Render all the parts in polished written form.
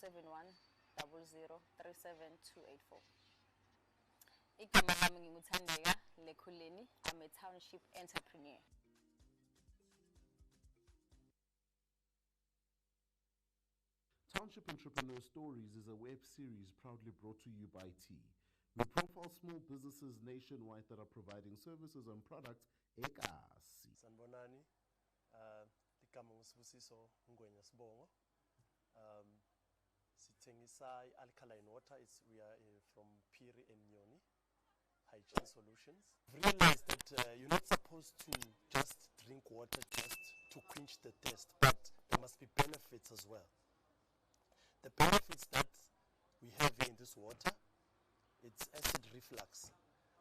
071 00 37284. Igama lami nginguthandeka Lekhuleni. I'm a township entrepreneur. Township Entrepreneur Stories is a web series proudly brought to you by T. We profile small businesses nationwide that are providing services and products ekasi. Sanibonani, igama nguSibusiso Ngwenya Sibongo. Sithengisa alkaline water. We are from Phiri and Nyoni Hygiene Solutions. Realized that you're not supposed to just drink water just to quench the thirst, but there must be benefits as well. The benefits that we have in this water, it's acid reflux.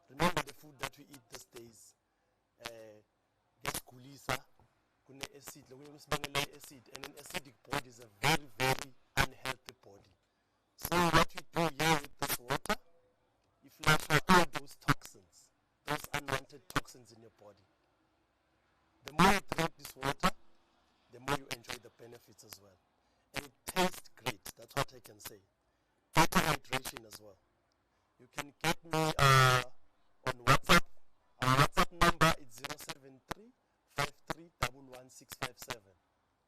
Remember the food that we eat these days, gulisa, kune acid, acid, and an acidic body is a very, very unhealthy body. So what we do here with this water, you flush out all those toxins, those unwanted toxins in your body. The more you drink this water, the more you enjoy the benefits as well. And it tastes great, that's what I can say. Better hydration as well. You can get me on WhatsApp. Our WhatsApp number is 073 53 11657.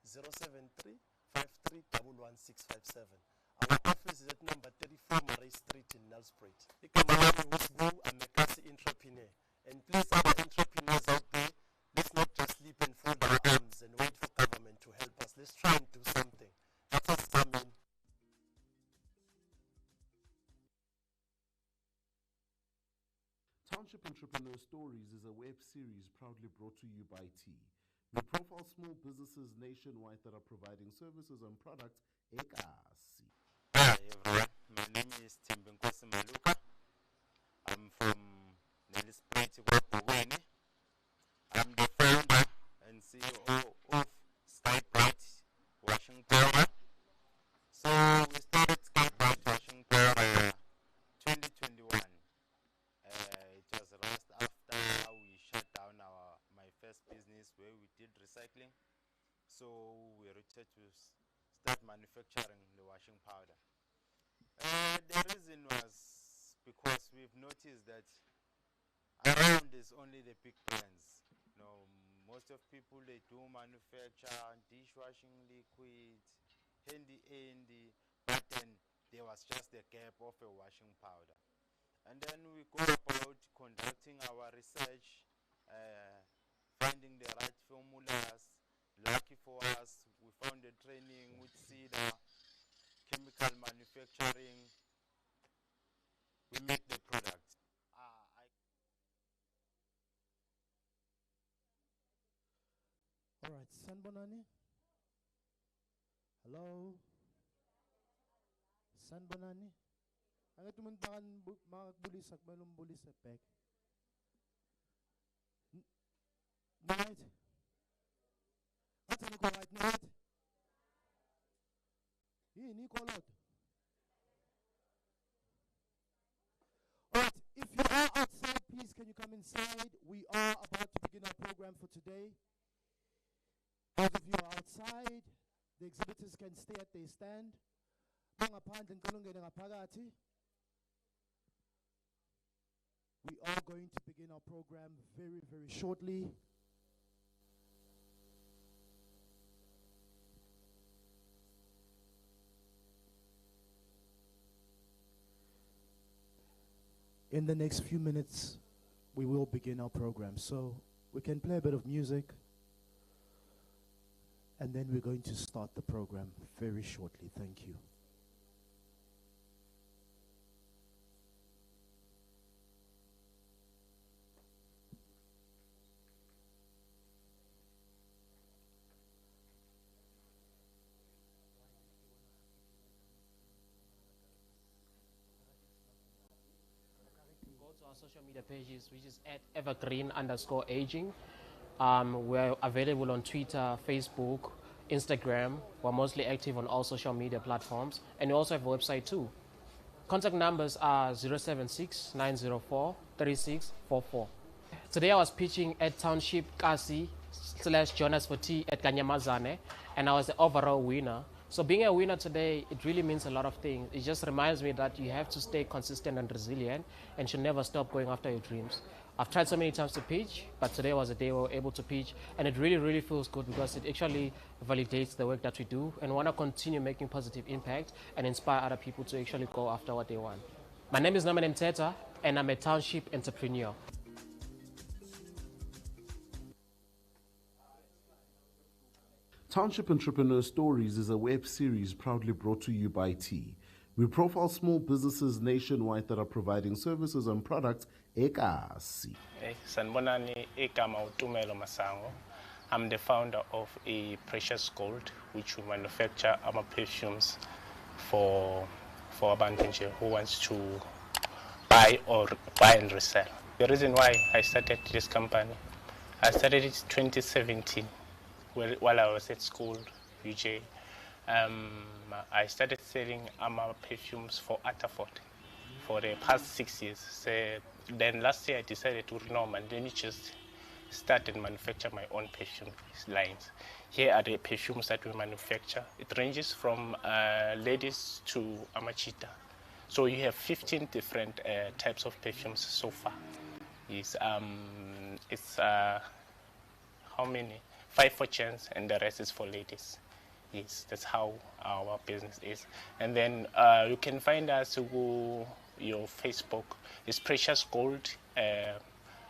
073 53 11657. Our office is at number 34 Marie Street in Nelspruit. I'm a Kasi entrepreneur. And please, other entrepreneurs out there, let's not just sleep and fold our arms and wait for government to help us. Let's try and do something. That's what's coming. Township Entrepreneur Stories is a web series proudly brought to you by T. We profile small businesses nationwide that are providing services and products ekasi. Hi everyone, my name is Timbenkosi Maluka. I'm from Nelspruit, Bulani. I'm the founder and CEO of Skybright Washing Power. So we started Skybright Washing Power 2021. It was right after we shut down my first business where we did recycling. So we returned to start manufacturing the washing powder. The reason was because we've noticed that around is only the big brands. Most of people, they do manufacture dishwashing liquids, handy, but then there was just a gap of a washing powder. And then we go about conducting our research, finding the right formulas. Lucky for us, we found a training with CEDA, chemical manufacturing. We make the product. All right, Sanbonani. Hello. Sanbonani. Ang tumuntakan magbulisak balong bulis back. Night. What's go right night? Ni call out. All right, if you are outside, please can you come inside? We are about to begin our program for today. Those of you are outside, the exhibitors can stay at their stand. We are going to begin our program very, very shortly. In the next few minutes, we will begin our program. So we can play a bit of music. And then we're going to start the program very shortly. Thank you. Go to our social media pages, which is at evergreen_aging. We're available on Twitter, Facebook, Instagram. We're mostly active on all social media platforms. And we also have a website too. Contact numbers are 076-904-3644. Today I was pitching at Township Kasi /Jonas for Tea at Kanyamazane, and I was the overall winner. So being a winner today, it really means a lot of things. It just reminds me that you have to stay consistent and resilient and should never stop going after your dreams. I've tried so many times to pitch, but today was a day we were able to pitch, and it really, really feels good because it actually validates the work that we do and want to continue making positive impact and inspire other people to actually go after what they want. My name is Naman Mteta, and I'm a Township entrepreneur. Township Entrepreneur Stories is a web series proudly brought to you by T. We profile small businesses nationwide that are providing services and products ekasi. Sanibonani, igama uTumelo Masango. I'm the founder of a Precious Gold, which we manufacture our perfumes for abantu nje who wants to buy and resell. The reason why I started this company, I started it in 2017 while I was at school, UJ. I started selling our perfumes for Ataford for the past 6 years. So then last year I decided to renew and then just start and manufacture my own perfume lines. Here are the perfumes that we manufacture. It ranges from ladies to amachita. So you have 15 different types of perfumes so far. It's how many? 5 for gents and the rest is for ladies. Yes, that's how our business is. And then you can find us through your Facebook. It's Precious Gold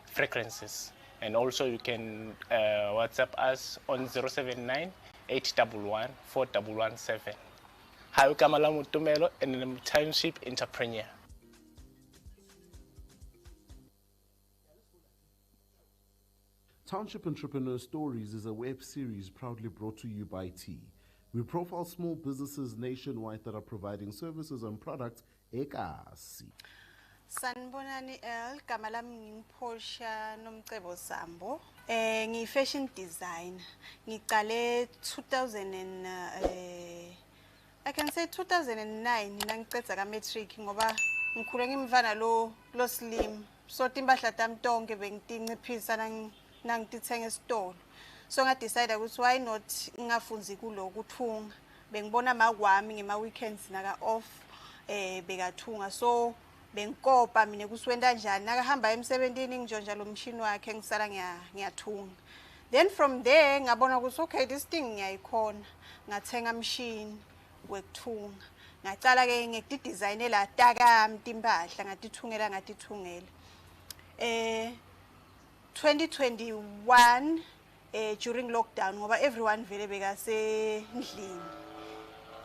Fragrances. And also you can WhatsApp us on 079 811 4117. Hi, Kamala Mutumelo, and I'm a Township entrepreneur. Township Entrepreneur Stories is a web series proudly brought to you by T. We profile small businesses nationwide that are providing services and products ekasi. Sanibonani gama lami ngimphosha Nomcebo Sambo. Ngi-fashion design. Ngiqale 2009 nangiceda ka-matric ngoba ngikhule ngimfana lo slim. So timpahla tami tonke bengitinciphisa nangitithenga esitolo. So I decided ukuthi why not ngafundzi kuloku kuthunga. Bengibona makwami ngema weekends naka off bekathunga. So bengikopa mina kuswenda kanjani nakahamba emsebentini ngijonja lo mshini wakhe ngisala ngiyathunga. Then from there ngabona ukuthi okay this thing ngiyayikhona. Ngathenga machine wekuthunga. Ngacala ke ngekudesignela takami timpahla ngatithungela. 2021 during lockdown ngoba everyone vele bekasendlini.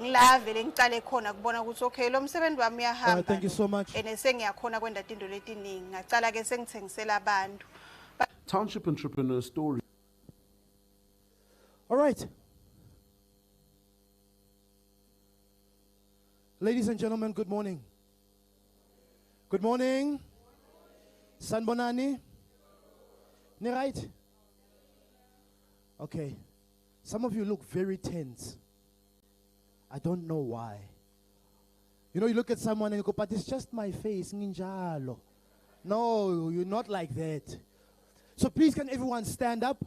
Ngila vele ngicale khona kubona ukuthi okay lo msebenzi wami uyahamba. Thank you so much. Sengiyakhona kwenda into letiningi. Ngacala ke sengithengisela abantu. Township Entrepreneur Story. All right. Ladies and gentlemen, good morning. Good morning. Sanbonani. Ni right? Okay. Some of you look very tense. I don't know why. You know, you look at someone and you go, but it's just my face. Ninjalo. No, you're not like that. So please, can everyone stand up?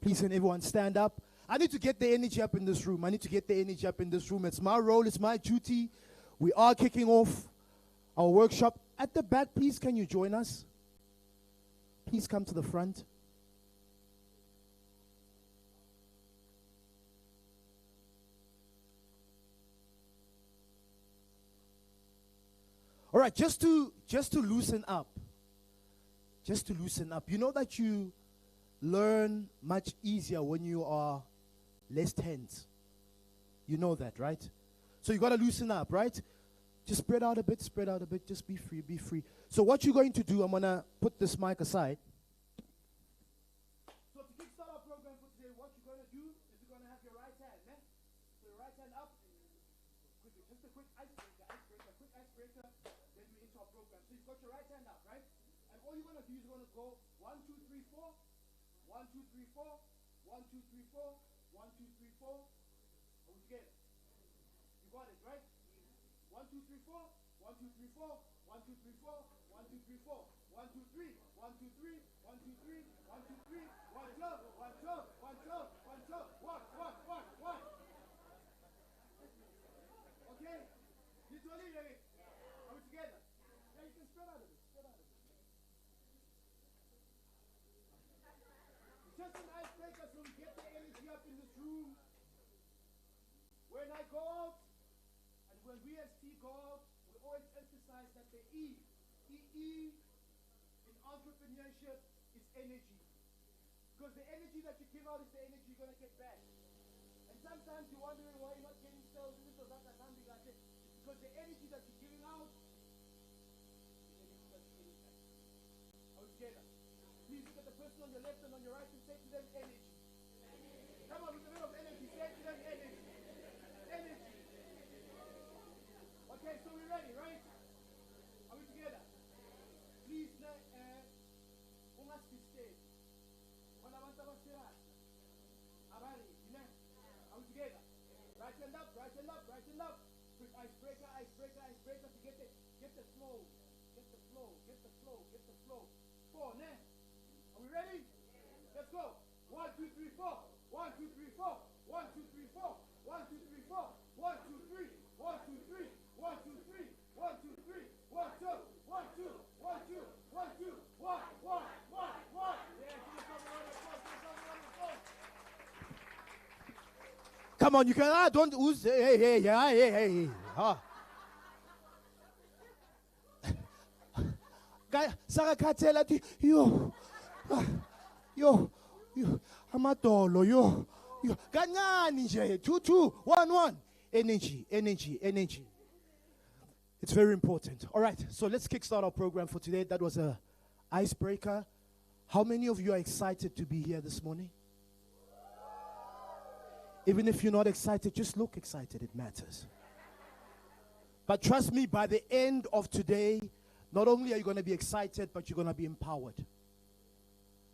Please, can everyone stand up? I need to get the energy up in this room. It's my role. It's my duty. We are kicking off our workshop. At the back, please, can you join us? Please come to the front. All right, just to loosen up. You know that you learn much easier when you are less tense. You know that, right? So you got to loosen up, right? Just spread out a bit, just be free. So what you're going to do, I'm going to put this mic aside. So to kickstart our program for today, what you're going to do is you're going to have your right hand, man. So your right hand up. Quickly, just a quick icebreaker, then we're into our program. So you've got your right hand up, right? And all you're going to do is you're going to go 1, 2, 3, 4. 1, 2, 3, 4. 1, 2, 3, 4. 1, 2, 3, 4. Are we together? You got it, right? 1, 2, 3, 4. 1, 2, 3, 4. 1, 2, 3, 4. 1, 2, 3, 4. 1, 2, 3. 1, 2, 3. 1, 2, 3. 1, 2, 3. 1, 2, 1, 2, 1, 2, 1, 2, 1, 1, 1, 1. just an icebreaker so we get the energy up in this room. When I go out, and when we as T go out, we always emphasize that the E in entrepreneurship is energy. Because the energy that you give out is the energy you're going to get back. And sometimes you're wondering why you're not getting sales and this or that or something like that. It's because the energy that you're giving out is the energy that you're getting back. Are we together? Please look at the person on your left and on your right and say to them energy. Come on, with a bit of energy, say to them energy. Energy. Okay, so we're ready, right? Are we together? Please, ungasisteni. Bona abantu abasirasa. Abari, are we together? Right hand up, right hand up, right hand up. Quick icebreaker, icebreaker, icebreaker to get the flow. Get the flow, get the flow, get the flow. 4, ne? Are we ready? Let's go. 1, 2, 3, 4. 1, 2, 3, 4. 1, 2, 3, 4. 1, 2, 3, 4. 1, 2, 3. 1, 2, 3. 1, 2, 3. 1, 2, 3. 1, 2. 1, 2. 1, 2. 1, 2. 1, 1, 1, 1. Yeah, give yourself a round of applause. Give yourself a round of applause. Come on, you can, don't, who's, hey. Guy, Sarah Katela, yo, amadolo, yo, kancane nje, 2, 2, 1, 1. Energy. It's very important. All right, so let's kickstart our program for today. That was a icebreaker. How many of you are excited to be here this morning? Even if you're not excited, just look excited. It matters. But trust me, by the end of today, not only are you going to be excited, but you're going to be empowered.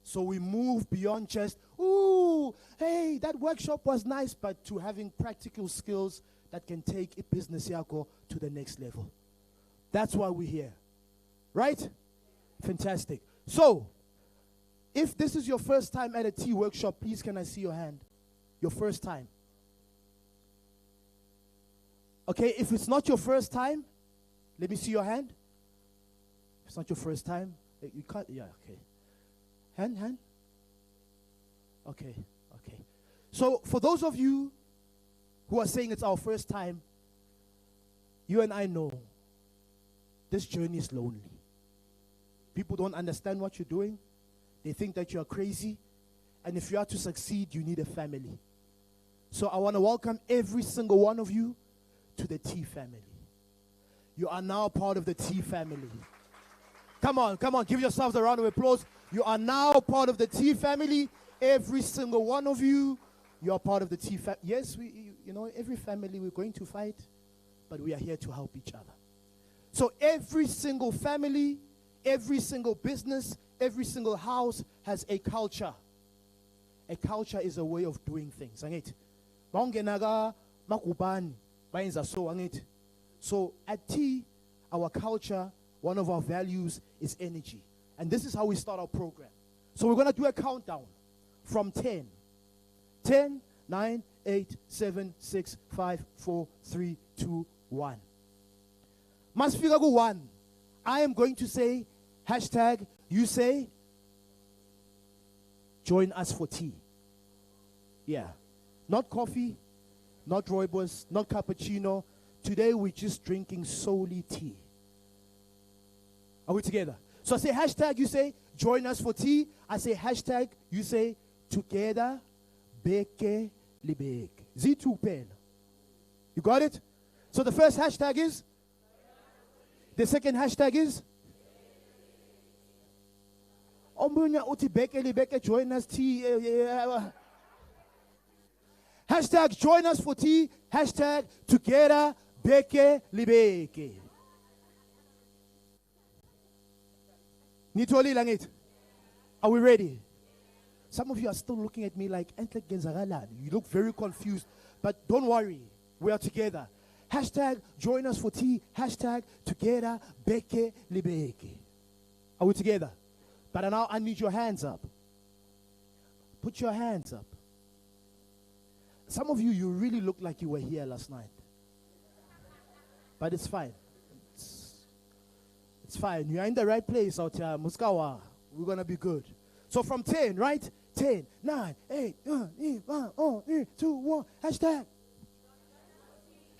So we move beyond just, ooh, hey, that workshop was nice, but to having practical skills that can take a business yako to the next level. That's why we're here. Right? Fantastic. So, if this is your first time at a tea workshop, please can I see your hand? Your first time. Okay, if it's not your first time, let me see your hand. If it's not your first time, you can't, yeah, okay. Hand. Okay. So, for those of you who are saying it's our first time, you and I know this journey is lonely. People don't understand what you're doing. They think that you're crazy. And if you are to succeed, you need a family. So I want to welcome every single one of you to the T family. You are now part of the T family. Come on, give yourselves a round of applause. You are now part of the T family. Every single one of you, you are part of the T family. Yes, every family we're going to fight, but we are here to help each other. So every single family, every single business, every single house has a culture. A culture is a way of doing things. So at T, our culture, one of our values is energy. And this is how we start our program. So we're going to do a countdown from 10. 10, 9, 8, 7, 6, 5, 4, 3, 2, 1. Must figure go 1. I am going to say hashtag, you say join us for tea. Yeah. Not coffee, not rooibos, not cappuccino. Today we're just drinking solely tea. Are we together? So I say hashtag, you say join us for tea. I say hashtag, you say together beke libek. Z2 pen. You got it? So the first hashtag is? The second hashtag is? Omunya uti beke libeke join us tea. Hashtag join us for tea. Hashtag together beke libeke. Nitoli langit. Are we ready? Some of you are still looking at me like, you look very confused. But don't worry. We are together. Hashtag join us for tea. Hashtag together beke libeke. Are we together? But now I need your hands up. Put your hands up. Some of you really look like you were here last night. But it's fine. It's fine. You're in the right place out here. Muskawa. We're going to be good. So from 10, right? 10, 9, 8, 3, 2, 1.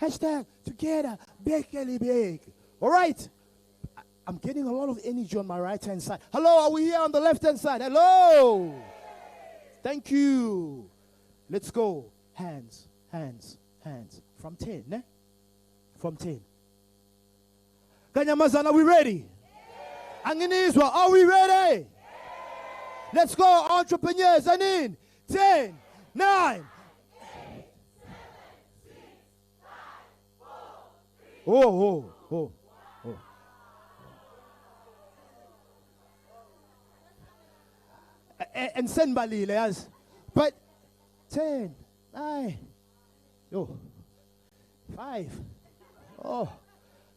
Hashtag together, Bekele Bek. All right. I'm getting a lot of energy on my right-hand side. Hello, are we here on the left-hand side? Hello. Thank you. Let's go. Hands. From 10, ne? From 10. Kanyamazane, are we ready? Anginizwa, are we ready? Let's go, entrepreneurs, and in 10, 9. Oh. And send Bali, yes. But 10, 9, 5. Oh.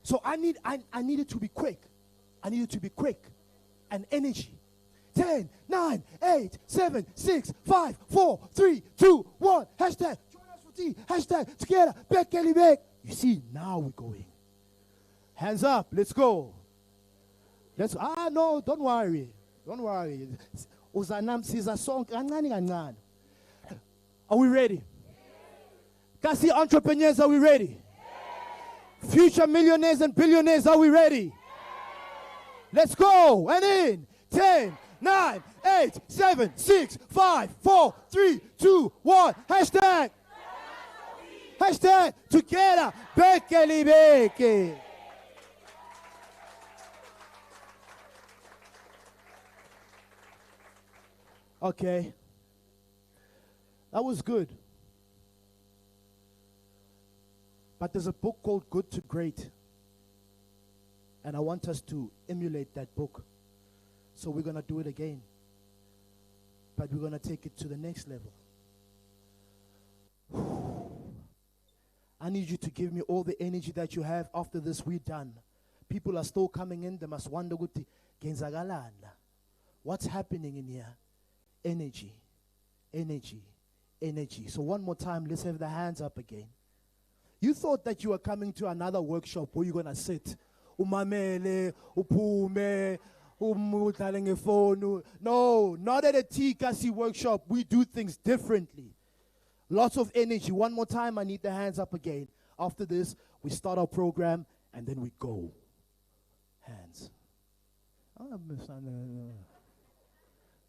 So I needed to be quick. And energy. 10, 9, 8, 7, 6, 5, 4, 3, 2, 1. Hashtag join us for tea. Hashtag together. Bekele Bek. You see, now we're going. Hands up. Let's go. No, don't worry. Uzanam siza song kancane kancane. Are we ready? Kasi entrepreneurs, are we ready? Future millionaires and billionaires, are we ready? Let's go. And in 10, 9, 8, 7, 6, 5, 4, 3, 2, 1. Hashtag together. Bekele Bek. Okay. That was good. But there's a book called Good to Great. And I want us to emulate that book. So we're going to do it again. But we're going to take it to the next level. I need you to give me all the energy that you have. After this, we're done. People are still coming in. They must wonder, what's happening in here? Energy. So one more time, let's have the hands up again. You thought that you were coming to another workshop where you're going to sit. Umamele, upume, umudlalenge phone. No, not at a TKC workshop. We do things differently. Lots of energy. One more time, I need the hands up again. After this, we start our program and then we go. Hands.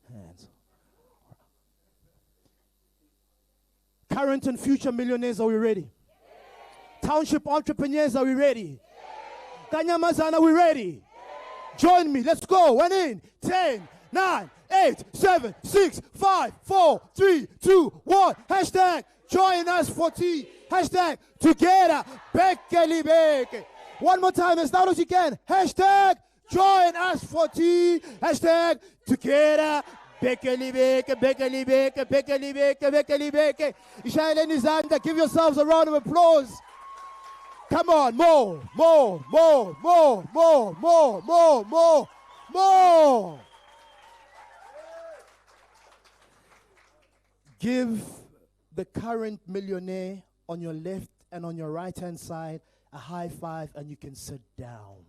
Hands. Current and future millionaires, are we ready? Township entrepreneurs, are we ready? Kanyamazane, are we ready? Join me, let's go. And in 10, 9, 8, 7, 6, 5, 4, 3, 2, 1. Hashtag join us for tea. Hashtag together. Bekele Bek. One more time, as loud as you can. Hashtag join us for tea. Hashtag together. Bekele Bek, Bekele Bek, Bekele Bek, Bekele Bek. Ishayeleni izandla, give yourselves a round of applause. Come on, more. Give the current millionaire on your left and on your right-hand side a high five and you can sit down.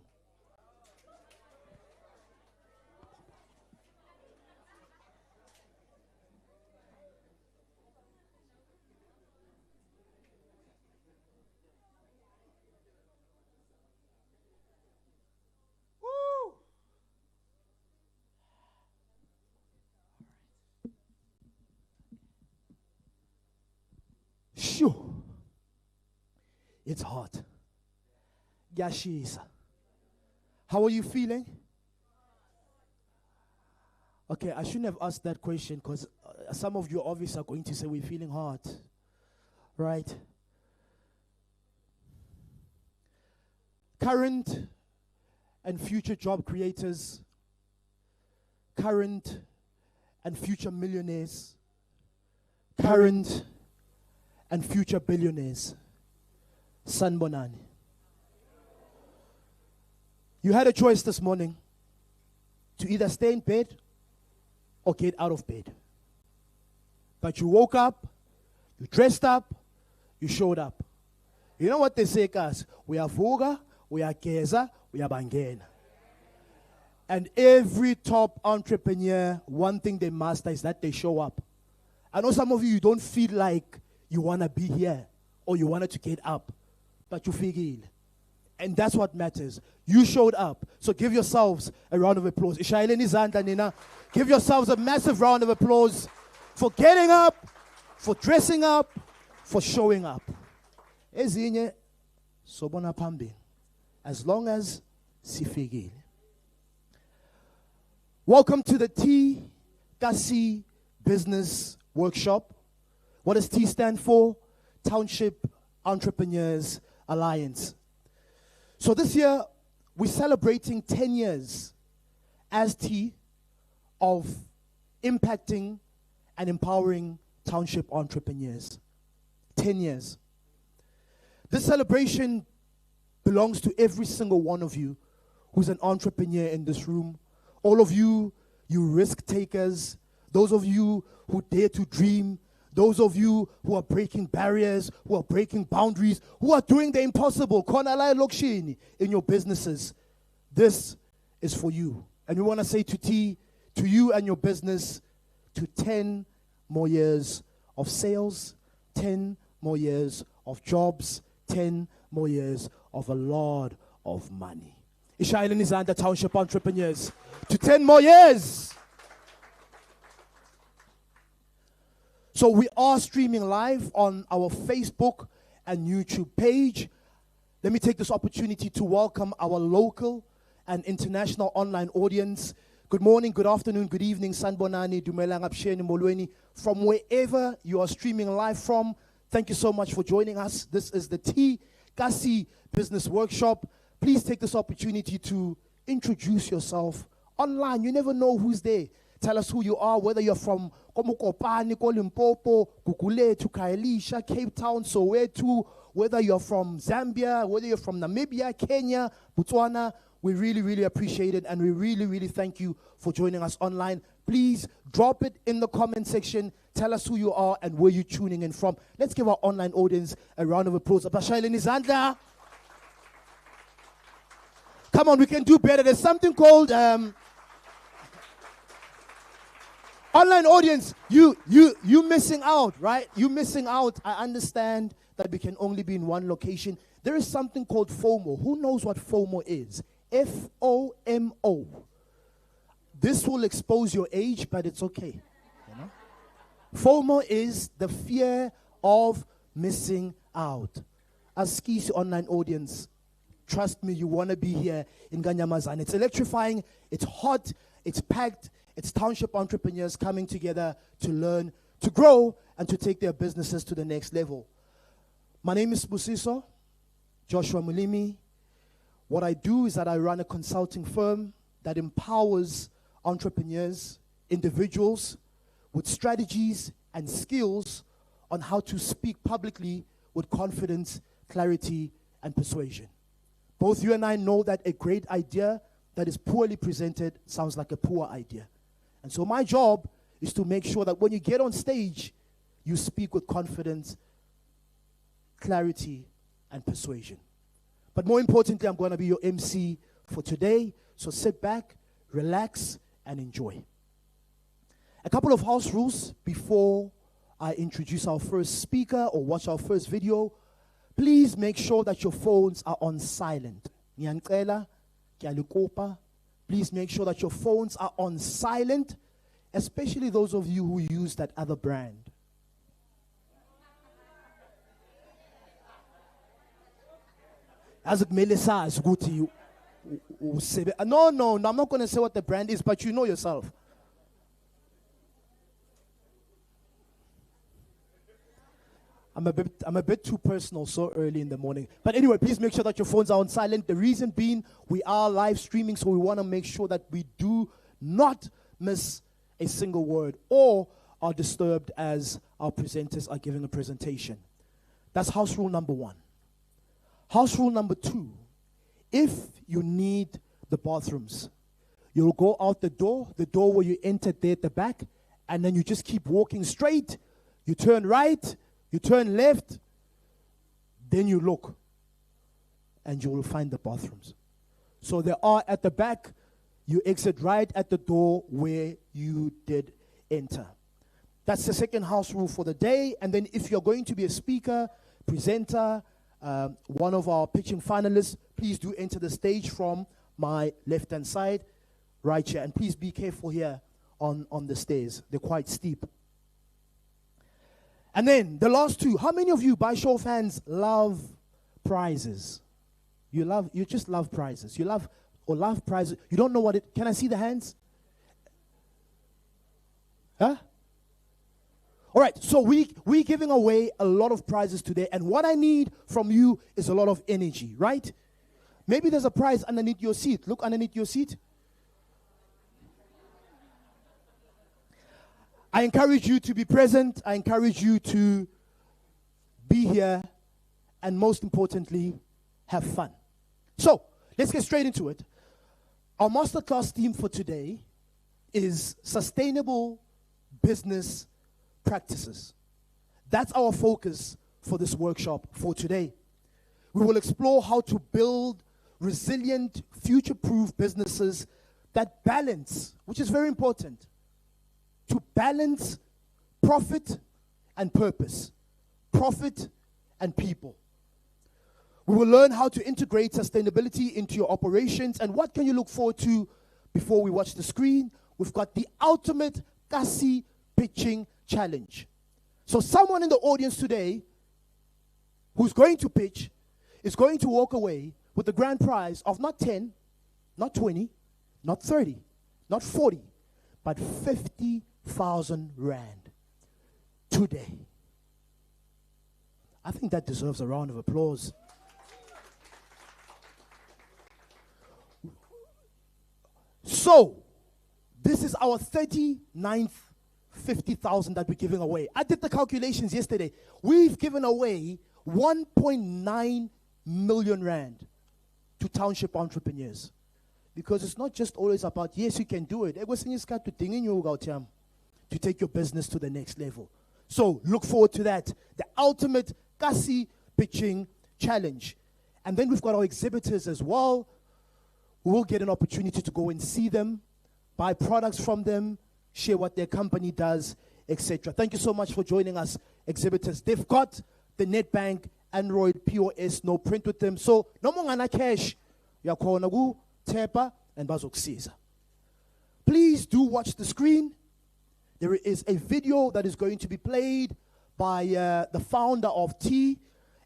Shoo. It's hot. Yashisa. How are you feeling? Okay, I shouldn't have asked that question because some of you obviously are going to say we're feeling hot. Right? Current and future job creators, current and future millionaires, current and future billionaires. Sanbonani. You had a choice this morning to either stay in bed or get out of bed. But you woke up, you dressed up, you showed up. You know what they say, guys? We are Vuga, we are Keza, we are Bangena. And every top entrepreneur, one thing they master is that they show up. I know some of you don't feel like you want to be here or you wanted to get up, but you feel. And that's what matters. You showed up. So give yourselves a round of applause. Ishayeleni izandla nina. Give yourselves a massive round of applause for getting up, for dressing up, for showing up. Ezinye sobona phambili. As long as sifikile. Welcome to the T Kasi Business Workshop. What does T stand for? Township Entrepreneurs Alliance. So this year, we're celebrating 10 years as T of impacting and empowering township entrepreneurs. 10 years. This celebration belongs to every single one of you who's an entrepreneur in this room. All of you, you risk takers. Those of you who dare to dream. Those of you who are breaking barriers, who are breaking boundaries, who are doing the impossible, in your businesses. This is for you. And we want to say to T, to you and your business, to 10 more years of sales, 10 more years of jobs, 10 more years of a lot of money. Ishayeleni izandla Township Entrepreneurs. To 10 more years. So we are streaming live on our Facebook and YouTube page. Let me take this opportunity to welcome our local and international online audience. Good morning, good afternoon, good evening, Sanbonani, Mpumalanga, Molweni. From wherever you are streaming live from, thank you so much for joining us. This is the T Kasi Business Workshop. Please take this opportunity to introduce yourself online. You never know who's there. Tell us who you are, whether you're from Komokopani, Limpopo, Gugulethu, Khayelitsha, Cape Town, Soweto, whether you're from Zambia, whether you're from Namibia, Kenya, Botswana. We really, really appreciate it, and we really, really thank you for joining us online. Please drop it in the comment section. Tell us who you are and where you're tuning in from. Let's give our online audience a round of applause. Abashayeleni izandla. Come on, we can do better. There's something called online audience. You missing out, right? You missing out. I understand that we can only be in one location. There is something called FOMO. Who knows what FOMO is? FOMO. This will expose your age, but it's okay. You know? FOMO is the fear of missing out. As Skisi online audience, trust me, you want to be here in Kanyamazane. It's electrifying, it's hot, it's packed, it's township entrepreneurs coming together to learn, to grow, and to take their businesses to the next level. My name is Busiso, Joshua Mulimi. What I do is that I run a consulting firm that empowers entrepreneurs, individuals, with strategies and skills on how to speak publicly with confidence, clarity, and persuasion. Both you and I know that a great idea that is poorly presented sounds like a poor idea. And so my job is to make sure that when you get on stage, you speak with confidence, clarity, and persuasion. But more importantly, I'm going to be your MC for today. So sit back, relax, and enjoy. A couple of house rules before I introduce our first speaker or watch our first video. Please make sure that your phones are on silent. Please make sure that your phones are on silent, especially those of you who use that other brand. As Melissa is good to you. No, I'm not going to say what the brand is, but you know yourself. I'm a bit too personal so early in the morning. But anyway, please make sure that your phones are on silent. The reason being, we are live streaming, so we want to make sure that we do not miss a single word or are disturbed as our presenters are giving a presentation. That's house rule number 1. House rule number 2, if you need the bathrooms, you'll go out the door where you entered there at the back, and then you just keep walking straight, you turn right, you turn left, then you look, and you will find the bathrooms. So they are at the back. you exit right at the door where you did enter. That's the second house rule for the day. And then if you're going to be a speaker, presenter, one of our pitching finalists, please do enter the stage from my left-hand side, right here. And please be careful here on the stairs. They're quite steep. And then the last two. How many of you, by show of hands, love prizes? You just love prizes. You love prizes. You don't know what it... Can I see the hands? Huh? All right, so we're giving away a lot of prizes today, and what I need from you is a lot of energy, right? Maybe there's a prize underneath your seat. Look underneath your seat. I encourage you to be present. I encourage you to be here, and most importantly, have fun. So, let's get straight into it. Our masterclass theme for today is sustainable business practices. That's our focus for this workshop for today. We will explore how to build resilient, future-proof businesses that balance, which is very important, to balance profit and purpose, profit and people. We will learn how to integrate sustainability into your operations, and what can you look forward to before we watch the screen? We've got the ultimate Kasi pitching challenge. So someone in the audience today who's going to pitch is going to walk away with the grand prize of not 10, not 20, not 30, not 40, but 50,000 rand today. I think that deserves a round of applause. So, this is our 39th 50,000 that we're giving away. I did the calculations yesterday. We've given away 1.9 million rand to township entrepreneurs. Because it's not just always about, yes, you can do it. To take your business to the next level. So look forward to that. The ultimate Kasi pitching challenge. And then we've got our exhibitors as well. We'll get an opportunity to go and see them, buy products from them, share what their company does, etc. Thank you so much for joining us, exhibitors. They've got the NetBank Android POS, no print with them. So no more ngana cash. Yakonagu, Tepa, and Bazoksiza. Please do watch the screen. There is a video that is going to be played by the founder of T,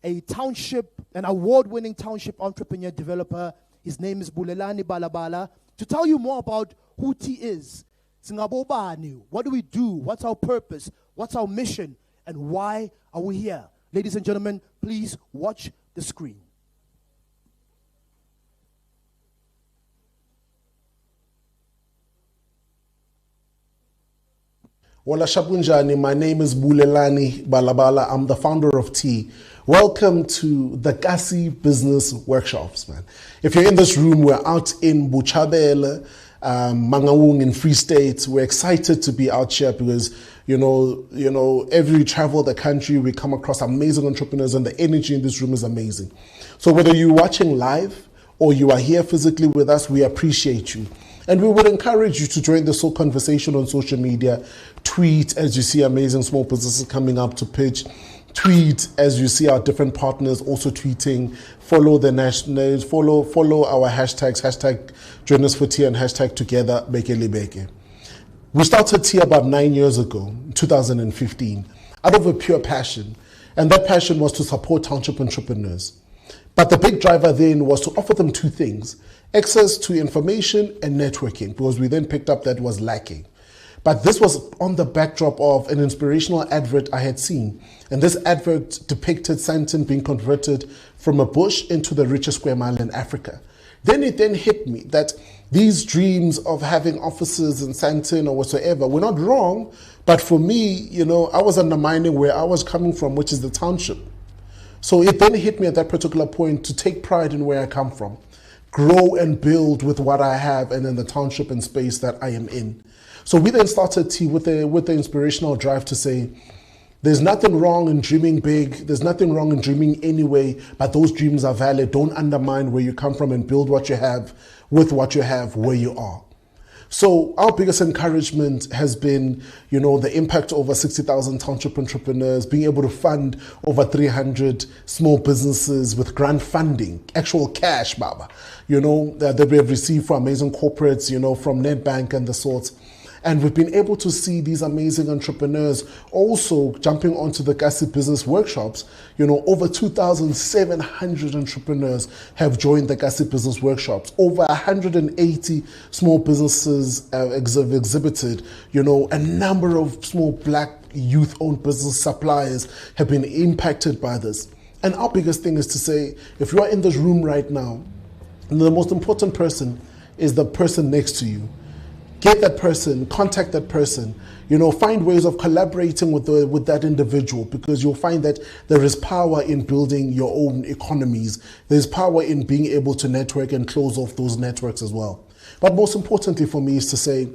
a township, an award-winning township entrepreneur developer. His name is Bulani Balabala. To tell you more about who T is, what do we do? What's our purpose? What's our mission? And why are we here? Ladies and gentlemen, please watch the screen. Wala Shabunjani, my name is Bulani Balabala. I'm the founder of T. Welcome to the Kasi Business Workshops, man. If you're in this room, we're out in Buchabele, Mangaung in Free State. We're excited to be out here because, you know, every we travel the country, we come across amazing entrepreneurs, and the energy in this room is amazing. So whether you're watching live or you are here physically with us, we appreciate you. And we would encourage you to join this whole conversation on social media. Tweet as you see amazing small businesses coming up to pitch. Tweet as you see our different partners also tweeting. Follow the national, follow our hashtags, hashtag join us for T and hashtag together Bekelebeke. We started T about 9 years ago, 2015, out of a pure passion. And that passion was to support township entrepreneurs. But the big driver then was to offer them two things: access to information and networking, because we then picked up that was lacking. But this was on the backdrop of an inspirational advert I had seen. And this advert depicted Sandton being converted from a bush into the richest square mile in Africa. Then it hit me that these dreams of having offices in Sandton or whatsoever were not wrong, but for me, you know, I was undermining where I was coming from, which is the township. So it then hit me at that particular point to take pride in where I come from, grow and build with what I have and in the township and space that I am in. So we then started T with the inspirational drive to say, there's nothing wrong in dreaming big. There's nothing wrong in dreaming anyway, but those dreams are valid. Don't undermine where you come from and build what you have with what you have where you are. So our biggest encouragement has been, the impact of over 60,000 township entrepreneurs, being able to fund over 300 small businesses with grant funding, actual cash, Baba, that we have received from amazing corporates, from Nedbank and the sorts. And we've been able to see these amazing entrepreneurs also jumping onto the Kasi Business Workshops. Over 2,700 entrepreneurs have joined the Kasi Business Workshops. Over 180 small businesses have exhibited. A number of small black youth-owned business suppliers have been impacted by this. And our biggest thing is to say, if you are in this room right now, the most important person is the person next to you. Get that person, contact that person, find ways of collaborating with that individual, because you'll find that there is power in building your own economies. There's power in being able to network and close off those networks as well. But most importantly for me is to say,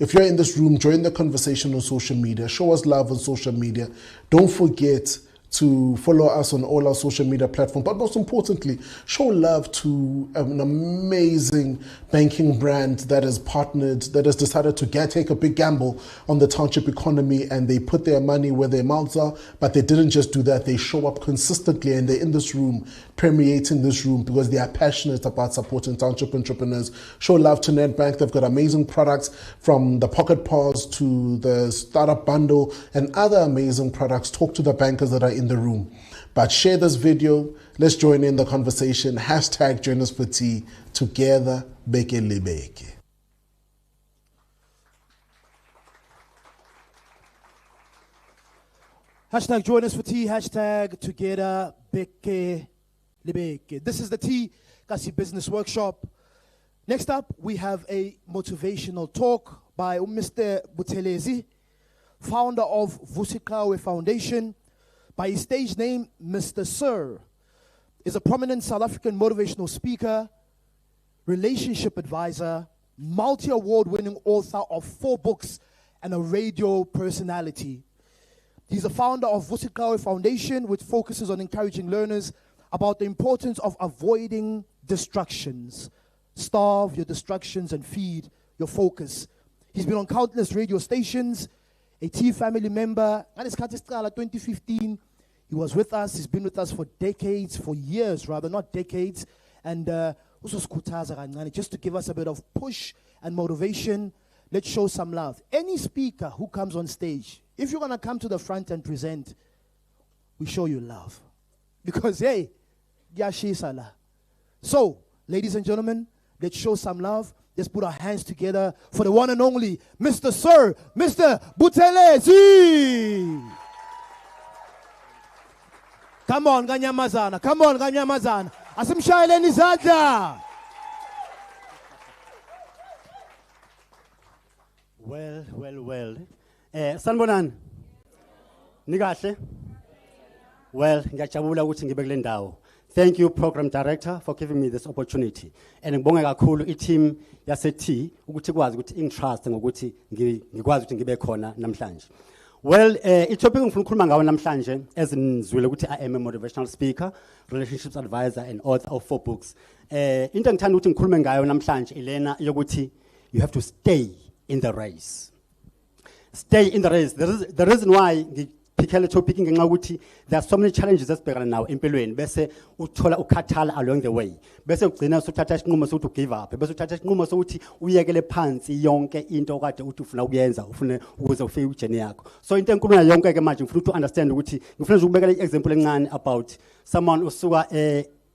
if you're in this room, join the conversation on social media, show us love on social media. Don't forget to follow us on all our social media platforms, but most importantly, show love to an amazing banking brand that has partnered, that has decided to take a big gamble on the township economy, and they put their money where their mouths are. But they didn't just do that, they show up consistently, and they're in this room, permeating this room, because they are passionate about supporting township entrepreneurs. Show love to Nedbank. They've got amazing products, from the Pocket Pause to the Startup Bundle and other amazing products. Talk to the bankers that are in the room. But share this video. Let's join in the conversation. # join us for tea. Together, beke libeke. # join us for tea. # together, beke libeke. This is the Tea Kasi Business Workshop. Next up, we have a motivational talk by Mr. Buthelezi, founder of Vusiqawe Foundation. By his stage name, Mr. Sir, is a prominent South African motivational speaker, relationship advisor, multi-award winning author of 4 books, and a radio personality. He's the founder of Vusiqawe Foundation, which focuses on encouraging learners about the importance of avoiding distractions. Starve your distractions and feed your focus. He's been on countless radio stations, a T family member. At his 2015, he was with us. He's been with us for decades, for years rather, not decades. And just to give us a bit of push and motivation, let's show some love. Any speaker who comes on stage, if you're going to come to the front and present, we show you love. Because, hey, yashisala. So, ladies and gentlemen, let's show some love. Let's put our hands together for the one and only Mr. Sir, Mr. Buthelezi. Come on, kanyamazana. Come on, kanyamazana. Asimshayeleni izandla. Well. Sanibonani. Nikahle? Well, ngiyajabula ukuthi ngibe kule ndawo. Thank you, Program Director, for giving me this opportunity. And ngibonga kakhulu i-team yase-T ukuthi kwazi ukuthi ingitrust ngokuthi ngikwazi ukuthi ngibe khona namhlanje. Well, i-topic ngifuna ukukhuluma ngawo namhlanje, as nizwile ukuthi I am a motivational speaker, relationships advisor, and author of 4 books. Into engithanda ukuthi ngikhulume ngayo namhlanje ilena yokuthi you have to stay in the race. Stay in the race. The reason why particular topic ngenxa ukuthi there are so many challenges esibhekana nawo empilweni bese uthola ukhathala along the way bese ugcina usuthatha isinqumo sokuthi give up bese uthatha isinqumo sokuthi uyekele phansi yonke into okade uthi ufuna ukuyenza ufune ukuze ufike ujeni yakho. So into enkulu na yonke ke manje ngifuna to understand ukuthi ngifuna nje ukubekela i-example encane about someone usuka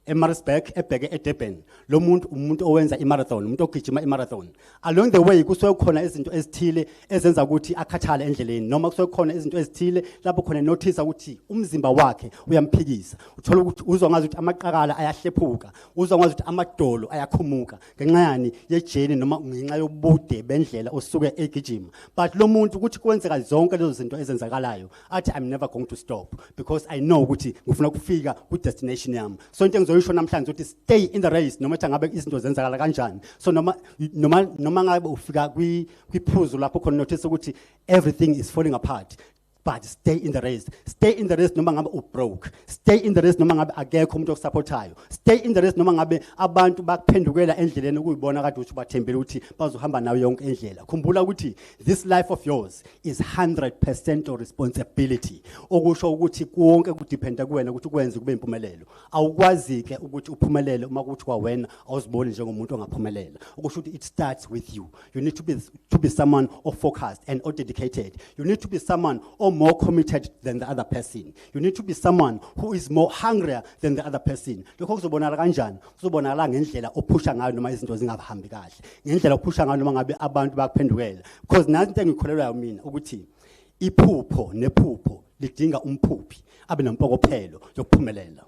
eMaritzburg ebheke eDurban. Lo umuntu owenza imarathon, umuntu ogijima imarathon. Along the way kusuke khona izinto ezithile ezenza ukuthi akhathale endleleni noma kusuke khona izinto ezithile lapho khona notice ukuthi umzimba wakhe uyamphikisa. Uthola ukuthi uzwa ngazi ukuthi amaqakala ayahlephuka, uzwa ngazi ukuthi amadolo ayakhumuka ngenxa yani yejeni noma ngenxa yobude bendlela osuke egijima. But lo muntu ukuthi kwenzeka zonke lezo zinto ezenzakalayo athi I'm never going to stop because I know ukuthi ngifuna ukufika ku destination yami. So into engizoyisho namhlanje ukuthi stay in the race noma ngabe izinto zenzakala kanjani. So noma ngabe ufika kwiphuzu lapho khona notice ukuthi everything is falling apart. but stay in the race. Stay in the race noma ngabe ubroke. Stay in the race noma ngabe akekho umuntu okusupportayo. Stay in the race noma ngabe abantu bakuphendukela endleleni ukuyibona kade uthi bathembele ukuthi bazohamba nayo yonke indlela. Khumbula ukuthi this life of yours is 100% your responsibility. Okusho ukuthi konke kudependa kuwena ukuthi ukwenze kube impumelelo. Awukwazi ke ukuthi uphumelele uma kuthi kwawena awuziboni njengomuntu ongaphumelela. Okusho ukuthi it starts with you. You need to be someone or focused and or dedicated. You need to be someone or more committed than the other person. You need to be someone who is more hungrier than the other person. Lokho kuzobonakala kanjani? Kuzobonakala ngendlela ophusha ngayo noma izinto zingahambi kahle. Ngendlela ophusha ngayo noma ngabe abantu bakuphendukela. Because nazi into engikholelwa mina ukuthi iphupho nephupho lidinga umphuphi abe nempokophelo yokuphumelela.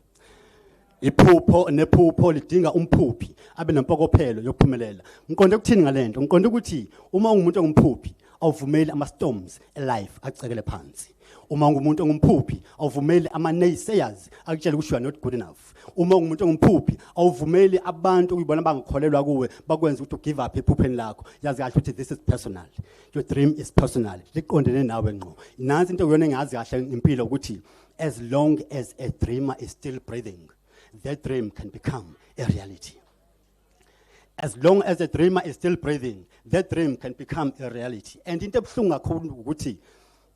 Iphupho nephupho lidinga umphuphi abe nempokophelo yokuphumelela. Ngiqonde ukuthini ngalento? Ngiqonde ukuthi uma ungumuntu ongumphuphi awuvumeli ama-storms e-life acekele phansi. Uma ungumuntu ongumphuphi awuvumeli ama-naysayers akutshela ukuthi you are not good enough. Uma ungumuntu ongumphuphi awuvumeli abantu ukuyibona bangakholelwa kuwe bakwenza ukuthi ugive up ephupheni lakho. Yazi kahle ukuthi this is personal. Your dream is personal. Liqondene nawe ngqo. Nansi into yona engazi kahle ngempilo ukuthi as long as a dreamer is still breathing, that dream can become a reality. As long as the dreamer is still breathing, that dream can become a reality. And into ebuhlungu kakhulu ukuthi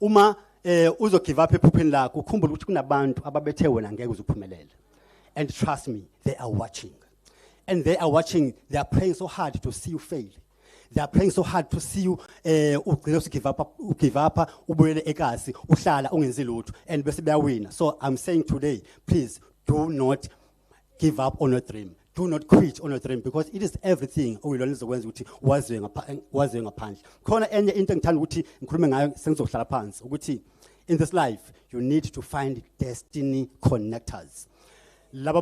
uma uzo give up ephupheni lakho ukhumbule ukuthi kunabantu ababethe wena ngeke uzuphumelela. And trust me, they are watching. And they are watching, they are praying so hard to see you fail. They are praying so hard to see you give up, ubuyele ekasi, uhlala ungenzi lutho and bese bayawina. So I'm saying today, please do not give up on your dream. Do not quit on your dream because it is everything oyilonisa ukwenza ukuthi waziwe ngaphandle. Khona enye into engithanda ukuthi ngikhulume ngayo sengizohlala phansi ukuthi in this life you need to find destiny connectors. Laba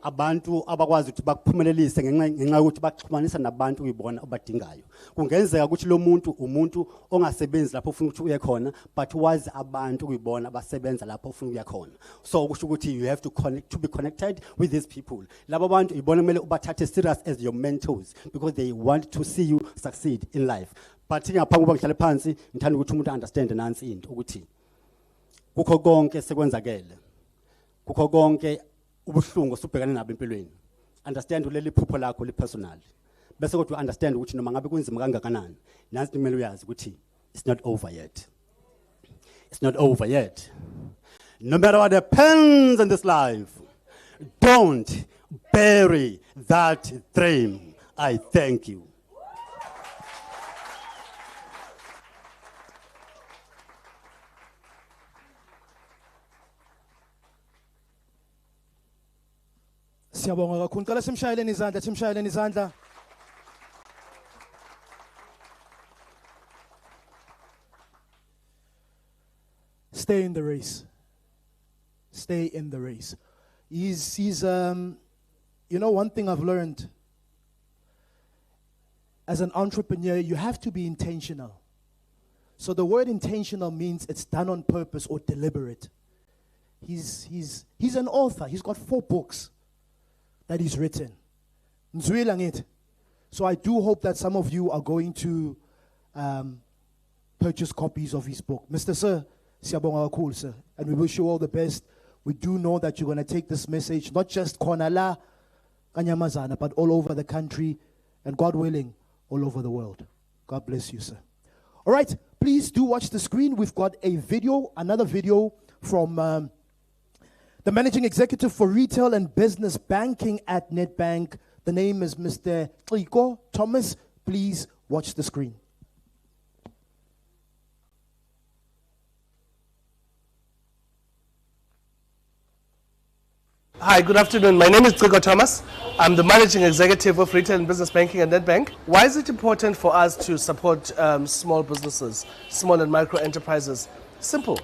abantu abakwazi ukuthi bakuphumelelise ngenxa yokuthi baxhumanisa nabantu uyibona obadingayo. Kungenzeka ukuthi lo muntu umuntu ongasebenzi lapho ufuna ukuthi uye khona but wazi abantu uyibona abasebenza lapho ufuna uye khona. So kusho ukuthi you have to be connected with these people. Laba bantu uyibona kumele ubathathe serious as your mentors because they want to see you succeed in life. But ngaphambi kokuba ngihlale phansi ngithanda ukuthi umuntu understand nansi into ukuthi kukho konke sekwenzakele. Kukho konke ubuhlungu subhekane nabo empilweni. Understand uleli phupho lakho li personal. Bese kodwa understand ukuthi noma ngabe kunzima kangakanani. Nansi kumele uyazi ukuthi it's not over yet. It's not over yet. No matter what happens in this life, don't bury that dream. I thank you. Siyabonga kakhulu. Ngicela simshayeleni izandla. Stay in the race. Stay in the race. He's you know, one thing I've learned as an entrepreneur, you have to be intentional. So the word intentional means it's done on purpose or deliberate. He's an author. He's got 4 books that he's written. So I do hope that some of you are going to purchase copies of his book. Mr. Sir, siyabonga kakhulu, sir. And we wish you all the best. We do know that you're going to take this message, not just Konala, Kanyamazane, but all over the country, and God willing, all over the world. God bless you, sir. All right, please do watch the screen. We've got a video, another video from the Managing Executive for Retail and Business Banking at Nedbank. The name is Mr. Xiko Thomas. Please watch the screen. Hi, good afternoon. My name is Xiko Thomas. I'm the Managing Executive of Retail and Business Banking at Nedbank. Why is it important for us to support small businesses, small and micro enterprises? Simple.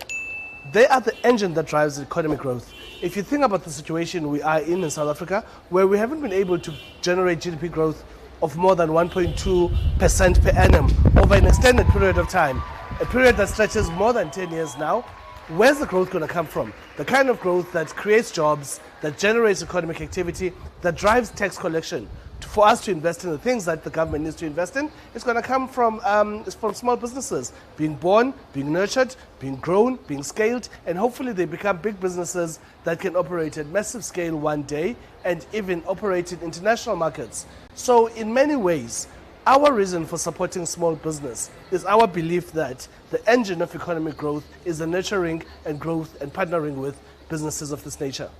They are the engine that drives economic growth. If you think about the situation we are in South Africa, where we haven't been able to generate GDP growth of more than 1.2% per annum over an extended period of time, a period that stretches more than 10 years now, where's the growth going to come from? The kind of growth that creates jobs, that generates economic activity, that drives tax collection for us to invest in the things that the government needs to invest in, it's going to come from small businesses being born, being nurtured, being grown, being scaled, and hopefully they become big businesses that can operate at massive scale one day and even operate in international markets. So in many ways, our reason for supporting small business is our belief that the engine of economic growth is the nurturing and growth and partnering with businesses of this nature.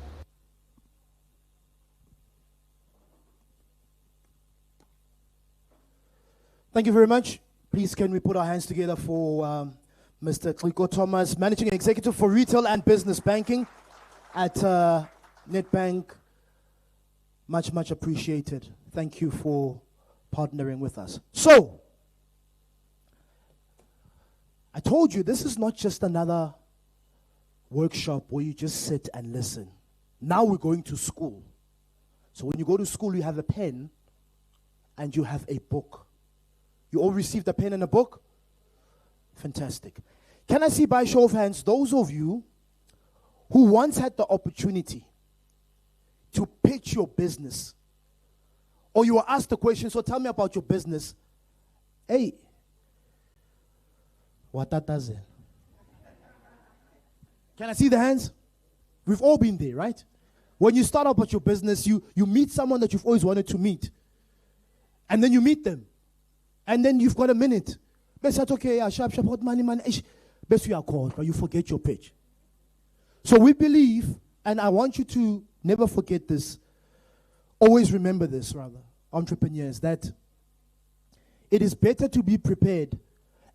Thank you very much. Please, can we put our hands together for Mr. Xiko Thomas, Managing Executive for Retail and Business Banking at Nedbank. Much, much appreciated. Thank you for partnering with us. So, I told you this is not just another workshop where you just sit and listen. Now we're going to school. So when you go to school, you have a pen and you have a book. You all received a pen and a book? Fantastic. Can I see by show of hands those of you who once had the opportunity to pitch your business, or you were asked the question, so tell me about your business. Hey, what that does it? Can I see the hands? We've all been there, right? When you start up with your business, you meet someone that you've always wanted to meet. And then you meet them. And then you've got a minute. Best okay, sharp, hot money, man. Best you are called, but you forget your pitch. So we believe, and I want you to never forget this, always remember this, rather, entrepreneurs, that it is better to be prepared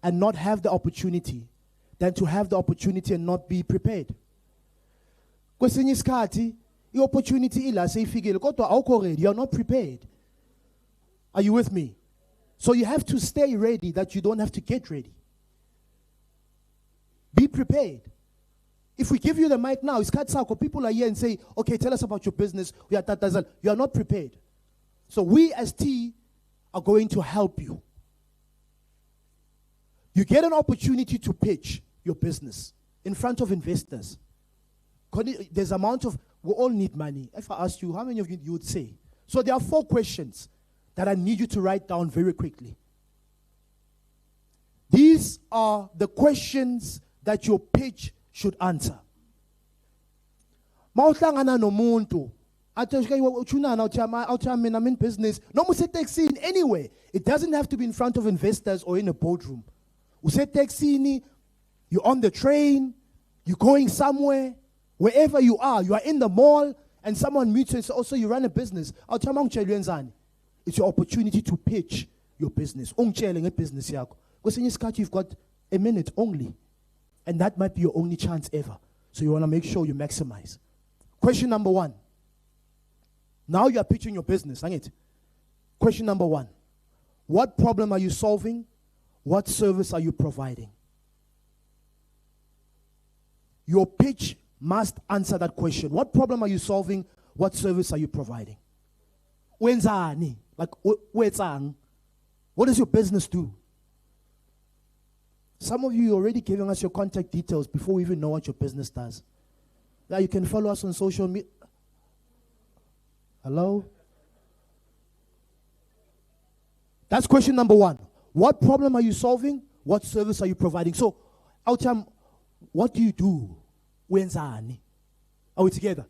and not have the opportunity than to have the opportunity and not be prepared. Kwesinye isikhathi i-opportunity ila seyifikile kodwa awukho ready, you are not prepared. Are you with me? So you have to stay ready that you don't have to get ready. Be prepared. If we give you the mic now, it's katsako. People are here and say, okay, tell us about your business. You are not prepared. So we as T are going to help you. You get an opportunity to pitch your business in front of investors. There's amount of, we all need money. If I asked you, how many of you would say? So there are 4 questions that I need you to write down very quickly. These are the questions that your pitch should answer. Mawuhlangana nomuntu athi uchunana uthi I'm in business. No mu taxi anywhere. It doesn't have to be in front of investors or in a boardroom. Use taxi, you're on the train, you're going somewhere, wherever you are in the mall, and someone meets you and says, also you run a business. It's your opportunity to pitch your business. Business because in this country you've got a minute only. And that might be your only chance ever. So you want to make sure you maximize. Question number 1. Now you are pitching your business. Question number 1. What problem are you solving? What service are you providing? Your pitch must answer that question. What problem are you solving? What service are you providing? Wenzani? Like, what does your business do? Some of you are already giving us your contact details before we even know what your business does. Now you can follow us on social media. Hello? That's question number 1. What problem are you solving? What service are you providing? So, what do you do? Wenzani? Are we together?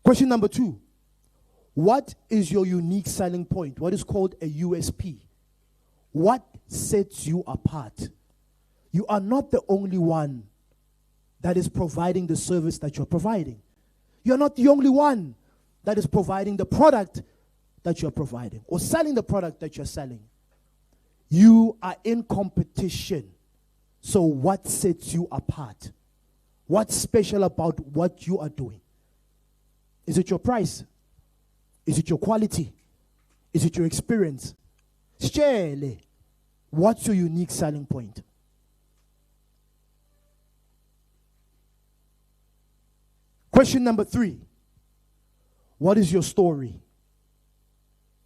Question number 2. What is your unique selling point? What is called a USP? What sets you apart? You are not the only one that is providing the service that you're providing. You're not the only one that is providing the product that you're providing or selling the product that you're selling. You are in competition. So what sets you apart? What's special about what you are doing? Is it your price? Is it your quality? Is it your experience? Shele, what's your unique selling point? Question number 3. What is your story?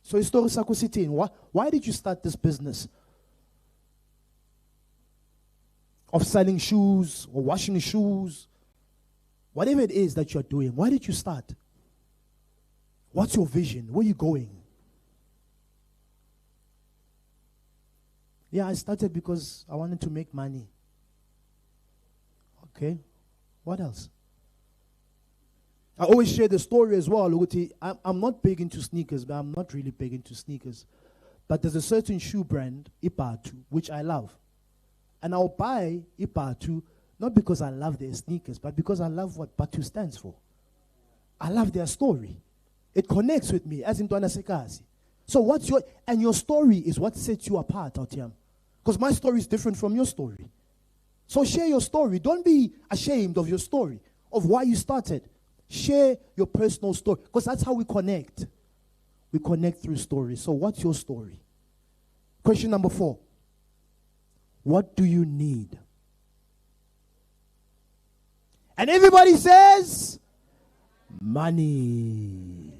So story sakho sithini? Why did you start this business of selling shoes or washing shoes? Whatever it is that you're doing, why did you start? What's your vision? Where are you going? Yeah, I started because I wanted to make money. Okay, what else? I always share the story as well. I'm not big into sneakers, but I'm not really big into sneakers. But there's a certain shoe brand, Ipatu, which I love. And I'll buy Ipatu not because I love their sneakers, but because I love what Batu stands for. I love their story. It connects with me, as in Dwana Sekasi. So your story is what sets you apart out here. Because my story is different from your story. So share your story. Don't be ashamed of your story, of why you started. Share your personal story, because that's how we connect. We connect through stories. So what's your story? Question number 4. What do you need? And everybody says, money.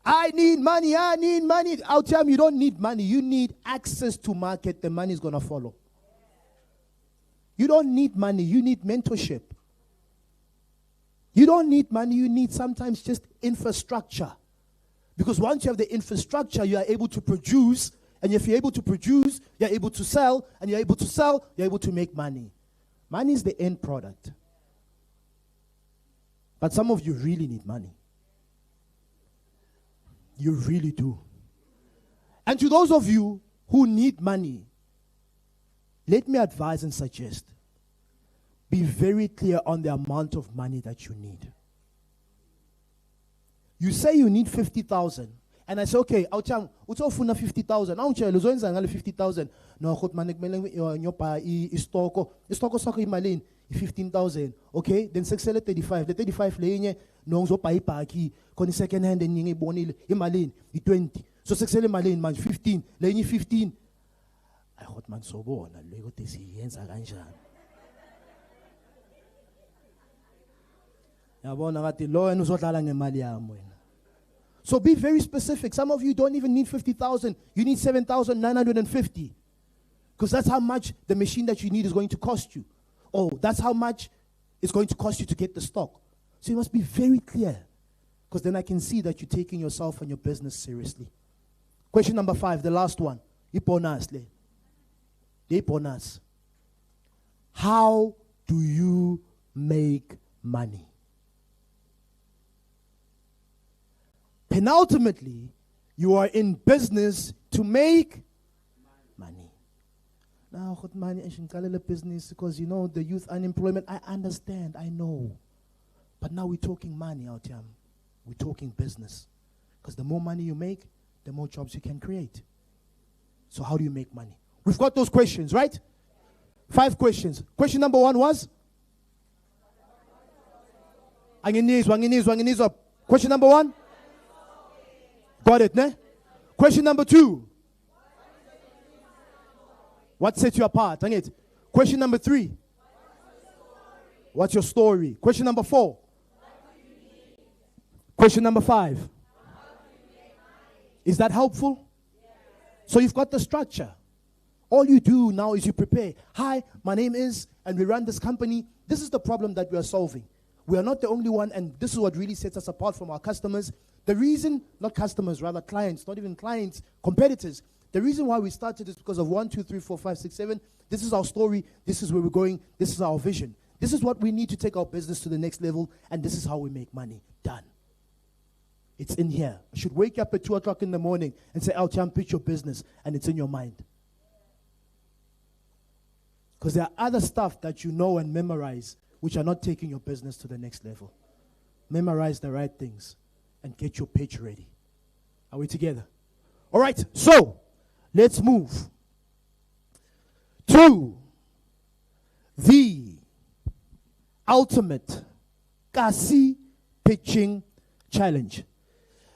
I need money, I need money. I'll tell you don't need money. You need access to market. The money is going to follow. You don't need money. You need mentorship. You don't need money. You need sometimes just infrastructure. Because once you have the infrastructure, you are able to produce. And if you're able to produce, you're able to sell. And you're able to sell, you're able to make money. Money is the end product. But some of you really need money. You really do. And to those of you who need money, let me advise and suggest, be very clear on the amount of money that you need. You say you need 50,000, and I say, okay, I'll tell you, 50,000. I'll tell you, 50,000. No, God, man, istoko sako imalin, 15,000. Okay, then 35. The 35 lane, no, so pay paki, koni second hand, and yingi bonil, imalin, 20. So 6 malin, man, 15, lane 15. I thought, man, so go on, and Lego Tessi, Jens Aranja. So be very specific. Some of you don't even need 50,000. You need 7,950. Because that's how much the machine that you need is going to cost you. Oh, that's how much it's going to cost you to get the stock. So you must be very clear. Because then I can see that you're taking yourself and your business seriously. Question number 5, the last one. How do you make money? Penultimately, you are in business to make money. Now, money and business because the youth unemployment. I understand, I know, but now we're talking money out here. We're talking business, because the more money you make, the more jobs you can create. So, how do you make money? We've got those questions, right? 5 questions. Question number 1 was. Question number 1. Got it, ne? Question number 2. What sets you apart? Question number 3. What's your story? Question number 4. Question number 5. Is that helpful? So you've got the structure. All you do now is you prepare. Hi, my name is, and we run this company. This is the problem that we are solving. We are not the only one, and this is what really sets us apart from our customers. The reason, not customers, rather clients, not even clients, competitors. The reason why we started is because of 1, 2, 3, 4, 5, 6, 7. This is our story. This is where we're going. This is our vision. This is what we need to take our business to the next level, and this is how we make money. Done. It's in here. I should wake up at 2 o'clock in the morning and say, I'll pitch your business, and it's in your mind. Because there are other stuff that you know and memorize which are not taking your business to the next level. Memorize the right things and get your pitch ready. Are we together? All right, so let's move to the ultimate Kasi Pitching Challenge.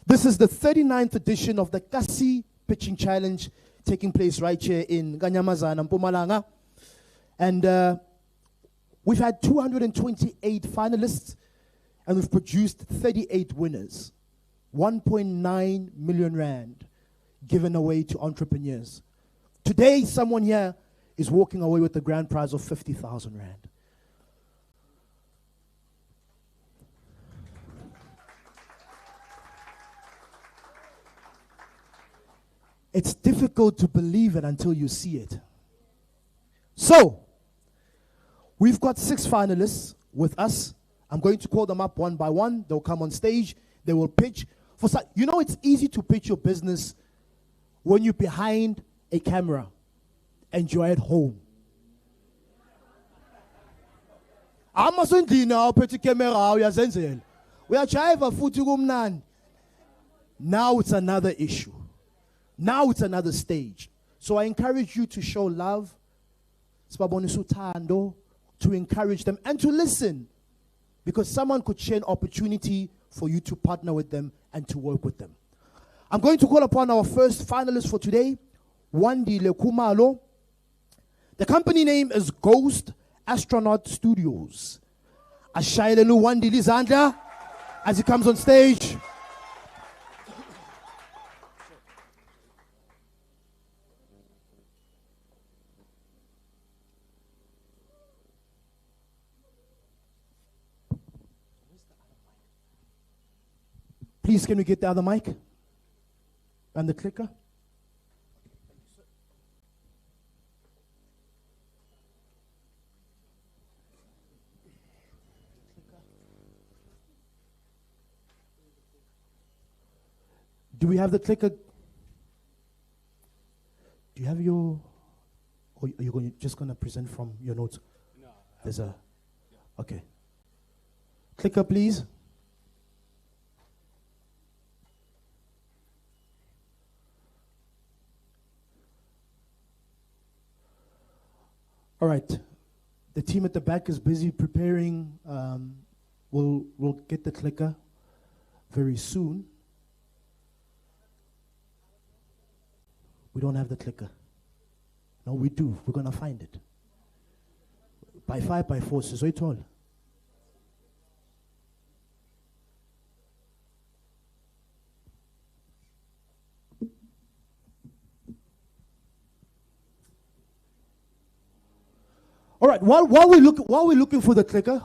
This is the 39th edition of the Kasi Pitching Challenge, taking place right here in Kanyamazane, Mpumalanga. And we've had 228 finalists, and we've produced 38 winners. 1.9 million rand given away to entrepreneurs. Today, someone here is walking away with the grand prize of 50,000 rand. it's difficult to believe it until you see it. So, we've got 6 finalists with us. I'm going to call them up one by one. They'll come on stage. They will pitch. You know, it's easy to pitch your business when you're behind a camera and you're at home. Now it's another issue. Now it's another stage. So I encourage you to show love, to encourage them and to listen, because someone could share an opportunity for you to partner with them and to work with them. I'm going to call upon our first finalist for today, Wandile Kumalo. The company name is Ghost Astronaut Studios. Ashailelu Wandile Zandla as he comes on stage. Please, can we get the other mic and the clicker? Do we have the clicker? Do you have your, or are you just going to present from your notes? No. There's a, okay. Clicker, please. All right, the team at the back is busy preparing. We'll get the clicker very soon. We don't have the clicker. No, we do. We're gonna find it. By 5, by 4, so it's all. All right. While we're looking for the clicker,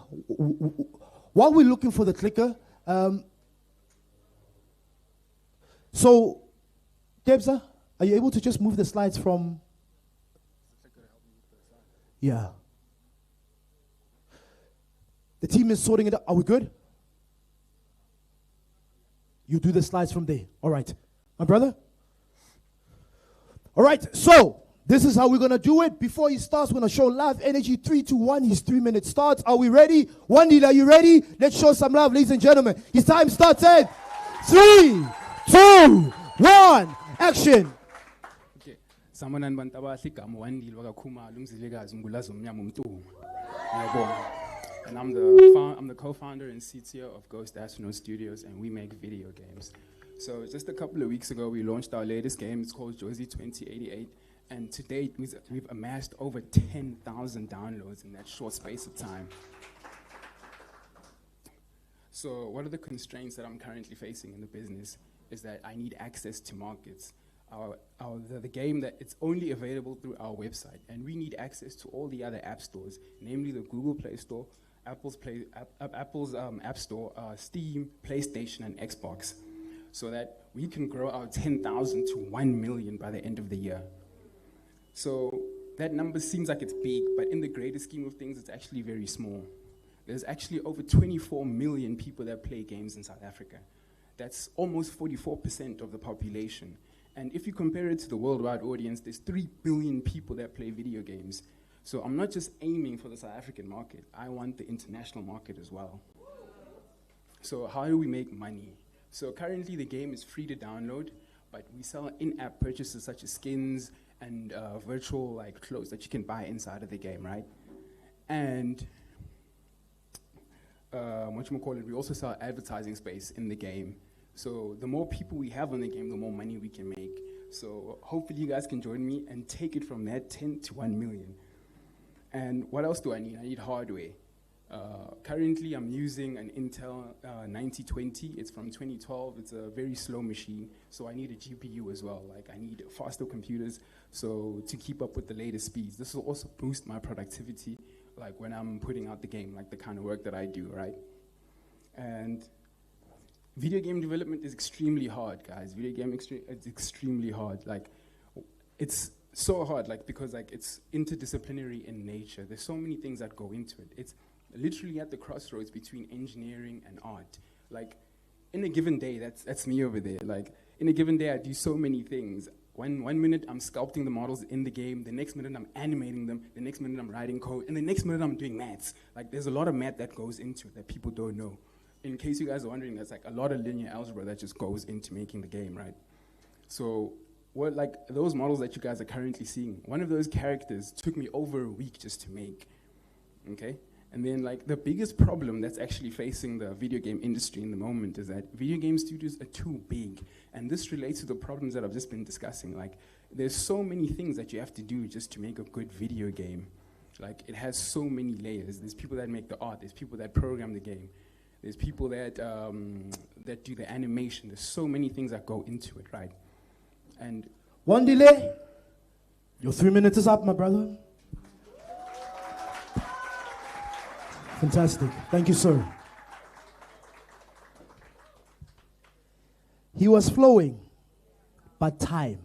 so Debza, are you able to just move the slides from? Yeah. The team is sorting it out. Are we good? You do the slides from there. All right, my brother. All right. So. This is how we're going to do it. Before he starts, we're going to show love, energy. 3, 2, 1. His 3-minute starts. Are we ready? Wandile, are you ready? Let's show some love, ladies and gentlemen. His time starts at 3, 2, 1. Action. Okay. Samonan bantabahli gama Wandile wakakhumalo umzilikazi ngulazo mnyama umntungu. And I'm the co-founder and CTO of Ghost Astronaut Studios, and we make video games. So just a couple of weeks ago, we launched our latest game. It's called Josie 2088. And to date, we've amassed over 10,000 downloads in that short space of time. So one of the constraints that I'm currently facing in the business is that I need access to markets. The game, that it's only available through our website, and we need access to all the other app stores, namely the Google Play Store, Apple's App Store, Steam, PlayStation, and Xbox, so that we can grow our 10,000 to 1 million by the end of the year. So that number seems like it's big, but in the greater scheme of things, it's actually very small. There's actually over 24 million people that play games in South Africa. That's almost 44% of the population. And if you compare it to the worldwide audience, there's 3 billion people that play video games. So I'm not just aiming for the South African market, I want the international market as well. So how do we make money? So currently the game is free to download, but we sell in-app purchases such as skins, and virtual clothes that you can buy inside of the game, right? And we also sell advertising space in the game. So the more people we have on the game, the more money we can make. So hopefully you guys can join me and take it from that 10 to 1 million. And what else do I need? I need hardware. Currently, I'm using an Intel 9020. It's from 2012. It's a very slow machine, so I need a GPU as well. I need faster computers, so to keep up with the latest speeds. This will also boost my productivity, when I'm putting out the game, the kind of work that I do, right? And video game development is extremely hard, guys. It's extremely hard. Like, it's so hard, like, because like it's interdisciplinary in nature. There's so many things that go into it. It's literally at the crossroads between engineering and art. Like, in a given day, that's me over there. Like, in a given day, I do so many things. One minute I'm sculpting the models in the game, the next minute I'm animating them, the next minute I'm writing code, and the next minute I'm doing maths. Like, there's a lot of math that goes into it that people don't know. In case you guys are wondering, there's like a lot of linear algebra that just goes into making the game, right? So, what, like, those models that you guys are currently seeing, one of those characters took me over a week just to make, okay? And then, like, the biggest problem that's actually facing the video game industry in the moment is that video game studios are too big. And this relates to the problems that I've just been discussing. Like, there's so many things that you have to do just to make a good video game. Like, it has so many layers. There's people that make the art. There's people that program the game. There's people that that do the animation. There's so many things that go into it, right? And one delay. Your 3 minutes is up, my brother. Fantastic. Thank you, sir. He was flowing, but time.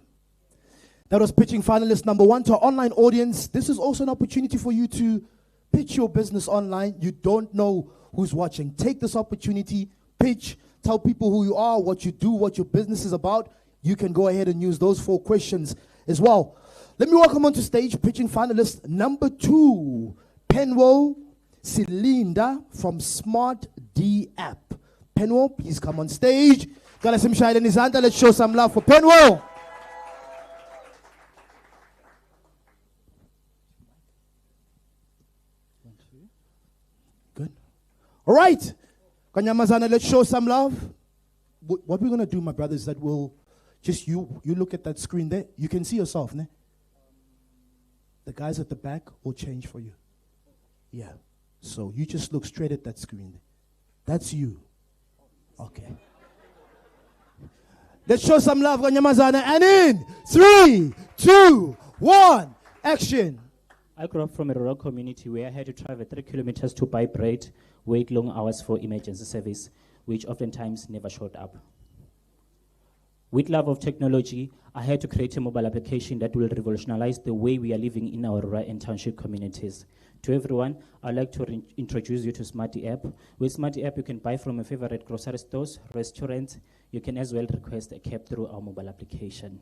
That was pitching finalist number 1 to our online audience. This is also an opportunity for you to pitch your business online. You don't know who's watching. Take this opportunity, pitch, tell people who you are, what you do, what your business is about. You can go ahead and use those 4 questions as well. Let me welcome onto stage pitching finalist number 2, Penwo Silinda from Smart D App. Penwo, please come on stage. Let's show some love for Penwo. Good. All right. Kanyamazane, let's show some love. What we're going to do, my brother, is that we'll just, you look at that screen there. You can see yourself, ne? The guys at the back will change for you. Yeah. So you just look straight at that screen. That's you. Okay. Let's show some love, Kanyamazane. And in 3, 2, 1, action. I grew up from a rural community where I had to travel 3 kilometers to buy bread, wait long hours for emergency service, which oftentimes never showed up. With love of technology, I had to create a mobile application that will revolutionize the way we are living in our rural and township communities. To everyone, I'd like to introduce you to Smarty App. With Smarty App, you can buy from your favorite grocery stores, restaurants. You can as well request a cab through our mobile application.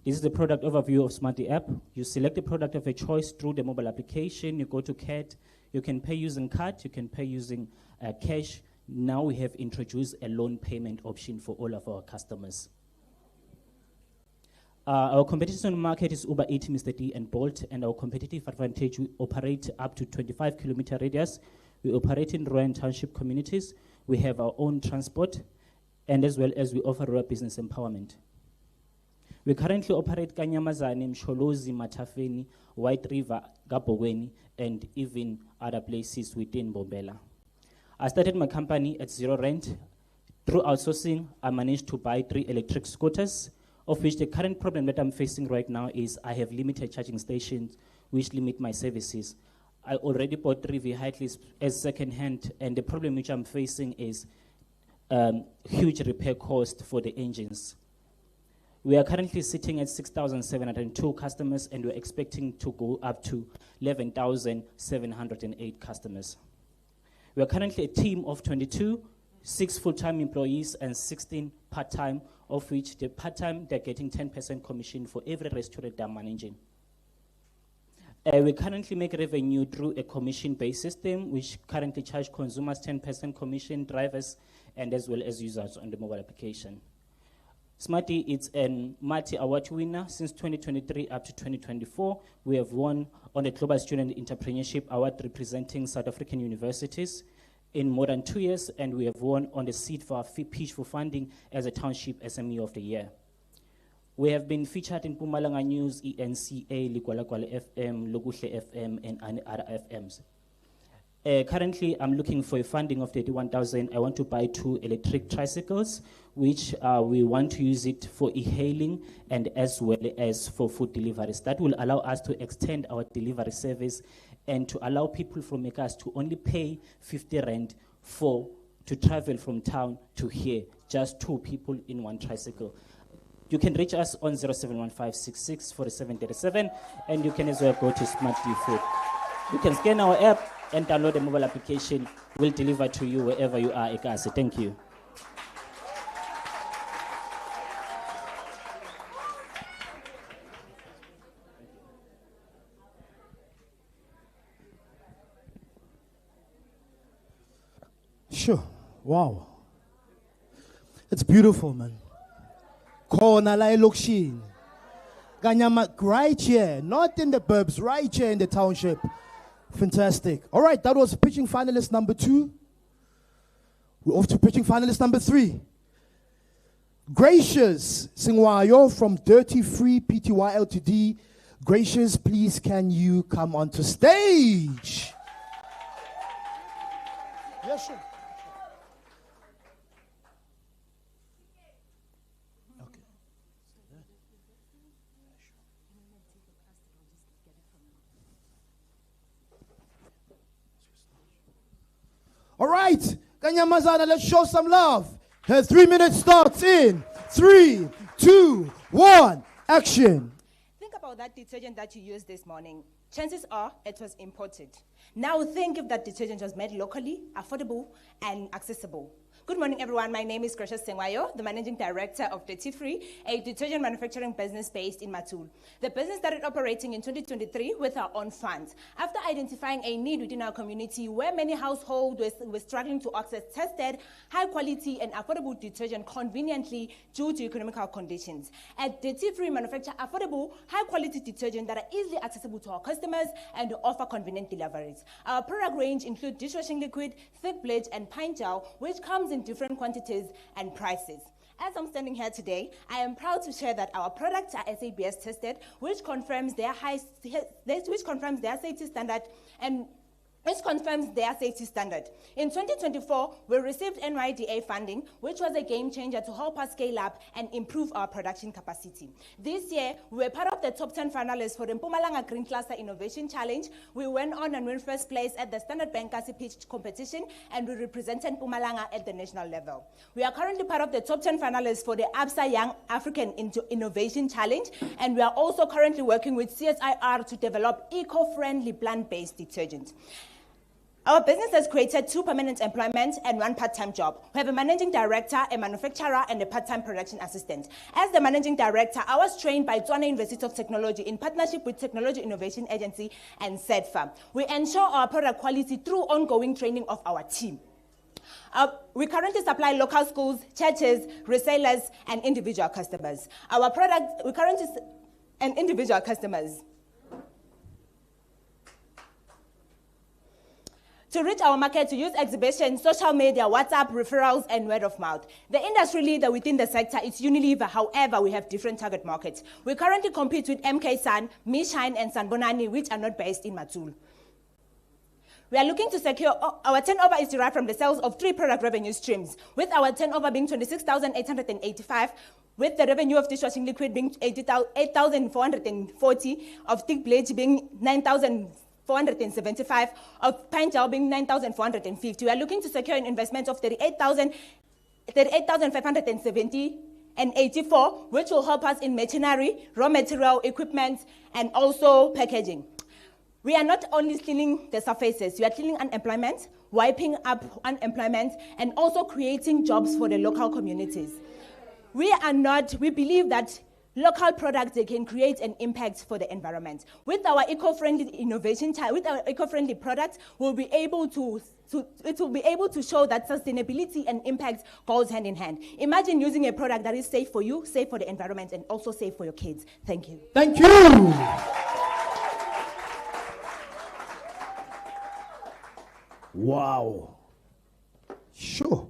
This is the product overview of Smarty App. You select the product of your choice through the mobile application. You go to CAT. You can pay using card. You can pay using cash. Now we have introduced a loan payment option for all of our customers. Our competition on the market is Uber Eats, Mr. D, and Bolt, and our competitive advantage, we operate up to 25-kilometer radius. We operate in rural and township communities. We have our own transport, and as well as we offer rural business empowerment. We currently operate Kanyamazane, Msholozi, Matafeni, White River, Gabogweni, and even other places within Bombela. I started my company at 0 rent. Through outsourcing, I managed to buy 3 electric scooters, of which the current problem that I'm facing right now is I have limited charging stations, which limit my services. I already bought 3 vehicles as second-hand, and the problem which I'm facing is huge repair cost for the engines. We are currently sitting at 6,702 customers, and we're expecting to go up to 11,708 customers. We are currently a team of 22, 6 full-time employees and 16 part-time, of which the part-time, they're getting 10% commission for every restaurant they're managing. We currently make revenue through a commission-based system, which currently charge consumers 10% commission, drivers, and as well as users on the mobile application. Smarty is a multi-award winner since 2023 up to 2024. We have won on the Global Student Entrepreneurship Award representing South African universities in more than 2 years, and we have won on the seat for our pitch for funding as a Township SME of the Year. We have been featured in Mpumalanga News, ENCA, Ligwalagwala FM, Loguhle FM, and other FMs. Currently, I'm looking for a funding of 31,000. I want to buy 2 electric tricycles, which we want to use it for e-hailing and as well as for food deliveries. That will allow us to extend our delivery service and to allow people from Mekas to only pay 50 rand to travel from town to here, just 2 people in 1 tricycle. You can reach us on 0715664737, and you can as well go to Smartly Food. You can scan our app and download the mobile application. We'll deliver to you wherever you are, Ekasi. Thank you. Sure. Wow. It's beautiful, man. Kona la Lokshin. Ganyama, right here. Not in the burbs, right here in the township. Fantastic. All right, that was pitching finalist number 2. We're off to pitching finalist number 3. Gracious Singwayo from Dirty Free Pty Ltd. Gracious, please can you come onto stage? Yes, sure. All right, kanyamazane, let's show some love. Her 3 minutes starts in 3, 2, 1, action. Think about that detergent that you used this morning. Chances are it was imported. Now think if that detergent was made locally, affordable, and accessible. Good morning, everyone. My name is Gracious Sengwayo, the Managing Director of Dirty Free, a detergent manufacturing business based in Matul. The business started operating in 2023 with our own funds. After identifying a need within our community where many households were struggling to access tested, high-quality, and affordable detergent conveniently due to economical conditions. At Dirty Free, manufacture affordable, high-quality detergent that are easily accessible to our customers and offer convenient deliveries. Our product range includes dishwashing liquid, thick bleach, and pine gel, which comes in different quantities and prices. As I'm standing here today, I am proud to share that our products are SABS tested, which confirms their safety standard and which confirms their safety standard. In 2024, we received NYDA funding, which was a game changer to help us scale up and improve our production capacity. This year, we were part of the top 10 finalists for the Mpumalanga Green Cluster Innovation Challenge. We went on and won first place at the Standard Bank Kasi Pitch competition, and we represented Mpumalanga at the national level. We are currently part of the top 10 finalists for the ABSA Young African Innovation Challenge, and we are also currently working with CSIR to develop eco-friendly plant-based detergents. Our business has created 2 permanent employments and 1 part-time job. We have a managing director, a manufacturer, and a part-time production assistant. As the managing director, I was trained by Tswana University of Technology in partnership with Technology Innovation Agency and CEDFA. We ensure our product quality through ongoing training of our team. We currently supply local schools, churches, resellers, and individual customers. Individual customers. To reach our market, to use exhibitions, social media, WhatsApp, referrals, and word of mouth. The industry leader within the sector is Unilever. However, we have different target markets. We currently compete with MK San, Mishine, and Sanbonani, which are not based in Matul. We are looking to secure, our turnover is derived from the sales of 3 product revenue streams, with our turnover being 26,885, with the revenue of dishwashing liquid being 8,440, of thick bleach being 9,475, of pine gel being 9,450. We are looking to secure an investment of 38,570 and 84, which will help us in machinery, raw material, equipment, and also packaging. We are not only cleaning the surfaces, we are cleaning unemployment, wiping up unemployment, and also creating jobs for the local communities. We believe that local products, they can create an impact for the environment. With our eco-friendly innovation, with our eco-friendly products, it will be able to show that sustainability and impact goes hand in hand. Imagine using a product that is safe for you, safe for the environment, and also safe for your kids. Thank you. Thank you. Wow. Sure.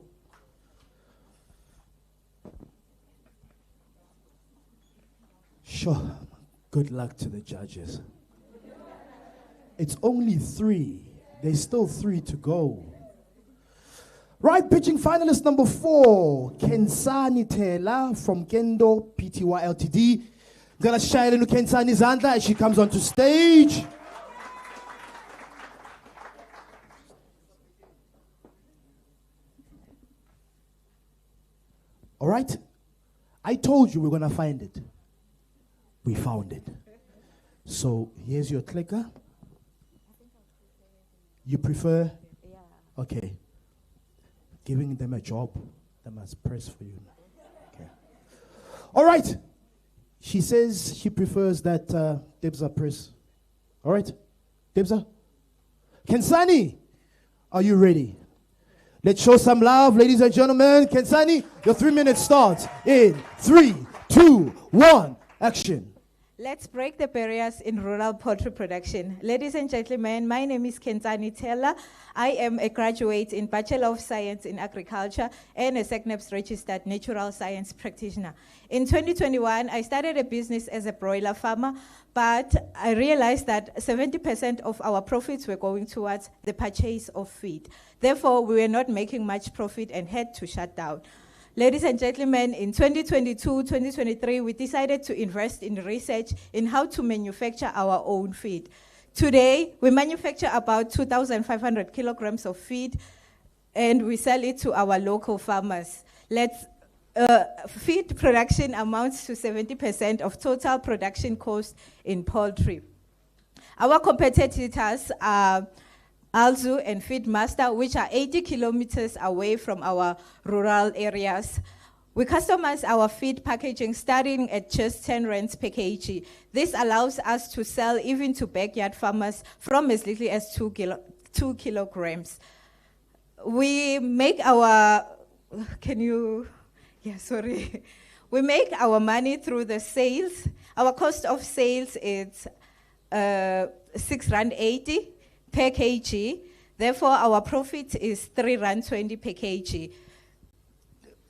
Sure. Good luck to the judges. It's only 3. There's still 3 to go. Right, pitching finalist number 4, Kensani Tela from Kendo Pty Ltd. Gonna shine into Kensani Zanda as she comes onto stage. All right? I told you we're going to find it. We found it. So here's your clicker. You prefer? Yeah. Okay. Giving them a job, they must press for you. Okay. All right. She says she prefers that Debza press. All right? Debza? Kensani, are you ready? Let's show some love, ladies and gentlemen. Kensani, your 3 minutes starts in 3, 2, 1, action. Let's break the barriers in rural poultry production. Ladies and gentlemen, my name is Kenzani Taylor. I am a graduate in Bachelor of Science in Agriculture and a SECNEPS registered natural science practitioner. In 2021, I started a business as a broiler farmer, but I realized that 70% of our profits were going towards the purchase of feed. Therefore, we were not making much profit and had to shut down. Ladies and gentlemen, in 2022-2023, we decided to invest in research in how to manufacture our own feed. Today, we manufacture about 2,500 kilograms of feed, and we sell it to our local farmers. Feed production amounts to 70% of total production cost in poultry. Our competitors are Alzu and Feedmaster, which are 80 kilometers away from our rural areas. We customize our feed packaging starting at just 10 rands per kg. This allows us to sell even to backyard farmers from as little as 2 kilograms. We make our, We make our money through the sales. Our cost of sales is 6 rand 80 per kg. Therefore, our profit is 3 rand 20 per kg.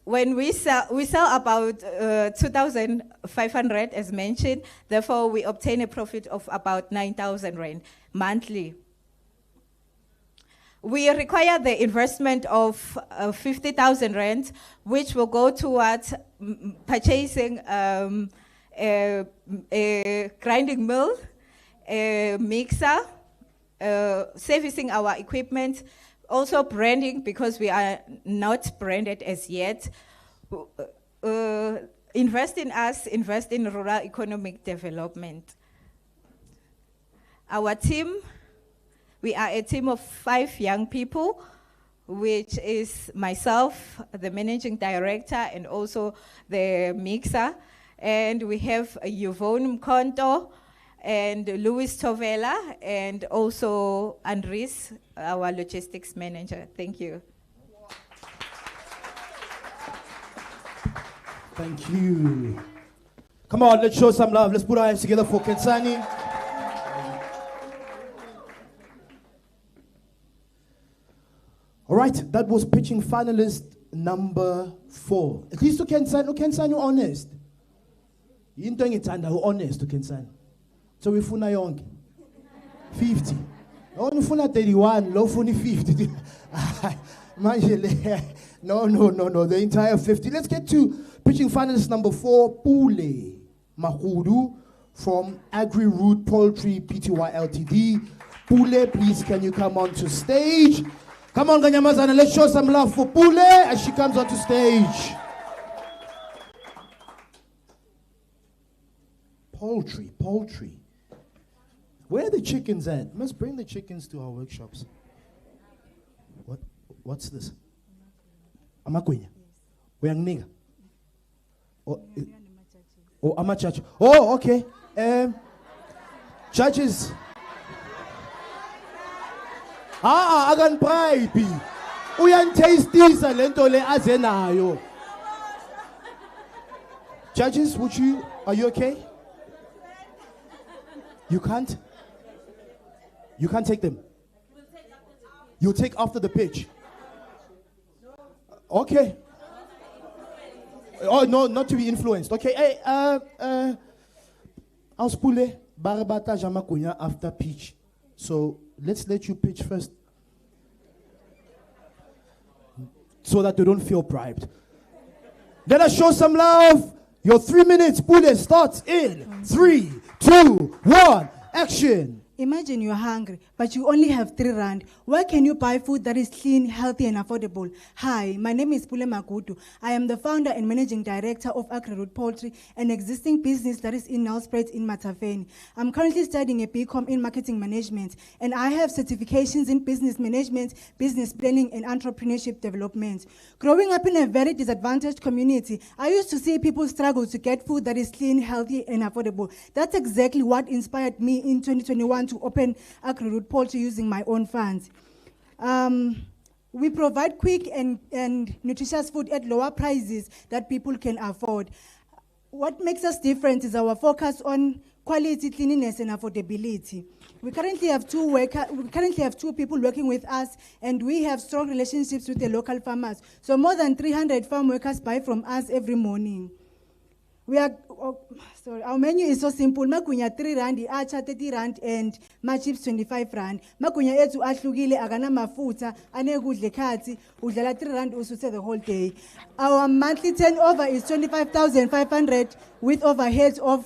When we sell about 2,500 as mentioned. Therefore, we obtain a profit of about 9,000 rand monthly. We require the investment of 50,000 rand, which will go towards purchasing a grinding mill, a mixer, servicing our equipment, also branding because we are not branded as yet. Invest in us, invest in rural economic development. Our team, we are a team of 5 young people, which is myself, the managing director, and also the mixer. And we have Yvonne Mkonto and Louis Tovela, and also Andres, our logistics manager. Thank you. Thank you. Come on, let's show some love. Let's put our hands together for Kensani. All right, that was pitching finalist number 4. At least to Kensani honest. Into ngithanda honest to Kensani. So we funa yonke 50. No ufuna 31, lo ufuna 50. No, the entire 50. Let's get to pitching finalist number 4, Pule Mahudu from Agri-Root Poultry Pty Ltd. Pule, please can you come on to stage? Come on, kanyamazane, let's show some love for Pule as she comes onto stage. Poultry. Where are the chickens at? Must bring the chickens to our workshops. What's this? Amakwenya. We are nigga. Oh, amachachi. Oh, okay. Judges. Akan bribe. Uyantastisa lento le azenayo. Judges, are you okay? You can't? You can't take them. You'll take after the pitch. Okay. Oh no, not to be influenced. Okay. Hey, I'll spule Barabata Jamakunya after pitch. So let's let you pitch first. So that you don't feel bribed. Let us show some love. Your 3 minutes, Pule, starts in 3, 2, 1, action. Imagine you're hungry, but you only have 3 rand. Where can you buy food that is clean, healthy, and affordable? Hi, my name is Pule Magudu. I am the founder and managing director of Agri-Root Poultry, an existing business that is in Nelspruit in Matafeni. I'm currently studying a BCom in marketing management, and I have certifications in business management, business planning, and entrepreneurship development. Growing up in a very disadvantaged community, I used to see people struggle to get food that is clean, healthy, and affordable. That's exactly what inspired me in 2021 to open Agri-Root Poultry using my own funds. We provide quick and nutritious food at lower prices that people can afford. What makes us different is our focus on quality, cleanliness, and affordability. We currently have 2 people working with us, and we have strong relationships with the local farmers. So more than 300 farm workers buy from us every morning. Our menu is so simple. Makunya 3 rand, acha 30 rand, and my chips 25 rand. Makunya etu ahlukile agana mafuta, anegudle khathi, udlala 3 rand usuthe the whole day. Our monthly turnover is 25,500 with overheads of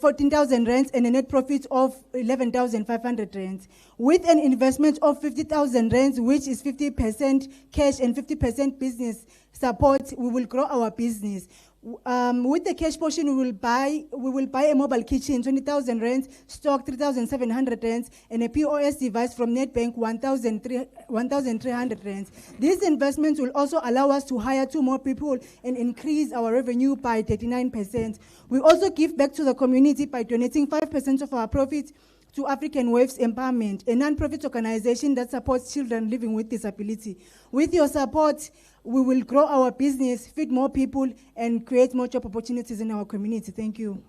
14,000 rands and a net profit of 11,500 rands. With an investment of 50,000 rands, which is 50% cash and 50% business support, we will grow our business. With the cash portion, we will buy a mobile kitchen, 20,000 rands, stock 3,700 rands, and a POS device from NetBank, 1,300 rands. These investments will also allow us to hire 2 more people and increase our revenue by 39%. We also give back to the community by donating 5% of our profits to African Waves Empowerment, a non-profit organization that supports children living with disability. With your support, we will grow our business, feed more people, and create more job opportunities in our community. Thank you.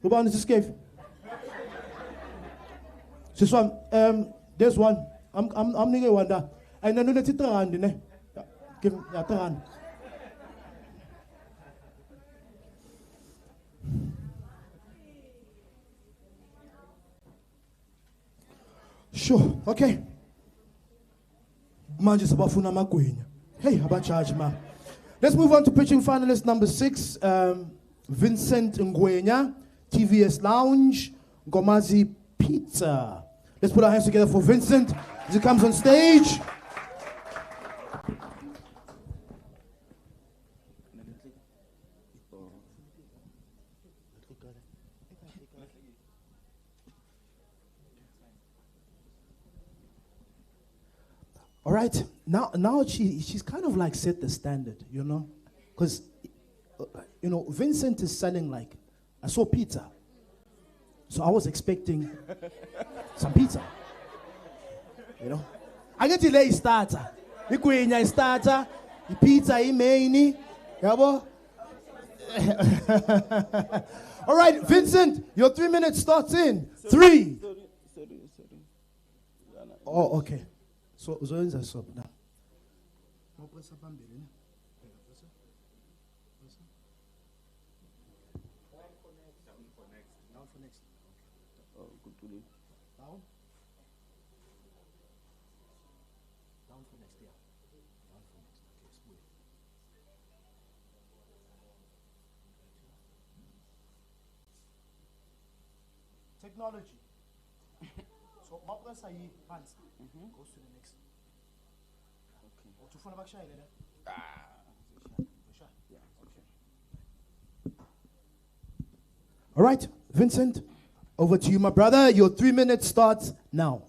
Bulani escape. This one, there's one. I'm nigga wonder. And then let it run, ne? Give that run. Sure, okay. Man just about funa makwenya. Hey, how about charge, man? Let's move on to pitching finalist number 6, Vincent Ngwenya, TVS Lounge, Gomazi Pizza. Let's put our hands together for Vincent as he comes on stage. All right, now she's kind of like set the standard, you know, because Vincent is selling like, I saw pizza, so I was expecting some pizza, you know. I get to lay starter, ikwenya starter, pizza maini, yabo. All right, Vincent, your 3 minutes starts in 3. Sorry. Oh, okay. So uzoyenza so now. Technology. So my press are hands. Goes to the next. Okay. Or to phone back shy later. Yeah, okay. All right, Vincent, over to you, my brother. Your 3 minutes starts now.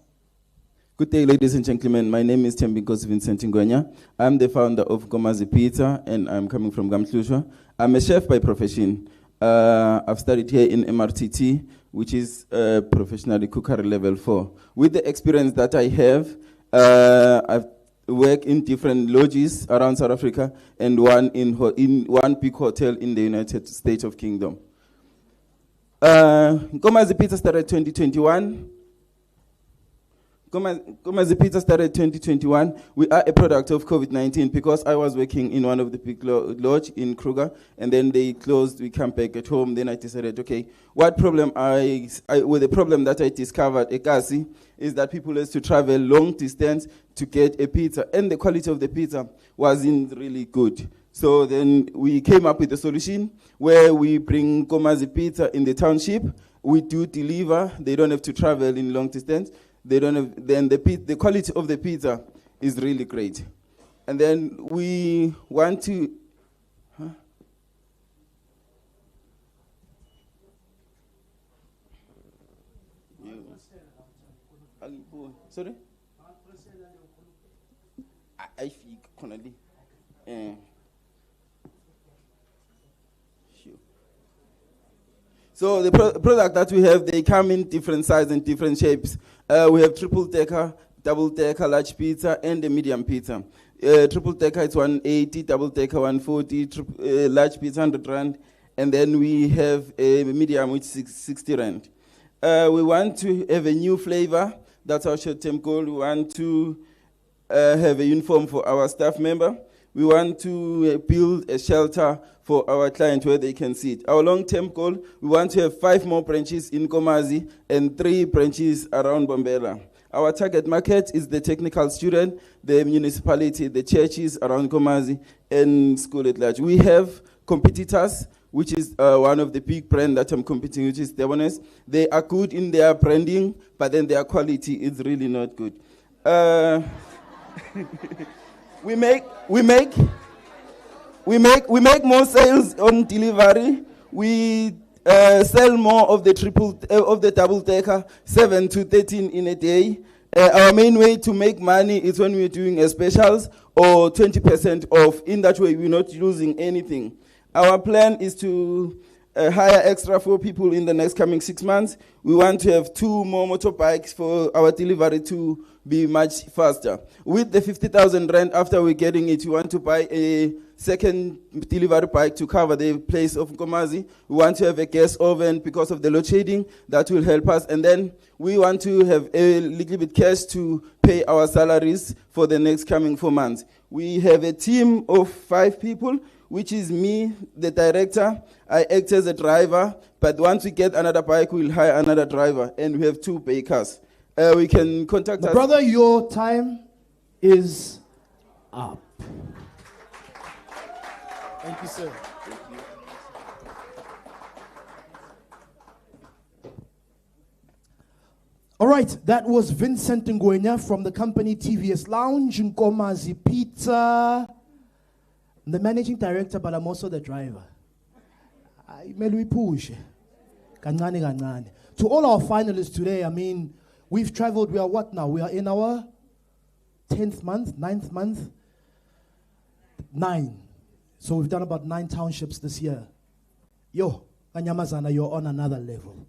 Good day, ladies and gentlemen. My name is Thembinkosi Vincent Ngwenya. I'm the founder of Gomazi Pizza, and I'm coming from Gamtlusha. I'm a chef by profession. I've studied here in MRTT, which is professionally cookery level 4. With the experience that I have, I've worked in different lodges around South Africa and one in one big hotel in the United States of Kingdom. Nkomazi Pizza started 2021. Nkomazi Pizza started 2021. We are a product of COVID-19 because I was working in one of the big lodge in Kruger, and then they closed. We came back at home. Then I decided, okay, what problem with the problem that I discovered at Kasi is that people used to travel long distance to get a pizza, and the quality of the pizza wasn't really good. So then we came up with a solution where we bring Nkomazi Pizza in the township. We do deliver. They don't have to travel in long distance. They don't have, then the quality of the pizza is really great. And then we want to, sorry? I feel Connolly. So the product that we have, they come in different sizes and different shapes. We have triple decker, double decker, large pizza, and a medium pizza. Triple decker is 180, double decker 140, large pizza 100 rand, and then we have a medium which is 60 rand. We want to have a new flavor. That's our short-term goal. We want to have a uniform for our staff member. We want to build a shelter for our client where they can sit. Our long-term goal, we want to have 5 more branches in Nkomazi and 3 branches around Bombela. Our target market is the technical student, the municipality, the churches around Nkomazi, and school at large. We have competitors, which is one of the big brands that I'm competing, which is Debones. They are good in their branding, but then their quality is really not good. We make more sales on delivery. We sell more of the double decker, 7 to 13 in a day. Our main way to make money is when we're doing specials or 20% off. In that way, we're not losing anything. Our plan is to hire extra 4 people in the next coming 6 months. We want to have 2 more motorbikes for our delivery to be much faster. With the 50,000 rand, after we're getting it, we want to buy a second delivery bike to cover the place of Nkomazi. We want to have a gas oven because of the load shedding. That will help us. And then we want to have a little bit cash to pay our salaries for the next coming 4 months. We have a team of 5 people, which is me, the director. I act as a driver, but once we get another bike, we'll hire another driver, and we have 2 bakers. We can contact us. Brother, your time is up. Thank you, sir. All right, that was Vincent Ngwenya from the company TVS Lounge, Nkomazi Pizza. I'm the managing director, but I'm also the driver. I push. To all our finalists today, I mean, we've traveled, we are what now? We are in our 10th month, 9th month? 9. So we've done about 9 townships this year. Yo, kanyamazane, you're on another level.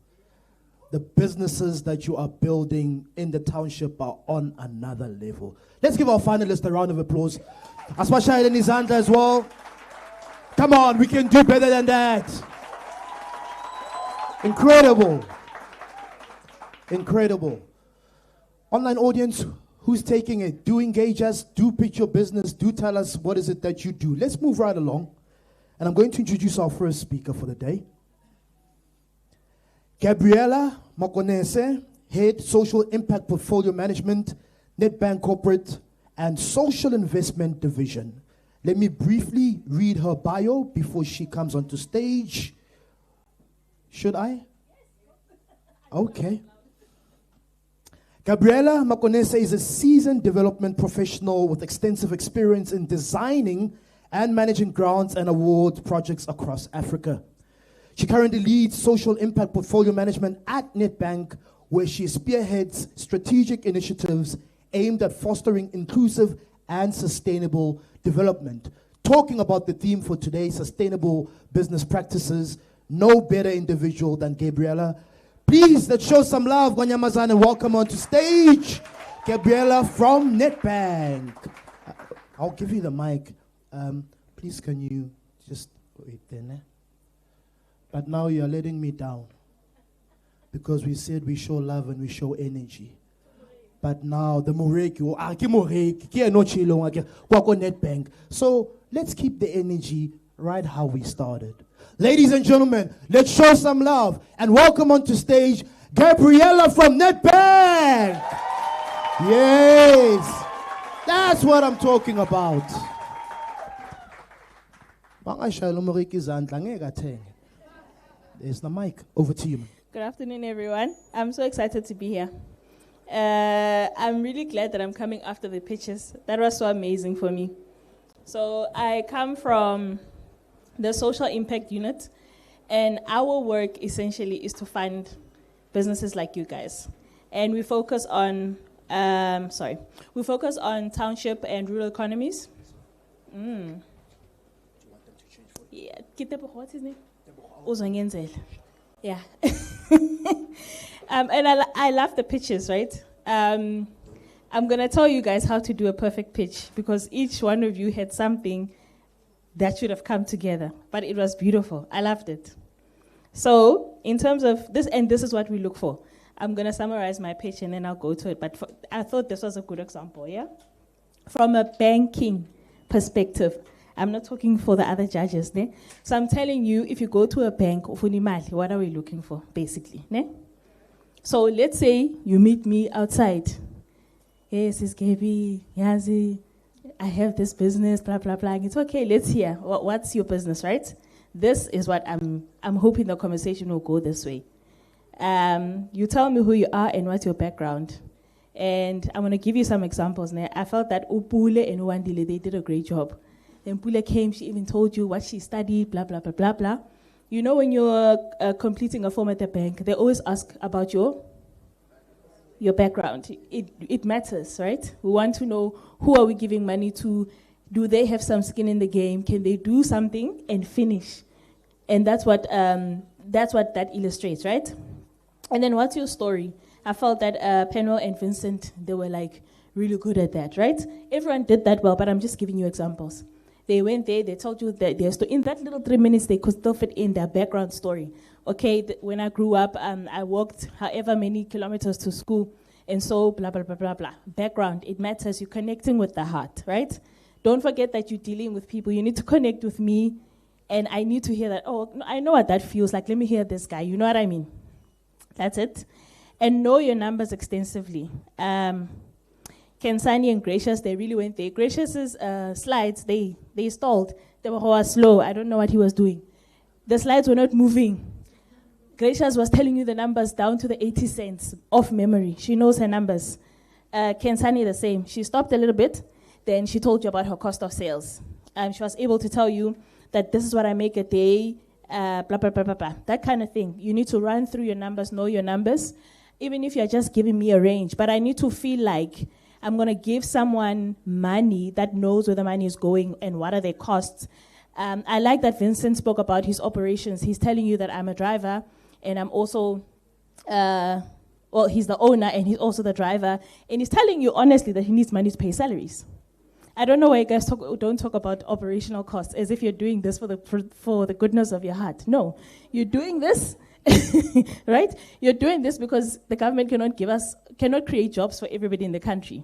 The businesses that you are building in the township are on another level. Let's give our finalists a round of applause. Asmashai and Nizanda as well. Come on, we can do better than that. Incredible. Incredible. Online audience, who's taking it? Do engage us, do pitch your business, do tell us what is it that you do. Let's move right along. And I'm going to introduce our first speaker for the day. Gabriela Makonese, Head Social Impact Portfolio Management, Nedbank Corporate and Social Investment Division. Let me briefly read her bio before she comes onto stage. Should I? Okay. Gabriela Makonese is a seasoned development professional with extensive experience in designing and managing grants and award projects across Africa. She currently leads social impact portfolio management at Nedbank, where she spearheads strategic initiatives aimed at fostering inclusive and sustainable development. Talking about the theme for today, sustainable business practices, no better individual than Gabriela. Please, let's show some love. Kanyamazane, welcome onto stage. Gabriela from Nedbank. I'll give you the mic. Please, can you just wait there? But now you're letting me down. because we said we show love and we show energy. But now the Moreki, Netbank. So let's keep the energy right how we started. Ladies and gentlemen, let's show some love and welcome onto stage Gabriella from Netbank. Yes, that's what I'm talking about. There's the mic. Over to you. Good afternoon, everyone. I'm so excited to be here. I'm really glad that I'm coming after the pitches. That was so amazing for me. So I come from the social impact unit, and our work essentially is to fund businesses like you guys. And we focus on, township and rural economies. Yeah, what's his name? Yeah. And I love the pitches, right? I'm going to tell you guys how to do a perfect pitch because each one of you had something that should have come together. But it was beautiful. I loved it. So in terms of this, and this is what we look for. I'm going to summarize my pitch and then I'll go to it. But I thought this was a good example, yeah? From a banking perspective, I'm not talking for the other judges, ne? So I'm telling you, if you go to a bank, what are we looking for, basically, ne? So let's say you meet me outside. Yes, it's Gaby, Yazi, I have this business, blah, blah, blah. It's okay, let's hear. What's your business, right? This is what I'm hoping the conversation will go this way. You tell me who you are and what's your background. And I'm going to give you some examples. Ne? I felt that Upule and Wandile, they did a great job. Then Pule came, she even told you what she studied, blah, blah, blah, blah, blah. You know, when you're completing a form at the bank, they always ask about your background. It matters, right? We want to know who are we giving money to. Do they have some skin in the game? Can they do something and finish? And that's what that illustrates, right? And then what's your story? I felt that Penwell and Vincent, they were like really good at that, right? Everyone did that well, but I'm just giving you examples. They went there, they told you that in that little 3 minutes, they could still fit in their background story. Okay, when I grew up, I walked however many kilometers to school, and so blah, blah, blah, blah, blah. Background, it matters. You're connecting with the heart, right? Don't forget that you're dealing with people. You need to connect with me, and I need to hear that, oh, I know what that feels like. Let me hear this guy. You know what I mean? That's it. And know your numbers extensively. Kensani and Gracious, they really went there. Gracious's slides, they stalled. They were slow. I don't know what he was doing. The slides were not moving. Gracious was telling you the numbers down to the 80 cents off memory. She knows her numbers. Kensani the same. She stopped a little bit. Then she told you about her cost of sales. She was able to tell you that this is what I make a day, blah, blah, blah, blah, blah. That kind of thing. You need to run through your numbers, know your numbers, even if you're just giving me a range. But I need to feel like I'm going to give someone money that knows where the money is going and what are their costs. I like that Vincent spoke about his operations. He's telling you that I'm a driver and I'm also, he's the owner and he's also the driver. And he's telling you honestly that he needs money to pay salaries. I don't know why you guys don't talk about operational costs as if you're doing this for the goodness of your heart. No, you're doing this, right? You're doing this because the government cannot create jobs for everybody in the country.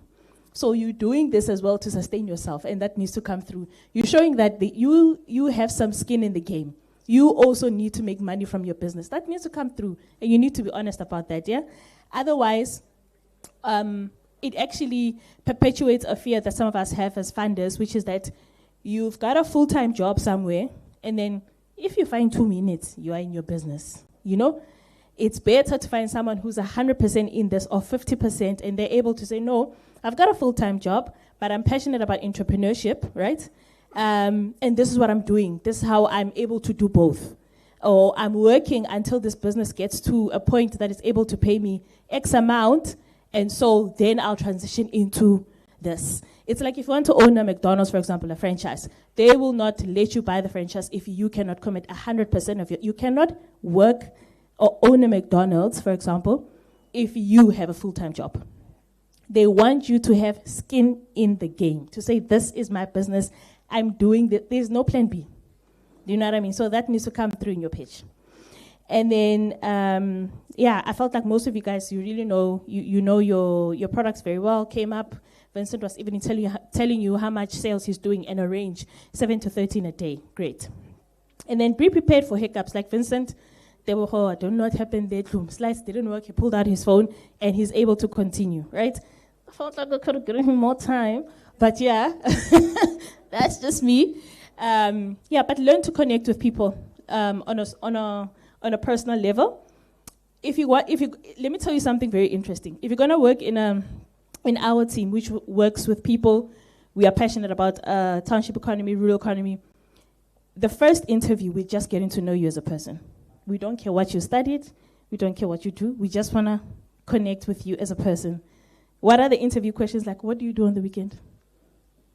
So you're doing this as well to sustain yourself, and that needs to come through. You're showing that you have some skin in the game. You also need to make money from your business. That needs to come through, and you need to be honest about that, yeah? Otherwise, it actually perpetuates a fear that some of us have as funders, which is that you've got a full-time job somewhere, and then if you find 2 minutes, you are in your business. You know, it's better to find someone who's 100% in this or 50%, and they're able to say, no, I've got a full-time job, but I'm passionate about entrepreneurship, right? And this is what I'm doing. This is how I'm able to do both. Or I'm working until this business gets to a point that it's able to pay me X amount, and so then I'll transition into this. It's like if you want to own a McDonald's, for example, a franchise, they will not let you buy the franchise if you cannot commit 100% of it. You cannot work or own a McDonald's, for example, if you have a full-time job. They want you to have skin in the game, to say, this is my business, I'm doing this. There's no plan B. Do you know what I mean? So that needs to come through in your pitch. And then yeah, I felt like most of you guys, you really know, you know your products very well, came up. Vincent was even telling you how much sales he's doing in a range, 7 to 13 a day. Great. And then be prepared for hiccups. Like Vincent, they were, I don't know what happened there. Slides didn't work. He pulled out his phone and he's able to continue, right? I felt like I could have given him more time. But yeah, that's just me. Yeah, but learn to connect with people on a personal level. Let me tell you something very interesting. If you're gonna work in our team, which works with people, we are passionate about township economy, rural economy. The first interview, we're just getting to know you as a person. We don't care what you studied. We don't care what you do. We just wanna connect with you as a person. What are the interview questions like? What do you do on the weekend?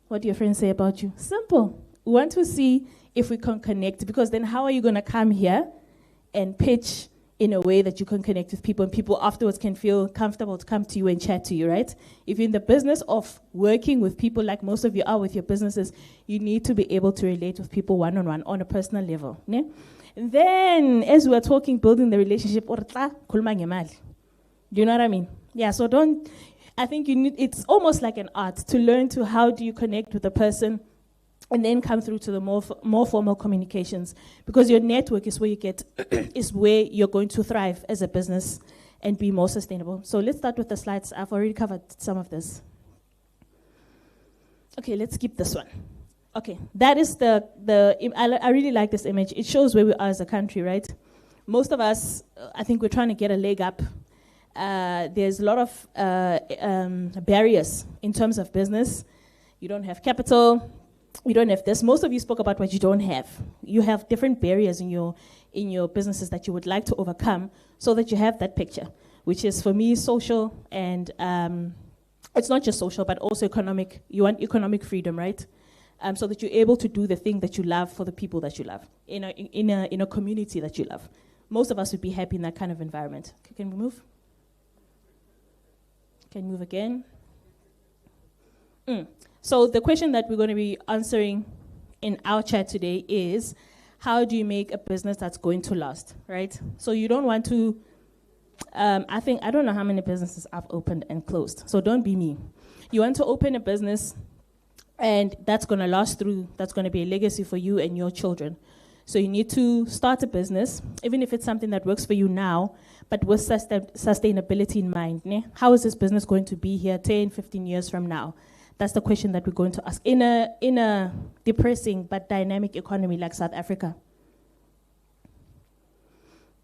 What do your friends say about you? Simple. We want to see if we can connect, because then how are you gonna come here and pitch in a way that you can connect with people and people afterwards can feel comfortable to come to you and chat to you, right? If you're in the business of working with people like most of you are with your businesses, you need to be able to relate with people one-on-one on a personal level. Ne? And then, as we're talking, building the relationship, do you know what I mean? Yeah, so I think it's almost like an art to learn to how do you connect with a person and then come through to the more formal communications, because your network is where you get, is where you're going to thrive as a business and be more sustainable. So let's start with the slides. I've already covered some of this. Okay, let's skip this one. Okay, that is I really like this image. It shows where we are as a country, right? Most of us, I think we're trying to get a leg up. There's a lot of barriers in terms of business. You don't have capital. We don't have this. Most of you spoke about what you don't have. You have different barriers in your businesses that you would like to overcome so that you have that picture, which is for me social and it's not just social but also economic. You want economic freedom, right? So that you're able to do the thing that you love for the people that you love in a community that you love. Most of us would be happy in that kind of environment. Okay, can we move? Can we move again? So the question that we're going to be answering in our chat today is, how do you make a business that's going to last, right? So you don't want to, I don't know how many businesses I've opened and closed, so don't be me. You want to open a business and that's going to last through, that's going to be a legacy for you and your children. So you need to start a business, even if it's something that works for you now, but with sustainability in mind. Ne? How is this business going to be here 10, 15 years from now? That's the question that we're going to ask in a depressing but dynamic economy like South Africa.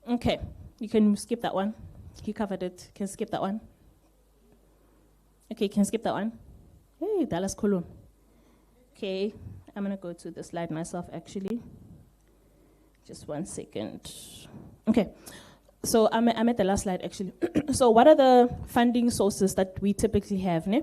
Okay, you can skip that one. He covered it. Can skip that one. Okay, can skip that one. Hey, Dallas Kolum. Okay, I'm gonna go to the slide myself actually. Just 1 second. Okay, so I'm at the last slide actually. So what are the funding sources that we typically have? Ne?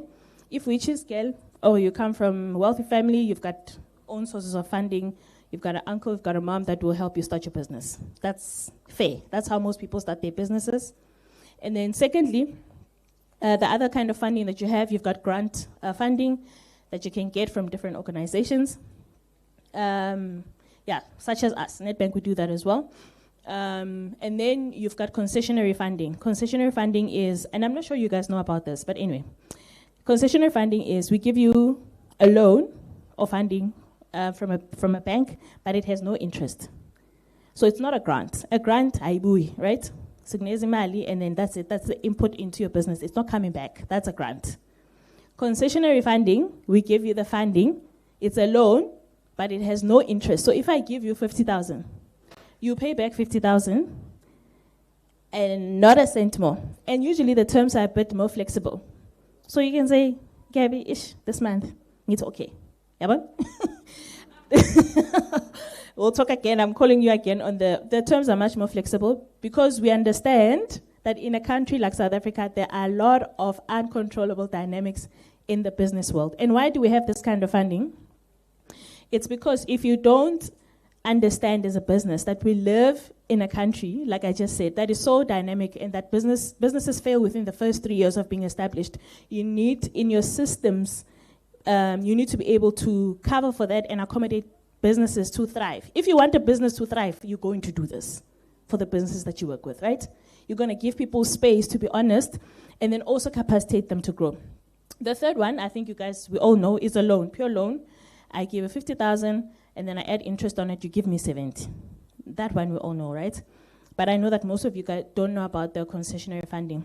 If we choose scale, you come from a wealthy family, you've got own sources of funding, you've got an uncle, you've got a mom that will help you start your business. That's fair. That's how most people start their businesses. And then secondly, the other kind of funding that you have, you've got grant funding that you can get from different organizations. Such as us. Nedbank would do that as well. And then you've got concessionary funding. Concessionary funding is, and I'm not sure you guys know about this, but anyway, concessionary funding is we give you a loan or funding from a bank, but it has no interest. So it's not a grant. A grant, aibui, right? And then that's it. That's the input into your business. It's not coming back. That's a grant. Concessionary funding, we give you the funding. It's a loan, but it has no interest. So if I give you 50,000, you pay back 50,000 and not a cent more. And usually the terms are a bit more flexible. So you can say, Gabby, this month, it's okay. Yeah, we'll talk again. I'm calling you again on the terms are much more flexible because we understand that in a country like South Africa, there are a lot of uncontrollable dynamics in the business world. And why do we have this kind of funding? It's because if you don't understand as a business that we live in a country, like I just said, that is so dynamic and that businesses fail within the first 3 years of being established, you need in your systems, you need to be able to cover for that and accommodate businesses to thrive. If you want a business to thrive, you're going to do this. for the businesses that you work with, right? You're going to give people space to be honest, and then also capacitate them to grow. The third one, I think you guys, we all know, is a loan, pure loan. I give a 50,000, and then I add interest on it, you give me 70. That one we all know, right? But I know that most of you guys don't know about the concessionary funding.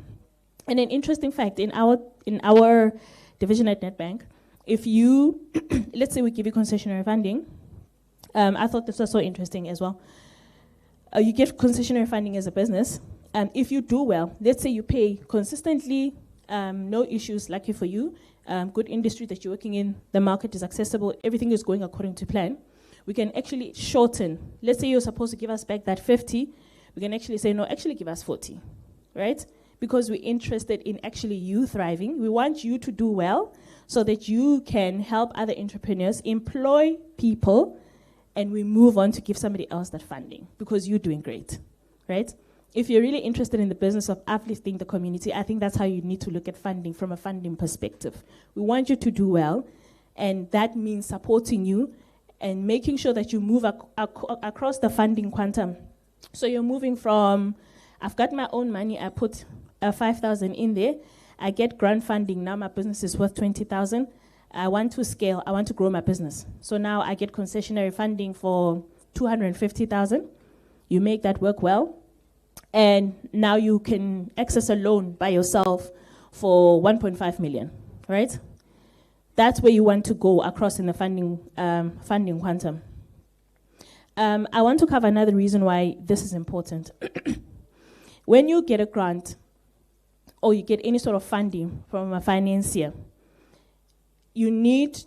And an interesting fact, in our division at Nedbank, if you, let's say we give you concessionary funding, I thought this was so interesting as well. You get concessionary funding as a business. If you do well, let's say you pay consistently, no issues, lucky for you, good industry that you're working in, the market is accessible, everything is going according to plan, we can actually shorten. Let's say you're supposed to give us back that 50, we can actually say, no, actually give us 40, right? Because we're interested in actually you thriving. We want you to do well so that you can help other entrepreneurs, employ people, and we move on to give somebody else that funding because you're doing great, right? If you're really interested in the business of uplifting the community, I think that's how you need to look at funding from a funding perspective. We want you to do well, and that means supporting you and making sure that you move across the funding quantum. So you're moving from, I've got my own money, I put 5,000 in there, I get grant funding, now my business is worth 20,000. I want to scale, I want to grow my business. So now I get concessionary funding for 250,000. You make that work well. And now you can access a loan by yourself for 1.5 million, right? That's where you want to go across in the funding quantum. I want to cover another reason why this is important. When you get a grant or you get any sort of funding from a financier, if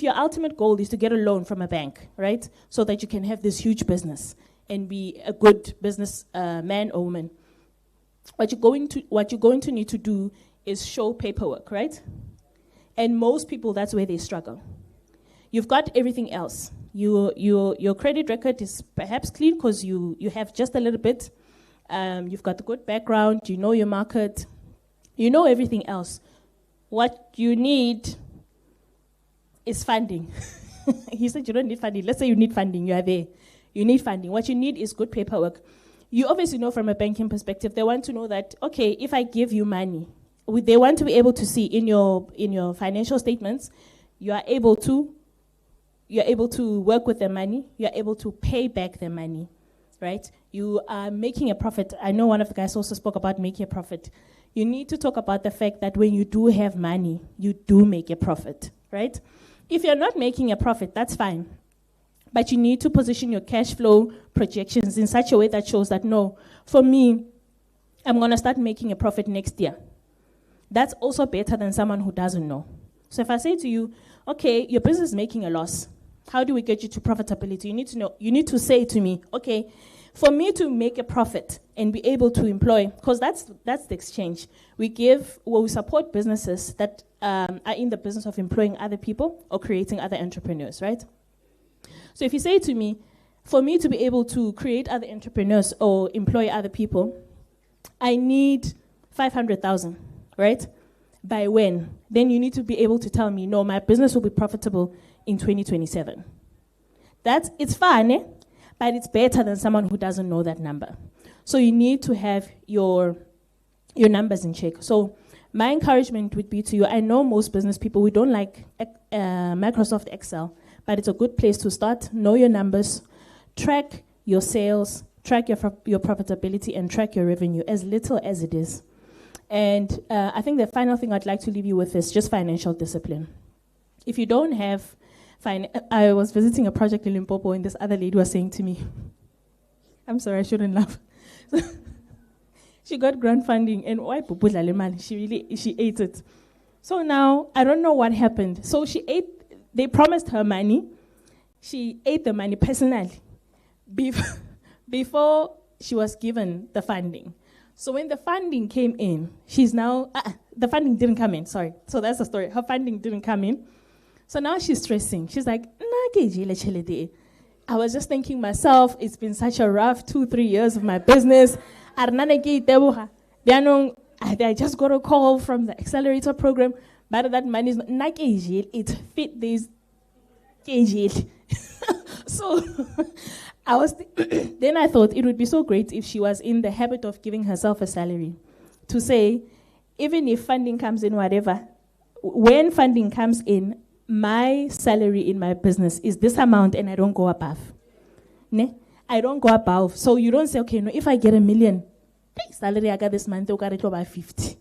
your ultimate goal is to get a loan from a bank, right, so that you can have this huge business and be a good business man or woman, what you're going to need to do is show paperwork, right? And most people, that's where they struggle. You've got everything else. Your credit record is perhaps clean because you have just a little bit. You've got a good background. You know your market. You know everything else. What you need is funding. He said you don't need funding. Let's say you need funding. You are there. You need funding. What you need is good paperwork. You obviously know from a banking perspective, they want to know that, okay, if I give you money, they want to be able to see in your financial statements, you are able to work with their money, you are able to pay back their money, right? You are making a profit. I know one of the guys also spoke about making a profit. You need to talk about the fact that when you do have money, you do make a profit, right? If you're not making a profit, that's fine. But you need to position your cash flow projections in such a way that shows that, no, for me, I'm going to start making a profit next year. That's also better than someone who doesn't know. So if I say to you, okay, your business is making a loss, how do we get you to profitability? You need to say to me, okay, for me to make a profit and be able to employ, because that's the exchange. We support businesses that are in the business of employing other people or creating other entrepreneurs, right? So if you say to me, for me to be able to create other entrepreneurs or employ other people, I need 500,000, right? By when? Then you need to be able to tell me, no, my business will be profitable in 2027. It's fine, eh? But it's better than someone who doesn't know that number. So you need to have your numbers in check. So my encouragement would be to you, I know most business people, we don't like Microsoft Excel, but it's a good place to start. Know your numbers, track your sales, track your profitability, and track your revenue, as little as it is. And I think the final thing I'd like to leave you with is just financial discipline. If you don't have I was visiting a project in Limpopo, and this other lady was saying to me, I'm sorry, I shouldn't laugh. She got grant funding, and she ate it. So now, I don't know what happened. So they promised her money. She ate the money personally before she was given the funding. So when the funding came in, the funding didn't come in, sorry. So that's the story. Her funding didn't come in. So now she's stressing. She's like, I was just thinking myself, it's been such a rough 2-3 years of my business. I just got a call from the accelerator program, but that money is not it fit this. So Then I thought it would be so great if she was in the habit of giving herself a salary to say, even if funding comes in, whatever, when funding comes in, my salary in my business is this amount and I don't go above. Ne? I don't go above. So you don't say, okay, no, if I get $1 million, salary I got this month, I got it by 50.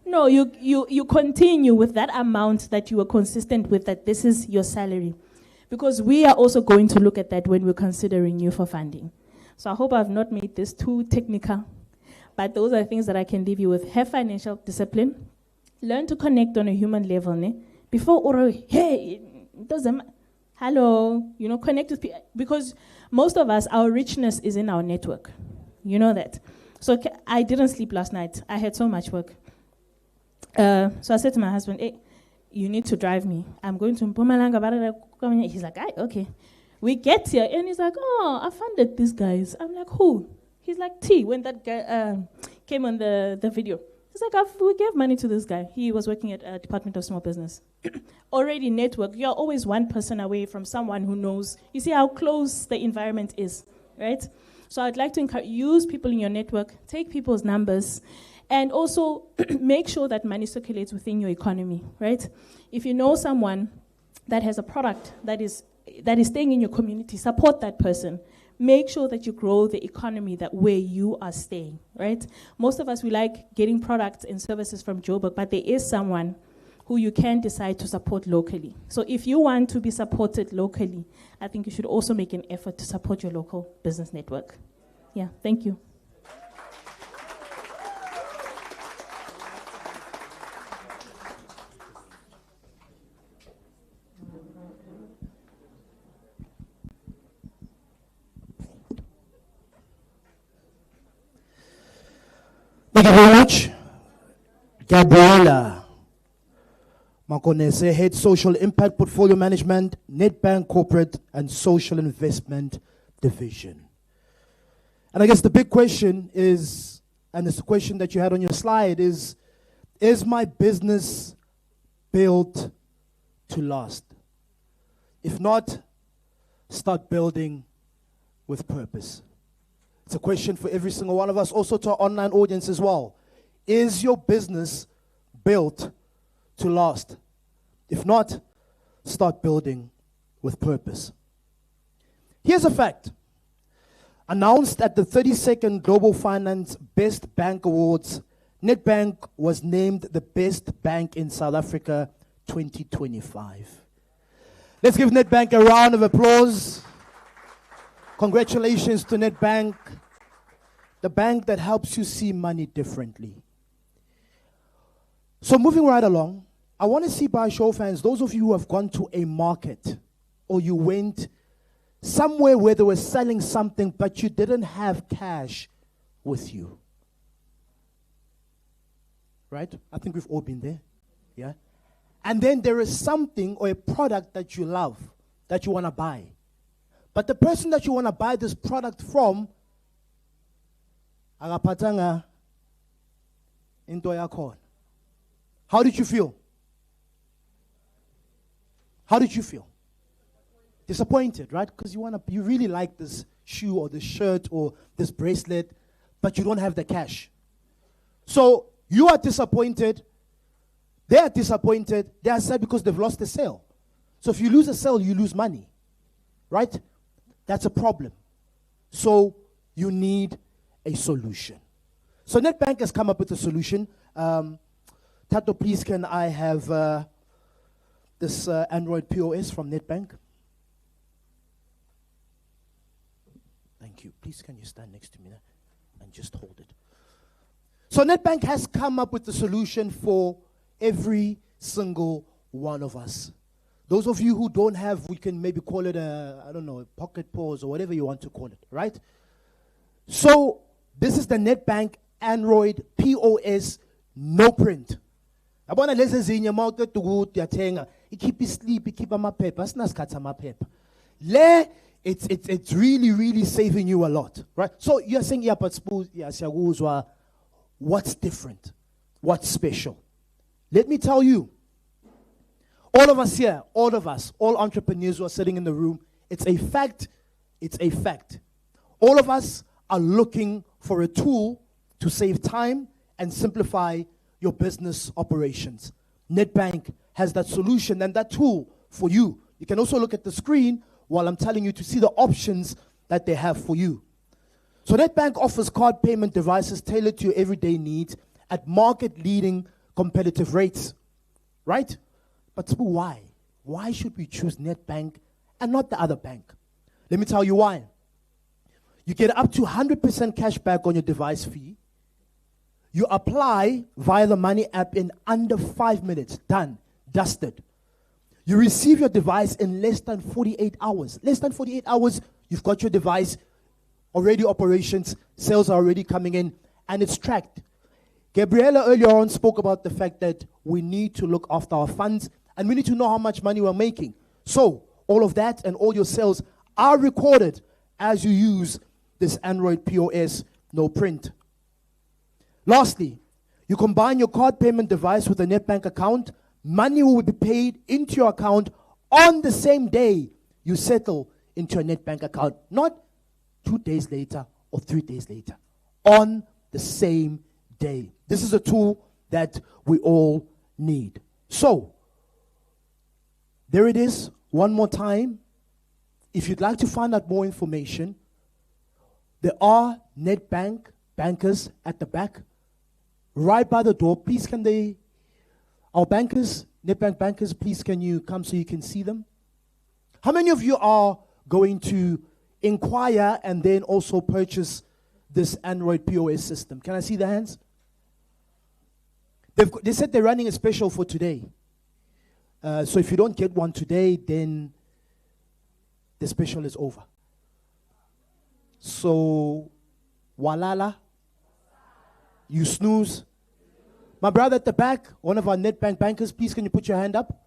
No, you continue with that amount that you were consistent with, that this is your salary. Because we are also going to look at that when we're considering you for funding. So I hope I've not made this too technical, but those are things that I can leave you with. Have financial discipline. Learn to connect on a human level. Ne? Before, hey, it doesn't matter. Hello, connect with people. Because most of us, our richness is in our network. You know that. So I didn't sleep last night. I had so much work. So I said to my husband, hey, you need to drive me. I'm going to Mpumalanga. He's like, okay. We get here, and he's like, oh, I funded these guys. I'm like, who? He's like, T, when that guy came on the video. He's like, we gave money to this guy. He was working at Department of Small Business. Already network. You're always one person away from someone who knows. You see how close the environment is, right? So I'd like to use people in your network, take people's numbers, and also make sure that money circulates within your economy, right? If you know someone that has a product that is staying in your community, support that person. Make sure that you grow the economy that where you are staying, right? Most of us, we like getting products and services from Joburg, but there is someone who you can decide to support locally. So if you want to be supported locally, I think you should also make an effort to support your local business network. Yeah, thank you. Thank you very much. Gabriela Makonese, Head Social Impact Portfolio Management, Nedbank Corporate and Social Investment Division. And I guess the big question is, and it's the question that you had on your slide, is my business built to last? If not, start building with purpose. It's a question for every single one of us, also to our online audience as well. Is your business built to last? If not, start building with purpose. Here's a fact. Announced at the 32nd Global Finance Best Bank Awards, Nedbank was named the best bank in South Africa 2025. Let's give Nedbank a round of applause. Congratulations to Nedbank, the bank that helps you see money differently. So moving right along, I want to see by show of hands, those of you who have gone to a market or you went somewhere where they were selling something but you didn't have cash with you. Right? I think we've all been there. Yeah? And then there is something or a product that you love, that you want to buy. But the person that you want to buy this product from, agapatanga into yakho. How did you feel? How did you feel? Disappointed, right? Because you really like this shoe or this shirt or this bracelet, but you don't have the cash. So you are disappointed. They are disappointed. They are sad because they've lost the sale. So if you lose a sale, you lose money, right? That's a problem. So you need a solution. So Nedbank has come up with a solution. Tato, please, can I have this Android POS from Nedbank? Thank you. Please, can you stand next to me and just hold it? So Nedbank has come up with a solution for every single one of us. Those of you who don't have, we can maybe call it a pocket pause or whatever you want to call it, right? So this is the Nedbank Android POS no print. Abona lezi ezinye mawuqeda ukuthi uyathenga ikhipha sleep ikhipha amaphepha asinasikhatha amaphepha. Le it's really saving you a lot, right? So you're saying yeah, but siyakuzwa, what's different? What's special? Let me tell you. All of us here, all of us, all entrepreneurs who are sitting in the room, it's a fact It's a fact. All of us are looking for a tool to save time and simplify your business operations. Nedbank has that solution and that tool for you. You can also look at the screen while I'm telling you to see the options that they have for you. So Nedbank offers card payment devices tailored to your everyday needs at market-leading competitive rates, right? But why? Why should we choose Nedbank and not the other bank? Let me tell you why. You get up to 100% cash back on your device fee. You apply via the Money app in under 5 minutes. Done. Dusted. You receive your device in less than 48 hours. Less than 48 hours, you've got your device, already operations, sales are already coming in, and it's tracked. Gabriella earlier on spoke about the fact that we need to look after our funds, and we need to know how much money we're making. So, all of that and all your sales are recorded as you use this Android POS, no print. Lastly, you combine your card payment device with a Nedbank account. Money will be paid into your account on the same day you settle into a Nedbank account. Not 2 days later or 3 days later. On the same day. This is a tool that we all need. So, there it is, one more time. If you'd like to find out more information, there are Nedbank bankers at the back, right by the door. Please our bankers, Nedbank bankers, please can you come so you can see them? How many of you are going to inquire and then also purchase this Android POS system? Can I see the hands? They said they're running a special for today. So if you don't get one today, then the special is over. So, walala, you snooze. My brother at the back, one of our Nedbank bankers, please can you put your hand up?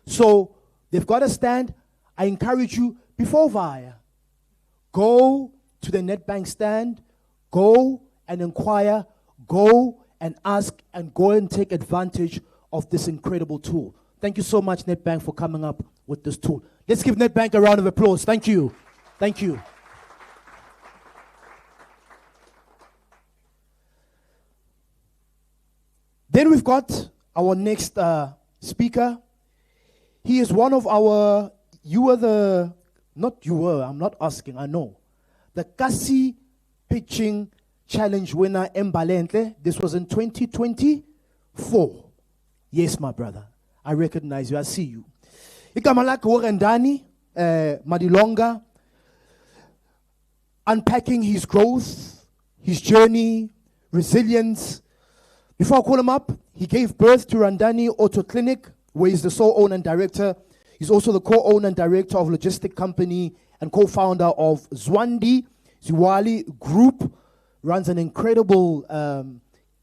So, they've got a stand. I encourage you, before via, go to the Nedbank stand, go and inquire, go and ask, and go and take advantage of this incredible tool. Thank you so much, Nedbank, for coming up with this tool. Let's give Nedbank a round of applause. Thank you. Thank you. Then we've got our next speaker. He is one of our, I'm not asking, I know. The Kasi Pitching Challenge winner, Mbalentle. This was in 2024. Yes, my brother. I recognize you. I see you. Igama lakhe Ndani Madilonga, unpacking his growth, his journey, resilience. Before I call him up, he gave birth to Randani Auto Clinic, where he's the sole owner and director. He's also the co-owner and director of logistic company and co-founder of Zwandi Ziwali Group. Runs an incredible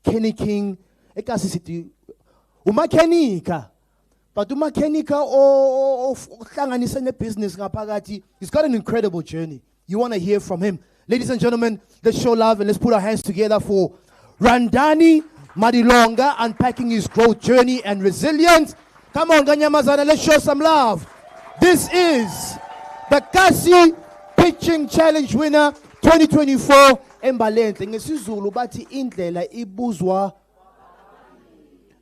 Kenny Ekasi City. Umakenika. But umakenika business ngapagati. He's got an incredible journey. You want to hear from him. Ladies and gentlemen, let's show love and let's put our hands together for Randani Madilonga, unpacking his growth journey and resilience. Come on, kanyamazane, let's show some love. This is the Kasi Pitching Challenge winner 2024, Mbalentle. Ngesizulu bathi indlela ibuzwa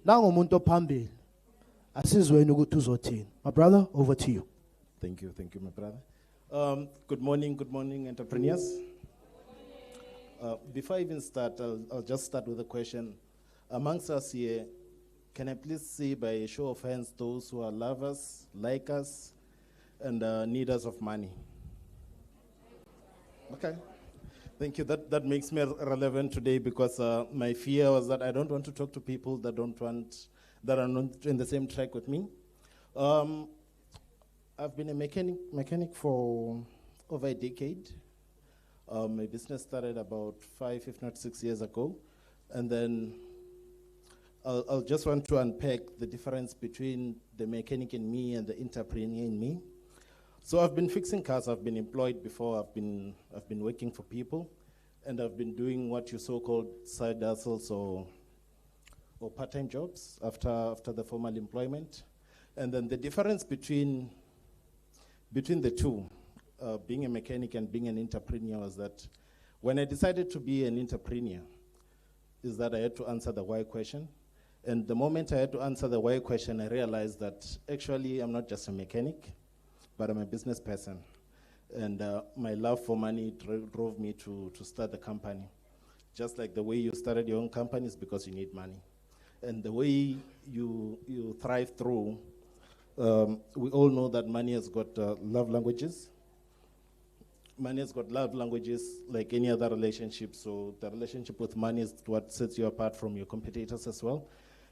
nangomuntu ophambili. Asizweni ukuthi uzothini. My brother, over to you. Thank you, my brother. Good morning, entrepreneurs. Before I even start, I'll just start with a question. Amongst us here, can I please see by a show of hands those who are lovers, like us, and needers of money? Okay. Thank you. That makes me relevant today because my fear was that I don't want to talk to people that are not in the same track with me. I've been a mechanic for over a decade. My business started about 5, if not 6 years ago. And then I'll just want to unpack the difference between the mechanic in me and the entrepreneur in me. So I've been fixing cars. I've been employed before. I've been working for people, and I've been doing what you so-called side hustles or part-time jobs after the formal employment. And then the difference between the two, being a mechanic and being an entrepreneur, was that when I decided to be an entrepreneur, is that I had to answer the why question. And the moment I had to answer the why question, I realized that actually I'm not just a mechanic, but I'm a business person. And my love for money drove me to start the company. Just like the way you started your own company is because you need money. And the way you thrive through, we all know that money has got love languages. Money has got love languages like any other relationship. So the relationship with money is what sets you apart from your competitors as well.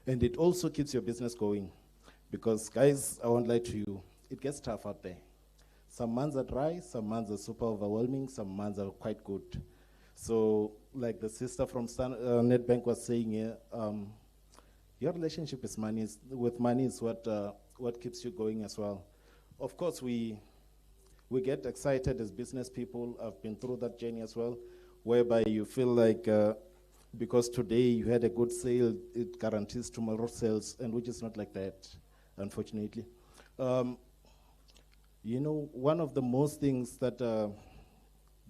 And it also keeps your business going. Because guys, I won't lie to you, it gets tough out there. Some months are dry, some months are super overwhelming, some months are quite good. So like the sister from Nedbank was saying here, your relationship with money is what keeps you going as well. Of course, we get excited as business people. I've been through that journey as well, whereby you feel like because today you had a good sale, it guarantees tomorrow's sales, and which is not like that, unfortunately. You know, one of the most things that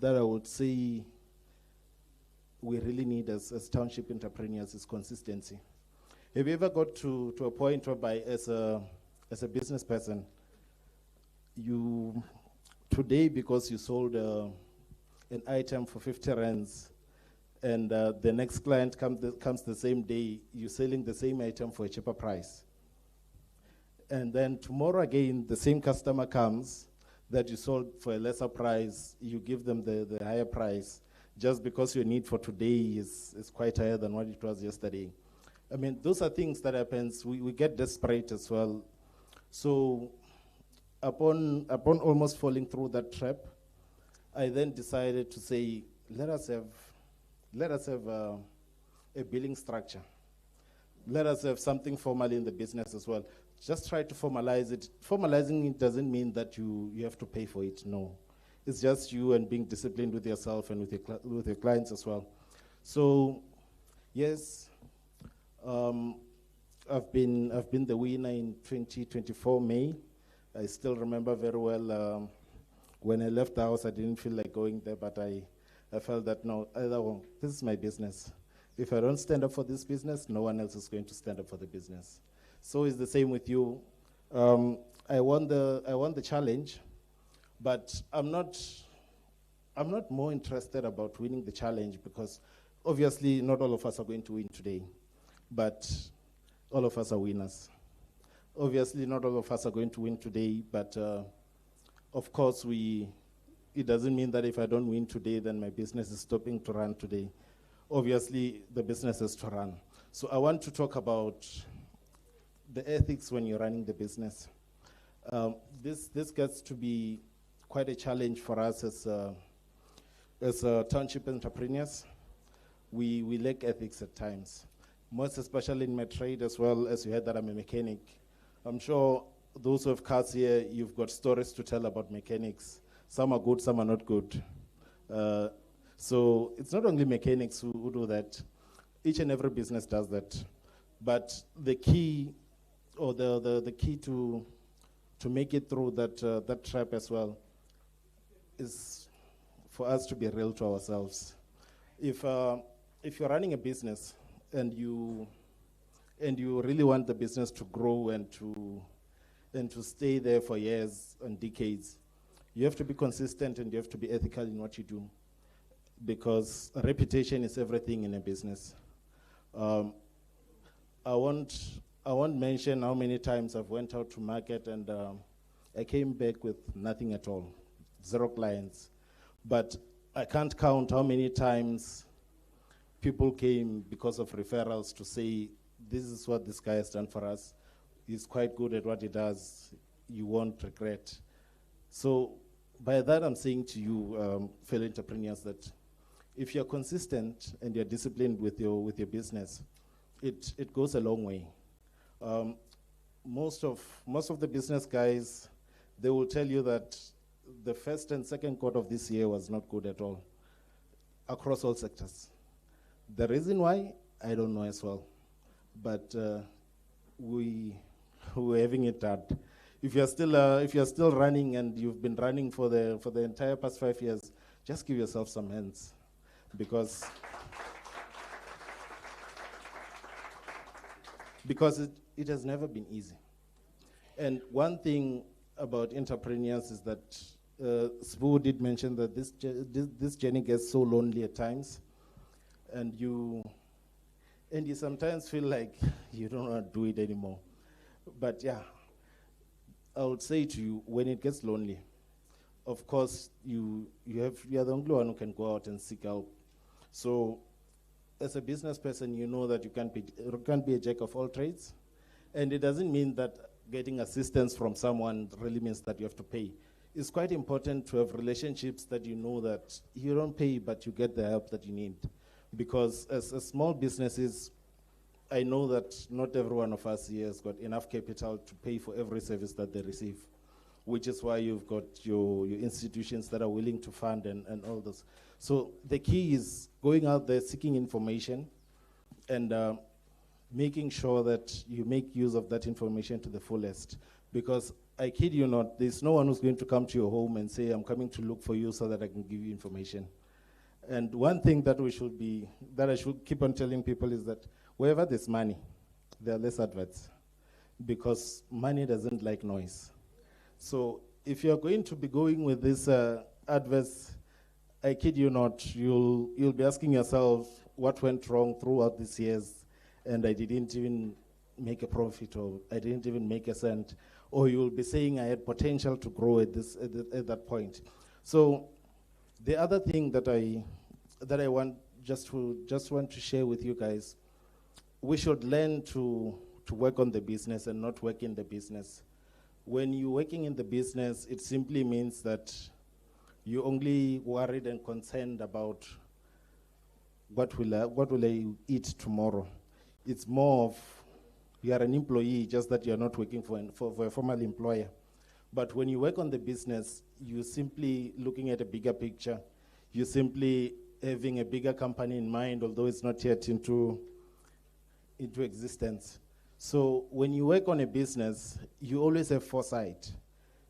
I would say we really need as township entrepreneurs is consistency. Have you ever got to a point whereby as a business person, you today, because you sold an item for 50 rands, and the next client comes the same day, you're selling the same item for a cheaper price. And then tomorrow again, the same customer comes that you sold for a lesser price, you give them the higher price, just because your need for today is quite higher than what it was yesterday. I mean, those are things that happens. We get desperate as well. So upon almost falling through that trap, I then decided to say, let us have a billing structure. Let us have something formal in the business as well. Just try to formalize it. Formalizing it doesn't mean that you have to pay for it, no. It's just you and being disciplined with yourself and with your clients as well. So, yes, I've been the winner in 2024 May. I still remember very well when I left the house, I didn't feel like going there, but I felt that no, this is my business. If I don't stand up for this business, no one else is going to stand up for the business. So it's the same with you. I won the challenge, but I'm not more interested about winning the challenge, because obviously not all of us are going to win today, but all of us are winners. Obviously not all of us are going to win today, but of course it doesn't mean that if I don't win today, then my business is stopping to run today. Obviously the business has to run. So I want to talk about the ethics when you're running the business. This gets to be quite a challenge for us as township entrepreneurs. We lack ethics at times, most especially in my trade as well. As you heard that I'm a mechanic, I'm sure those who have cars here, you've got stories to tell about mechanics. Some are good, some are not good. So it's not only mechanics who do that. Each and every business does that. But the key, or the key to make it through that trap as well, is for us to be real to ourselves. If you're running a business and you really want the business to grow and to stay there for years and decades, you have to be consistent and you have to be ethical in what you do, because reputation is everything in a business. I won't mention how many times I've went out to market and I came back with nothing at all, 0 clients. But I can't count how many times people came because of referrals to say, this is what this guy has done for us. He's quite good at what he does. You won't regret. So by that, I'm saying to you, fellow entrepreneurs, that if you're consistent and you're disciplined with your business, it goes a long way. Most of the business guys, they will tell you that the first and second quarter of this year was not good at all, across all sectors. The reason why, I don't know as well. But we who are having it hard. If you're still running and you've been running for the entire past 5 years, just give yourself some hands, because it has never been easy. And one thing about entrepreneurs is that Sbu did mention that this journey gets so lonely at times, and you sometimes feel like you don't want to do it anymore. But yeah, I would say to you, when it gets lonely, of course you are the only one who can go out and seek help. So as a business person, you know that you can't be a jack of all trades, and it doesn't mean that getting assistance from someone really means that you have to pay. It's quite important to have relationships that you know that you don't pay, but you get the help that you need. Because as small businesses, I know that not every one of us here has got enough capital to pay for every service that they receive, which is why you've got your institutions that are willing to fund and all this. So the key is going out there, seeking information, and making sure that you make use of that information to the fullest. Because I kid you not, there's no one who's going to come to your home and say, I'm coming to look for you so that I can give you information. And one thing that I should keep on telling people is that wherever there's money, there are less adverts, because money doesn't like noise. So if you're going to be going with these adverts, I kid you not, you'll be asking yourself what went wrong throughout these years, and I didn't even make a profit, or I didn't even make a cent, or you'll be saying I had potential to grow at that point. So the other thing that I want to share with you guys, we should learn to work on the business and not work in the business. When you're working in the business, it simply means that you're only worried and concerned about what will I eat tomorrow. It's more of you are an employee, just that you're not working for a formal employer. But when you work on the business, you're simply looking at a bigger picture. You're simply having a bigger company in mind, although it's not yet into existence. So when you work on a business, you always have foresight.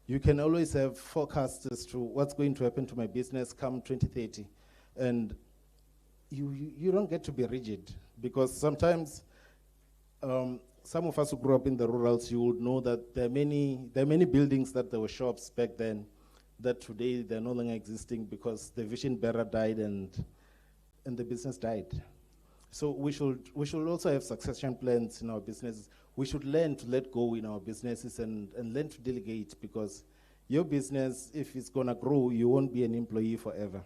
You can always have forecasts as to what's going to happen to my business come 2030. And you don't get to be rigid, because sometimes some of us who grew up in the rurals, you would know that there are many buildings that there were shops back then that today they're no longer existing because the vision bearer died and the business died. So we should also have succession plans in our businesses. We should learn to let go in our businesses and learn to delegate, because your business, if it's gonna grow, you won't be an employee forever.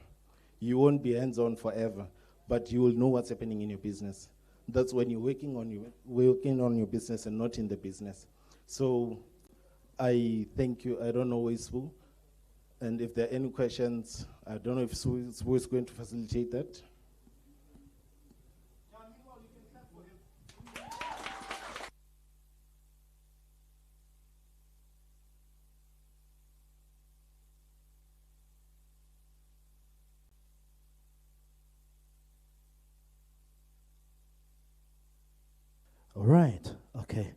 You won't be hands-on forever, but you will know what's happening in your business. That's when you're working on your business and not in the business. So I thank you. I don't know where Sue, and if there are any questions, I don't know if Sue is going to facilitate that. All right. Okay.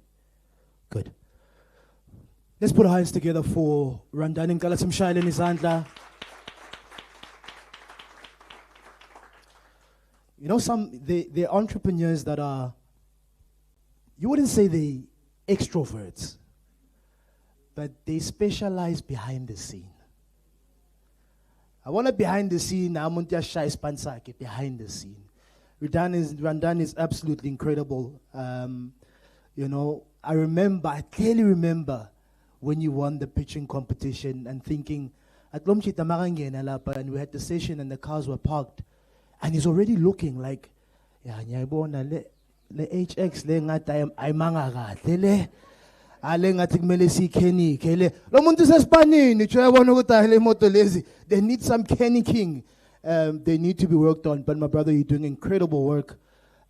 Good. Let's put our hands together for Randani Ngala Simshayile Nizandla. You know, the entrepreneurs that are, you wouldn't say they extroverts, but they specialize behind the scene. I want to behind the scene, I'm on the shy spansake behind the scene. Randan is absolutely incredible. You know, I clearly remember when you won the pitching competition and thinking, and we had the session and the cars were parked, and he's already looking like, yeah, le HX le ngata ay manga kahle le ale ngathi kumele sikheni kele lo muntu sespanini tsho yabona ukuthi le moto lezi they need some king. They need to be worked on. But my brother, you're doing incredible work.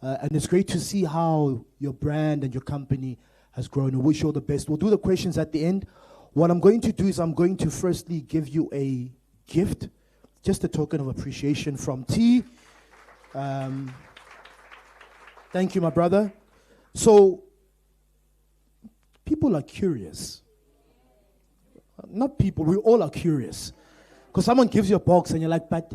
And it's great to see how your brand and your company has grown. I wish you all the best. We'll do the questions at the end. What I'm going to do is I'm going to firstly give you a gift, just a token of appreciation from T. Thank you, my brother. So people are curious. Not people, we all are curious. Because someone gives you a box and you're like, but.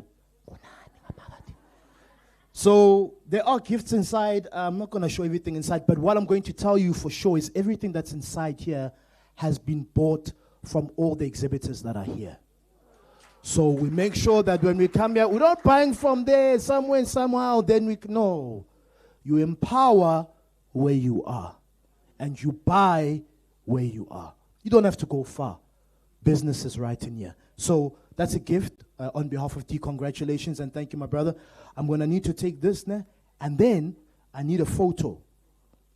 So there are gifts inside. I'm not going to show everything inside, but what I'm going to tell you for sure is everything that's inside here has been bought from all the exhibitors that are here. So we make sure that when we come here, we're not buying from there somewhere and somehow, then we, no. You empower where you are and you buy where you are. You don't have to go far. Business is right in here. So that's a gift on behalf of T. Congratulations and thank you, my brother. I'm going to need to take this now, and then I need a photo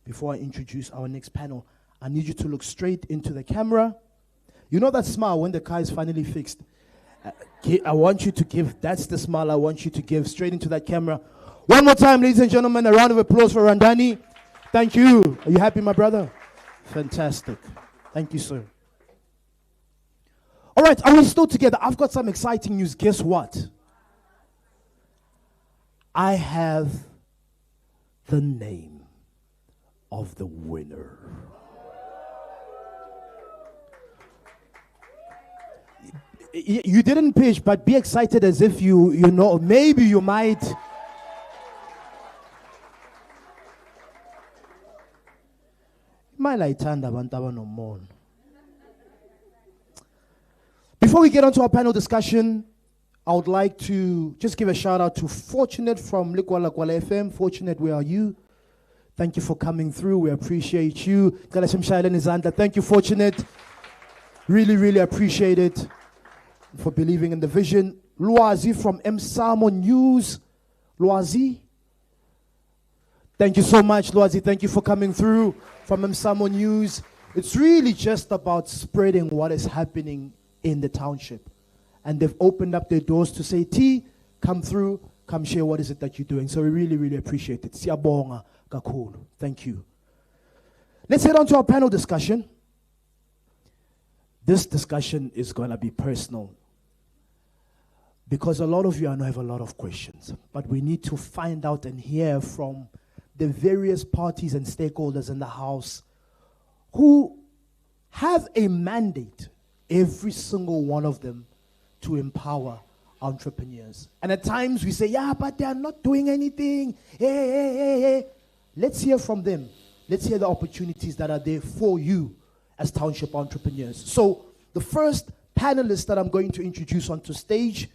before I introduce our next panel. I need you to look straight into the camera. You know that smile when the car is finally fixed? I want you to give, that's the smile I want you to give straight into that camera. One more time, ladies and gentlemen, a round of applause for Randani. Thank you. Are you happy, my brother? Fantastic. Thank you, sir. All right, are we still together? I've got some exciting news. Guess what? I have the name of the winner. You didn't pitch, but be excited as if you know, maybe you might. Before we get onto our panel discussion, I would like to just give a shout out to Fortunate from Likwala Kwala FM. Fortunate, where are you? Thank you for coming through. We appreciate you. Thank you, Fortunate. Really, really appreciate it for believing in the vision. Luazi from Msamo News. Luazi. Thank you so much, Luazi. Thank you for coming through from Msamo News. It's really just about spreading what is happening in the township. And they've opened up their doors to say, T, come through, come share what is it that you're doing. So we really, really appreciate it. Siyabonga kakhulu. Thank you. Let's head on to our panel discussion. This discussion is going to be personal because a lot of you I know have a lot of questions, but we need to find out and hear from the various parties and stakeholders in the house who have a mandate, every single one of them, to empower entrepreneurs. And at times we say, yeah, but they are not doing anything. Hey. Let's hear from them. Let's hear the opportunities that are there for you as township entrepreneurs. So the first panelist that I'm going to introduce onto stage,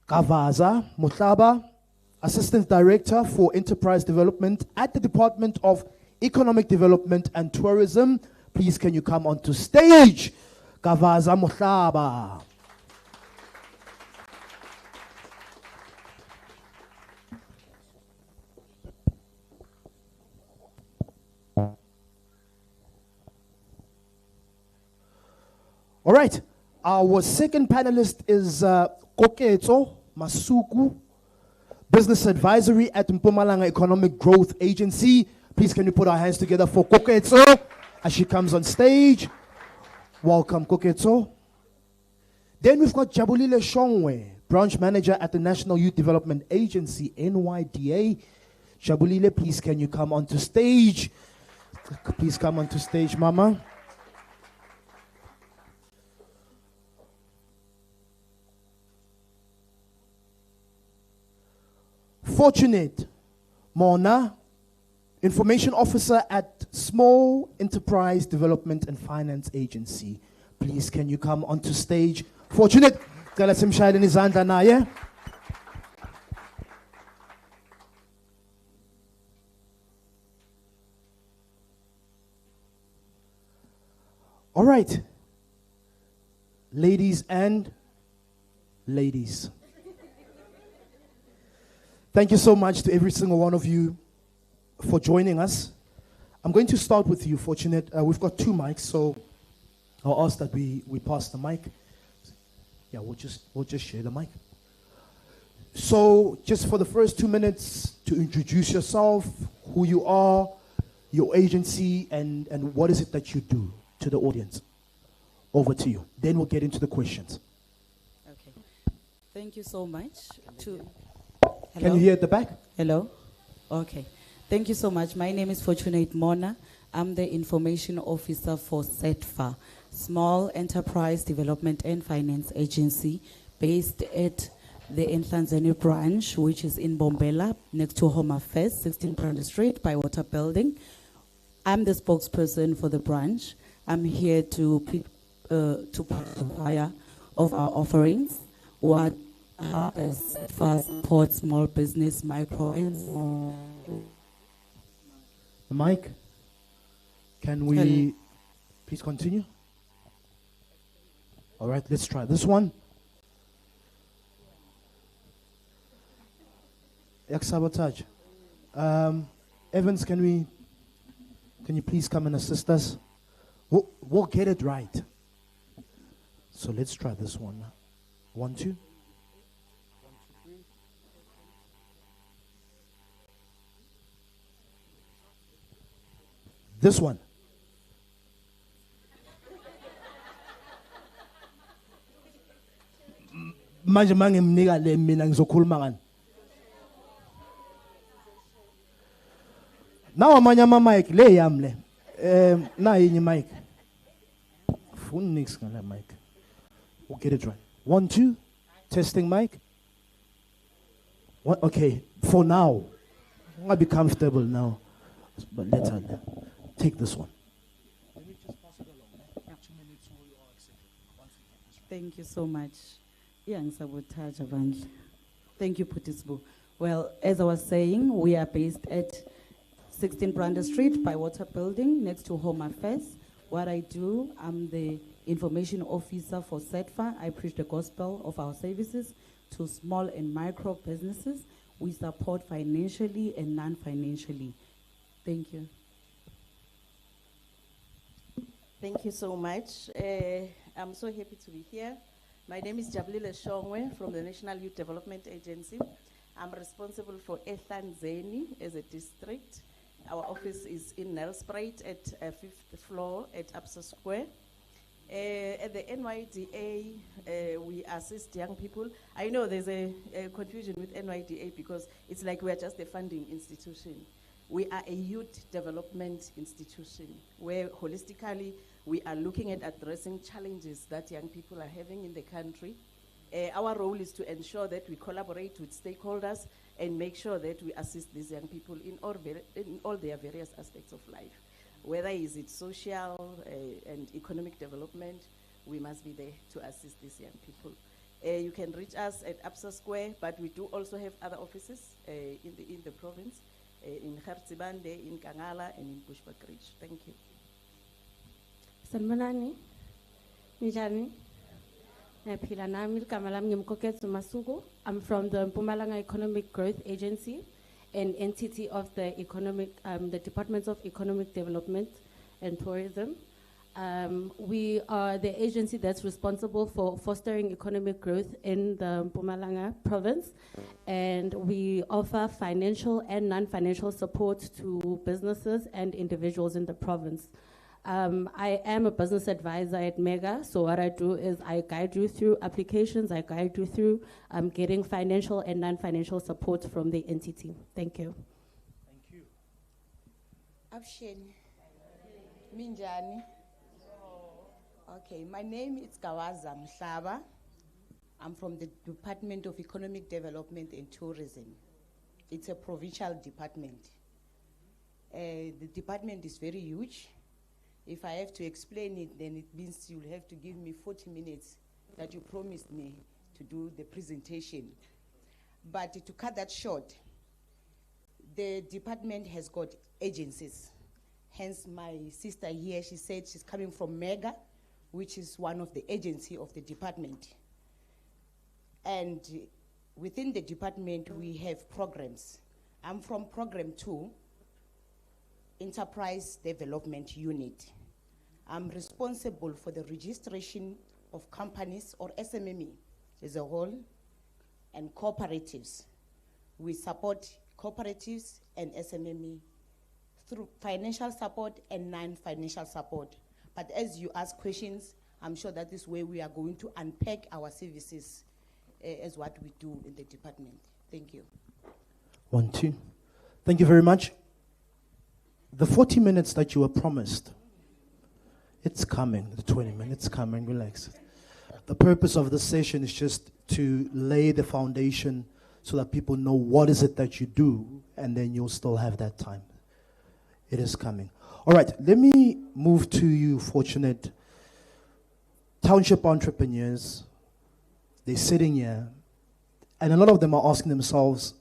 Kavaza Mutlaba, Assistant Director for Enterprise Development at the Department of Economic Development and Tourism. Please, can you come onto stage? Kavaza Mutlaba. All right, our second panelist is Koketso Masuku, Business Advisory at Mpumalanga Economic Growth Agency. Please, can you put our hands together for Koketso as she comes on stage. Welcome, Koketso. Then we've got Jabulile Shongwe, Branch Manager at the National Youth Development Agency, NYDA. Jabulile, please, can you come onto stage? Please come onto stage, Mama. Fortunate Mona, Information Officer at Small Enterprise Development and Finance Agency. Please, can you come onto stage? Fortunate, all right, ladies and ladies. Thank you so much to every single one of you for joining us. I'm going to start with you, Fortunate. We've got two mics, so I'll ask that we pass the mic. Yeah, we'll just share the mic. So just for the first 2 minutes to introduce yourself, who you are, your agency, and what is it that you do to the audience. Over to you. Then we'll get into the questions. Okay. Thank you so much. Can you hear at the back? Hello? Okay. Thank you so much. My name is Fortunate Mona. I'm the Information Officer for SETFA, Small Enterprise Development and Finance Agency, based at the Nhlanzeni branch, which is in Bombela, next to Home Affairs, 16 Brand Street, by Water Building. I'm the spokesperson for the branch. I'm here to put the fire of our offerings, what SETFA supports small business, micro and small. Mike, can we please continue? All right, let's try this one. Sabotage. Evans, can you please come and assist us? We'll get it right. So let's try this one. 1, 2. This one. Manje mangimnika le mina ngizokhuluma ngani. Now amanye ama mic le yami le. Na yinye mic. Fun nix ngale mic. We'll get it right. 1, 2. Testing mic. What? Okay, for now. I'll be comfortable now. But let's take this one. Thank you so much. Sabotage Avandla. Thank you, Putisbu. Well, as I was saying, we are based at 16 Branda Street by Water Building, next to Home Affairs. What I do, I'm the Information Officer for SETFA. I preach the gospel of our services to small and micro businesses. We support financially and non-financially. Thank you. Thank you so much. I'm so happy to be here. My name is Jabulile Shongwe from the National Youth Development Agency. I'm responsible for Nhlanzeni as a district. Our office is in Nelspruit at 5th floor at Absa Square. At the NYDA, we assist young people. I know there's a confusion with NYDA because it's like we're just a funding institution. We are a youth development institution where holistically we are looking at addressing challenges that young people are having in the country. Our role is to ensure that we collaborate with stakeholders and make sure that we assist these young people in all their various aspects of life. Whether is it social and economic development, we must be there to assist these young people. You can reach us at Absa Square, but we do also have other offices in the province. In Khartsibande, in Kangala, and in Bushbuckridge. Thank you. Sanibonani, Mijani. I'm from the Mpumalanga Economic Growth Agency, an entity of the the Department of Economic Development and Tourism. We are the agency that's responsible for fostering economic growth in the Mpumalanga province, and we offer financial and non-financial support to businesses and individuals in the province. I am a business advisor at Mega, so what I do is I guide you through applications, I guide you through getting financial and non-financial support from the entity. Thank you. Thank you. Absheni. Minjani. Okay, my name is Kawaza Mhlaba. I'm from the Department of Economic Development and Tourism. It's a provincial department. The department is very huge. If I have to explain it, then it means you'll have to give me 40 minutes that you promised me to do the presentation. But to cut that short, the department has got agencies. Hence my sister here, she said she's coming from Mega, which is one of the agencies of the department. And within the department, we have programs. I'm from Program 2, Enterprise Development Unit. I'm responsible for the registration of companies or SMME as a whole and cooperatives. We support cooperatives and SMME through financial support and non-financial support. But as you ask questions, I'm sure that is where we are going to unpack our services as what we do in the department. Thank you. 1, 2. Thank you very much. the 40 minutes that you were promised, it's coming. The 20 minutes coming. Relax. The purpose of this session is just to lay the foundation so that people know what is it that you do, and then you'll still have that time. It is coming. All right, let me move to you, fortunate township entrepreneurs. They're sitting here, and a lot of them are asking themselves,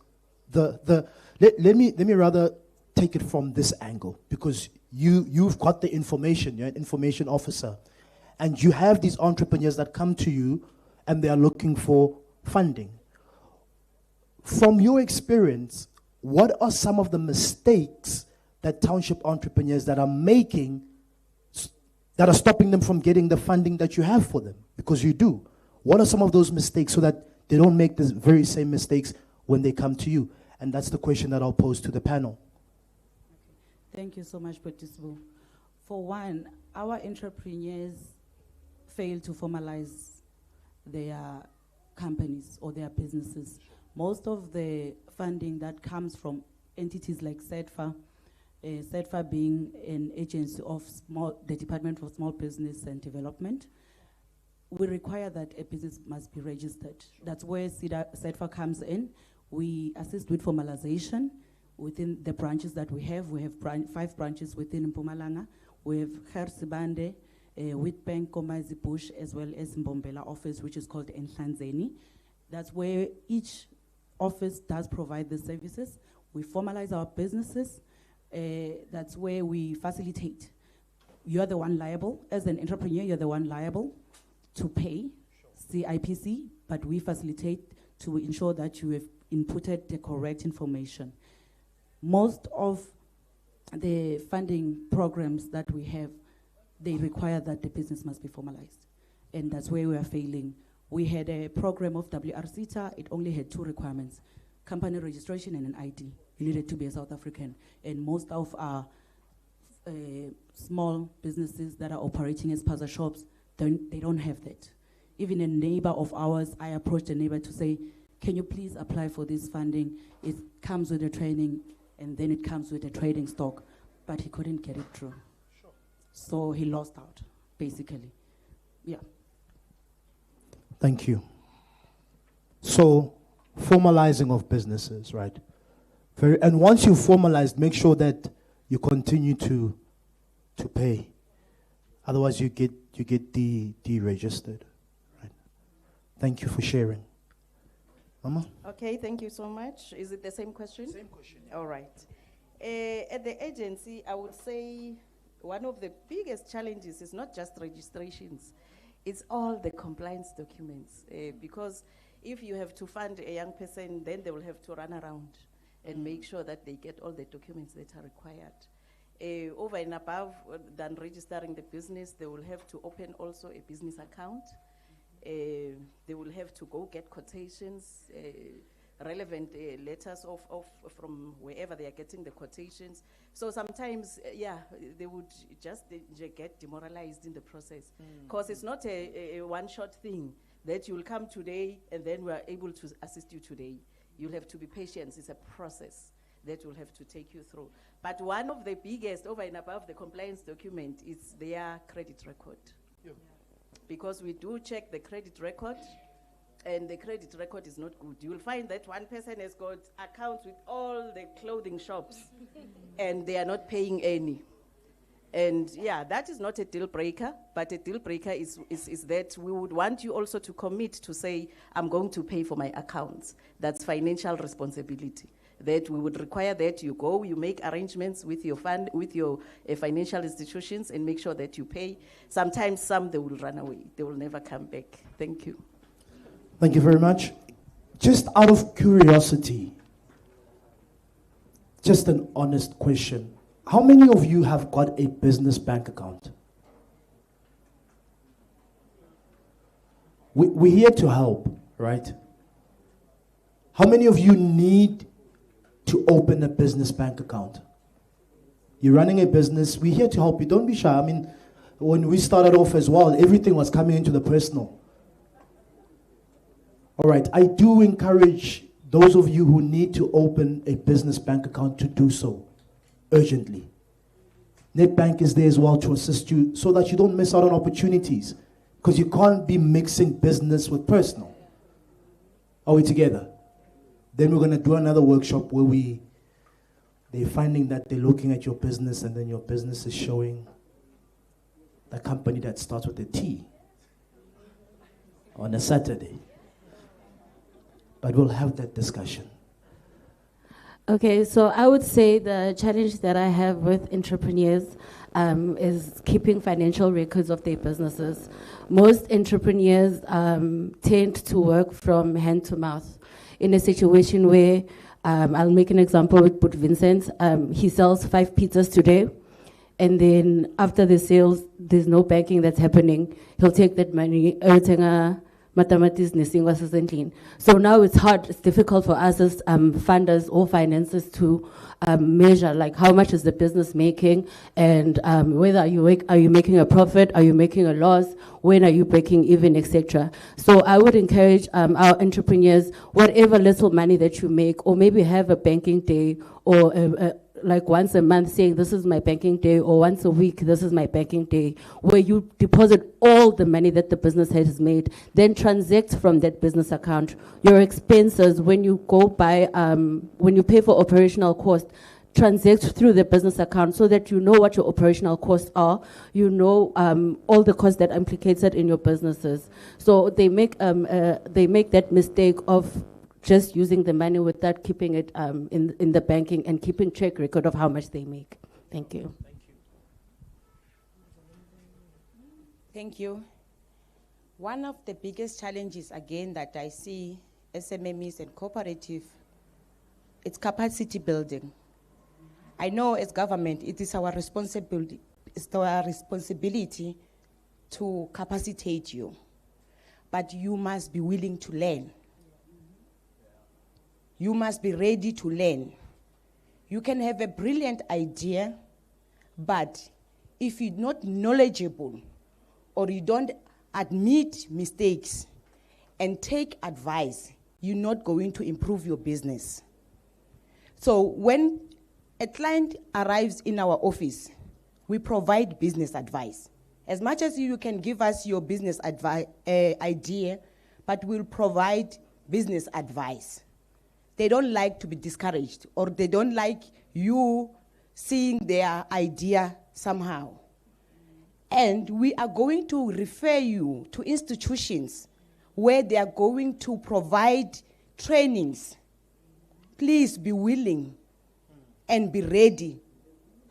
let me rather take it from this angle, because you've got the information, you're an information officer, and you have these entrepreneurs that come to you and they are looking for funding. From your experience, what are some of the mistakes that township entrepreneurs that are making that are stopping them from getting the funding that you have for them? Because you do. What are some of those mistakes so that they don't make the very same mistakes when they come to you? And that's the question that I'll pose to the panel. Thank you so much, Patisbu. For one, our entrepreneurs fail to formalize their companies or their businesses. Most of the funding that comes from entities like SEDFA, SEDFA being an agency of the Department for Small Business and Development, we require that a business must be registered. That's where SEDFA comes in. We assist with formalization within the branches that we have. We have 5 branches within Mpumalanga. We have Gersibande, Witbank, Komazi Bush, as well as Mbombela office, which is called Nhlanzeni. That's where each office does provide the services. We formalize our businesses. That's where we facilitate. You're the one liable. As an entrepreneur, you're the one liable to pay CIPC, but we facilitate to ensure that you have inputted the correct information. Most of the funding programs that we have, they require that the business must be formalized. And that's where we are failing. We had a program of WRCTA. It only had 2 requirements: company registration and an ID. You needed to be a South African. And most of our small businesses that are operating as plaza shops, they don't have that. Even a neighbor of ours, I approached a neighbor to say, can you please apply for this funding? It comes with a training, and then it comes with a trading stock. But he couldn't get it through. Sure. So he lost out, basically. Yeah. Thank you. So, formalizing of businesses, right? And once you've formalized, make sure that you continue to pay. Otherwise, you get deregistered. Right? Thank you for sharing. Mama? Okay, thank you so much. Is it the same question? Same question. All right. At the agency, I would say one of the biggest challenges is not just registrations, it's all the compliance documents. Because if you have to fund a young person, then they will have to run around and make sure that they get all the documents that are required. Over and above than registering the business, they will have to open also a business account. They will have to go get quotations, relevant letters from wherever they are getting the quotations. So sometimes, they would just get demoralized in the process. Because it's not a one-shot thing that you'll come today and then we are able to assist you today. You'll have to be patient. It's a process that will have to take you through. But one of the biggest, over and above the compliance document, is their credit record. Yeah. Because we do check the credit record, and the credit record is not good. You will find that one person has got accounts with all the clothing shops, and they are not paying any. And that is not a deal breaker, but a deal breaker is that we would want you also to commit to say, I'm going to pay for my accounts. That's financial responsibility. That we would require that you go, you make arrangements with your fund, with your financial institutions, and make sure that you pay. Sometimes they will run away. They will never come back. Thank you. Thank you very much. Just out of curiosity, just an honest question. How many of you have got a business bank account? We're here to help, right? How many of you need to open a business bank account? You're running a business. We're here to help you. Don't be shy. I mean, when we started off as well, everything was coming into the personal. All right. I do encourage those of you who need to open a business bank account to do so urgently. Netbank is there as well to assist you so that you don't miss out on opportunities, because you can't be mixing business with personal. Are we together? Then we're going to do another workshop where they're finding that they're looking at your business and then your business is showing the company that starts with a T on a Saturday. But we'll have that discussion. Okay, so I would say the challenge that I have with entrepreneurs is keeping financial records of their businesses. Most entrepreneurs tend to work from hand to mouth in a situation where, I'll make an example with But Vincent. He sells 5 pizzas today, and then after the sales, there's no banking that's happening. He'll take that money, so now it's hard, it's difficult for us as funders or financiers to measure like how much is the business making, and whether are you making a profit, are you making a loss, when are you breaking even, etc. So I would encourage our entrepreneurs, whatever little money that you make, or maybe have a banking day, or like once a month saying this is my banking day, or once a week this is my banking day, where you deposit all the money that the business has made, then transact from that business account. Your expenses, when you go buy, when you pay for operational costs, transact through the business account so that you know what your operational costs are, you know all the costs that are implicated in your businesses. So they make that mistake of just using the money without keeping it in the banking and keeping track record of how much they make. Thank you. Thank you. One of the biggest challenges, again, that I see SMMEs and cooperative, it's capacity building. I know as government, it is our responsibility to capacitate you, but you must be willing to learn. You must be ready to learn. You can have a brilliant idea, but if you're not knowledgeable or you don't admit mistakes and take advice, you're not going to improve your business. So when a client arrives in our office, we provide business advice. As much as you can give us your business idea, but we'll provide business advice. They don't like to be discouraged, or they don't like you seeing their idea somehow. And we are going to refer you to institutions where they are going to provide trainings. Please be willing and be ready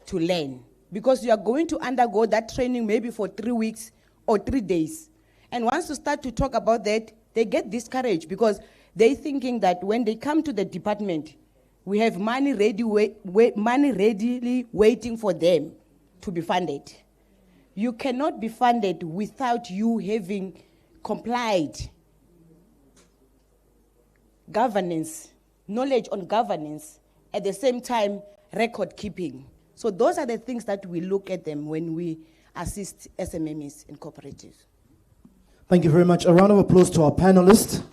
to learn, because you are going to undergo that training maybe for 3 weeks or 3 days. And once you start to talk about that, they get discouraged because they're thinking that when they come to the department, we have money readily waiting for them to be funded. You cannot be funded without you having complied governance, knowledge on governance, at the same time record keeping. So those are the things that we look at them when we assist SMMEs and cooperatives. Thank you very much. A round of applause to our panelists.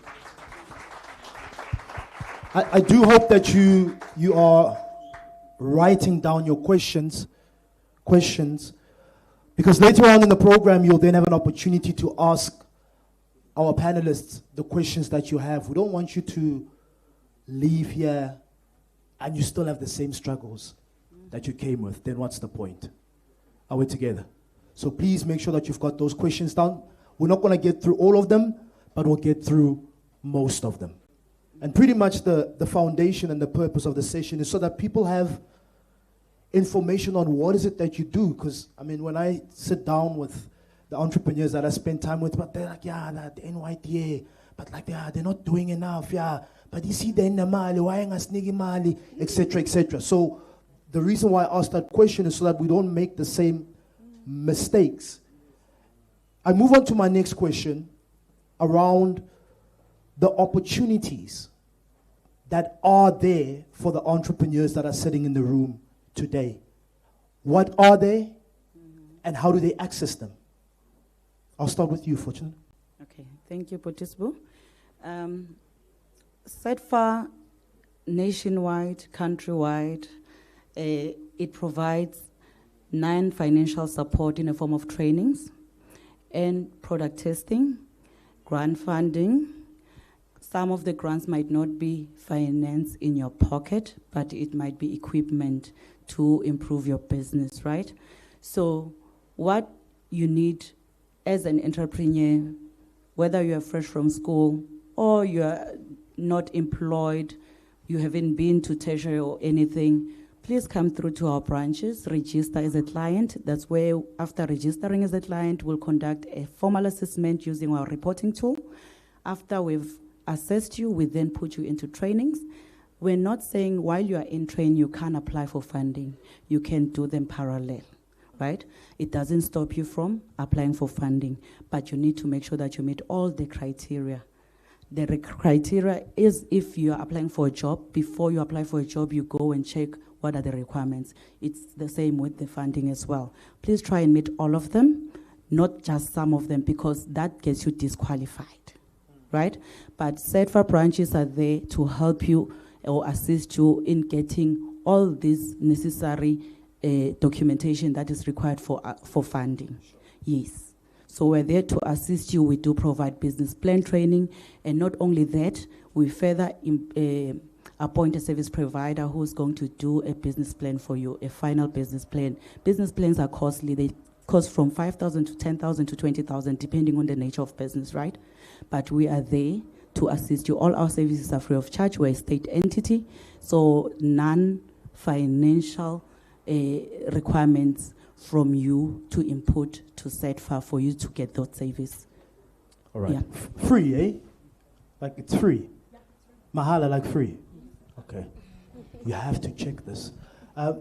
I do hope that you are writing down your questions, because later on in the program, you'll then have an opportunity to ask our panelists the questions that you have. We don't want you to leave here and you still have the same struggles that you came with. Then what's the point? Are we together? So please make sure that you've got those questions down. We're not going to get through all of them, but we'll get through most of them. And pretty much the foundation and the purpose of the session is so that people have information on what is it that you do. Because, I mean, when I sit down with the entrepreneurs that I spend time with, but they're like, yeah, the NYDA, but like, yeah, they're not doing enough, yeah. But you see, they're in the Mali, why ain't I sneaking Mali, etc., etc. So the reason why I asked that question is so that we don't make the same mistakes. I move on to my next question around the opportunities that are there for the entrepreneurs that are sitting in the room today. What are they, and how do they access them? I'll start with you, Fortune. Okay, thank you, Potisbu. SETFA, nationwide, countrywide, it provides non-financial support in the form of trainings, and product testing, grant funding. Some of the grants might not be finance in your pocket, but it might be equipment to improve your business, right? So what you need as an entrepreneur, whether you are fresh from school or you are not employed, you haven't been to tertiary or anything, please come through to our branches, register as a client. That's where, after registering as a client, we'll conduct a formal assessment using our reporting tool. After we've assessed you, we then put you into trainings. We're not saying while you are in training, you can't apply for funding. You can do them parallel, right? It doesn't stop you from applying for funding, but you need to make sure that you meet all the criteria. The criteria is, if you are applying for a job, before you apply for a job, you go and check what are the requirements. It's the same with the funding as well. Please try and meet all of them, not just some of them, because that gets you disqualified, right? But CEDFA branches are there to help you or assist you in getting all this necessary documentation that is required for funding. Yes. So we're there to assist you. We do provide business plan training, and not only that, we further appoint a service provider who's going to do a business plan for you, a final business plan. Business plans are costly. They cost from 5,000 to 10,000 to 20,000, depending on the nature of business, right? But we are there to assist you. All our services are free of charge. We're a state entity, so non-financial requirements from you to input to CEDFA for you to get those services. All right. Yeah. Free, eh? Like it's free. Mahala, like free. Okay. You have to check this.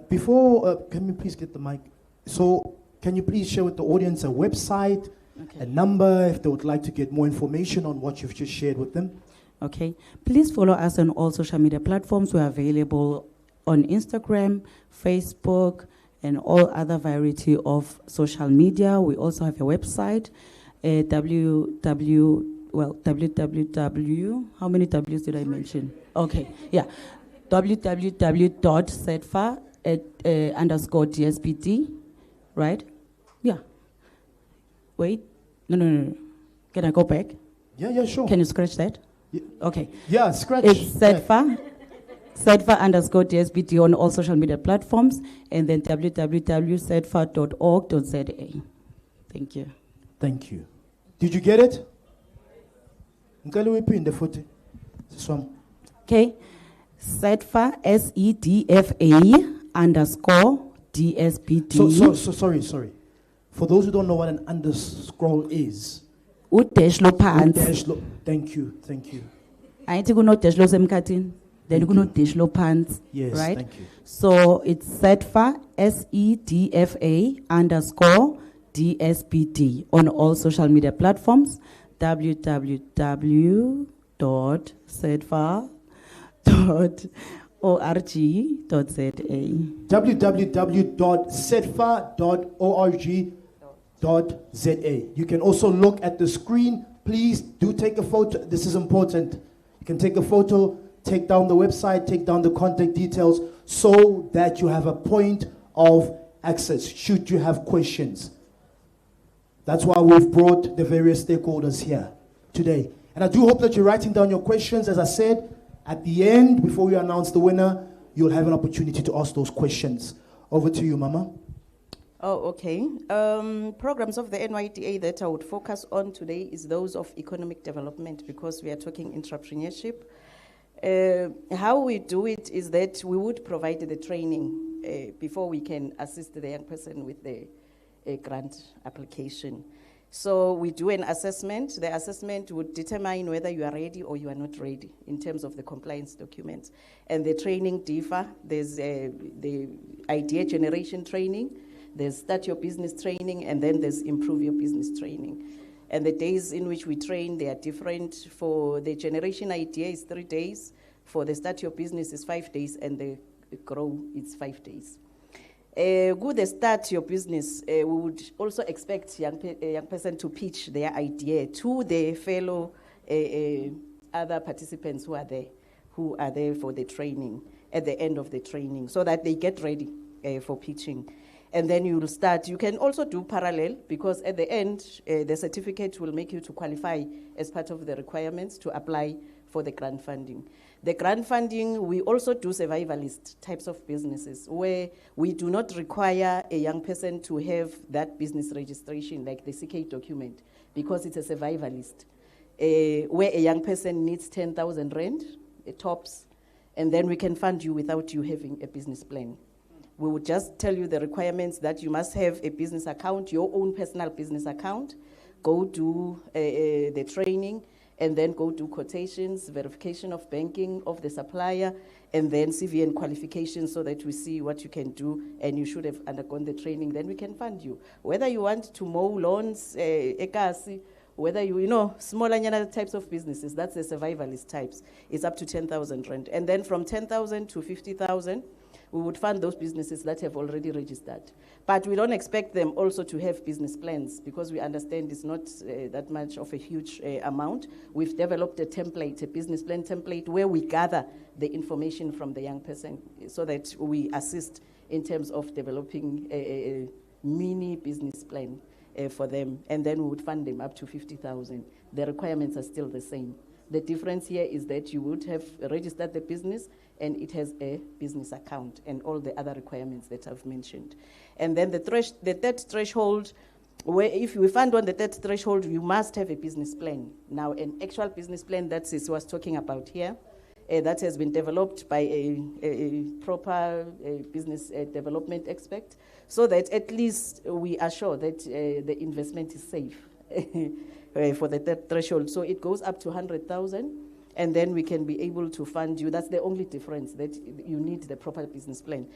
Before, can we please get the mic? So, can you please share with the audience a website, a number, if they would like to get more information on what you've just shared with them? Okay. Please follow us on all social media platforms. We're available on Instagram, Facebook, and all other variety of social media. We also have a website, www, how many W's did I mention? Okay, yeah, www.cedfa_DSBD, right? Yeah. Wait, no. Can I go back? Yeah, sure. Can you scratch that? Yeah. Okay. Yeah, scratch. It's CEDFA. CEDFA_DSBD on all social media platforms, and then www.cedfa.org.za. Thank you. Thank you. Did you get it? Okay. CEDFA, SEDFA_DSBD. So sorry. For those who don't know what an underscroll is. Thank you. I think we know dash low semkatin. Then you know dash low pants. Yes, right? thank you. So it's CEDFA, SEDFA_DSBD on all social media platforms. www.cedfa.org.za. www.cedfa.org.za. You can also look at the screen. Please do take a photo. This is important. You can take a photo, take down the website, take down the contact details, so that you have a point of access should you have questions. That's why we've brought the various stakeholders here today. And I do hope that you're writing down your questions. As I said, at the end, before we announce the winner, you'll have an opportunity to ask those questions. Over to you, Mama. Oh, okay. Programs of the NYDA that I would focus on today is those of economic development, because we are talking entrepreneurship. How we do it is that we would provide the training before we can assist the young person with the grant application. So we do an assessment. The assessment would determine whether you are ready or you are not ready in terms of the compliance documents. And the training differ. There's the idea generation training, there's start your business training, and then there's improve your business training. And the days in which we train, they are different. For the generation idea is 3 days. For the start your business is 5 days, and the grow is 5 days. Good start your business. We would also expect a young person to pitch their idea to the fellow other participants who are there for the training at the end of the training, so that they get ready for pitching. And then you will start. You can also do parallel, because at the end, the certificate will make you to qualify as part of the requirements to apply for the grant funding. The grant funding, we also do survivalist types of businesses where we do not require a young person to have that business registration like the CK document, because it's a survivalist, where a young person needs 10,000 rand, tops, and then we can fund you without you having a business plan. We would just tell you the requirements that you must have a business account, your own personal business account, go do the training, and then go do quotations, verification of banking of the supplier, and then CVN qualifications so that we see what you can do, and you should have undergone the training, then we can fund you. Whether you want to mow lawns, ekasi, whether you smaller types of businesses, that's the survivalist types, it's up to 10,000 rand. And then from 10,000 to 50,000, we would fund those businesses that have already registered. But we don't expect them also to have business plans, because we understand it's not that much of a huge amount. We've developed a template, a business plan template, where we gather the information from the young person so that we assist in terms of developing a mini business plan for them. And then we would fund them up to 50,000. The requirements are still the same. The difference here is that you would have registered the business and it has a business account and all the other requirements that I've mentioned. And then the third threshold, where if you fund on the third threshold, you must have a business plan. Now, an actual business plan that Sis was talking about here, that has been developed by a proper business development expert, so that at least we are sure that the investment is safe for the third threshold. So it goes up to 100,000, and then we can be able to fund you. That's the only difference, that you need the proper business plan.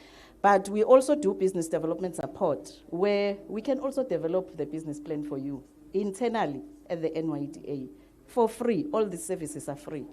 But we also do business development support, where we can also develop the business plan for you internally at the NYDA for free. All these services are free.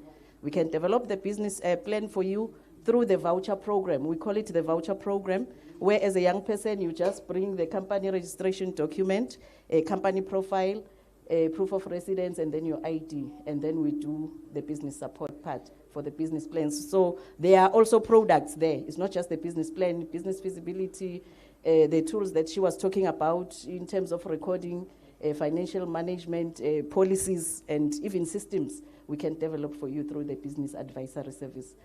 We can develop the business plan for you through the voucher program. We call it the voucher program, where as a young person, you just bring the company registration document, a company profile, a proof of residence, and then your ID, and then we do the business support part for the business plans. So there are also products there. It's not just the business plan, business feasibility, the tools that she was talking about in terms of recording, financial management, policies, and even systems we can develop for you through the business advisory service.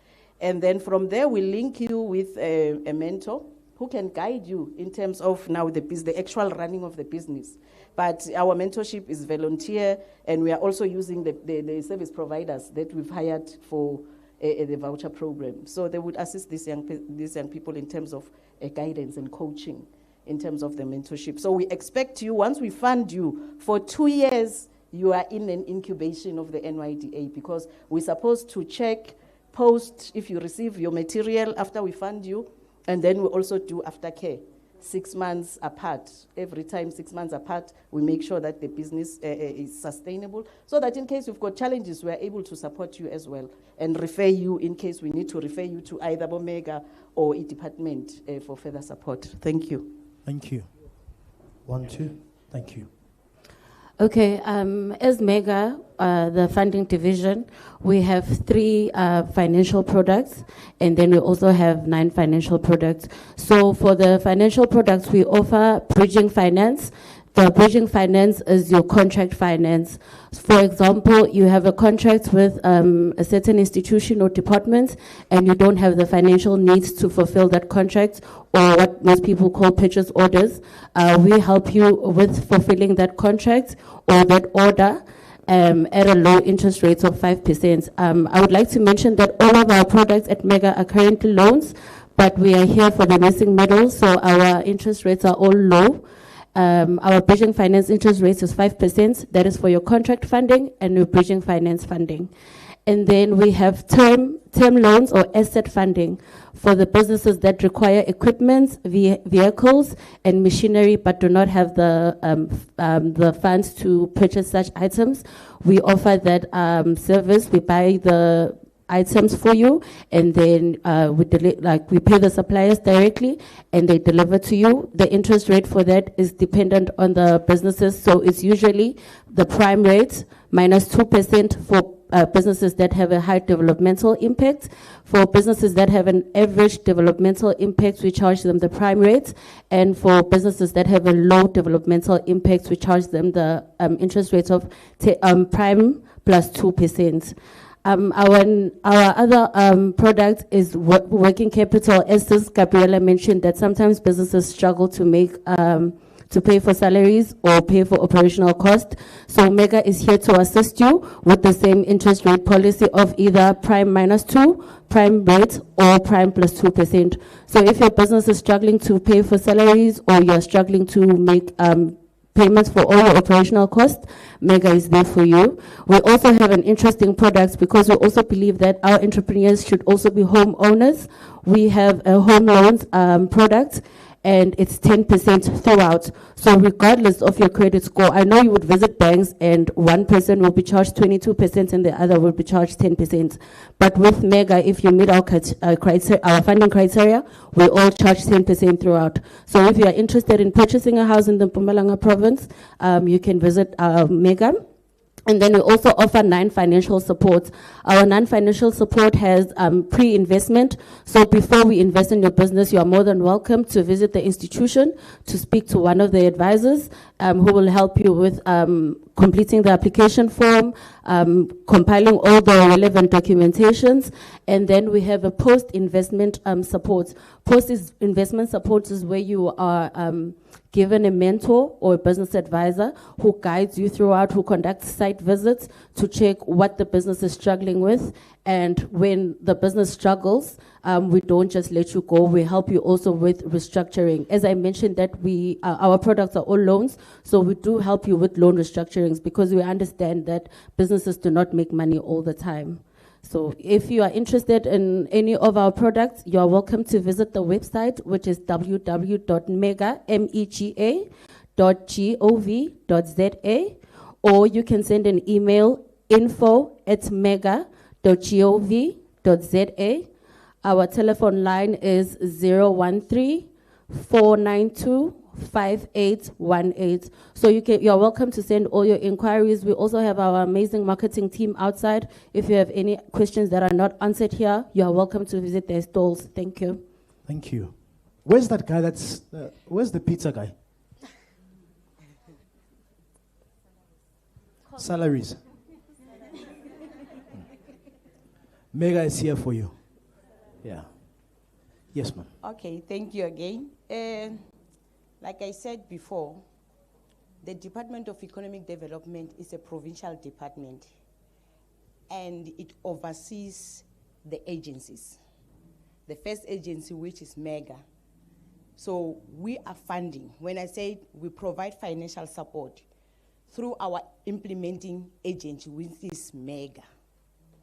And then from there, we link you with a mentor who can guide you in terms of now the actual running of the business. But our mentorship is volunteer, and we are also using the service providers that we've hired for the voucher program. So they would assist these young people in terms of guidance and coaching in terms of the mentorship. So we expect you, once we fund you, for 2 years, you are in an incubation of the NYDA, because we're supposed to check post if you receive your material after we fund you, and then we also do aftercare 6 months apart. Every time 6 months apart, we make sure that the business is sustainable, so that in case you've got challenges, we're able to support you as well and refer you in case we need to refer you to either Bomega or a department for further support. Thank you. Thank you. 1, 2, thank you. Okay, as Mega, the funding division, we have 3 financial products, and then we also have 9 financial products. So for the financial products, we offer bridging finance. The bridging finance is your contract finance. For example, you have a contract with a certain institution or department, and you don't have the financial needs to fulfill that contract, or what most people call purchase orders. We help you with fulfilling that contract or that order at a low interest rate of 5%. I would like to mention that all of our products at Mega are currently loans, but we are here for the missing middle, so our interest rates are all low. Our bridging finance interest rate is 5%. That is for your contract funding and your bridging finance funding. And then we have term loans or asset funding for the businesses that require equipment, vehicles, and machinery, but do not have the funds to purchase such items. We offer that service. We buy the items for you, and then we pay the suppliers directly, and they deliver to you. The interest rate for that is dependent on the businesses, so it's usually the prime rate minus 2% for businesses that have a high developmental impact. For businesses that have an average developmental impact, we charge them the prime rate. And for businesses that have a low developmental impact, we charge them the interest rate of prime plus 2%. Our other product is working capital. As Sis Gabriela mentioned, that sometimes businesses struggle to make to pay for salaries or pay for operational costs. So Mega is here to assist you with the same interest rate policy of either prime -2, prime rate, or prime plus 2%. So if your business is struggling to pay for salaries or you're struggling to make payments for all your operational costs, Mega is there for you. We also have an interesting product because we also believe that our entrepreneurs should also be homeowners. We have a home loans product, and it's 10% throughout. So regardless of your credit score, I know you would visit banks and one person will be charged 22% and the other will be charged 10%. But with Mega, if you meet our funding criteria, we all charge 10% throughout. So if you are interested in purchasing a house in the Mpumalanga province, you can visit Mega. And then we also offer non-financial support. Our non-financial support has pre-investment. So before we invest in your business, you are more than welcome to visit the institution to speak to one of the advisors who will help you with completing the application form, compiling all the relevant documentations. And then we have a post-investment support. Post-investment support is where you are given a mentor or a business advisor who guides you throughout, who conducts site visits to check what the business is struggling with. And when the business struggles, we don't just let you go. We help you also with restructuring. As I mentioned, that our products are all loans, so we do help you with loan restructurings because we understand that businesses do not make money all the time. So if you are interested in any of our products, you are welcome to visit the website, which is www.mega.gov.za, or you can send an email, info@mega.gov.za. Our telephone line is 013-492-5818. So you're welcome to send all your inquiries. We also have our amazing marketing team outside. If you have any questions that are not answered here, you are welcome to visit their stalls. Thank you. Thank you. Where's that guy where's the pizza guy? Salaries. Mega is here for you. Yeah. Yes, ma'am. Okay, thank you again. Like I said before, the Department of Economic Development is a provincial department, and it oversees the agencies. The first agency, which is Mega. So we are funding. When I say we provide financial support through our implementing agency, which is Mega,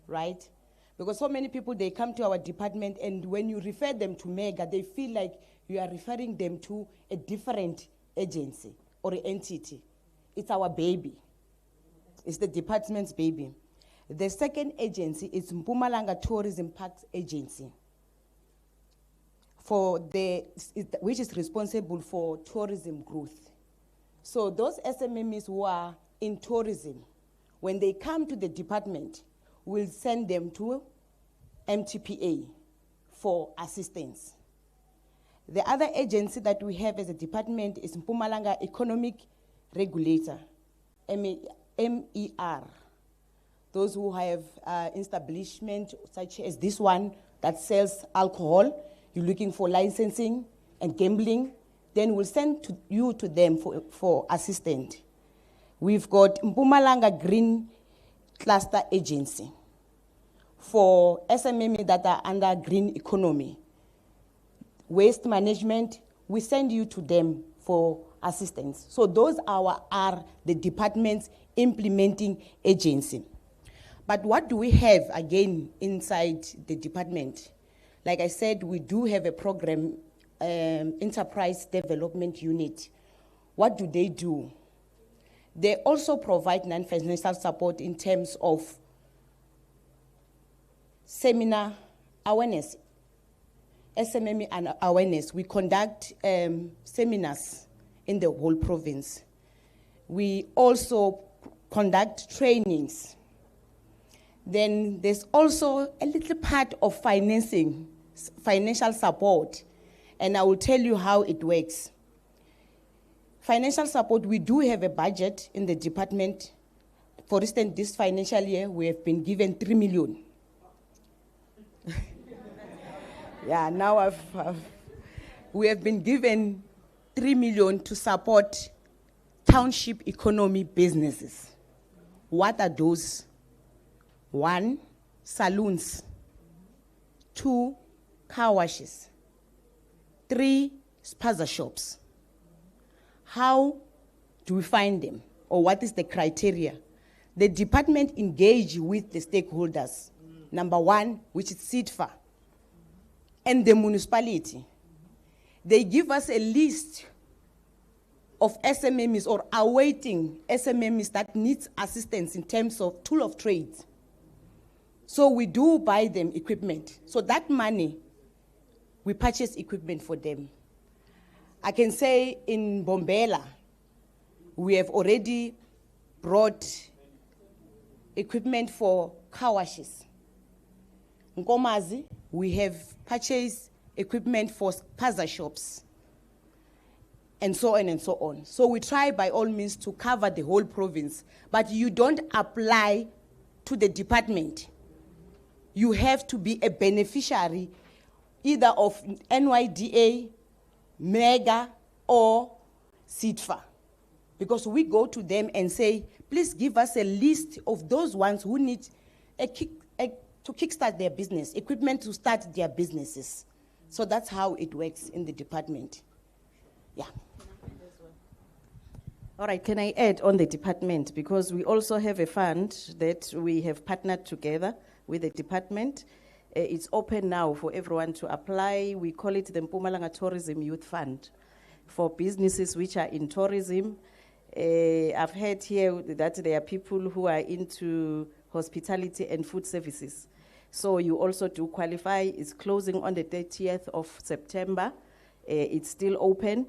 right? Because so many people, they come to our department, and when you refer them to Mega, they feel like you are referring them to a different agency or entity. It's our baby. It's the department's baby. The second agency is Mpumalanga Tourism Parks Agency, which is responsible for tourism growth. So those SMMEs who are in tourism, when they come to the department, we'll send them to MTPA for assistance. The other agency that we have as a department is Mpumalanga Economic Regulator, MER. Those who have establishment such as this one that sells alcohol, you're looking for licensing and gambling, then we'll send you to them for assistance. We've got Mpumalanga Green Cluster Agency for SMME that are under green economy. Waste management, we send you to them for assistance. So those are the department's implementing agency. But what do we have again inside the department? Like I said, we do have a program, enterprise development unit. What do? They also provide non-financial support in terms of seminar awareness, SMME and awareness. We conduct seminars in the whole province. We also conduct trainings. Then there's also a little part of financing, financial support, and I will tell you how it works. Financial support, we do have a budget in the department. For instance, this financial year, we have been given 3 million. Yeah, now we have been given 3 million to support township economy businesses. What are those? 1, saloons. 2, car washes. 3, spaza shops. How do we find them? Or what is the criteria? The department engage with the stakeholders. Number 1, which is SIDFA, and the municipality. They give us a list of SMMEs or awaiting SMMEs that needs assistance in terms of tool of trade. So we do buy them equipment. So that money, we purchase equipment for them. I can say in Mbombela, we have already brought equipment for car washes. In Nkomazi, we have purchased equipment for spaza shops, and so on and so on. So we try by all means to cover the whole province, but you don't apply to the department. You have to be a beneficiary either of NYDA, MEGA, or SIDFA. Because we go to them and say, please give us a list of those ones who need to kickstart their business, equipment to start their businesses. So that's how it works in the department. Yeah. All right, can I add on the department? Because we also have a fund that we have partnered together with the department. It's open now for everyone to apply. We call it the Mpumalanga Tourism Youth Fund for businesses which are in tourism. I've heard here that there are people who are into hospitality and food services. So you also do qualify. It's closing on the 30th of September. It's still open.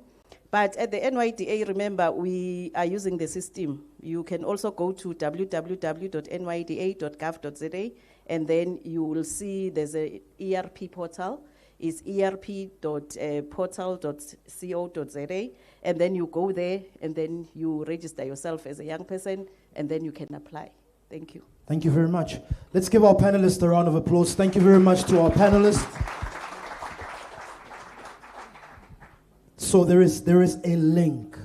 But at the NYDA, remember, we are using the system. You can also go to www.nyda.gov.za, and then you will see there's a ERP portal. It's erp.portal.co.za, and then you go there, and then you register yourself as a young person, and then you can apply. Thank you. Thank you very much. Let's give our panelists a round of applause. Thank you very much to our panelists. So there is a link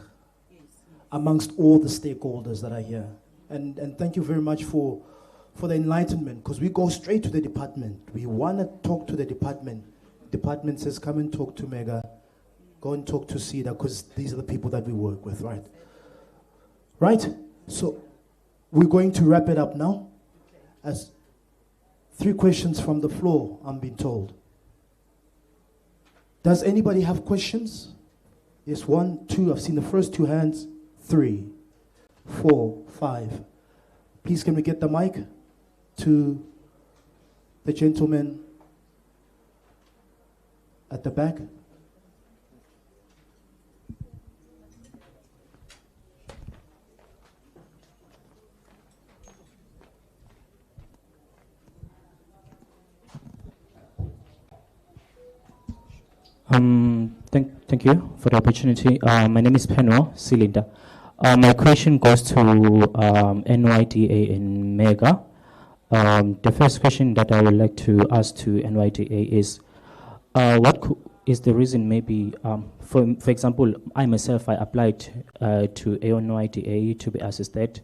amongst all the stakeholders that are here. And thank you very much for the enlightenment, because we go straight to the department. We want to talk to the department. Department says, come and talk to Mega. Go and talk to CEDA, because these are the people that we work with, right? Right? So we're going to wrap it up now. As 3 questions from the floor, I'm being told. Does anybody have questions? Yes, 1, 2, I've seen the first 2 hands. 3, 4, 5. Please, can we get the mic to the gentleman at the back? Thank you for the opportunity. My name is Penwa Silinda. My question goes to NYDA and Mega. The first question that I would like to ask to NYDA is, what is the reason maybe, for example, I myself, I applied to NYDA to be assisted,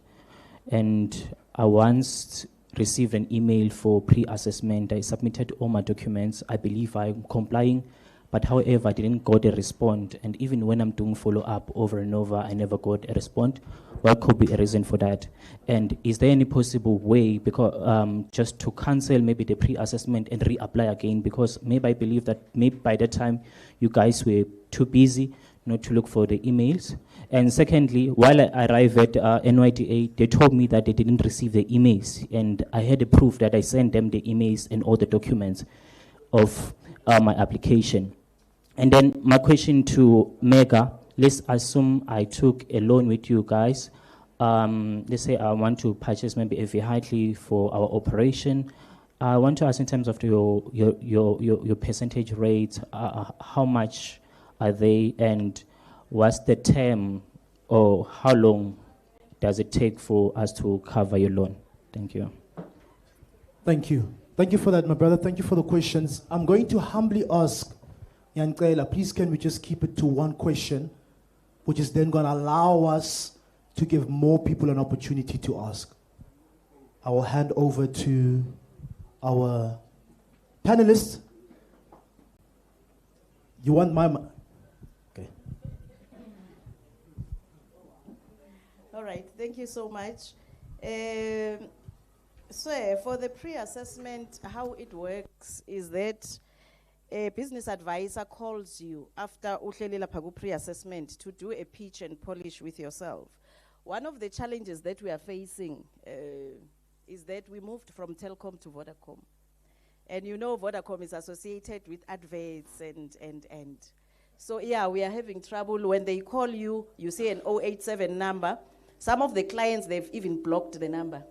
and I once received an email for pre-assessment. I submitted all my documents. I believe I'm complying. But however, I didn't get a response, and even when I'm doing follow-up over and over, I never got a response. What could be a reason for that? And is there any possible way, because just to cancel maybe the pre-assessment and reapply again? Because maybe I believe that maybe by that time you guys were too busy not to look for the emails. And secondly, while I arrived at NYDA, they told me that they didn't receive the emails, and I had a proof that I sent them the emails and all the documents of my application. And then my question to Mega, let's assume I took a loan with you guys. let's say I want to purchase maybe a vehicle for our operation. I want to ask in terms of your percentage rate, how much are they, and what's the term, or how long does it take for us to cover your loan? Thank you. Thank you. Thank you for that, my brother. Thank you for the questions. I'm going to humbly ask Yankela, please can we just keep it to one question, which is then going to allow us to give more people an opportunity to ask. I will hand over to our panelists. You want my... Okay. All right, thank you so much. So for the pre-assessment, how it works is that a business advisor calls you after uhlelela phaku pre-assessment to do a pitch and polish with yourself. One of the challenges that we are facing is that we moved from Telkom to Vodacom. And you know Vodacom is associated with adverts and. So yeah, we are having trouble. When they call you, you see an 087 number. Some of the clients, they've even blocked the number.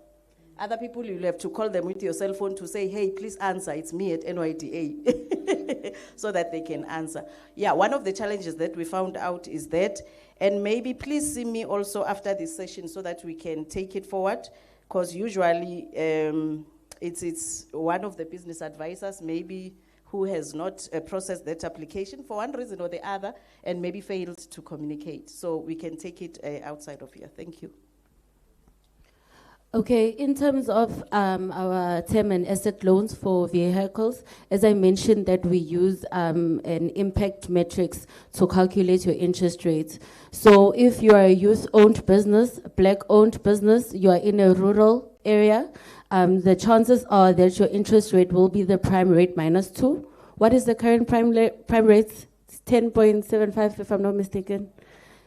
Other people, you'll have to call them with your cell phone to say, hey, please answer, it's me at NYDA, so that they can answer. Yeah, one of the challenges that we found out is that, and maybe please see me also after this session so that we can take it forward, because usually it's one of the business advisors maybe who has not processed that application for one reason or the other and maybe failed to communicate. So we can take it outside of here. Thank you. Okay, in terms of our term and asset loans for vehicles, as I mentioned that we use an impact matrix to calculate your interest rates. So if you are a youth-owned business, black-owned business, you are in a rural area, the chances are that your interest rate will be the prime rate minus 2. What is the current prime rate? It's 10.75 if I'm not mistaken.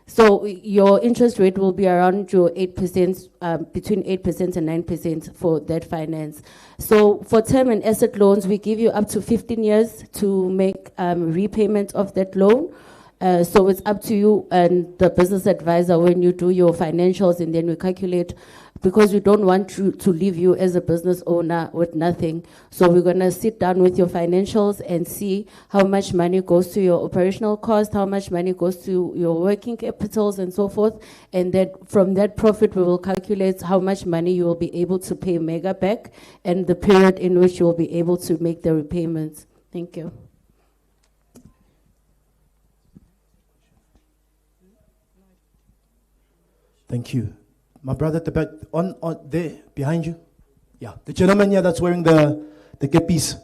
So your interest rate will be around your 8%, between 8% and 9% for that finance. So for term and asset loans, we give you up to 15 years to make repayment of that loan. So it's up to you and the business advisor when you do your financials, and then we calculate, because we don't want to leave you as a business owner with nothing. So we're going to sit down with your financials and see how much money goes to your operational cost, how much money goes to your working capitals and so forth. And then from that profit, we will calculate how much money you will be able to pay Mega back and the period in which you will be able to make the repayments. Thank you. Thank you. My brother at the back, on there, behind you. Yeah, the gentleman here that's wearing the capes.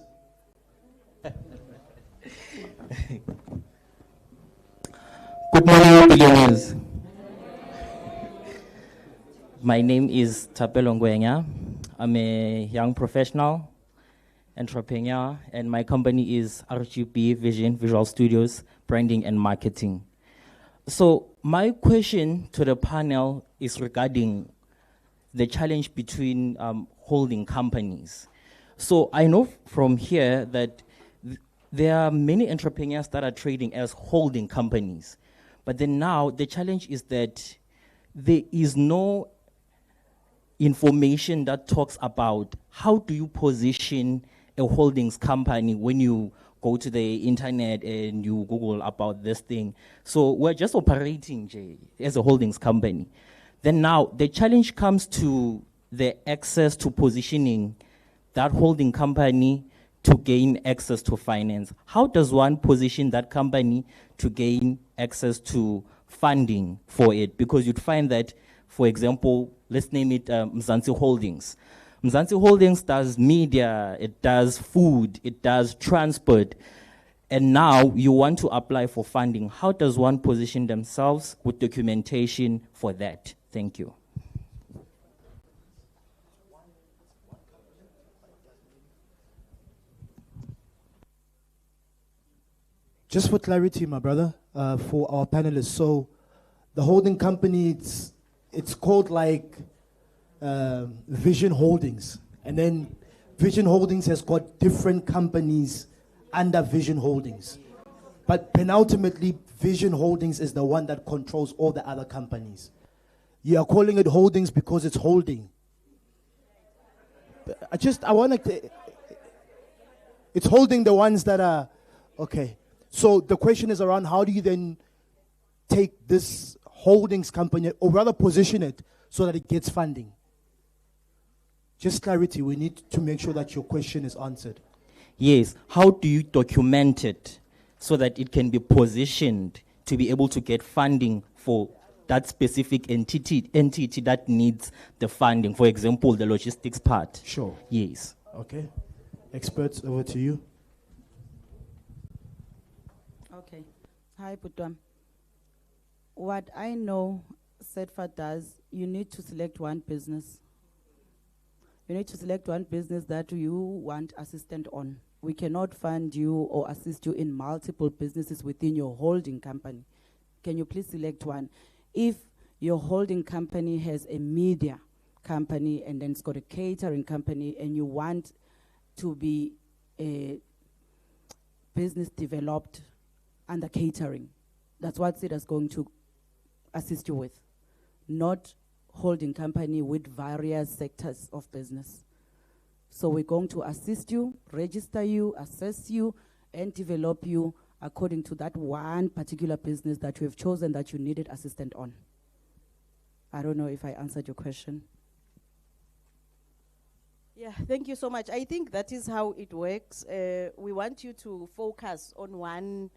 Good morning, billionaires. My name is Tapelo Ngwenya. I'm a young professional entrepreneur, and my company is RGB Vision Visual Studios, Branding and Marketing. So my question to the panel is regarding the challenge between holding companies. So I know from here that there are many entrepreneurs that are trading as holding companies. But then now the challenge is that there is no information that talks about how do you position a holdings company when you go to the internet and you Google about this thing. So we're just operating as a holdings company. Then now the challenge comes to the access to positioning that holding company to gain access to finance. How does one position that company to gain access to funding for it? Because you'd find that, for example, let's name it Mzansi Holdings. Mzansi Holdings does media, it does food, it does transport, and now you want to apply for funding. How does one position themselves with documentation for that? Thank you. Just for clarity, my brother, for our panelists, so the holding company, it's called like Vision Holdings, and then Vision Holdings has got different companies under Vision Holdings, but penultimately Vision Holdings is the one that controls all the other companies. You are calling it holdings because it's holding. I want to, it's holding the ones that are, okay. So the question is around how do you then take this holdings company, or rather position it so that it gets funding? Just clarity, we need to make sure that your question is answered. Yes, how do you document it so that it can be positioned to be able to get funding for that specific entity that needs the funding? For example, the logistics part. Sure. Yes. Okay. Experts, over to you. Okay. Hi, Putwam. What I know SETFA does, you need to select one business. You need to select one business that you want assistance on. We cannot fund you or assist you in multiple businesses within your holding company. Can you please select one? If your holding company has a media company and then it's got a catering company and you want to be a business developed under catering, that's what SETA is going to assist you with, not holding company with various sectors of business. So we're going to assist you, register you, assess you, and develop you according to that one particular business that you have chosen that you needed assistance on. I don't know if I answered your question. Yeah, thank you so much. I think that is how it works. We want you to focus on one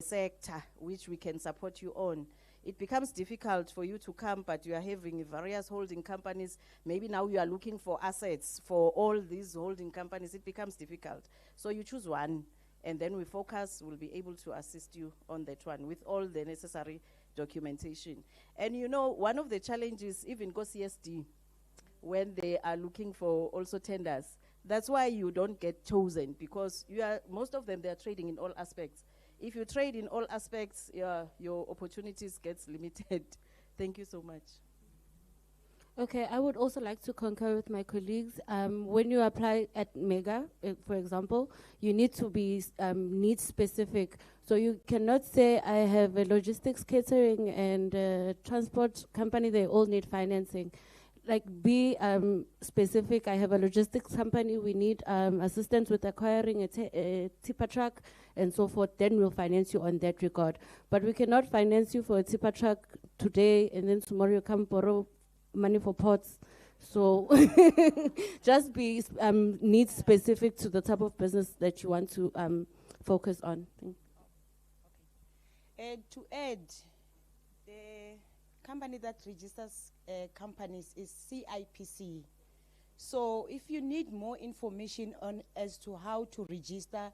sector which we can support you on. It becomes difficult for you to come, but you are having various holding companies. Maybe now you are looking for assets for all these holding companies. It becomes difficult. So you choose one, and then we focus. We'll be able to assist you on that one with all the necessary documentation. And you know, one of the challenges, even go CSD, when they are looking for also tenders, that's why you don't get chosen, because you are, most of them, they are trading in all aspects. If you trade in all aspects, your opportunities gets limited. Thank you so much. Okay, I would also like to concur with my colleagues. When you apply at Mega, for example, you need to be need specific. So you cannot say I have a logistics, catering, and transport company. They all need financing. Like, be specific. I have a logistics company. We need assistance with acquiring a tipper truck and so forth. Then we'll finance you on that regard. But we cannot finance you for a tipper truck today and then tomorrow you come borrow money for pots. So just be need specific to the type of business that you want to focus on. To add, the company that registers companies is CIPC. So if you need more information on as to how to register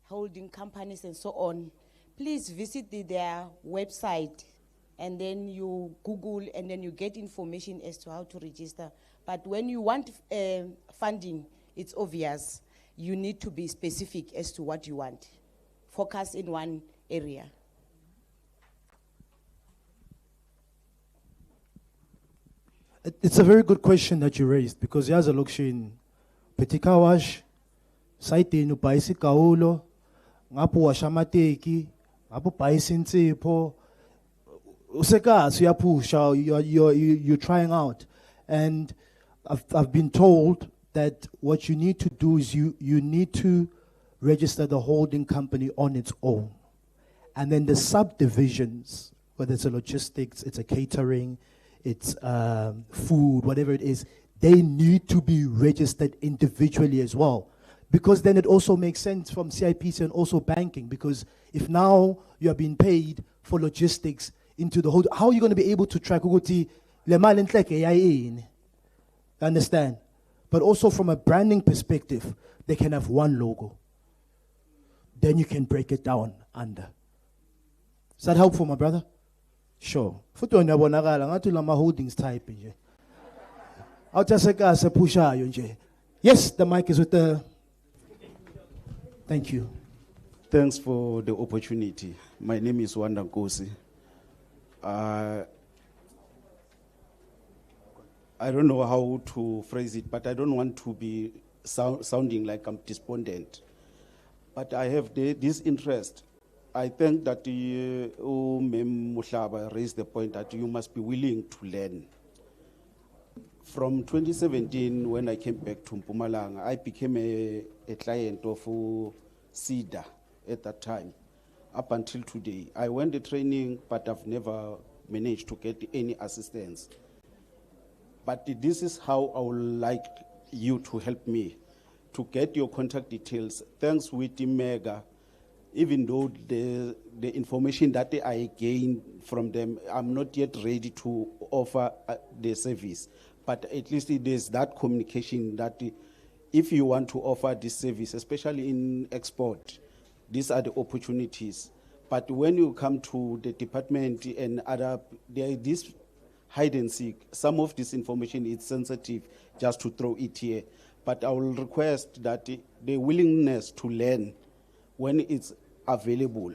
holding companies and so on, please visit their website, and then you Google, and then you get information as to how to register. But when you want funding, it's obvious. You need to be specific as to what you want. Focus in one area. It's a very good question that you raised, because here's a location. Petikawash, saite no paisi kaulo, ngapu washamateki, ngapu paisi ntsipo. Usekas, you're trying out. And I've been told that what you need to do is you need to register the holding company on its own. And then the subdivisions, whether it's a logistics, it's a catering, it's food, whatever it is, they need to be registered individually as well. Because then it also makes sense from CIPC and also banking, because if now you are being paid for logistics into the whole, how are you going to be able to track understand? But also from a branding perspective, they can have one logo. Then you can break it down under. Is that helpful, my brother? Sure. Futhi uyabonakala ngathi lama holdings type nje. Awuthaseka sepushayo nje. Yes, the mic is with the. Thank you. Thanks for the opportunity. My name is Wanda Nkosi. I don't know how to phrase it, but I don't want to be sounding like I'm despondent. But I have this interest. I think that Mem Muhlaba raised the point that you must be willing to learn From 2017, when I came back to Mpumalanga, I became a client of CEDA at that time, up until today. I went the training, but I've never managed to get any assistance. But this is how I would like you to help me to get your contact details. Thanks with Mega, even though the information that I gained from them, I'm not yet ready to offer the service. But at least there's that communication that if you want to offer this service, especially in export, these are the opportunities. But when you come to the department and other, there is this hide and seek. Some of this information is sensitive just to throw it here. But I will request that the willingness to learn when it's available,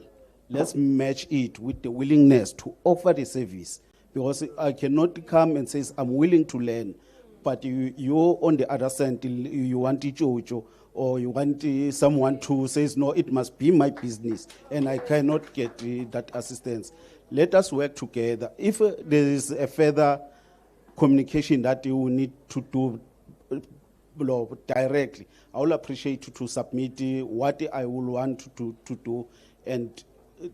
let's match it with the willingness to offer the service. Because I cannot come and say, I'm willing to learn, but you're on the other side, you want it or you want someone to say, no, it must be my business, and I cannot get that assistance. Let us work together. If there is a further communication that you need to do directly, I will appreciate you to submit what I will want to do and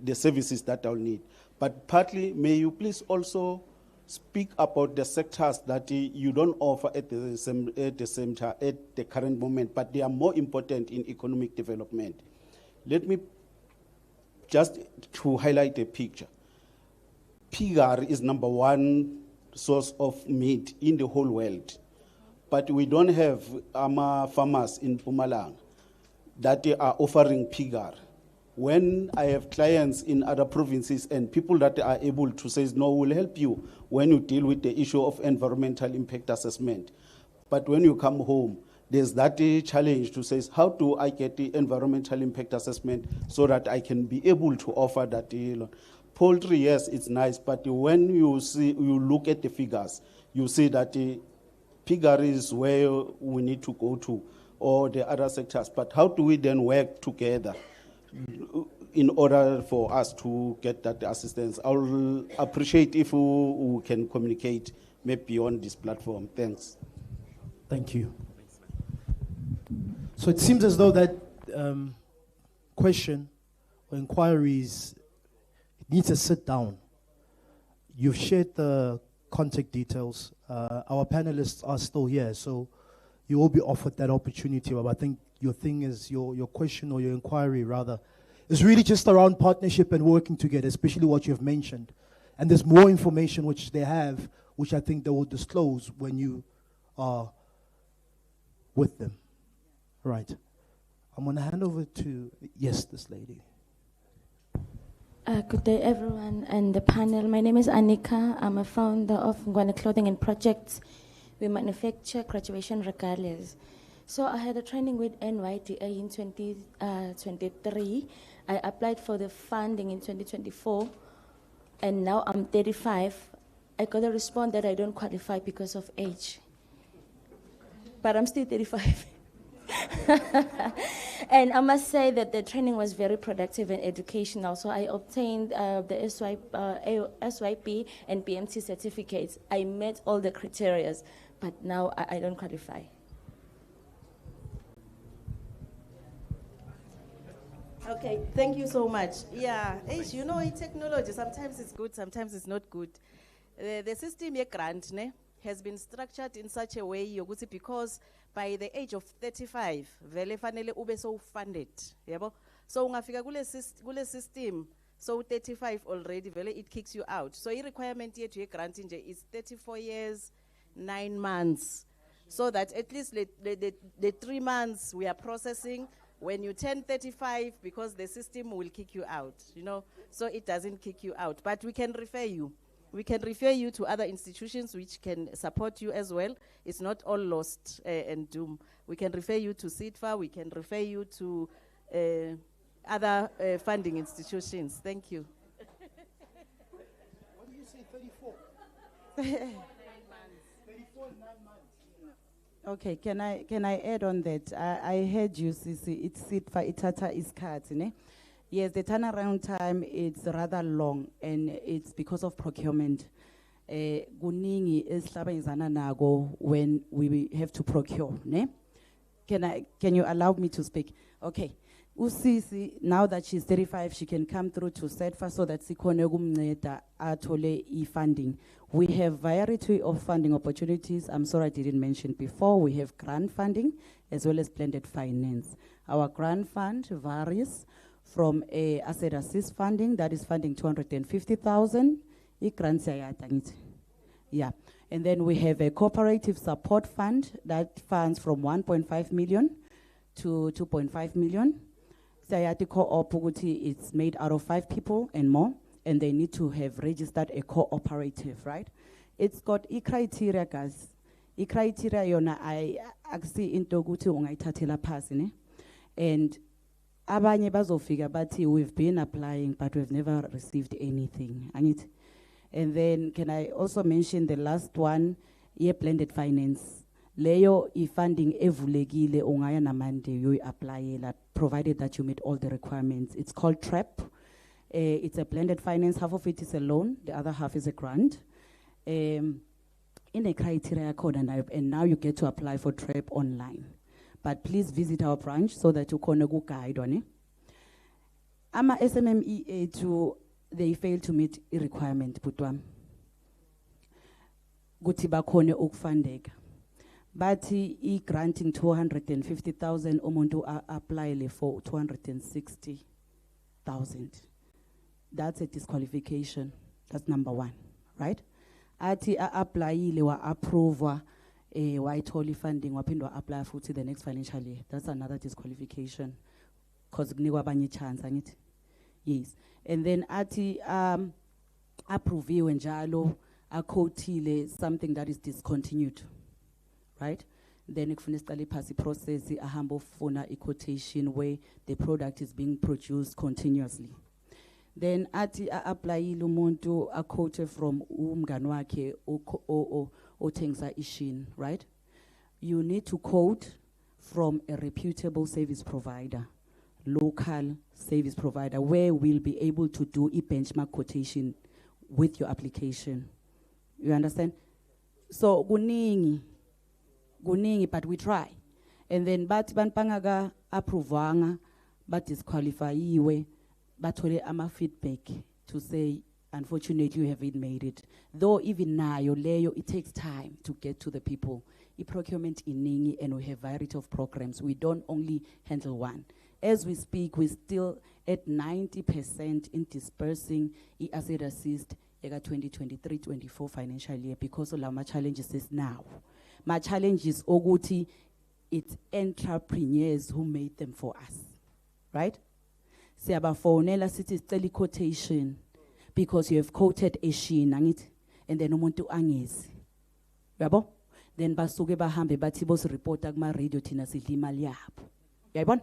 the services that I'll need. But partly, may you please also speak about the sectors that you don't offer at the same time, at the current moment, but they are more important in economic development. Let me just to highlight a picture. Pig is #1 source of meat in the whole world, but we don't have farmers in Mpumalanga that are offering pig. When I have clients in other provinces and people that are able to say, no, we'll help you when you deal with the issue of environmental impact assessment. But when you come home, there's that challenge to say, how do I get the environmental impact assessment so that I can be able to offer that loan? Poultry, yes, it's nice, but when you look at the figures, you see that piggery is where we need to go to, or the other sectors. But how do we then work together in order for us to get that assistance? I will appreciate if we can communicate maybe on this platform. Thanks. Thank you. So it seems as though that question or inquiries needs to sit down. You've shared the contact details. Our panelists are still here, so you will be offered that opportunity. But I think your thing is, your question or your inquiry rather, is really just around partnership and working together, especially what you've mentioned. And there's more information which they have, which I think they will disclose when you are with them. Right. I'm going to hand over to, yes, this lady. Good day, everyone, and the panel. My name is Anika. I'm a founder of Ngwane Clothing and Projects. We manufacture graduation regalas. So I had a training with NYDA in 2023. I applied for the funding in 2024, and now I'm 35. I got a response that I don't qualify because of age. But I'm still 35. And I must say that the training was very productive and educational. So I obtained the SYP and BMT certificates. I met all the criteria, but now I don't qualify. Okay, thank you so much. Yeah, you know, in technology, sometimes it's good, sometimes it's not good. The system grant has been structured in such a way because by the age of 35, vele fanele ube so funded, yabo. So ungafika kule system, so 35 already, vele it kicks you out. So the requirement yet to grant is 34 years, 9 months, so that at least the 3 months we are processing. When you turn 35, because the system will kick you out, you know, so it doesn't kick you out. But we can refer you. We can refer you to other institutions which can support you as well. It's not all lost and doom. We can refer you to SIDFA. We can refer you to other funding institutions. Thank you. What do you say, 34? 34 is 9 months. Okay, can I add on that? I heard you, Sisi. It's SIDFA, Itata is cut, ne? Yes, the turnaround time is rather long, and it's because of procurement. kuningi esihlabezana nako when we have to procure, ne? Can you allow me to speak? Okay. Usisi, now that she's 35, she can come through to SETFA so that sikhone ukumnceda athole funding. We have variety of funding opportunities. I'm sorry I didn't mention before. We have grant funding as well as blended finance. Our grant fund varies from a asset assist funding, that is funding 250,000. Yeah. And then we have a cooperative support fund that funds from 1.5 million to 2.5 million. Sayati co-op it's made out of 5 people and more, and they need to have registered a cooperative, right? It's got criteria, guys. Criteria yona I see into guti ungayithathela phasi ne. And abanye bazofika bathi we've been applying but we've never received anything. And then can I also mention the last one, blended finance. Leyo funding evulekile ungaya namande you apply provided that you meet all the requirements. It's called TREP. It's a blended finance. Half of it is a loan, the other half is a grant. In a criteria code, and now you get to apply for TREP online. But please visit our branch so that you can go guide on it. Ama SMME to they fail to meet a requirement, putwam. Guti bakhone ukufandeka. But he granting 250,000 umuntu apply for 260,000. That's a disqualification. That's number one, right? Ati apply wa approve wa itholi funding wapindwa apply futhi the next financial year. That's another disqualification. Cause kunikwa abanye chance angithi. Yes. And then ati approve njalo akotile something that is discontinued. Right? Then ikufuna pass process ahamba ufuna quotation where the product is being produced continuously. Then ati apply umuntu a quote from umngani wakhe othengisa ishin, right? You need to quote from a reputable service provider, local service provider, where we'll be able to do a benchmark quotation with your application. You understand? So kuningi, but we try. And then but banpangaga approvanga, but disqualifyiwe, but ama feedback to say, unfortunately, you haven't made it. Though even now, it takes time to get to the people. Procurement iningi, and we have variety of programs. We don't only handle one. As we speak, we're still at 90% in dispersing asset assist 2023-24 financial year because of our challenges is now. My challenge is Oguti, it's entrepreneurs who made them for us, right? Say about Fonela City's telequotation because you have quoted a sheen and then umuntu angezi. Yabo? Then basuke bahambe bathi bos report agma radio thina sidla imali yabo. Yayibona?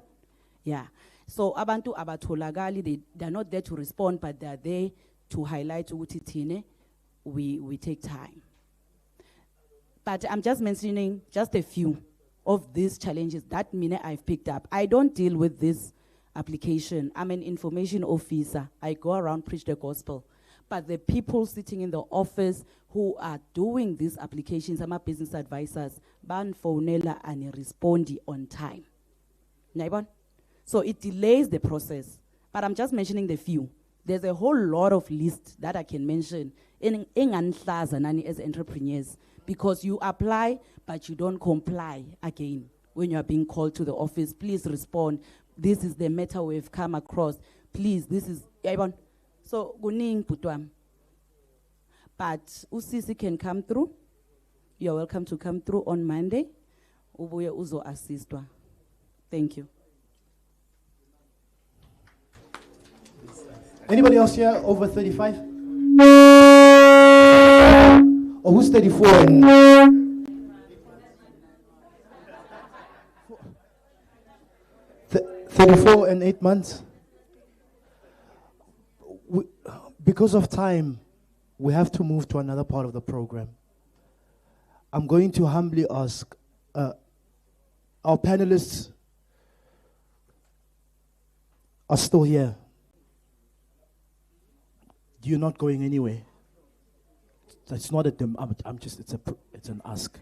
Yeah. So abantu abatholakali, they're not there to respond, but they're there to highlight ukuthi thine we take time. But I'm just mentioning just a few of these challenges that I've picked up. I don't deal with this application. I'm an information officer. I go around, preach the gospel. But the people sitting in the office who are doing these applications, I'm a business advisors, ban phonela and respondi on time. So it delays the process. But I'm just mentioning the few. There's a whole lot of lists that I can mention in as entrepreneurs. Because you apply, but you don't comply again. When you are being called to the office, please respond. This is the matter we've come across. Please, this is, so, guning putwam. But Usisi can come through. You're welcome to come through on Monday. Ubuye uzo assistwa. Thank you. Anybody else here over 35? Or who's 34 and 34 and 8 months? Because of time, we have to move to another part of the program. I'm going to humbly ask our panelists are still here. You're not going anywhere. It's not a it's an ask.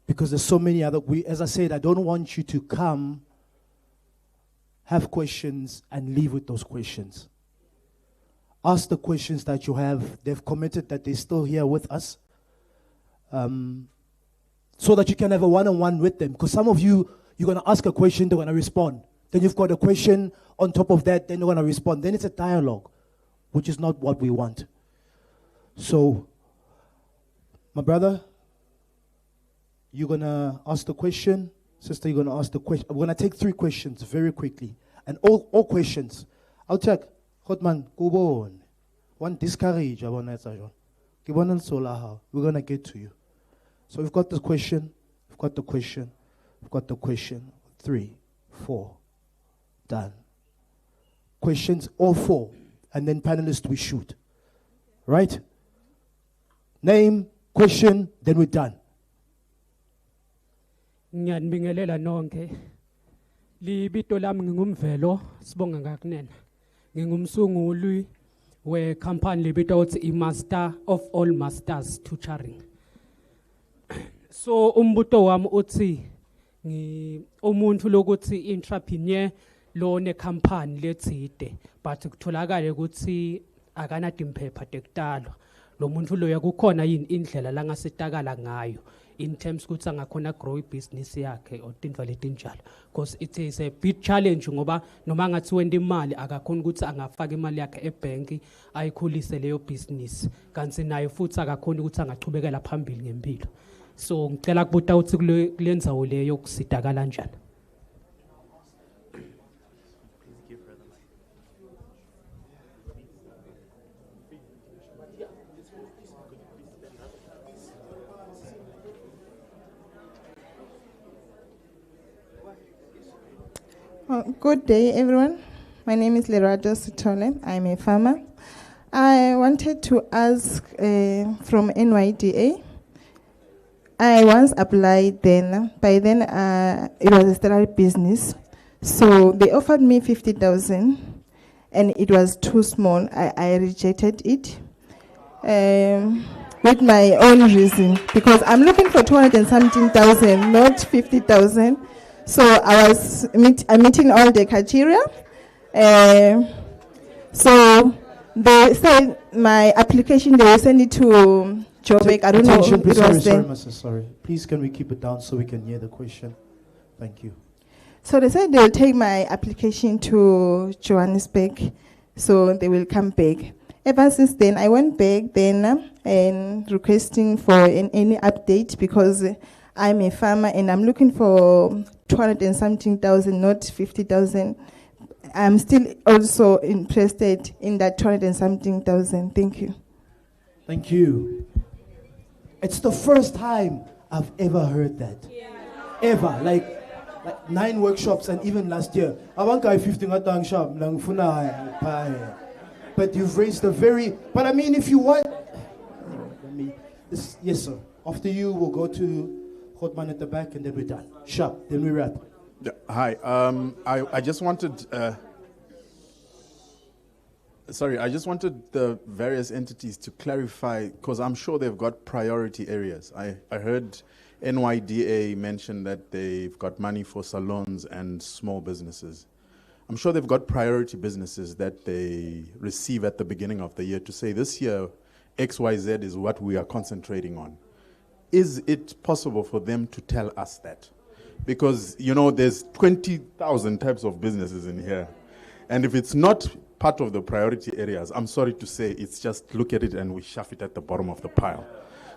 Because there's so many other, as I said, I don't want you to come, have questions, and leave with those questions. Ask the questions that you have. They've committed that they're still here with us. So that you can have a one-on-one with them. Because some of you, you're going to ask a question, they're going to respond. Then you've got a question on top of that, then they're going to respond. Then it's a dialogue, which is not what we want. So, my brother, you're going to ask the question. Sister, you're going to ask the question. I'm going to take 3 questions very quickly. And all questions. I'll check. Hotman, Kubon. One discourage. We're going to get to you. So we've got the question. We've got the question. We've got the question. 3, 4. Done. Questions, all 4. And then panelists, we shoot. Right? Name, question, then we're done. Ngiyanibingelela nonke. Libito lami ngingumvelo sibonga ngakunene. Ngingumsunguli we-company libito uthi i-Master of all Masters Tutoring. So umbuto wami uthi umuntu lokuthi entrepreneur lo ne company lethide but kutholakala ukuthi akana timphepha tekutala. Lo muntu lo yakukhona yini indlela la ngasitakala ngayo in terms ukuthi angakhona grow business yakhe or tintwa letinjalo, because it is a big challenge ngoba noma ngathi wenda imali akakhona ukuthi angafaka imali yakhe ebank ayikhulise leyo business kanti nayo futhi akakhona ukuthi angachubekela phambili ngempilo. So ngicela kubuta ukuthi kulendzawo leyo kusitakala kanjani. Good day, everyone. My name is Lerato Sitole. I'm a farmer. I wanted to ask from NYDA. I once applied then. By then, it was a startup business. So they offered me 50,000, and it was too small. I rejected it with my own reason, because I'm looking for 200,000, not 50,000. So I'm meeting all the criteria. So they said my application, they will send it to Joburg. I don't know. Sorry. Please, can we keep it down so we can hear the question? Thank you. So they said they will take my application to Johannesburg, so they will come back. Ever since then, I went back then and requesting for any update, because I'm a farmer and I'm looking for 200,000, not 50,000. I'm still also interested in that 200,000. Thank you. Thank you. It's the first time I've ever heard that. Yeah. Ever. Like 9 workshops, and even last year. But you've raised a very, but I mean, if you want, yes, sir. After you, we'll go to Hotman at the back, and then we're done. Sharp, then we wrap. Yeah, hi. I just wanted, I just wanted the various entities to clarify, because I'm sure they've got priority areas. I heard NYDA mention that they've got money for salons and small businesses. I'm sure they've got priority businesses that they receive at the beginning of the year to say, this year, XYZ is what we are concentrating on. Is it possible for them to tell us that? Because, you know, there's 20,000 types of businesses in here. And if it's not part of the priority areas, I'm sorry to say, it's just look at it and we shove it at the bottom of the pile.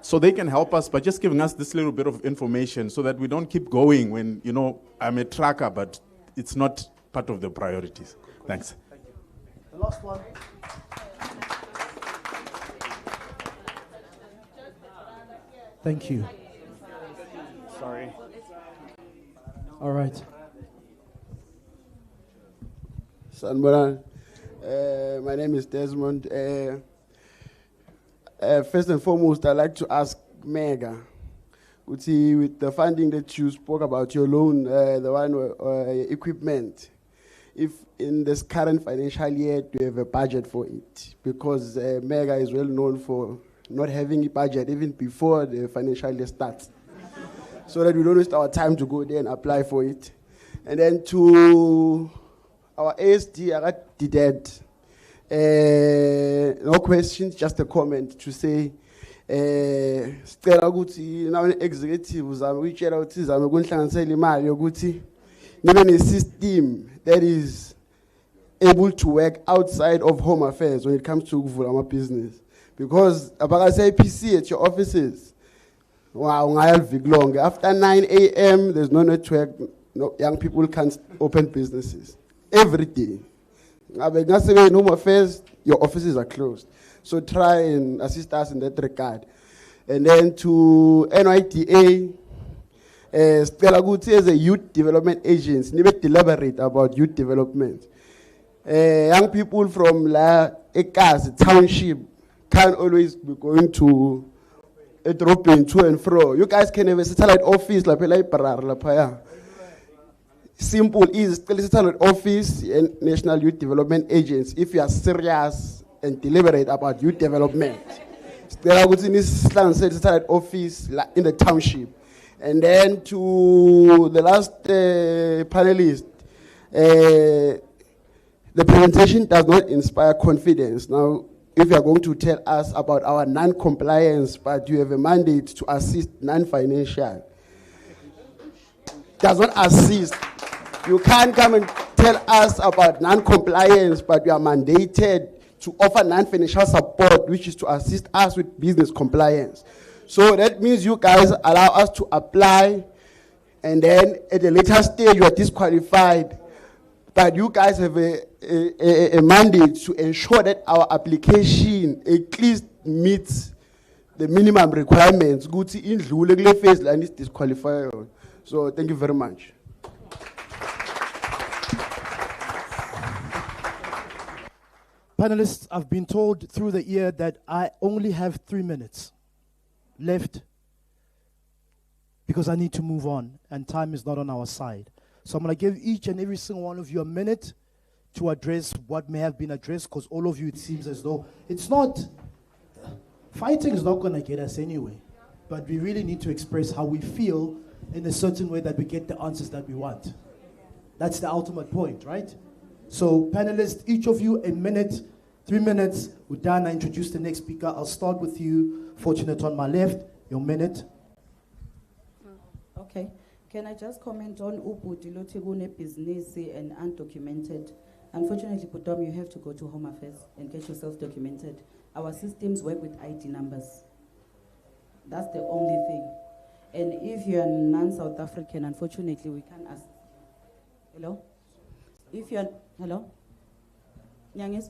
So they can help us by just giving us this little bit of information so that we don't keep going when, you know, I'm a tracker, but it's not part of the priorities. Thanks. Thank you. The last one. Thank you. Sorry. All right. Sanboran, my name is Desmond. First and foremost, I'd like to ask Mega, with the funding that you spoke about, your loan, the one equipment, if in this current financial year, do you have a budget for it? Because Mega is well known for not having a budget even before the financial year starts, so that we don't waste our time to go there and apply for it. And then to our ASD, I did that. No questions, just a comment to say, sicela ukuthi nawe executive uzame ukutshela ukuthi izame ukunhlanganisela imali yokuthi nibe ne-system that is able to work outside of home affairs when it comes to ukuvula ama-business. Because abaka-IPC at your offices, wow, long. After 9 a.m., there's no network, no, young people can't open businesses. Every day. In home affairs, your offices are closed. So try and assist us in that regard. And then to NYDA, Stella Guti as a youth development agency, never deliberate about youth development. Young people from La Ekas, Township, can't always be going to a dropping to and fro. You guys can have a satellite office, simple is satellite office and National Youth Development Agency if you are serious and deliberate about youth development. There are satellite office in the township. And then to the last panelist, the presentation does not inspire confidence. Now, if you are going to tell us about our non-compliance, but you have a mandate to assist non-financial, does not assist. You can't come and tell us about non-compliance, but you are mandated to offer non-financial support, which is to assist us with business compliance. So that means you guys allow us to apply, and then at a later stage you are disqualified. But you guys have a mandate to ensure that our application at least meets the minimum requirements. Good to include the phase and is disqualified. So thank you very much. Panelists, I've been told through the ear that I only have 3 minutes left because I need to move on and time is not on our side. So I'm going to give each and every single one of you a minute to address what may have been addressed, because all of you, it seems as though it's not, fighting is not going to get us anyway, but we really need to express how we feel in a certain way that we get the answers that we want. That's the ultimate point, right? So panelists, each of you a minute, 3 minutes. Udana, introduce the next speaker. I'll start with you, Fortunate on my left, your minute. Okay. Can I just comment on Uputilotibune business and undocumented? Unfortunately, Putom, you have to go to Home Affairs and get yourself documented. Our systems work with ID numbers. That's the only thing. And if you're non-South African, unfortunately, we can't ask. Hello? If you're, hello? Nyangis?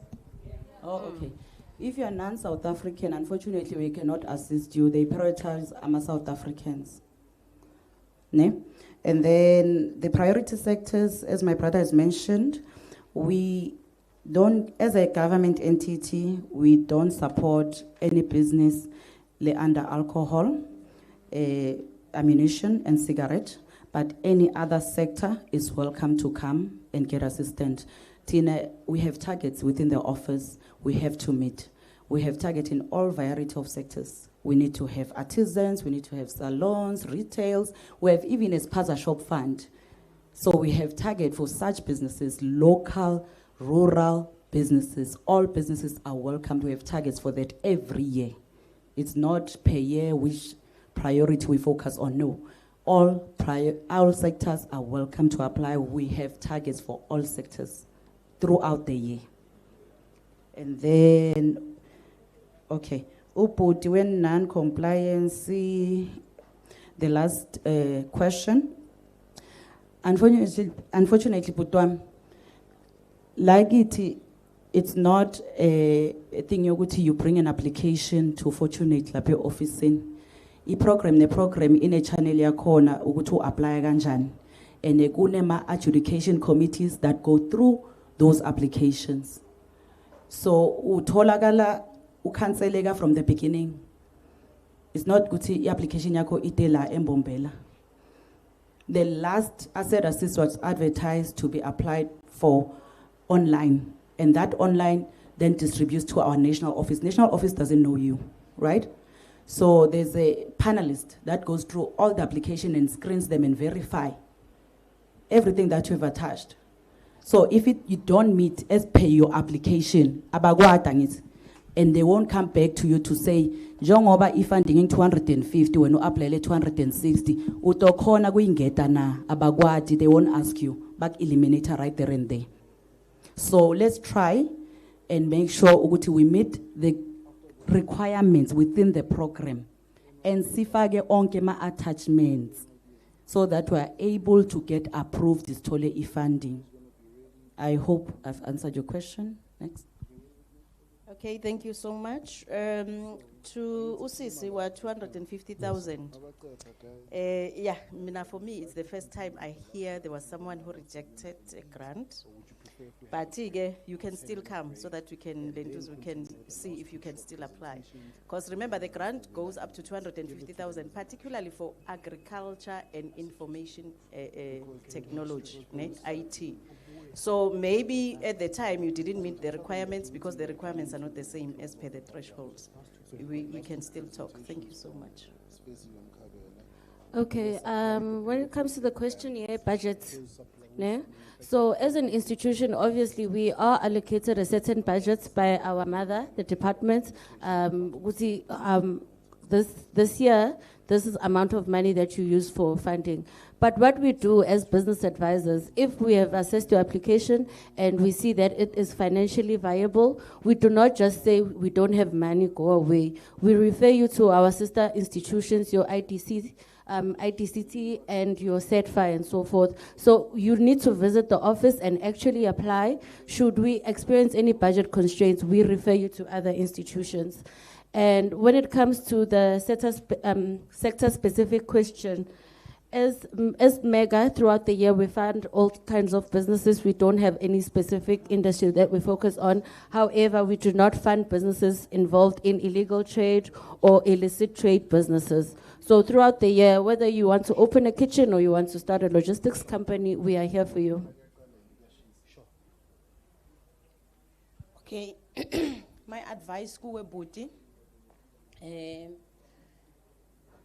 Oh, okay. If you're non-South African, unfortunately, we cannot assist you. They prioritize South Africans. Ne? And then the priority sectors, as my brother has mentioned, we don't, as a government entity, we don't support any business under alcohol, ammunition, and cigarette. But any other sector is welcome to come and get assistance. Tina, we have targets within the office we have to meet. We have targets in all variety of sectors. We need to have artisans, we need to have salons, retails. We have even a spaza shop fund. So we have target for such businesses, local, rural businesses. All businesses are welcome. We have targets for that every year. It's not per year which priority we focus on, no. All sectors are welcome to apply. We have targets for all sectors throughout the year. And then, okay. Upoti, when non-compliance, the last question. Unfortunately, Putwam, like it's not a thing you bring an application to Fortunate Lape office in. The program in a channel yakona to apply ganjan. And kunema adjudication committees that go through those applications. So utolagala ukhanselega from the beginning. It's not good to application yako itela embombela. The last asset assist was advertised to be applied for online, and that online then distributes to our national office. National office doesn't know you. right? So there's a panelist that goes through all the application and screens them and verify everything that you've attached. So if you don't meet as per your application, and they won't come back to you to say, njengoba ifunding in 250 when you apply 260, utokhona kuyingeta na abakwadi, they won't ask you, back eliminate right there and there. So let's try and make sure ukuthi we meet the requirements within the program and sifake onke ma attachments so that we are able to get approved this tole funding. I hope I've answered your question. Next. Okay, thank you so much. To Usisi, we're 250,000. Yeah, for me, it's the first time I hear there was someone who rejected a grant. But you can still come so that we can see if you can still apply. Because remember, the grant goes up to 250,000, particularly for agriculture and information technology, IT. So maybe at the time you didn't meet the requirements because the requirements are not the same as per the thresholds. We can still talk. Thank you so much. Okay, when it comes to the question here, budget, ne? So as an institution, obviously we are allocated a certain budget by our mother, the department. This year, this is amount of money that you use for funding. But what we do as business advisors, if we have assessed your application and we see that it is financially viable, we do not just say we don't have money, go away. We refer you to our sister institutions, your ITC, ITCT and your SETFI and so forth. So you need to visit the office and actually apply. Should we experience any budget constraints, we refer you to other institutions. And when it comes to the sector-specific question, as mega, throughout the year, we fund all kinds of businesses. We don't have any specific industry that we focus on. However, we do not fund businesses involved in illegal trade or illicit trade businesses. So throughout the year, whether you want to open a kitchen or you want to start a logistics company, we are here for you. Okay, my advice, Booty.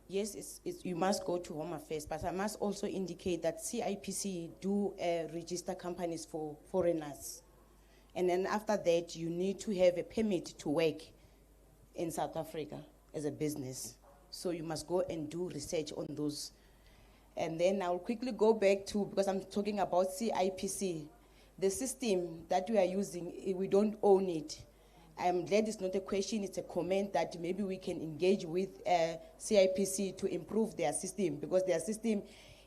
Yes, you must go to Home Affairs, but I must also indicate that CIPC do register companies for foreigners. And then after that, you need to have a permit to work in South Africa as a business. So you must go and do research on those. And then I'll quickly go back to, because I'm talking about CIPC, the system that we are using, we don't own it. I'm glad it's not a question, it's a comment that maybe we can engage with CIPC to improve their system, because their system,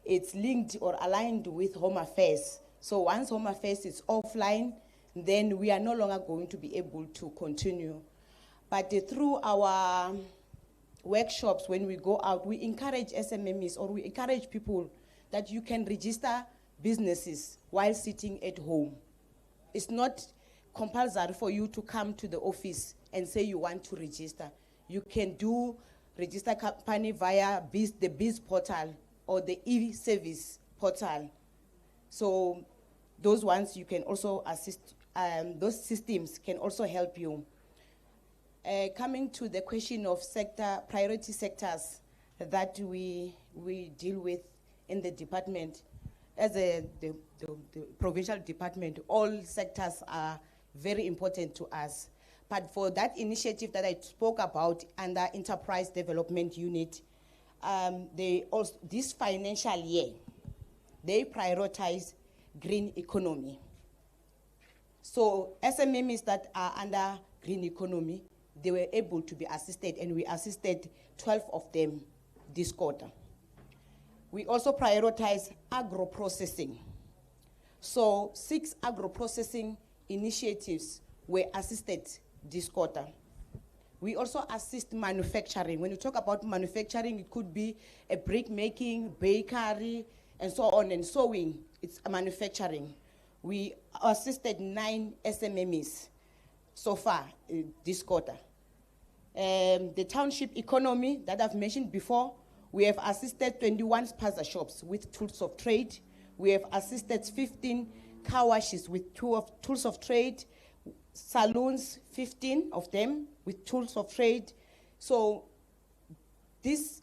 it's linked or aligned with Home Affairs. So once Home Affairs is offline, then we are no longer going to be able to continue. But through our workshops, when we go out, we encourage SMMEs or we encourage people that you can register businesses while sitting at home. It's not compulsory for you to come to the office and say you want to register. You can do register company via the Biz portal or the e-service portal. So those ones you can also assist, those systems can also help you. Coming to the question of priority sectors that we deal with in the department, as the provincial department, all sectors are very important to us. But for that initiative that I spoke about under Enterprise Development Unit, this financial year, they prioritize green economy. So SMMEs that are under green economy, they were able to be assisted, and we assisted 12 of them this quarter. We also prioritize agro-processing. So 6 agro-processing initiatives were assisted this quarter. We also assist manufacturing. When you talk about manufacturing, it could be a brick making, bakery, and so on, and sewing. It's a manufacturing. We assisted 9 SMMEs so far this quarter. The township economy that I've mentioned before, we have assisted 21 spaza shops with tools of trade. We have assisted 15 car washes with tools of trade, salons, 15 of them with tools of trade, So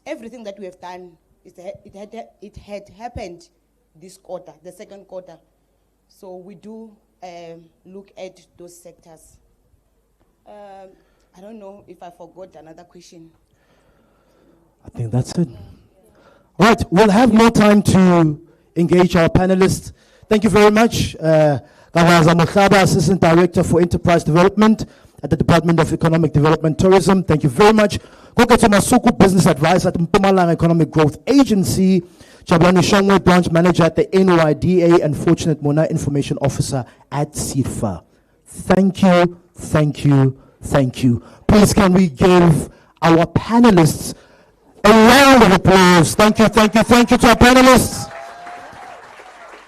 everything that we have done, it had happened this quarter, the second quarter. So we do look at those sectors. I don't know if I forgot another question. I think that's it. All right, we'll have more time to engage our panelists. Thank you very much. Kawaza Mohlaba, Assistant Director for Enterprise Development at the Department of Economic Development Tourism. Thank you very much. Koketo Masuku, Business Advisor at Mpumalanga Economic Growth Agency. Bulani Balabala, Branch Manager at the NYDA, and Fortunate Mona, Information Officer at CIDFA. Thank you, thank you, thank you. Please can we give our panelists a round of applause. Thank you, thank you, thank you to our panelists.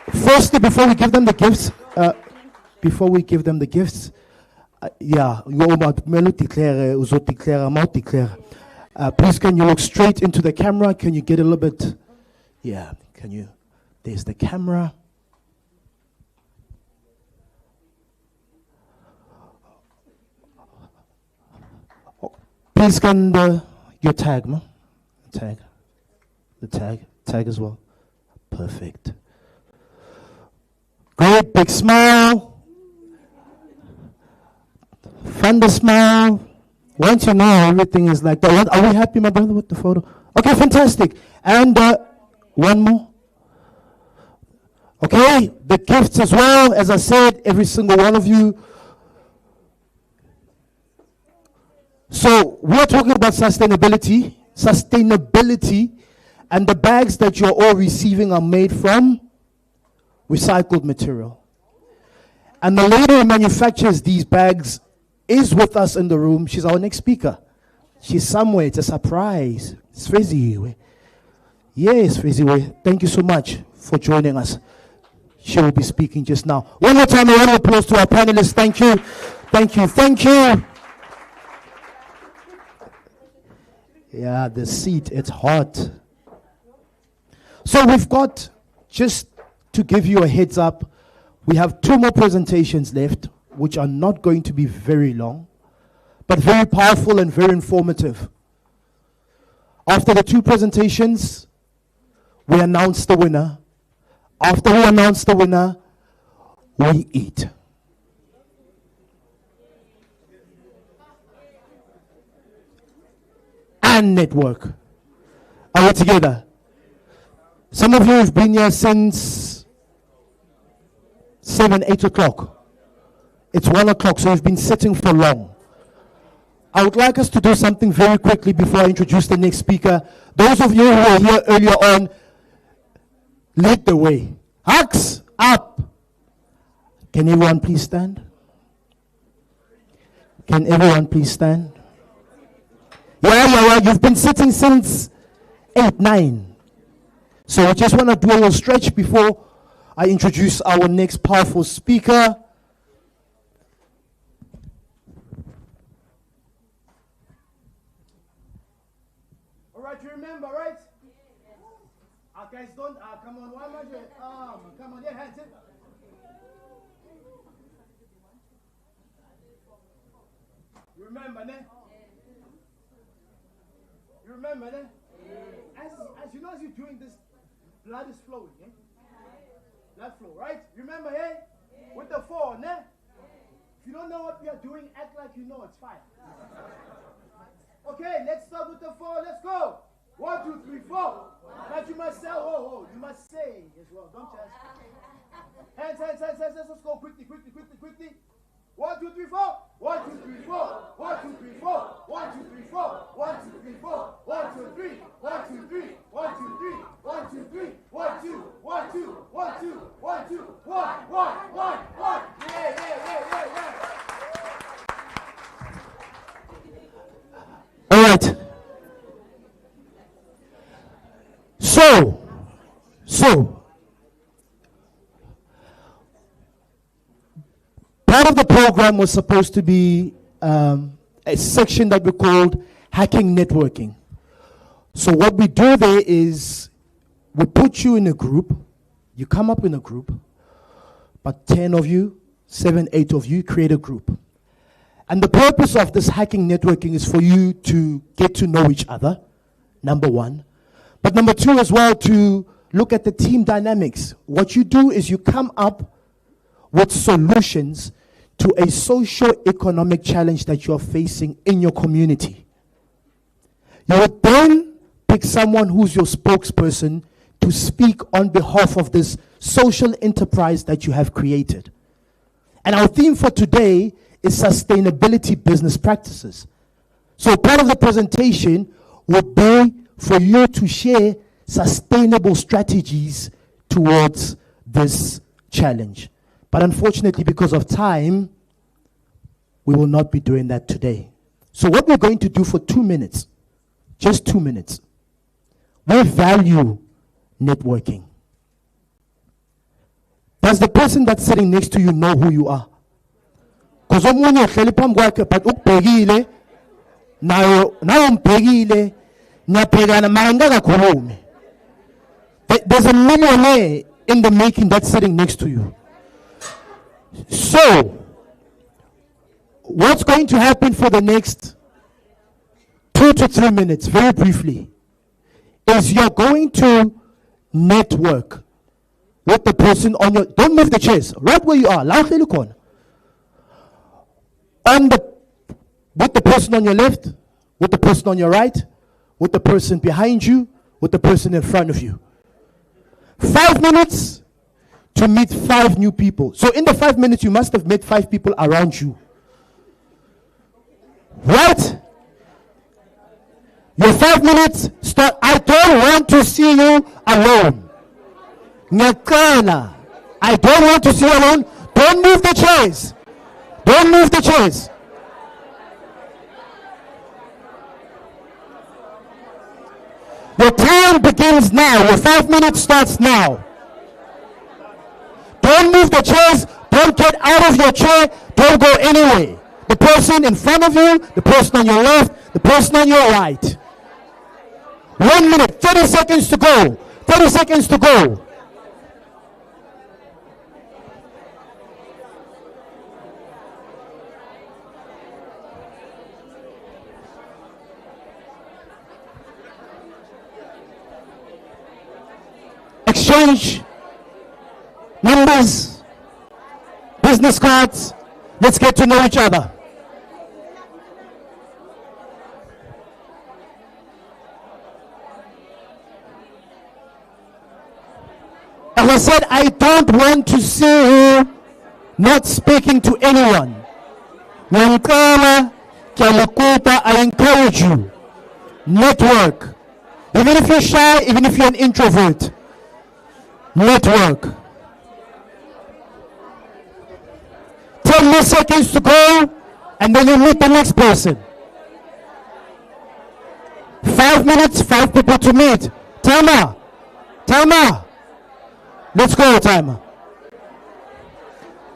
Firstly, before we give them the gifts, please can you look straight into the camera? Can you get a little bit? Yeah, can you? There's the camera. Please can your tag, ma? The tag as well. Perfect. Great big smile. Thunder smile. Once you know everything is like that. Are we happy, my brother, with the photo? Okay, fantastic. And one more. Okay, the gifts as well. As I said, every single one of you. So we're talking about sustainability, and the bags that you're all receiving are made from recycled material. And the lady who manufactures these bags is with us in the room. She's our next speaker. She's somewhere. It's a surprise. It's Frizzy. Yes, Frizzy. Thank you so much for joining us. She will be speaking just now. One more time, a round of applause to our panelists. Thank you. Thank you. Thank you. Yeah, the seat, it's hot. So we've got, just to give you a heads up, we have 2 more presentations left, which are not going to be very long, but very powerful and very informative. After the 2 presentations, we announce the winner. After we announce the winner, we eat. And network. Are we together? Some of you have been here since 7, 8 o'clock. It's 1 o'clock, so you've been sitting for long. I would like us to do something very quickly before I introduce the next speaker. Those of you who were here earlier on, lead the way. Hugs up. Can everyone please stand? Can everyone please stand? Yeah. You've been sitting since 8, 9. So I just want to do a little stretch before I introduce our next powerful speaker. All right, you remember, right? Guys, don't, come on, why am I doing? Come on, yeah, hands in. You remember, ne? You remember, ne? As you know, as you're doing this, blood is flowing, eh? Blood flow, right? Remember, hey? With the 4, ne? If you don't know what we are doing, act like you know it's fine. Okay, let's start with the 4. Let's go. 1, 2, 3, 4. But you must say, you must say as well. Don't just. Hands. Let's go quickly. 1, 2, 3, 4. 1, 2, 3, 4. 1, 2, 3, 4. 1, 2, 3, 4. 1, 2, 3, 4. 1, 2, 3. 1, 2, 3. 1, 2, 3. 1, 2, 3. 1, 2. 1, 2. 1, 2. 1, 2. 1. Yeah. All right. So, part of the program was supposed to be a section that we called Hacking Networking. So what we do there is we put you in a group, you come up in a group, but 10 of you, 7, 8 of you create a group. And the purpose of this hacking networking is for you to get to know each other, number one. But number two as well, to look at the team dynamics. What you do is you come up with solutions to a socio-economic challenge that you're facing in your community. You would then pick someone who's your spokesperson to speak on behalf of this social enterprise that you have created. And our theme for today is sustainability business practices. So part of the presentation would be for you to share sustainable strategies towards this challenge. But unfortunately, because of time, we will not be doing that today. So what we're going to do for 2 minutes, just 2 minutes, we value networking. Does the person that's sitting next to you know who you are? Because omunye uhleli phambi kwakhe but ukubhekile nayo umbhekile niyabhekana mara ngakakhulumi. There's a millionaire in the making that's sitting next to you. So what's going to happen for the next 2 to 3 minutes, very briefly, is you're going to network with the person on your, don't move the chairs, right where you are, with the person on your left, with the person on your right, with the person behind you, with the person in front of you. 5 minutes to meet 5 new people. So in the 5 minutes, you must have met 5 people around you. Right? Your 5 minutes start. I don't want to see you alone. Nyakala. I don't want to see you alone. Don't move the chairs. Don't move the chairs. Your time begins now. Your 5 minutes starts now. Don't move the chairs. Don't get out of your chair. Don't go anywhere. The person in front of you, the person on your left, the person on your right. 1 minute, 30 seconds to go. 30 seconds to go. Exchange numbers, business cards. Let's get to know each other. As I said, I don't want to see you not speaking to anyone. I encourage you. Network. Even if you're shy, even if you're an introvert. Network. 10 more seconds to go, and then you meet the next person. 5 minutes, 5 people to meet. Timer. Timer. Let's go, timer.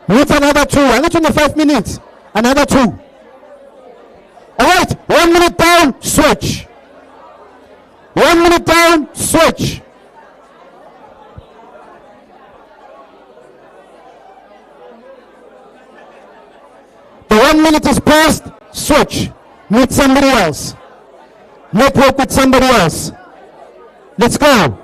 Meet another 2. Another 5 minutes. Another 2. All right. 1 minute down, switch. 1 minute down, switch. The 1 minute is passed, switch. Meet somebody else. Network with somebody else. Let's go.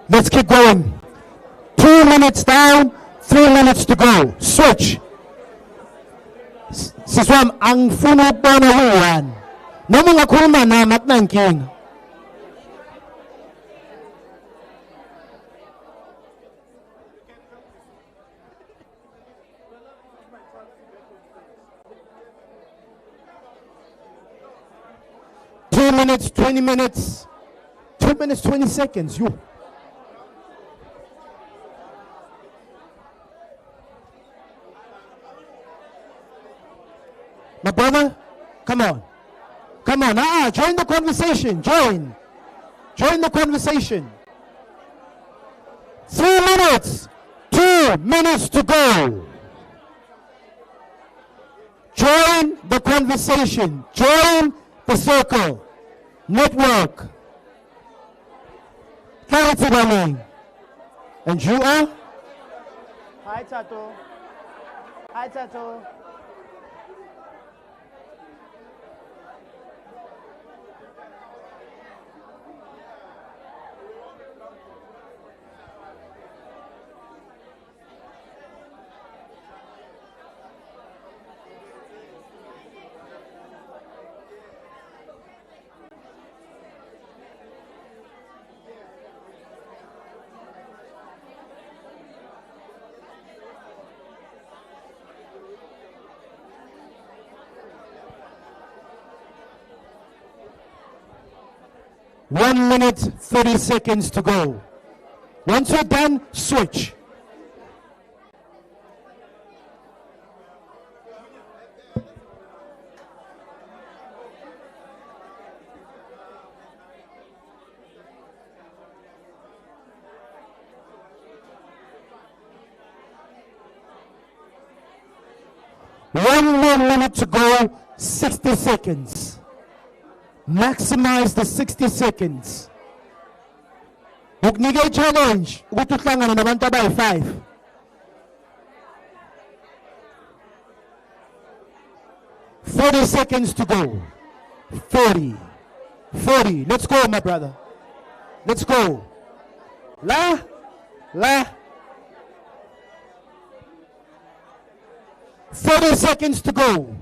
Let's keep going. 2 minutes down, 3 minutes to go. Switch. Siswam, angfuna ukubona uwan. Noma ungakhuluma nami akunankinga. Two minutes, 20 minutes. 2 minutes, 20 seconds. You. brother. Come on. Come on. Join the conversation. Join the conversation. 3 minutes. 2 minutes to go. Join the conversation. Join the circle. Network. Clarity, darling. And you are? Hi, Tato. Hi, Tato. One minute, 30 seconds to go. Once you're done, switch. One more minute to go, 60 seconds. Maximize the 60 seconds. Ukunika challenge ukuthi uhlangana nabantu abayi-5. Forty seconds to go. 40. Let's go, my brother. Let's go. La. 30 seconds to go.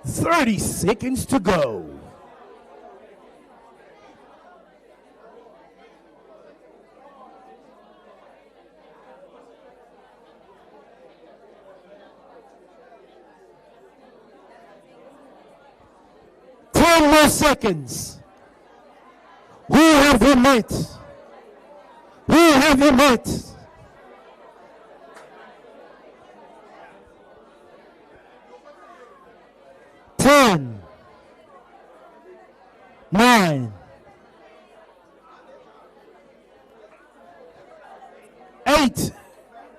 30 seconds to go. More seconds. Who have you met? Who have you met? Ten, 9, 8,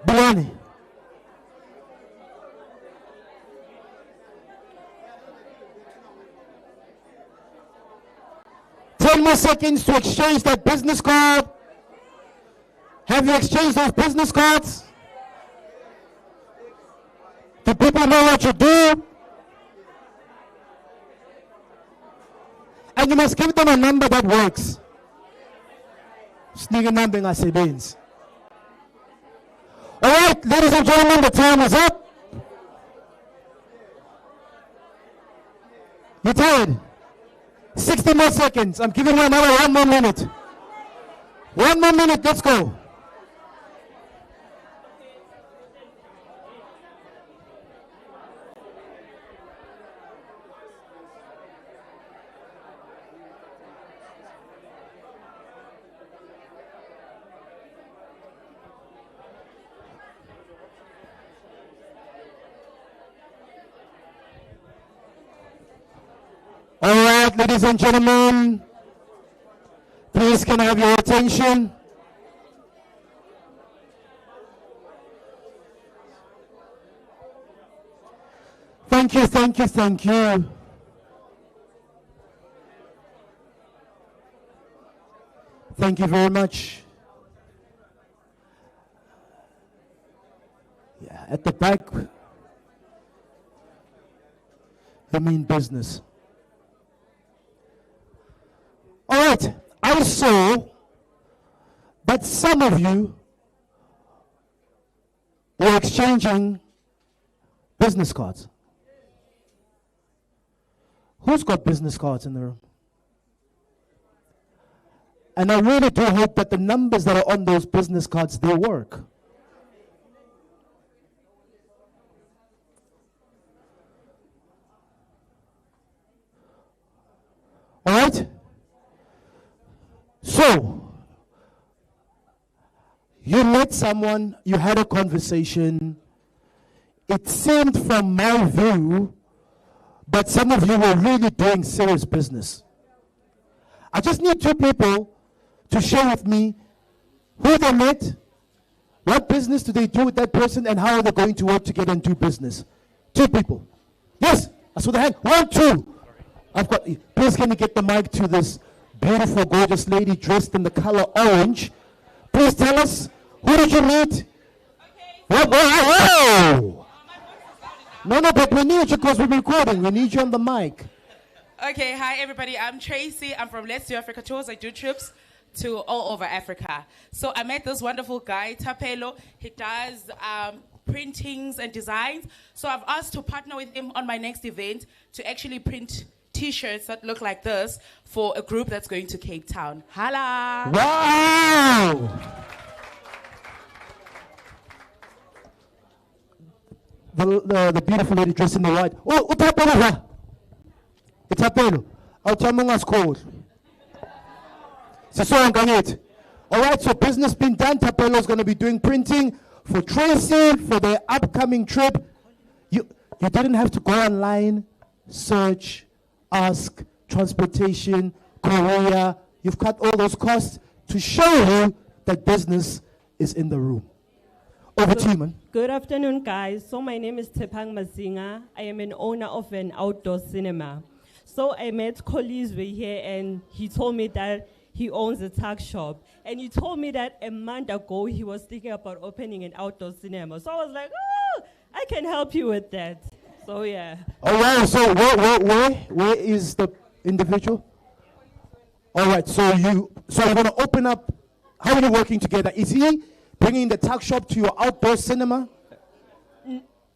Bulani. 10 more seconds to exchange that business card. Have you exchanged those business cards? Do people know what you do? And you must give them a number that works. Sneaky number ngasebenzi. All right, ladies and gentlemen, the time is up. You tired? 60 more seconds. I'm giving you another 1 more minute. 1 more minute, let's go. All right, ladies and gentlemen, please can I have your attention? Thank you. Thank you very much. Yeah, at the back, you mean business. All right, I saw that some of you were exchanging business cards. Who's got business cards in the room? And I really do hope that the numbers that are on those business cards, they work. All right? So, you met someone, you had a conversation, it seemed from my view that some of you were really doing serious business. I just need 2 people to share with me who they met, what business do they do with that person, and how are they going to work together and do business. 2 people. Yes, I saw the hand. 1, 2. I've got. Please, can you get the mic to this beautiful, gorgeous lady dressed in the color orange? Please tell us, who did you meet? Whoa! No, but we need you because we're recording. We need you on the mic. Okay, hi everybody. I'm Tracy. I'm from Let's Do Africa Tours. I do trips to all over Africa. So I met this wonderful guy, Tapelo. He does printings and designs. So I've asked to partner with him on my next event to actually print T-shirts that look like this for a group that's going to Cape Town. Hala! Wow! The beautiful lady dressed in the white. Oh, utapelo. Utapelo. Awuchamunga school. All right, so business being done. Tapelo is going to be doing printing for Tracy for their upcoming trip. You didn't have to go online, search, ask, transportation, courier. You've cut all those costs to show you that business is in the room. Over to you, man. Good afternoon, guys. So my name is Tepang Mazinga. I am an owner of an outdoor cinema. So I met Kolizwe here, and he told me that he owns a tuck shop. And he told me that a month ago, he was thinking about opening an outdoor cinema. So I was like, oh, I can help you with that. So yeah. All right, so where is the individual? All right, so you're going to open up. How are you working together? Is he bringing the tuck shop to your outdoor cinema?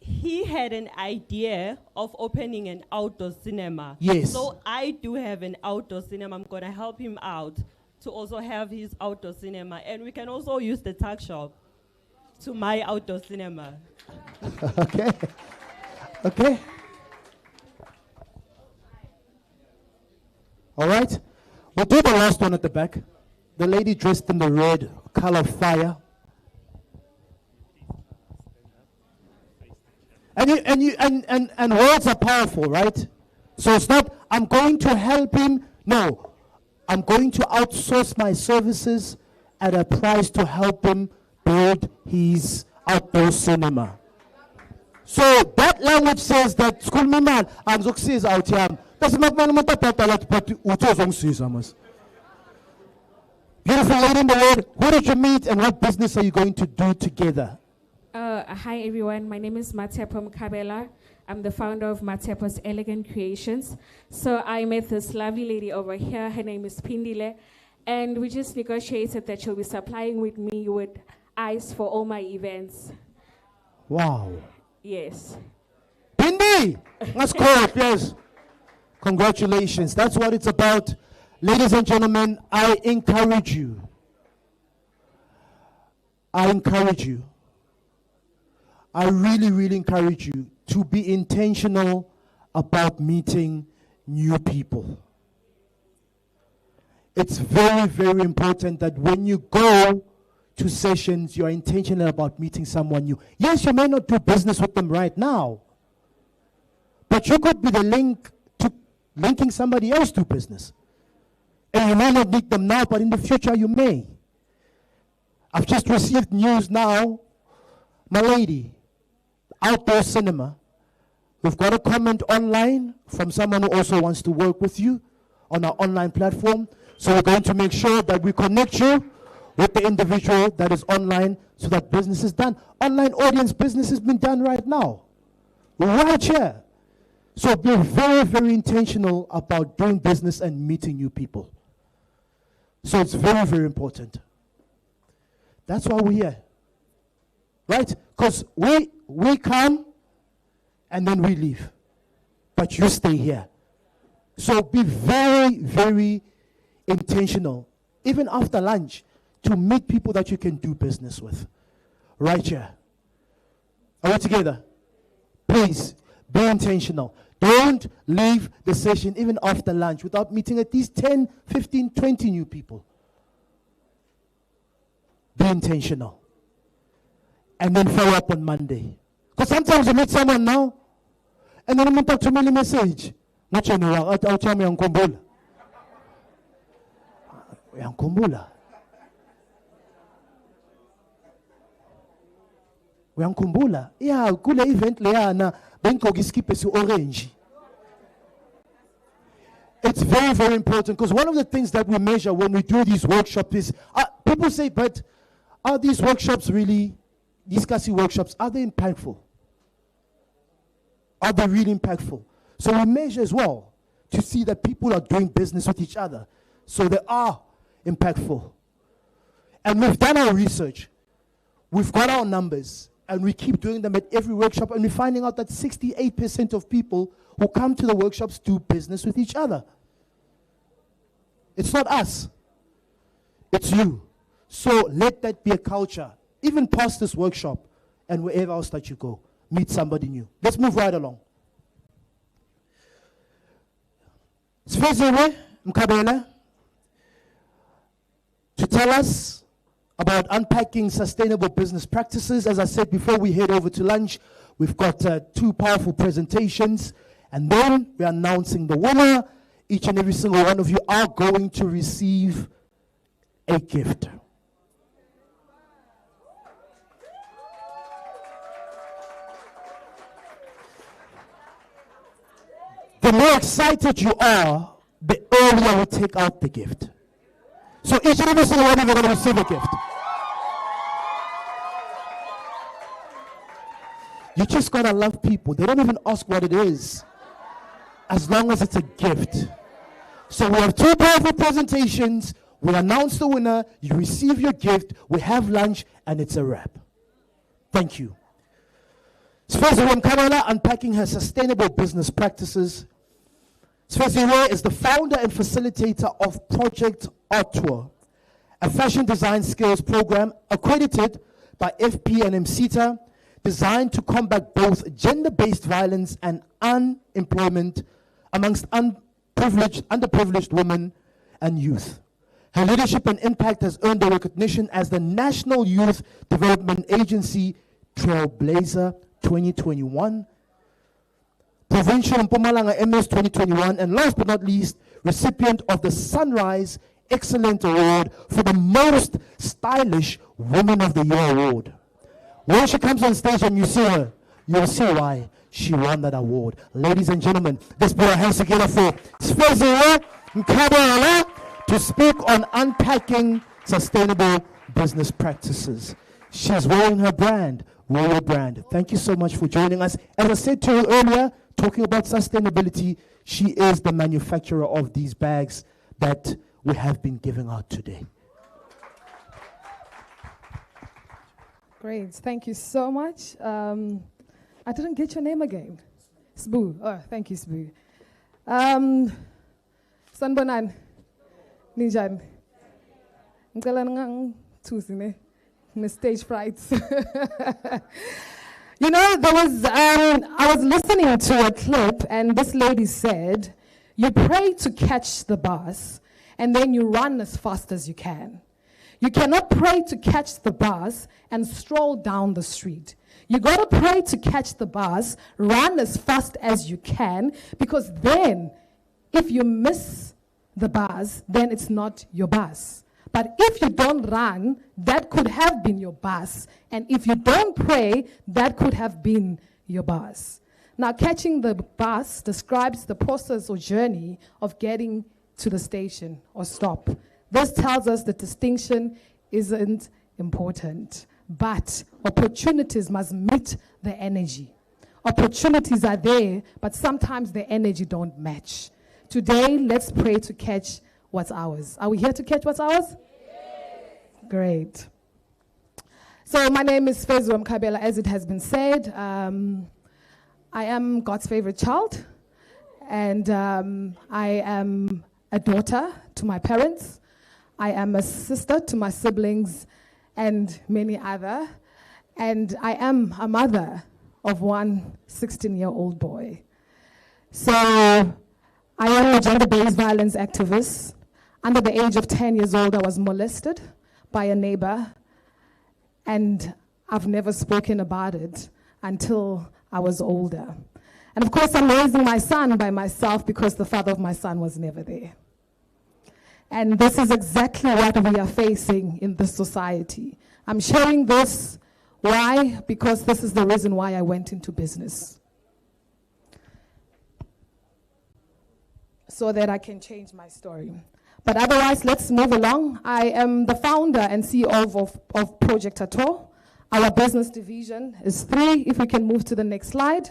He had an idea of opening an outdoor cinema. Yes. So I do have an outdoor cinema. I'm going to help him out to also have his outdoor cinema. And we can also use the tuck shop to my outdoor cinema. Okay. Okay. All right. We'll do the last one at the back. The lady dressed in the red color fire. And words are powerful, right? So it's not, I'm going to help him. No, I'm going to outsource my services at a price to help him build his outdoor cinema. So that language says that school man angizokusiza out yami. Bese makumele umuntu abhadala but uzongisiza mas. Beautiful lady in the world, who did you meet and what business are you going to do together? Hi everyone, my name is Matepo Mkabela. I'm the founder of Matepo's Elegant Creations. So I met this lovely lady over here, her name is Pindile, and we just negotiated that she'll be supplying with me with ice for all my events. Wow. Yes. Pindi! That's cool, yes. Congratulations, that's what it's about. Ladies and gentlemen, I encourage you. I really, really encourage you to be intentional about meeting new people. It's very, very important that when you go to sessions, you're intentional about meeting someone new. Yes, you may not do business with them right now, but you could be the link to linking somebody else to business. And you may not meet them now, but in the future you may. I've just received news now, my lady, outdoor cinema. We've got a comment online from someone who also wants to work with you on our online platform. So we're going to make sure that we connect you with the individual that is online so that business is done. Online audience business has been done right now, right here. So be very, very intentional about doing business and meeting new people. So it's very, very important. That's why we're here, right? Because we come and then we leave, but you stay here. So be very, very intentional, even after lunch, to meet people that you can do business with, right here. Are we together? Please, be intentional. Don't leave the session even after lunch without meeting at least 10, 15, 20 new people. Be intentional. And then follow up on Monday. Because sometimes you meet someone now, and then you talk to me a message. Not you know, I'll tell me Yankumbula. Yankumbula. Yankumbula. Yeah, kule event leana benko giskipe su orange. It's very, very important because one of the things that we measure when we do these workshops is, people say, but are these workshops really, these CASI workshops, are they impactful? Are they really impactful? So we measure as well to see that people are doing business with each other. So they are impactful. And we've done our research. We've got our numbers. And we keep doing them at every workshop. And we're finding out that 68% of people who come to the workshops do business with each other. It's not us. It's you. So let that be a culture. Even past this workshop and wherever else that you go, meet somebody new. Let's move right along. Sifeziwe Mkabela to tell us about unpacking sustainable business practices. As I said before we head over to lunch, we've got 2 powerful presentations, and then we're announcing the winner. Each and every single one of you are going to receive a gift. The more excited you are, the earlier we take out the gift. So each and every single one of you are going to receive a gift. You just got to love people. They don't even ask what it is, as long as it's a gift. So we have 2 powerful presentations. We announce the winner. You receive your gift. We have lunch, and it's a wrap. Thank you. Sifeziwe Mkabela, unpacking her sustainable business practices. Sifeziwe is the founder and facilitator of Project Artour, a fashion design skills program accredited by FP and MCTA, designed to combat both gender-based violence and unemployment amongst underprivileged women and youth. Her leadership and impact has earned her recognition as the National Youth Development Agency Trailblazer 2021, Provincial Mpumalanga MS 2021, and last but not least, recipient of the Sunrise Excellent Award for the Most Stylish Woman of the Year Award. When she comes on stage and you see her, you'll see why she won that award. Ladies and gentlemen, let's put our hands together for Sifeziwe Mkabela to speak on unpacking sustainable business practices. She's wearing her brand, Royal Brand. Thank you so much for joining us. As I said to you earlier, talking about sustainability, she is the manufacturer of these bags that we have been giving out today. Great, thank you so much. I didn't get your name again. Sbu. Oh, thank you, Sbu. Sanbonan, Ninjan. Stage frights. You know, there was, I was listening to a clip, and this lady said, you pray to catch the bus, and then you run as fast as you can. You cannot pray to catch the bus and stroll down the street. You gotta pray to catch the bus, run as fast as you can, because then, if you miss the bus, then it's not your bus. But if you don't run, that could have been your bus. And if you don't pray, that could have been your bus. Now, catching the bus describes the process or journey of getting to the station or stop. This tells us the distinction isn't important, but opportunities must meet the energy. Opportunities are there, but sometimes the energy don't match. Today, let's pray to catch what's ours. Are we here to catch what's ours? Yes. Great. So my name is Sifeziwe Mkabela, as it has been said. I am God's favorite child, and I am a daughter to my parents. I am a sister to my siblings and many other. And I am a mother of one 16-year-old boy. So I am a gender-based violence activist. Under the age of 10 years old, I was molested by a neighbor, and I've never spoken about it until I was older. And of course, I'm raising my son by myself because the father of my son was never there. And this is exactly what we are facing in this society. I'm sharing this. Why? Because this is the reason why I went into business. So that I can change my story. But otherwise, let's move along. I am the founder and CEO of Project Ato. Our business division is 3. If we can move to the next slide.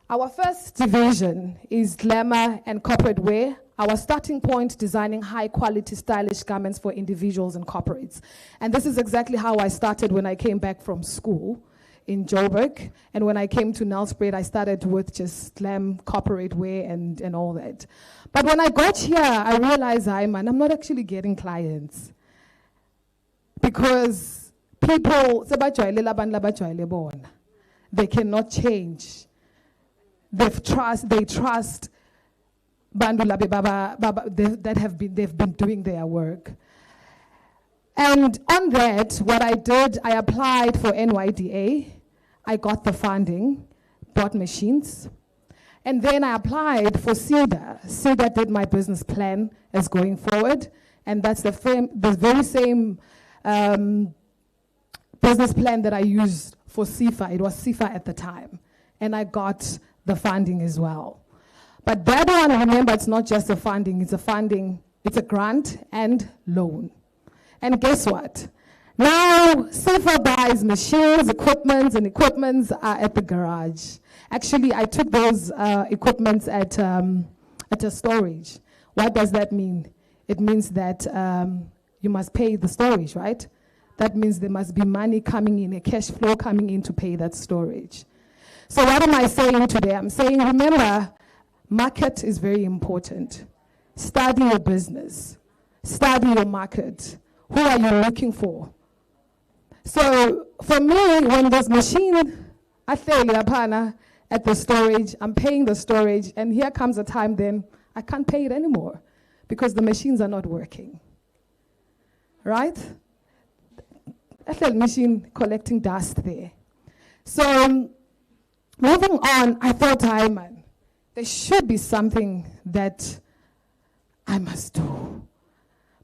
Our first division is glamour and corporate wear. Our starting point, designing high-quality, stylish garments for individuals and corporates. And this is exactly how I started when I came back from school in Joburg. And when I came to Nelspruit, I started with just glam, corporate wear, and all that. But when I got here, I realized, I'm not actually getting clients. Because people, they cannot change. They trust Bandula Baba they've been doing their work. And on that, what I did, I applied for NYDA. I got the funding, bought machines. And then I applied for CEDA. CEDA did my business plan as going forward. And that's the very same business plan that I used for CIFA. It was CIFA at the time. And I got the funding as well. But that one, remember, it's not just a funding, it's a grant and loan. And guess what? Now, CIFA buys machines, equipments are at the garage. Actually, I took those equipments at a storage. What does that mean? It means that you must pay the storage, right? That means there must be money coming in, a cash flow coming in to pay that storage. So what am I saying today? I'm saying, remember, market is very important. Study your business. Study your market. Who are you looking for? So for me, when this machine, I say at the storage, I'm paying the storage, and here comes a time then I can't pay it anymore because the machines are not working. Right? That machine collecting dust there. So moving on, I thought, there should be something that I must do.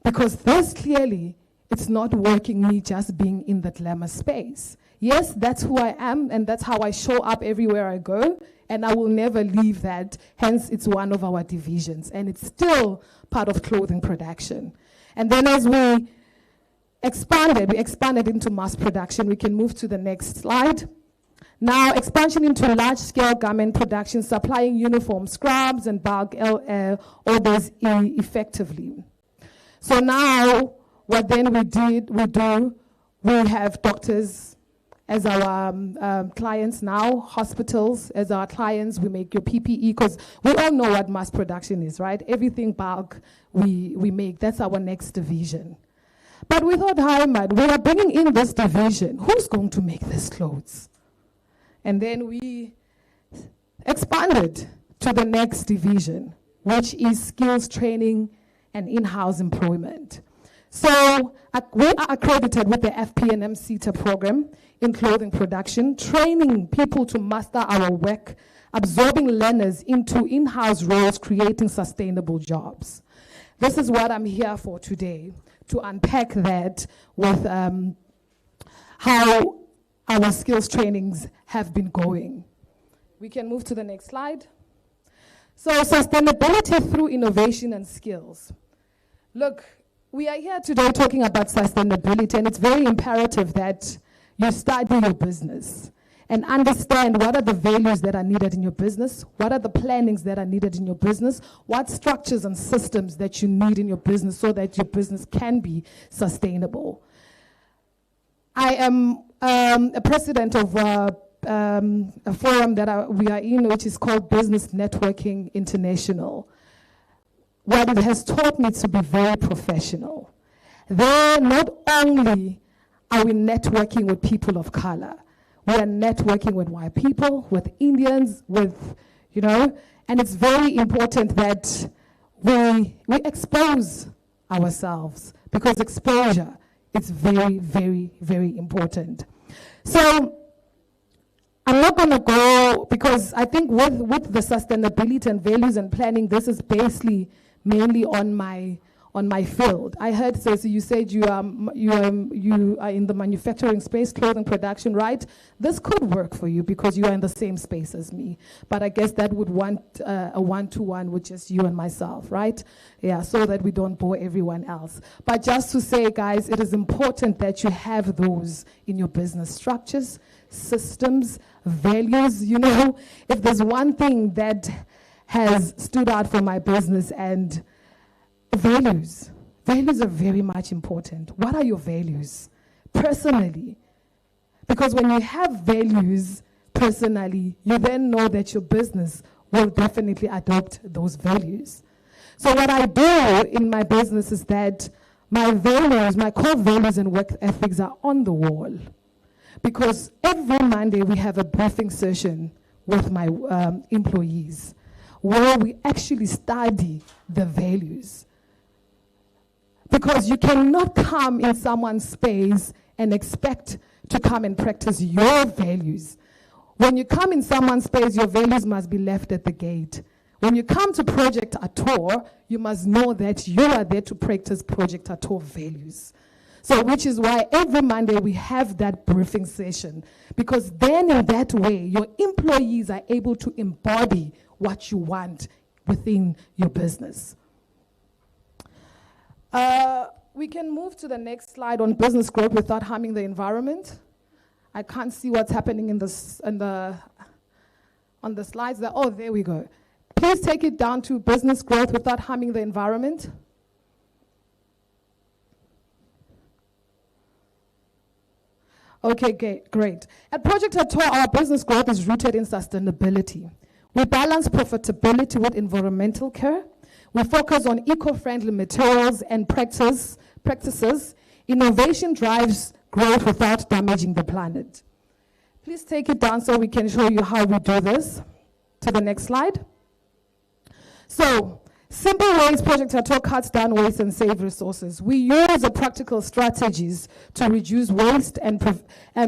Because this clearly, it's not working me just being in the glamour space. Yes, that's who I am, and that's how I show up everywhere I go, and I will never leave that. Hence, it's one of our divisions, and it's still part of clothing production. And then as we expanded into mass production. We can move to the next slide. Now, expansion into large-scale garment production, supplying uniforms, scrubs, and bulk orders effectively. So now, what then we have doctors as our clients now, hospitals as our clients. We make your PPE, because we all know what mass production is, right? Everything bulk we make. That's our next division. But we thought, we are bringing in this division. Who's going to make these clothes? And then we expanded to the next division, which is skills training and in-house employment. So we are accredited with the FP&M CETA program in clothing production, training people to master our work, absorbing learners into in-house roles, creating sustainable jobs. This is what I'm here for today, to unpack that with how our skills trainings have been going. We can move to the next slide. So sustainability through innovation and skills. Look, we are here today talking about sustainability, and it's very imperative that you study your business and understand what are the values that are needed in your business, what are the plannings that are needed in your business, what structures and systems that you need in your business so that your business can be sustainable. I am a president of a forum that we are in, which is called Business Networking International. What it has taught me to be very professional. There, not only are we networking with people of color, we are networking with white people, with Indians, with, and it's very important that we expose ourselves, because exposure is very, very, very important. So I'm not going to go, because I think with the sustainability and values and planning, this is basically mainly on my field. I heard, so you said you are in the manufacturing space, clothing production, right? This could work for you because you are in the same space as me. But I guess that would want a one-to-one with just you and myself, right? Yeah, so that we don't bore everyone else. But just to say, guys, it is important that you have those in your business structures, systems, values. You know, if there's one thing that has stood out for my business, and values. Values are very much important. What are your values personally? Because when you have values personally, you then know that your business will definitely adopt those values. So what I do in my business is that my values, my core values and work ethics are on the wall. Because every Monday we have a briefing session with my employees where we actually study the values. Because you cannot come in someone's space and expect to come and practice your values. When you come in someone's space, your values must be left at the gate. When you come to Project Ator, you must know that you are there to practice Project Ator values. So which is why every Monday we have that briefing session. Because then in that way, your employees are able to embody what you want within your business. We can move to the next slide on business growth without harming the environment. I can't see what's happening on the slides there. Oh, there we go. Please take it down to business growth without harming the environment. Okay, great. At Project Ator, our business growth is rooted in sustainability. We balance profitability with environmental care. We focus on eco-friendly materials and practices. Innovation drives growth without damaging the planet. Please take it down so we can show you how we do this. To the next slide. So, simple ways Project Ator cuts down waste and save resources. We use the practical strategies to reduce waste and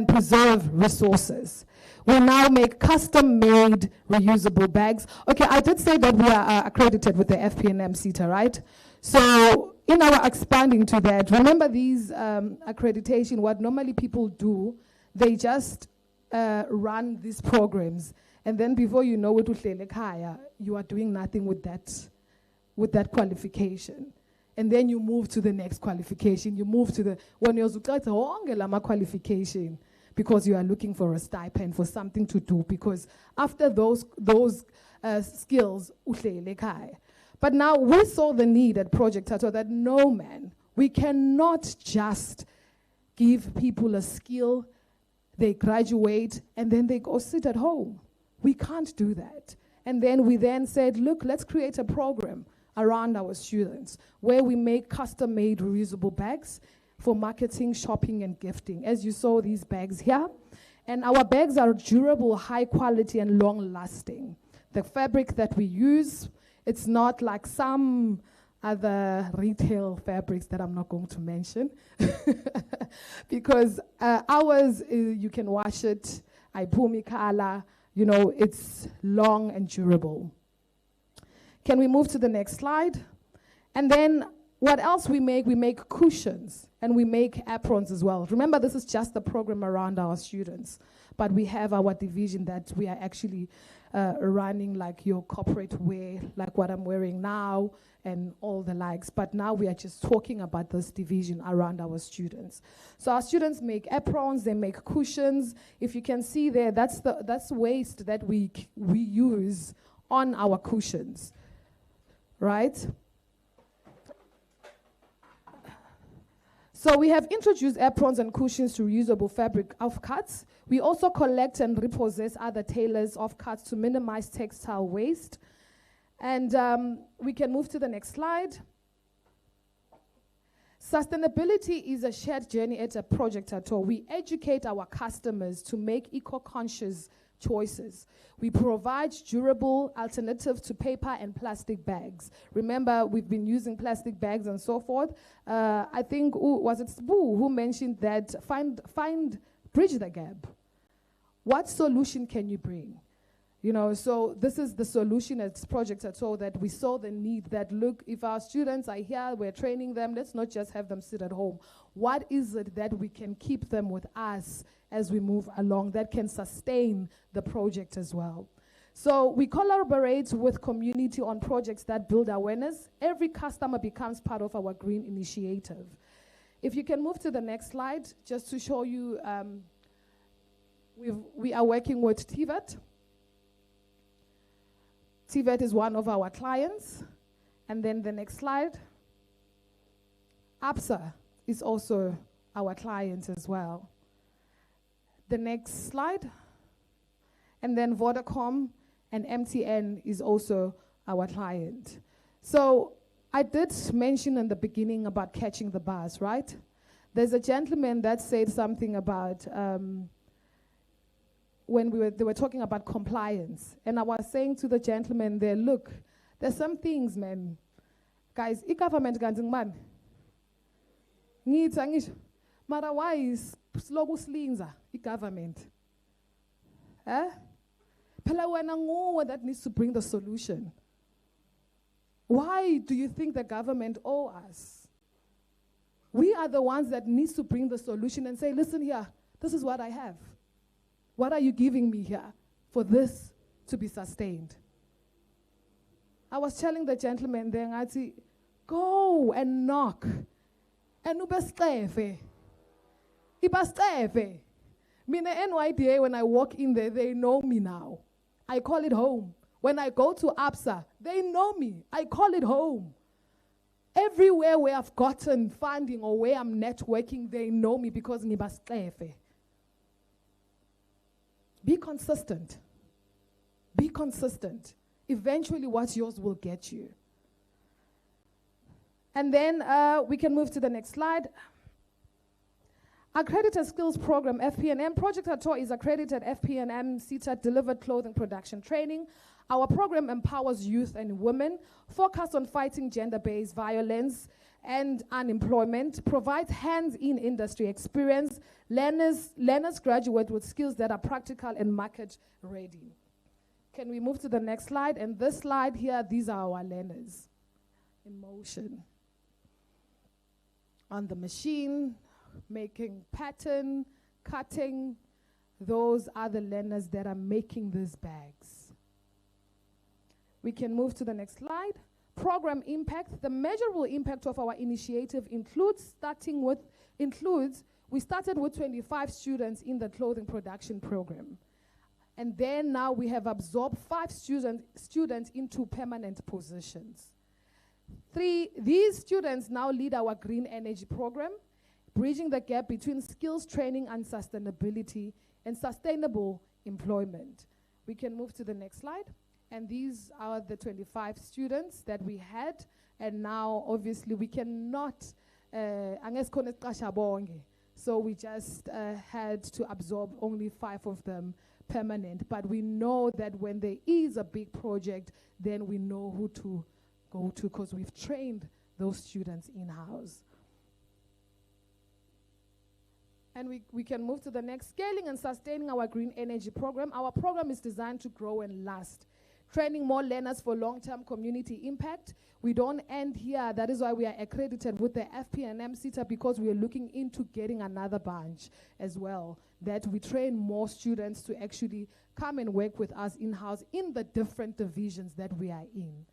preserve resources. We now make custom-made reusable bags. Okay, I did say that we are accredited with the FPNM CETA, right? So in our expanding to that, remember these accreditation, what normally people do, they just run these programs. And then before you know it, you are doing nothing with that qualification. And then you move to the next qualification. You move to when you're qualification, because you are looking for a stipend, for something to do, because after those skills, but now we saw the need at Project Ator that no, man, we cannot just give people a skill, they graduate, and then they go sit at home. We can't do that. And then we then said, look, let's create a program around our students where we make custom-made reusable bags for marketing, shopping, and gifting. As you saw these bags here. And our bags are durable, high quality, and long-lasting. The fabric that we use, it's not like some other retail fabrics that I'm not going to mention. Because ours, you can wash it, color, you know, it's long and durable. Can we move to the next slide? And then what else we make? We make cushions and we make aprons as well. Remember, this is just a program around our students, but we have our division that we are actually running, like your corporate wear, like what I'm wearing now and all the likes. But now we are just talking about this division around our students. So our students make aprons, they make cushions. If you can see there, that's waste that we use on our cushions, right? So we have introduced aprons and cushions to reusable fabric offcuts. We also collect and repossess other tailors' offcuts to minimize textile waste. And we can move to the next slide. Sustainability is a shared journey at a Project Ator. We educate our customers to make eco-conscious choices. We provide durable alternatives to paper and plastic bags. Remember, we've been using plastic bags and so forth. I think, was it Spoo who mentioned that bridge the gap What solution can you bring? You know, so this is the solution at Project at all, that we saw the need that, look, if our students are here, we're training them, let's not just have them sit at home. What is it that we can keep them with us as we move along that can sustain the project as well? So we collaborate with community on projects that build awareness. Every customer becomes part of our green initiative. If you can move to the next slide, just to show you, we are working with TVET. TVET is one of our clients. And then the next slide. APSA is also our client as well. The next slide. And then Vodacom and MTN is also our client. So I did mention in the beginning about catching the bus, right? There's a gentleman that said something about when they were talking about compliance. And I was saying to the gentleman there, look, there's some things, man. Guys, i-government kanti ngubani? Ngithi angisho. Mara why is slogu slinza i-government? Phela wena nguwe that needs to bring the solution. Why do you think the government owe us? We are the ones that needs to bring the solution and say, listen here, this is what I have. What are you giving me here for this to be sustained? I was telling the gentleman there, Ngati, go and knock. And ubesqefe. Ibasqefe. Mina NYDA, when I walk in there, they know me now. I call it home. When I go to APSA, they know me. I call it home. Everywhere where I've gotten funding or where I'm networking, they know me because ngibasqefe. Be consistent. Be consistent. Eventually what's yours will get you. And then we can move to the next slide. Accredited Skills Program, FP&M. Project Ator is accredited FP&M CETA delivered clothing production training. Our program empowers youth and women, focused on fighting gender-based violence and unemployment, provides hands-in industry experience. Learners graduate with skills that are practical and market-ready. Can we move to the next slide? And this slide here, these are our learners in motion. On the machine, making pattern, cutting. Those are the learners that are making these bags. We can move to the next slide. Program impact. The measurable impact of our initiative includes, we started with 25 students in the clothing production program. And then now we have absorbed 5 students into permanent positions. These students now lead our green energy program, bridging the gap between skills training and sustainability and sustainable employment. We can move to the next slide. And these are the 25 students that we had. And now, obviously, we cannot, so we just had to absorb only 5 of them permanent. But we know that when there is a big project, then we know who to go to because we've trained those students in-house. And we can move to the next. Scaling and sustaining our green energy program. Our program is designed to grow and last. Training more learners for long-term community impact. We don't end here. That is why we are accredited with the FP&M CETA, because we are looking into getting another bunch as well, that we train more students to actually come and work with us in-house in the different divisions that we are in.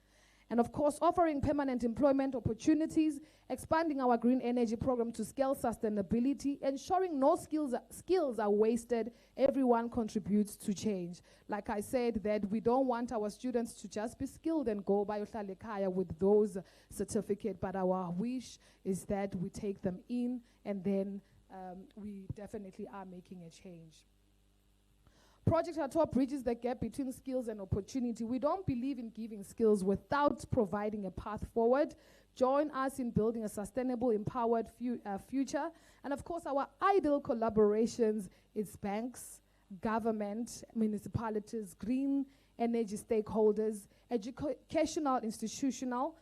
And of course, offering permanent employment opportunities, expanding our green energy program to scale sustainability, ensuring no skills are wasted, everyone contributes to change. Like I said, that we don't want our students to just be skilled and go by Lekaya with those certificates, but our wish is that we take them in and then we definitely are making a change. Project Ator bridges the gap between skills and opportunity. We don't believe in giving skills without providing a path forward. Join us in building a sustainable, empowered future. And of course, our ideal collaborations is banks, government, municipalities, green energy stakeholders, educational, institutional,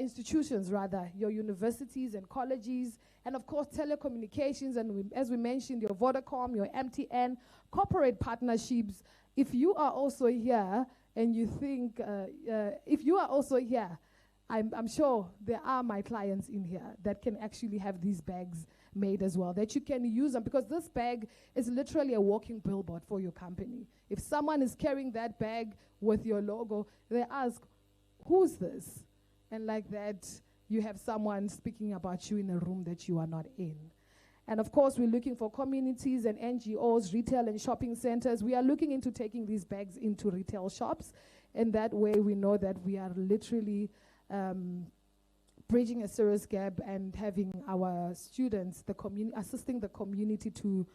institutions rather, your universities and colleges, and of course telecommunications, and as we mentioned, your Vodacom, your MTN, corporate partnerships. If you are also here and you think, if you are also here, I'm sure there are my clients in here that can actually have these bags made as well, that you can use them, because this bag is literally a walking billboard for your company. If someone is carrying that bag with your logo, they ask, who's this? And like that, you have someone speaking about you in a room that you are not in. And of course, we're looking for communities and NGOs, retail and shopping centers. We are looking into taking these bags into retail shops. And that way, we know that we are literally bridging a serious gap and having our students, assisting the community to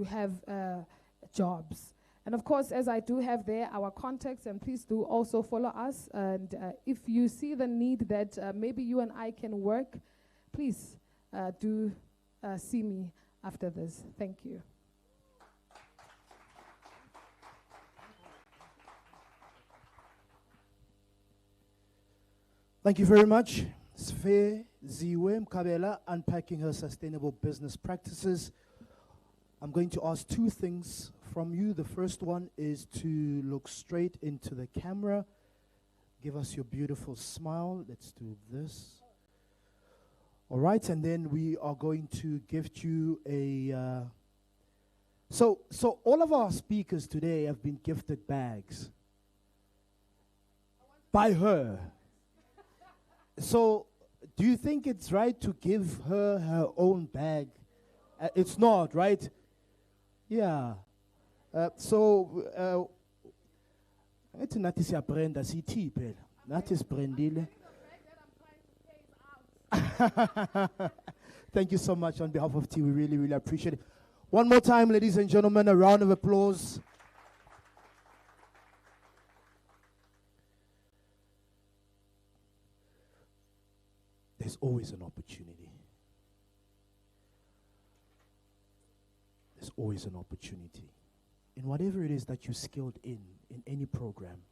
have jobs. And of course, as I do have there our contacts, and please do also follow us. And if you see the need that maybe you and I can work, please do see me after this. Thank you. Thank you very much. Sfe Ziwe Mkabela, unpacking her sustainable business practices. I'm going to ask two things from you. The first one is to look straight into the camera. Give us your beautiful smile. Let's do this. All right, and then we are going to gift you a... So all of our speakers today have been gifted bags by her. So do you think it's right to give her her own bag? It's not, right? Yeah. It's not this Brenda CT, that is Brendile. Thank you so much on behalf of T. We really, really appreciate it. One more time, ladies and gentlemen, a round of applause. There's always an opportunity. There's always an opportunity. In whatever it is that you're skilled in any program.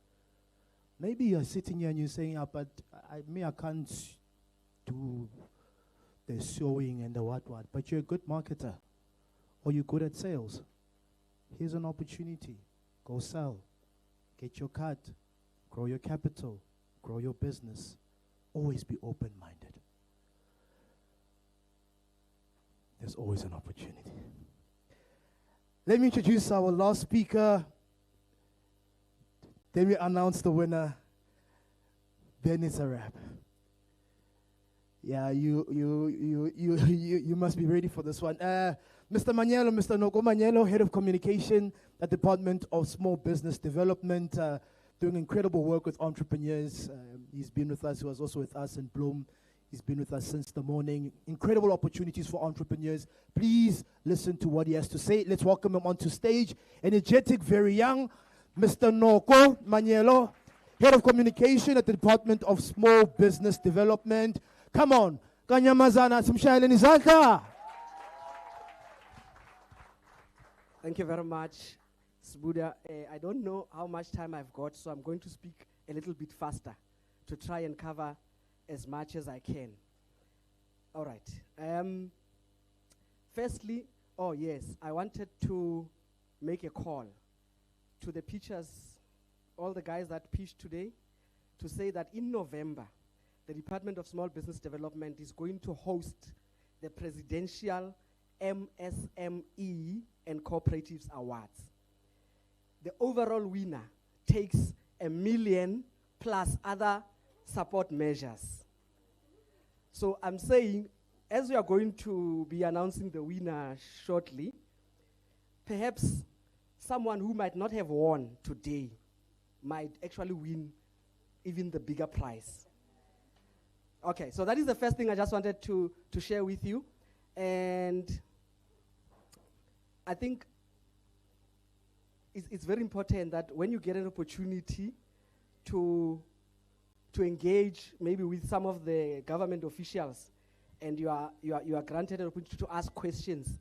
Maybe you're sitting here and you're saying, but I can't do the sewing and the what, but you're a good marketer or you're good at sales. Here's an opportunity. Go sell. Get your cut. Grow your capital. Grow your business. Always be open-minded. There's always an opportunity. Let me introduce our last speaker. Then we announce the winner. Then it's a wrap. Yeah, you must be ready for this one. Mr. Manyelo, Mr. Nogo Manyelo, Head of Communication at Department of Small Business Development, doing incredible work with entrepreneurs. He's been with us. He was also with us in Bloom. He's been with us since the morning. Incredible opportunities for entrepreneurs. Please listen to what he has to say. Let's welcome him onto stage. Energetic, very young, Mr. Noko Manyelo, Head of Communication at the Department of Small Business Development. Come on. Kanyamazane, simshayeleni izandla. Thank you very much, Sbuda. I don't know how much time I've got, so I'm going to speak a little bit faster to try and cover as much as I can. All right. Firstly, I wanted to make a call to the pitchers, all the guys that pitched today, to say that in November, the Department of Small Business Development is going to host the Presidential MSME and Cooperatives Awards. The overall winner takes $1 million plus other support measures. So I'm saying, as we are going to be announcing the winner shortly, perhaps someone who might not have won today might actually win even the bigger prize. Okay, so that is the first thing I just wanted to share with you. And I think it's very important that when you get an opportunity to engage maybe with some of the government officials and you are granted an opportunity to ask questions,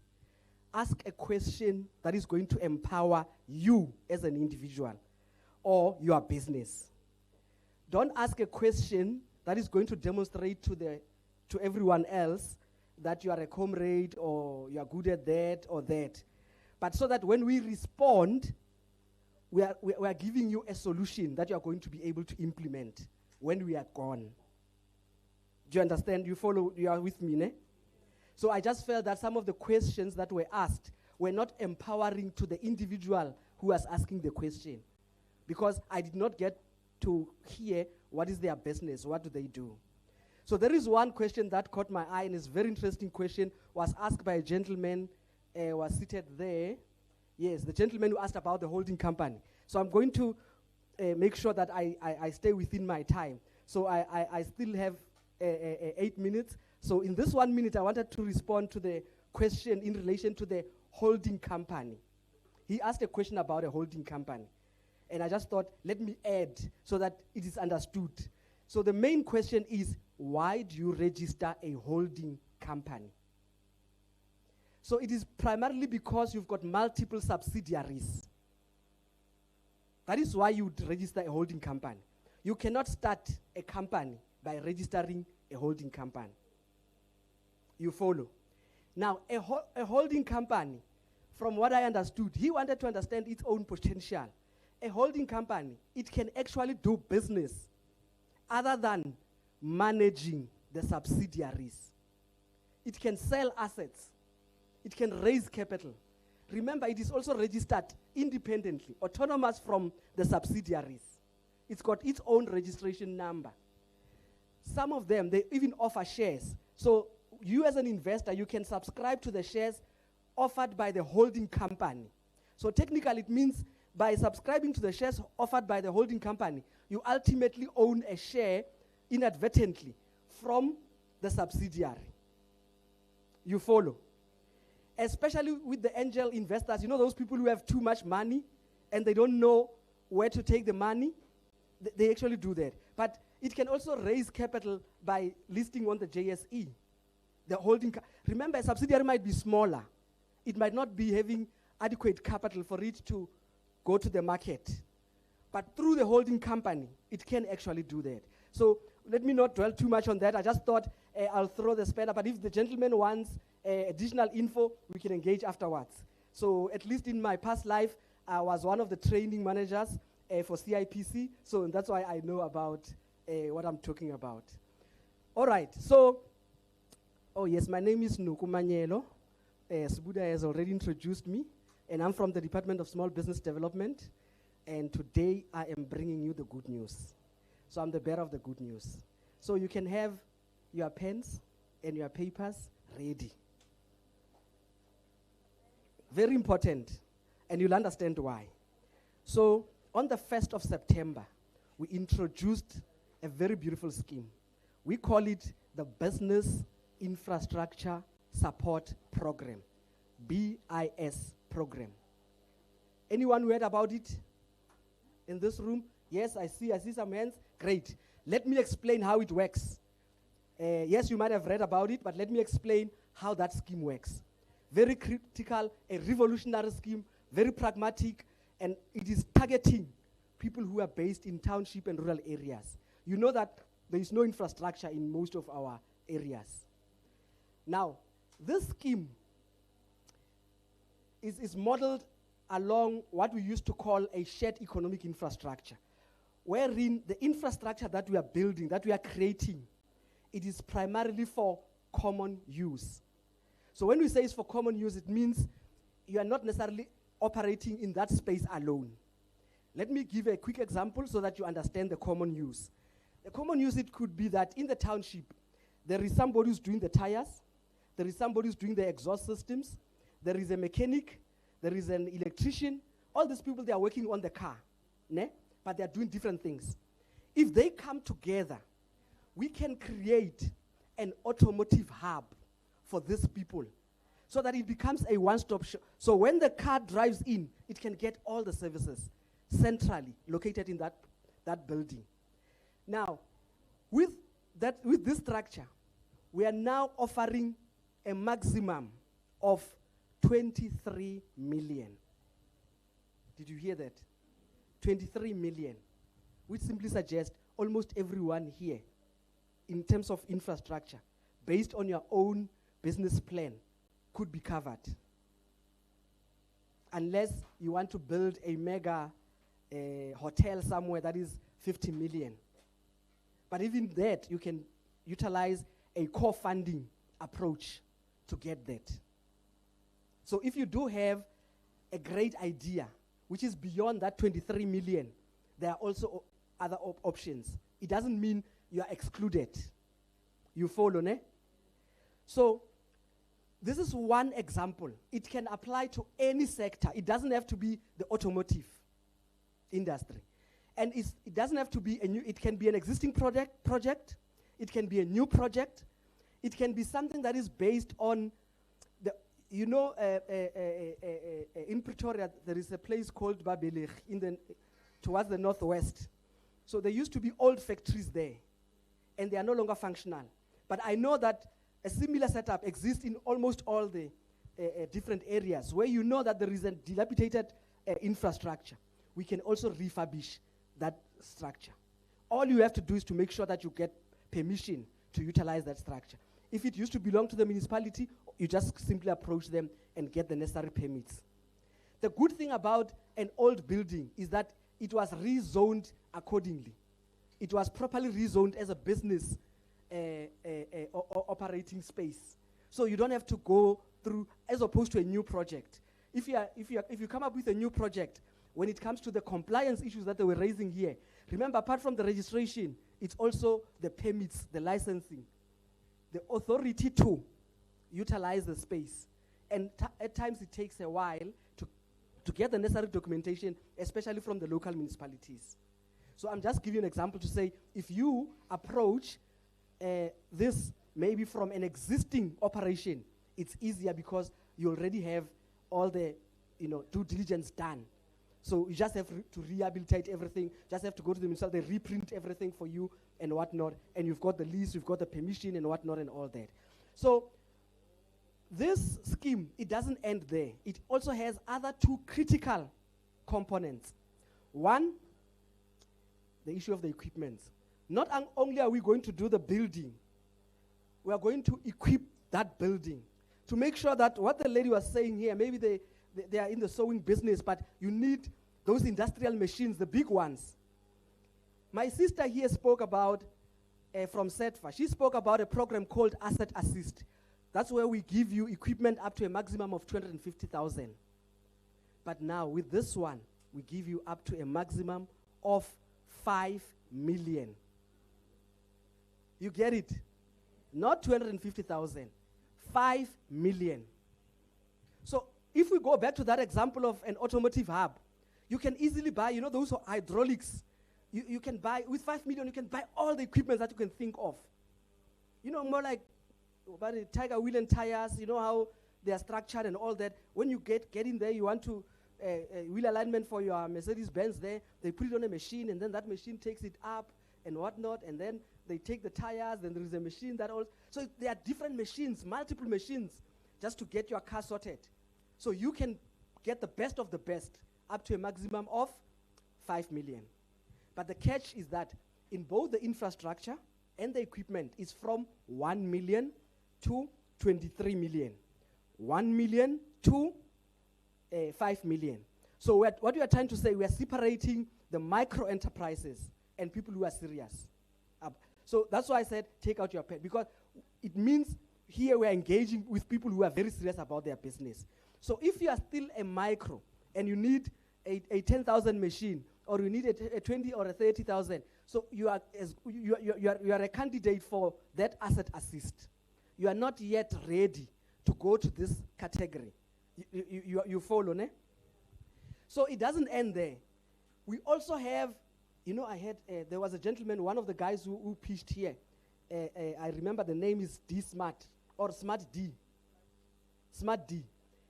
ask a question that is going to empower you as an individual or your business. Don't ask a question that is going to demonstrate to everyone else that you are a comrade or you are good at that or that. But so that when we respond, we are giving you a solution that you are going to be able to implement when we are gone. Do you understand? You follow? You are with me, ne? So I just felt that some of the questions that were asked were not empowering to the individual who was asking the question, because I did not get to hear what is their business, what do they do. So there is one question that caught my eye, and it's a very interesting question, was asked by a gentleman, was seated there. Yes, the gentleman who asked about the holding company. So I'm going to make sure that I stay within my time. So I still have 8 minutes. So in this 1 minute, I wanted to respond to the question in relation to the holding company. He asked a question about a holding company. And I just thought, let me add so that it is understood. So the main question is, why do you register a holding company? So it is primarily because you've got multiple subsidiaries. That is why you would register a holding company. You cannot start a company by registering a holding company. You follow? Now, a holding company, from what I understood, he wanted to understand its own potential. A holding company, it can actually do business other than managing the subsidiaries. It can sell assets. It can raise capital. Remember, it is also registered independently, autonomous from the subsidiaries. It's got its own registration number. Some of them, they even offer shares. So you as an investor, you can subscribe to the shares offered by the holding company. So technically, it means by subscribing to the shares offered by the holding company, you ultimately own a share inadvertently from the subsidiary. You follow? Especially with the angel investors, you know those people who have too much money and they don't know where to take the money? They actually do that. But it can also raise capital by listing on the JSE. The holding remember, a subsidiary might be smaller. It might not be having adequate capital for it to go to the market. But through the holding company, it can actually do that. So let me not dwell too much on that. I just thought I'll throw the spanner. But if the gentleman wants additional info, we can engage afterwards. So at least in my past life, I was one of the training managers for CIPC. So that's why I know about what I'm talking about. All right. So, oh yes, my name is Nuku Manyelo. Sbuda has already introduced me. And I'm from the Department of Small Business Development. And today I am bringing you the good news. So I'm the bearer of the good news. So you can have your pens and your papers ready. Very important. And you'll understand why. So on the 1st of September, we introduced a very beautiful scheme. We call it the Business Infrastructure Support Program, BIS program. Anyone heard about it in this room? Yes, I see some hands. Great. Let me explain how it works. Yes, you might have read about it, but let me explain how that scheme works. Very critical, a revolutionary scheme, very pragmatic, and it is targeting people who are based in township and rural areas. You know that there is no infrastructure in most of our areas. Now, this scheme is modeled along what we used to call a shared economic infrastructure, wherein the infrastructure that we are building, that we are creating, it is primarily for common use. So when we say it's for common use, it means you are not necessarily operating in that space alone. Let me give a quick example so that you understand the common use. The common use, it could be that in the township, there is somebody who's doing the tires, there is somebody who's doing the exhaust systems, there is a mechanic, there is an electrician. All these people, they are working on the car, ne? But they are doing different things. If they come together, we can create an automotive hub for these people so that it becomes a one-stop shop. So when the car drives in, it can get all the services centrally located in that building. Now, with this structure, we are now offering a maximum of 23 million. Did you hear that? 23 million, which simply suggests almost everyone here in terms of infrastructure, based on your own business plan, could be covered. Unless you want to build a mega hotel somewhere that is 50 million. But even that, you can utilize a core funding approach to get that. So if you do have a great idea, which is beyond that 23 million, there are also other options. It doesn't mean you are excluded. You follow, ne? So this is one example. It can apply to any sector. It doesn't have to be the automotive industry. And it doesn't have to be a new, it can be an existing project. It can be a new project. It can be something that is based on the, you know, in Pretoria, there is a place called Babelig towards the northwest. So there used to be old factories there, and they are no longer functional. But I know that a similar setup exists in almost all the different areas where you know that there is a dilapidated infrastructure. We can also refurbish that structure. All you have to do is to make sure that you get permission to utilize that structure. If it used to belong to the municipality, you just simply approach them and get the necessary permits. The good thing about an old building is that it was rezoned accordingly. It was properly rezoned as a business operating space. So you don't have to go through, as opposed to a new project. If you come up with a new project, when it comes to the compliance issues that they were raising here, remember, apart from the registration, it's also the permits, the licensing, the authority to utilize the space. And at times it takes a while to get the necessary documentation, especially from the local municipalities. So I'm just giving you an example to say, if you approach this maybe from an existing operation, it's easier because you already have all the due diligence done. So you just have to rehabilitate everything, just have to go to the municipality, they reprint everything for you and whatnot, and you've got the lease, you've got the permission and whatnot and all that. So this scheme, it doesn't end there. It also has other two critical components. One, the issue of the equipment. Not only are we going to do the building, we are going to equip that building to make sure that what the lady was saying here, maybe they are in the sewing business, but you need those industrial machines, the big ones. My sister here spoke about, from SETFA, she spoke about a program called Asset Assist. That's where we give you equipment up to a maximum of 250,000. But now with this one, we give you up to a maximum of 5 million. You get it? Not 250,000, 5 million. So if we go back to that example of an automotive hub, you can easily buy, those hydraulics. You can buy, with 5 million, you can buy all the equipment that you can think of. More like about the Tiger wheel and tires, you know how they are structured and all that. When you get in there, you want to wheel alignment for your Mercedes-Benz there, they put it on a machine, and then that machine takes it up and whatnot, and then they take the tires, then there is a machine that all. So there are different machines, multiple machines, just to get your car sorted. So you can get the best of the best, up to a maximum of 5 million. But the catch is that in both the infrastructure and the equipment is from 1 million to 23 million. 1 million to 5 million. So what we are trying to say, we are separating the micro enterprises and people who are serious. So that's why I said take out your pen, because it means here we are engaging with people who are very serious about their business. So if you are still a micro and you need a 10,000 machine, or you need a 20 or a 30,000, so you are a candidate for that asset assist. You are not yet ready to go to this category. You follow, ne? So it doesn't end there. We also have, there was a gentleman, one of the guys who pitched here. I remember the name is D Smart, or Smart D. Smart D.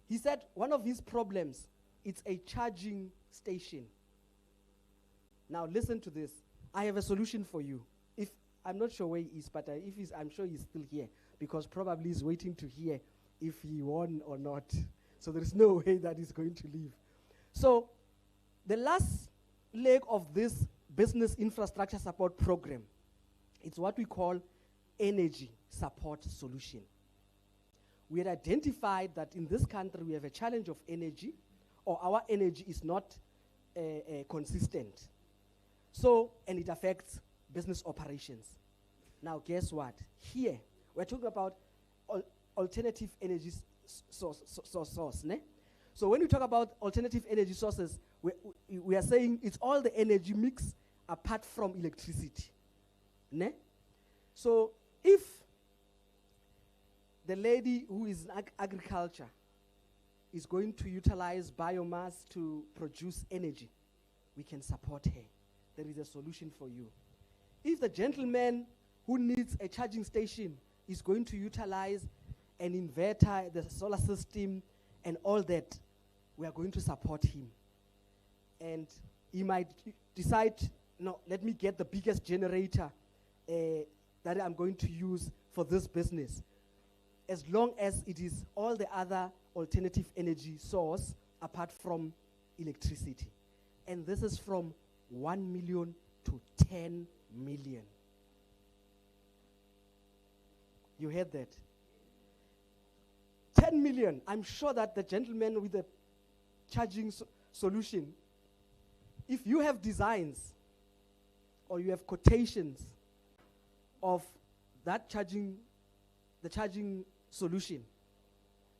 He said one of his problems, it's a charging station. Now listen to this. I have a solution for you. I'm not sure where he is, but I'm sure he's still here, because probably he's waiting to hear if he won or not. So there's no way that he's going to leave. So the last leg of this business infrastructure support program, it's what we call energy support solution. We had identified that in this country we have a challenge of energy, or our energy is not consistent. So, and it affects business operations. Now, guess what? Here, we're talking about alternative energy source, ne? So when we talk about alternative energy sources, we are saying it's all the energy mix apart from electricity, ne? So if the lady who is in agriculture is going to utilize biomass to produce energy, we can support her. There is a solution for you. If the gentleman who needs a charging station is going to utilize an inverter, the solar system, and all that, we are going to support him. And he might decide, no, let me get the biggest generator that I'm going to use for this business, as long as it is all the other alternative energy source apart from electricity. And this is from 1 million to 10 million. You heard that? 10 million. I'm sure that the gentleman with the charging solution, if you have designs or you have quotations of that the charging solution,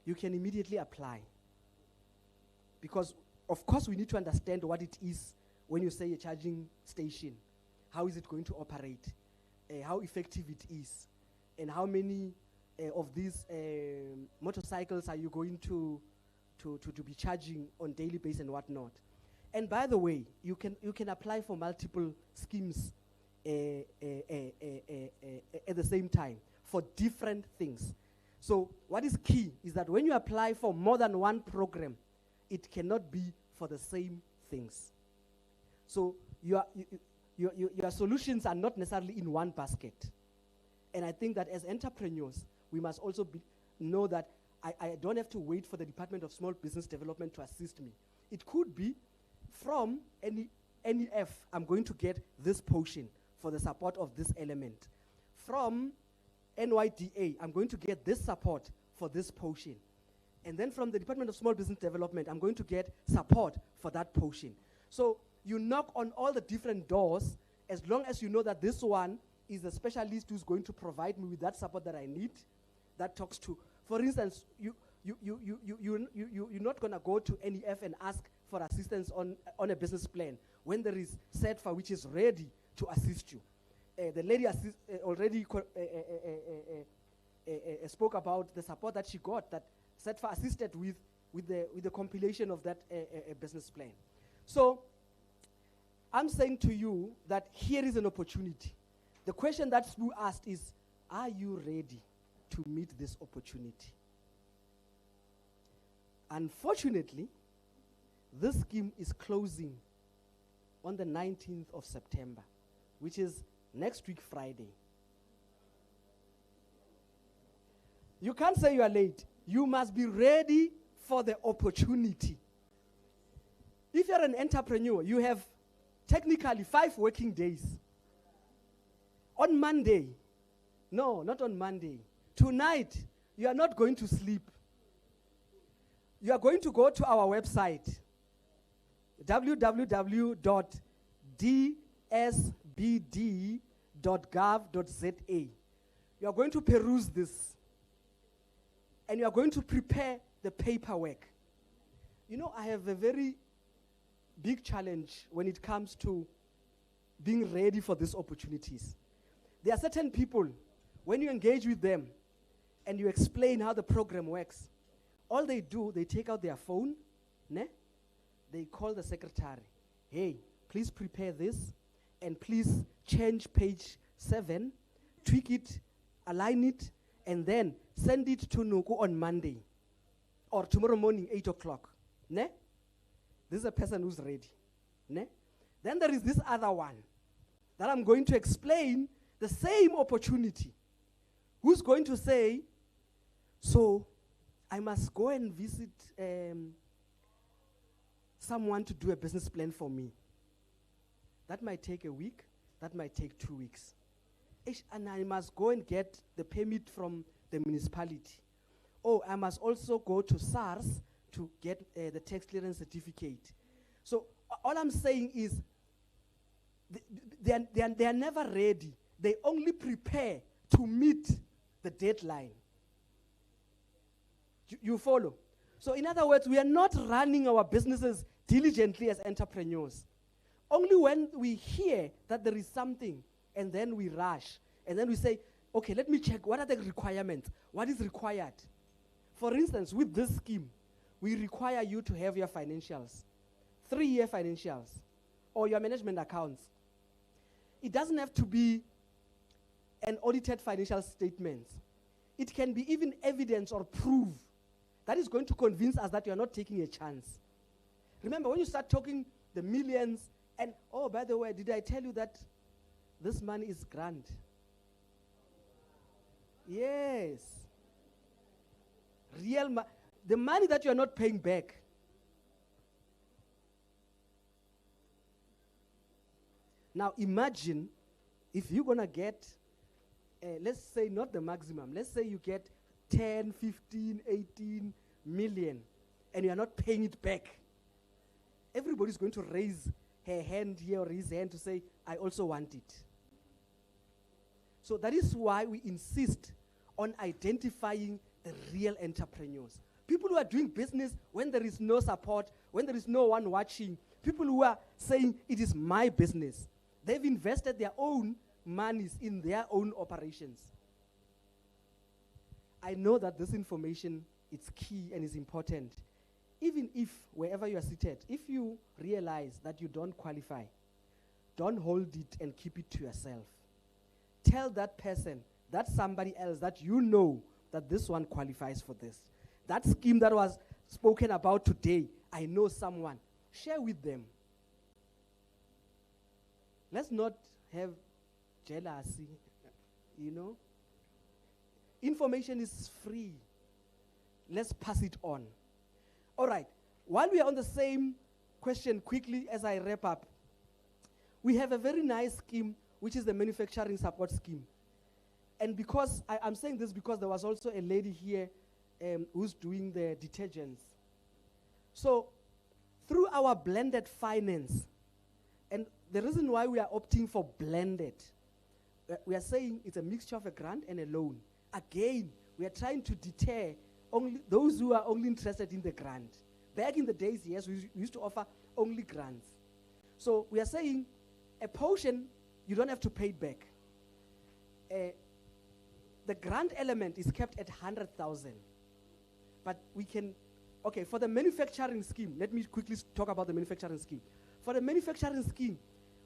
you can immediately apply. Because, of course, we need to understand what it is when you say a charging station. How is it going to operate? How effective it is? And how many of these motorcycles are you going to be charging on daily basis and whatnot? And by the way, you can apply for multiple schemes at the same time for different things. So what is key is that when you apply for more than one program, it cannot be for the same things. So your solutions are not necessarily in one basket. And I think that as entrepreneurs, we must also know that I don't have to wait for the Department of Small Business Development to assist me. It could be from NEF, I'm going to get this portion for the support of this element. From NYDA, I'm going to get this support for this portion. And then from the Department of Small Business Development, I'm going to get support for that portion. So you knock on all the different doors, as long as you know that this one is a specialist who's going to provide me with that support that I need, that talks to, for instance, you're not going to go to NEF and ask for assistance on a business plan when there is CETFA which is ready to assist you. The lady already spoke about the support that she got, that CETFA assisted with the compilation of that business plan. So I'm saying to you that here is an opportunity. The question that Sbu asked is, are you ready to meet this opportunity? Unfortunately, this scheme is closing on the 19th of September, which is next week, Friday. You can't say you are late. You must be ready for the opportunity. If you're an entrepreneur, you have technically 5 working days. On Monday, no, not on Monday, tonight, you are not going to sleep. You are going to go to our website, www.dsbd.gov.za. You are going to peruse this, and you are going to prepare the paperwork. You know, I have a very big challenge when it comes to being ready for these opportunities. There are certain people, when you engage with them and you explain how the program works, all they do, they take out their phone, ne? They call the secretary. Hey, please prepare this, and please change page 7, tweak it, align it, and then send it to Nuku on Monday or tomorrow morning, 8 o'clock. Ne? This is a person who's ready. Ne? Then there is this other one that I'm going to explain the same opportunity. Who's going to say, so I must go and visit someone to do a business plan for me. That might take a week, that might take 2 weeks. And I must go and get the permit from the municipality. Oh, I must also go to SARS to get the tax clearance certificate. So all I'm saying is they are never ready. They only prepare to meet the deadline. You follow? So in other words, we are not running our businesses diligently as entrepreneurs. Only when we hear that there is something, and then we rush, and then we say, okay, let me check, what are the requirements? What is required? For instance, with this scheme, we require you to have your financials, 3-year financials, or your management accounts. It doesn't have to be an audited financial statement. It can be even evidence or proof that is going to convince us that you are not taking a chance. Remember, when you start talking the millions, and oh, by the way, did I tell you that this money is grant? Yes. The money that you are not paying back. Now imagine if you're going to get, let's say not the maximum, let's say you get 10, 15, 18 million, and you are not paying it back. Everybody's going to raise her hand here or his hand to say, I also want it. So that is why we insist on identifying the real entrepreneurs. People who are doing business when there is no support, when there is no one watching, people who are saying, it is my business. They've invested their own monies in their own operations. I know that this information is key and is important. Even if, wherever you are seated, if you realize that you don't qualify, don't hold it and keep it to yourself. Tell that person, that somebody else that you know that this one qualifies for this. That scheme that was spoken about today, I know someone. Share with them. Let's not have jealousy, you know. Information is free. Let's pass it on. All right. While we are on the same question, quickly as I wrap up, we have a very nice scheme, which is the manufacturing support scheme. And because I'm saying this because there was also a lady here who's doing the detergents. So through our blended finance, and the reason why we are opting for blended, we are saying it's a mixture of a grant and a loan. Again, we are trying to deter only those who are only interested in the grant. Back in the days, yes, we used to offer only grants. So we are saying a portion, you don't have to pay it back. The grant element is kept at 100,000. But we can, okay, for the manufacturing scheme, let me quickly talk about the manufacturing scheme. For the manufacturing scheme,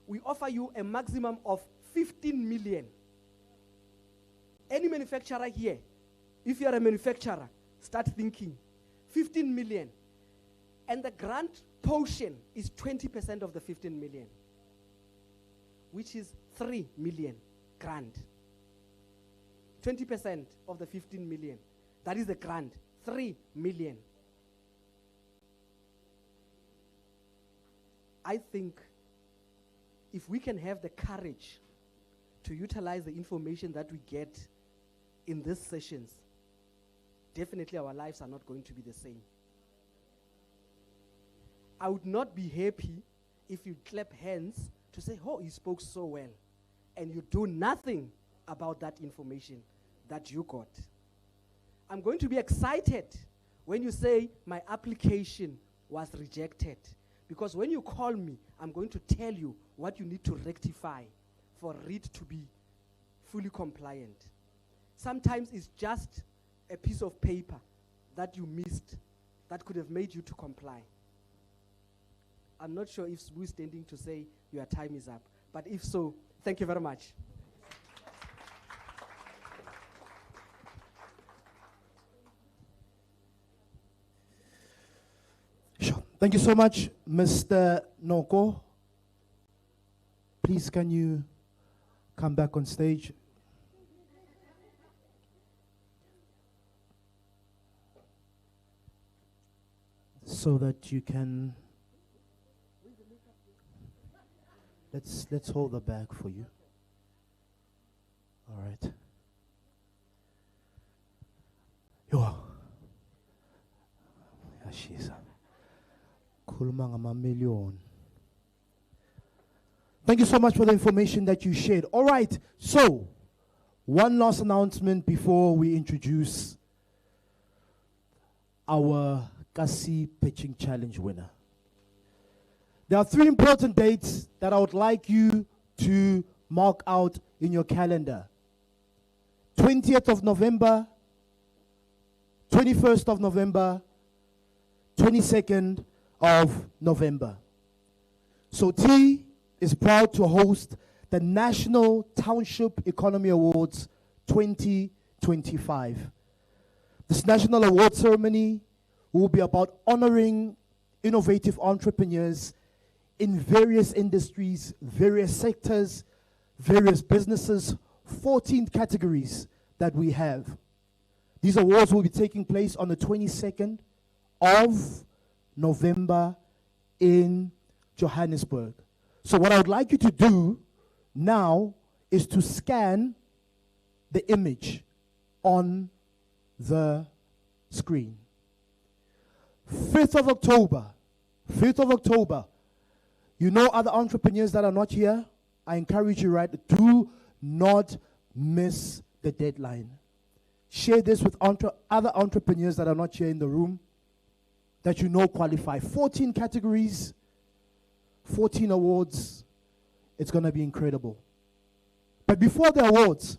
we offer you a maximum of 15 million. Any manufacturer here, if you are a manufacturer, start thinking, 15 million. And the grant portion is 20% of the 15 million, which is 3 million grant. 20% of the 15 million, that is the grant, 3 million. I think if we can have the courage to utilize the information that we get in these sessions, definitely our lives are not going to be the same. I would not be happy if you clap hands to say, oh, he spoke so well, and you do nothing about that information that you got. I'm going to be excited when you say my application was rejected, because when you call me, I'm going to tell you what you need to rectify for it to be fully compliant. Sometimes it's just a piece of paper that you missed that could have made you to comply. I'm not sure if we're standing to say your time is up, but if so, thank you very much. Sure. Thank you so much, Mr. Noko. Please, can you come back on stage? So that you can, let's hold the bag for you. right. Yo. Yashisa. Khuluma ngama-million. Thank you so much for the information that you shared. All right, so one last announcement before we introduce our Kasi Pitching Challenge winner. There are 3 important dates that I would like you to mark out in your calendar. 20th of November, 21st of November, 22nd of November. So T is proud to host the National Township Economy Awards 2025. This national award ceremony will be about honoring innovative entrepreneurs in various industries, various sectors, various businesses, 14 categories that we have. These awards will be taking place on the 22nd of November in Johannesburg. So what I would like you to do now is to scan the image on the screen. 5th of October, you know other entrepreneurs that are not here? I encourage you, right? Do not miss the deadline. Share this with other entrepreneurs that are not here in the room that you know qualify. 14 categories, 14 awards. It's going to be incredible. But before the awards,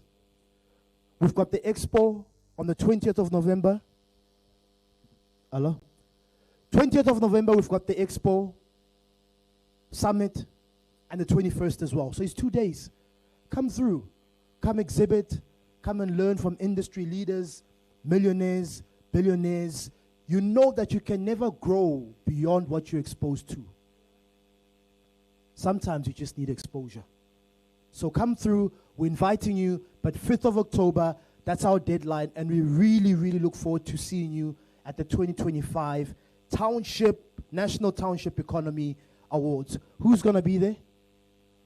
we've got the Expo on the 20th of November. Hello? 20th of November, we've got the Expo, Summit, and the 21st as well. So it's 2 days. Come through. Come exhibit. Come and learn from industry leaders, millionaires, billionaires. You know that you can never grow beyond what you're exposed to. Sometimes you just need exposure. So come through. We're inviting you. But 5th of October, that's our deadline. And we really, really look forward to seeing you at the 2025 National Township Economy Awards. Who's going to be there?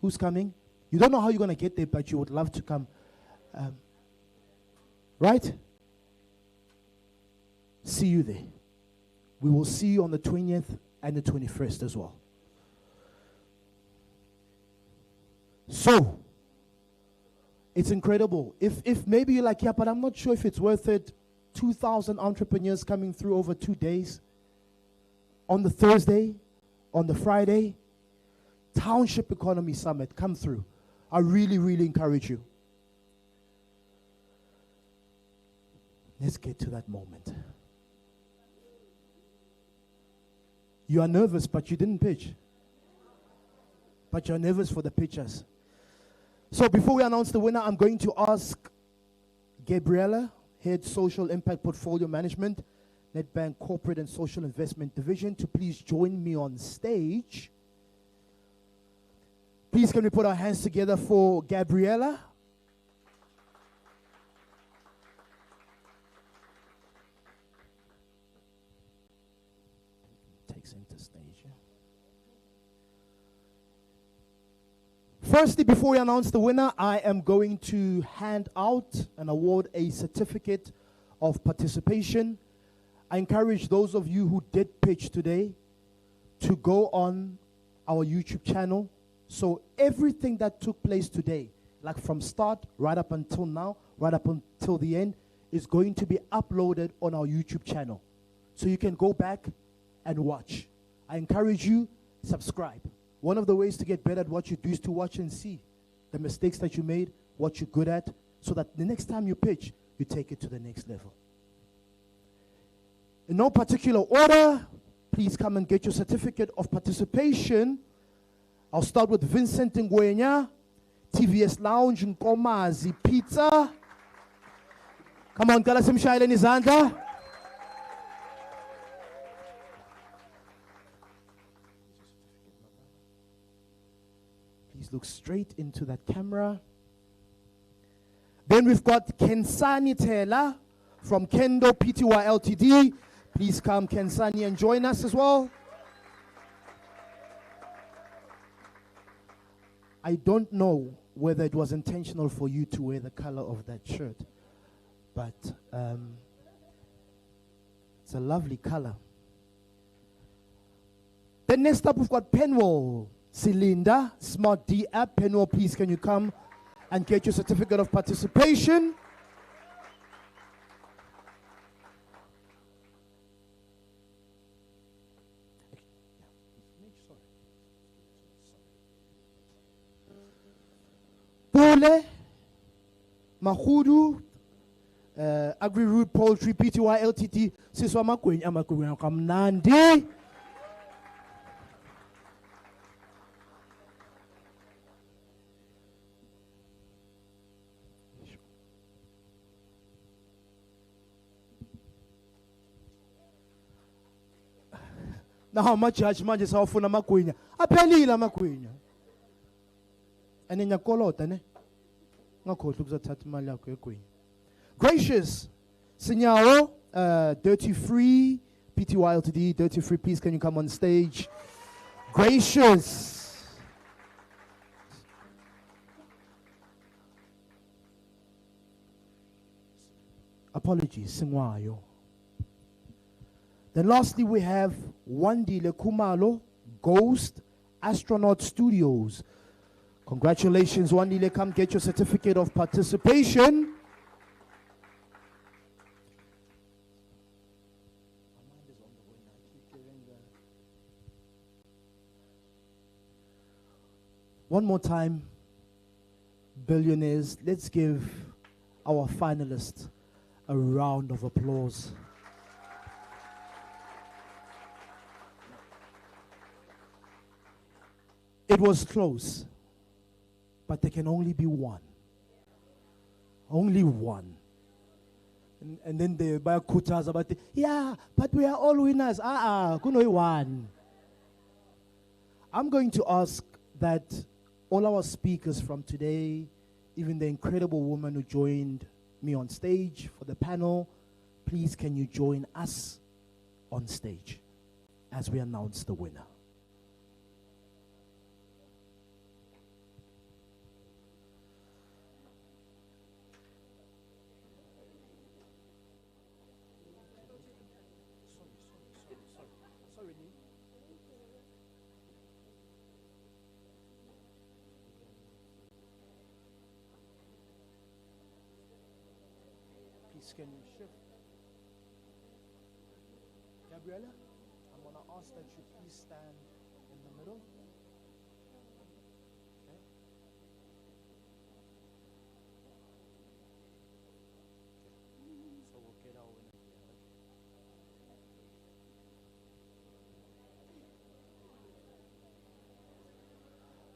Who's coming? You don't know how you're going to get there, but you would love to come. Right? See you there. We will see you on the 20th and the 21st as well. So, it's incredible. If maybe you're like, yeah, but I'm not sure if it's worth it. 2,000 entrepreneurs coming through over 2 days. On the Thursday, on the Friday, Township Economy Summit, come through. I really, really encourage you. Let's get to that moment. You are nervous, but you didn't pitch. But you're nervous for the pitchers. So before we announce the winner, I'm going to ask Gabriella, Head Social Impact Portfolio Management, Nedbank Corporate and Social Investment Division, to please join me on stage. Please can we put our hands together for Gabriella? Take center stage. Firstly, before we announce the winner, I am going to hand out and award a certificate of participation. I encourage those of you who did pitch today to go on our YouTube channel. So everything that took place today, like from start right up until now, right up until the end, is going to be uploaded on our YouTube channel. So you can go back and watch. I encourage you, subscribe. One of the ways to get better at what you do is to watch and see the mistakes that you made, what you're good at, so that the next time you pitch, you take it to the next level. In no particular order, please come and get your certificate of participation. I'll start with Vincent Ngwenya, TVS Lounge, Nkomazi Pizza. Come on, Kala Simshaila Nizanda. Please look straight into that camera. Then we've got Kensani Taylor from Kendo Pty Ltd. Please come, Kensani, and join us as well. I don't know whether it was intentional for you to wear the color of that shirt, but it's a lovely color. Then next up, we've got Penwell. Cylinder, Smart D app. Penwell, please, can you come and get your certificate of participation? Pole, Mahudu, Agri-Root Poultry, PTY, LTT, Siswa Makwenya, Makwenya, Kamnandi. Now how much judgment is often a makwenya? Apelila makwenya. And then you call out, ne? Looks at Tatimala Queen. Gracious, Signao, Dirty Free, PTY LTD, Dirty Free, please can you come on stage? Gracious. Apologies, Singwayo. Then lastly, we have Wandile Kumalo, Ghost Astronaut Studios. Congratulations, Wandile. Come get your certificate of participation. One more time, billionaires, let's give our finalists a round of applause. It was close, but there can only be one. Only one. And then they buy kutas about it. Yeah, but we are all winners. Kunoi one. I'm going to ask that all our speakers from today, even the incredible woman who joined me on stage for the panel, please can you join us on stage as we announce the winner. Can you shift? Gabriella, I'm going to ask that you please stand in the middle. Okay. So we'll get our winner here.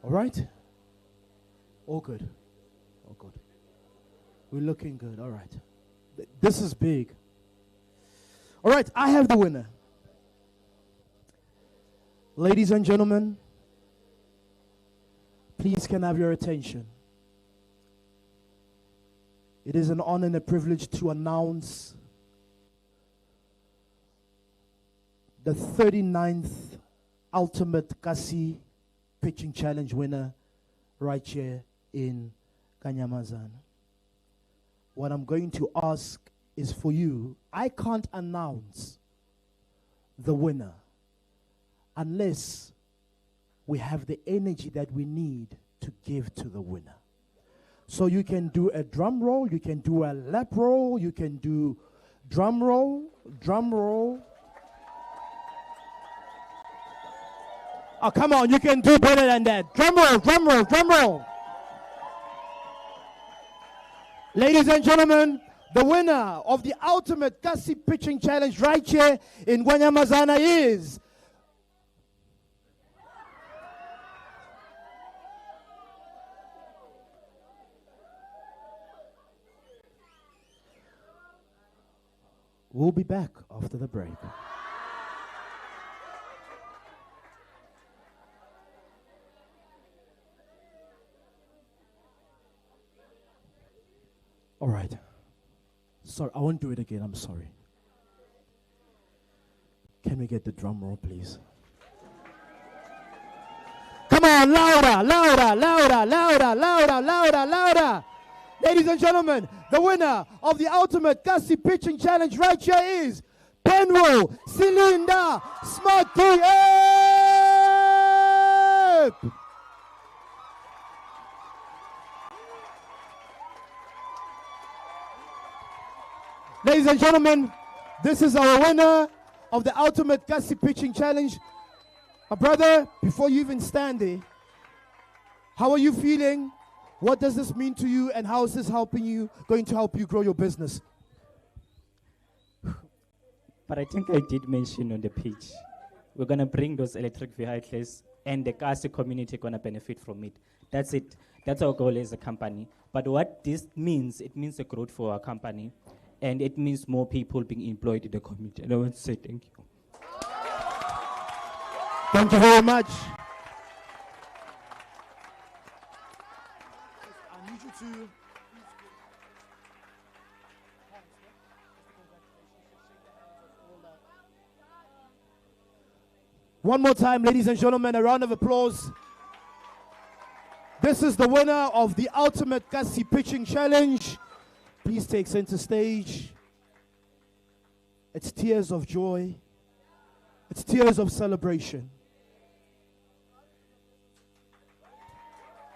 All right? All good. All good. We're looking good. All right. This is big. All right, I have the winner. Ladies and gentlemen, please can I have your attention. It is an honor and a privilege to announce the 39th Ultimate Kasi Pitching Challenge winner right here in Kanyamazane. What I'm going to ask is for you. I can't announce the winner unless we have the energy that we need to give to the winner. So you can do a drum roll, you can do a lap roll, you can do drum roll, drum roll. Oh, come on, you can do better than that. Drum roll, drum roll, drum roll. Ladies and gentlemen, the winner of the Ultimate Kasi Pitching Challenge right here in Kanyamazane is We'll be back after the break. All right. Sorry, I won't do it again. I'm sorry. Can we get the drum roll, please? Come on, louder. Ladies and gentlemen, the winner of the Ultimate Gussie Pitching Challenge right here is Benro Cylinder Smart 3. Ladies and gentlemen, this is our winner of the Ultimate Gussie Pitching Challenge. My brother, before you even stand there, how are you feeling? What does this mean to you, and how is this going to help you grow your business? But I think I did mention on the pitch, we're going to bring those electric vehicles, and the Kasi community going to benefit from it. That's it. That's our goal as a company. But what this means, it means a growth for our company, and it means more people being employed in the community. And I want to say thank you. Thank you very much. I need you to... One more time, ladies and gentlemen, a round of applause. This is the winner of the Ultimate Gussie Pitching Challenge. Please take center stage. It's tears of joy. It's tears of celebration.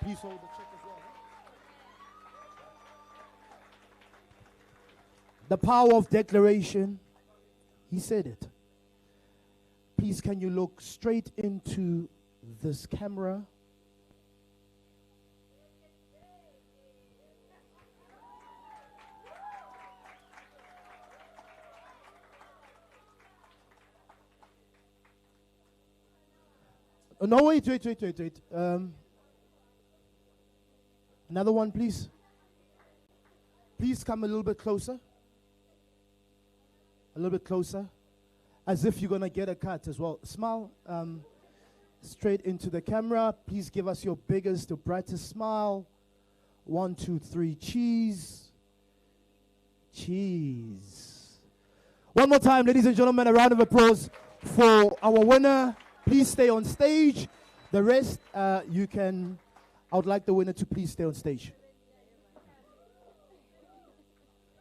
Please hold the check as well. The power of declaration. He said it. Please, can you look straight into this camera? No, wait. Another one, please. Please come a little bit closer. A little bit closer. As if you're going to get a cut as well. Smile straight into the camera. Please give us your biggest, your brightest smile. 1, 2, 3, cheese. Cheese. One more time, ladies and gentlemen, a round of applause for our winner. Please stay on stage. The rest, I would like the winner to please stay on stage.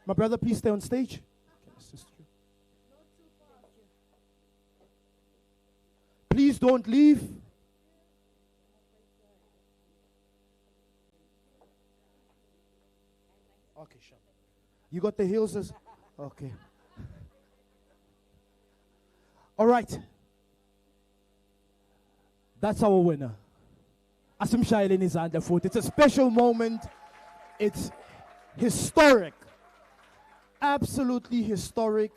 My brother, please stay on stage. Please don't leave. Okay, sure. You got the heels? Okay. All right. That's our winner. Asim Shailin is on the foot. It's a special moment. It's historic. Absolutely historic.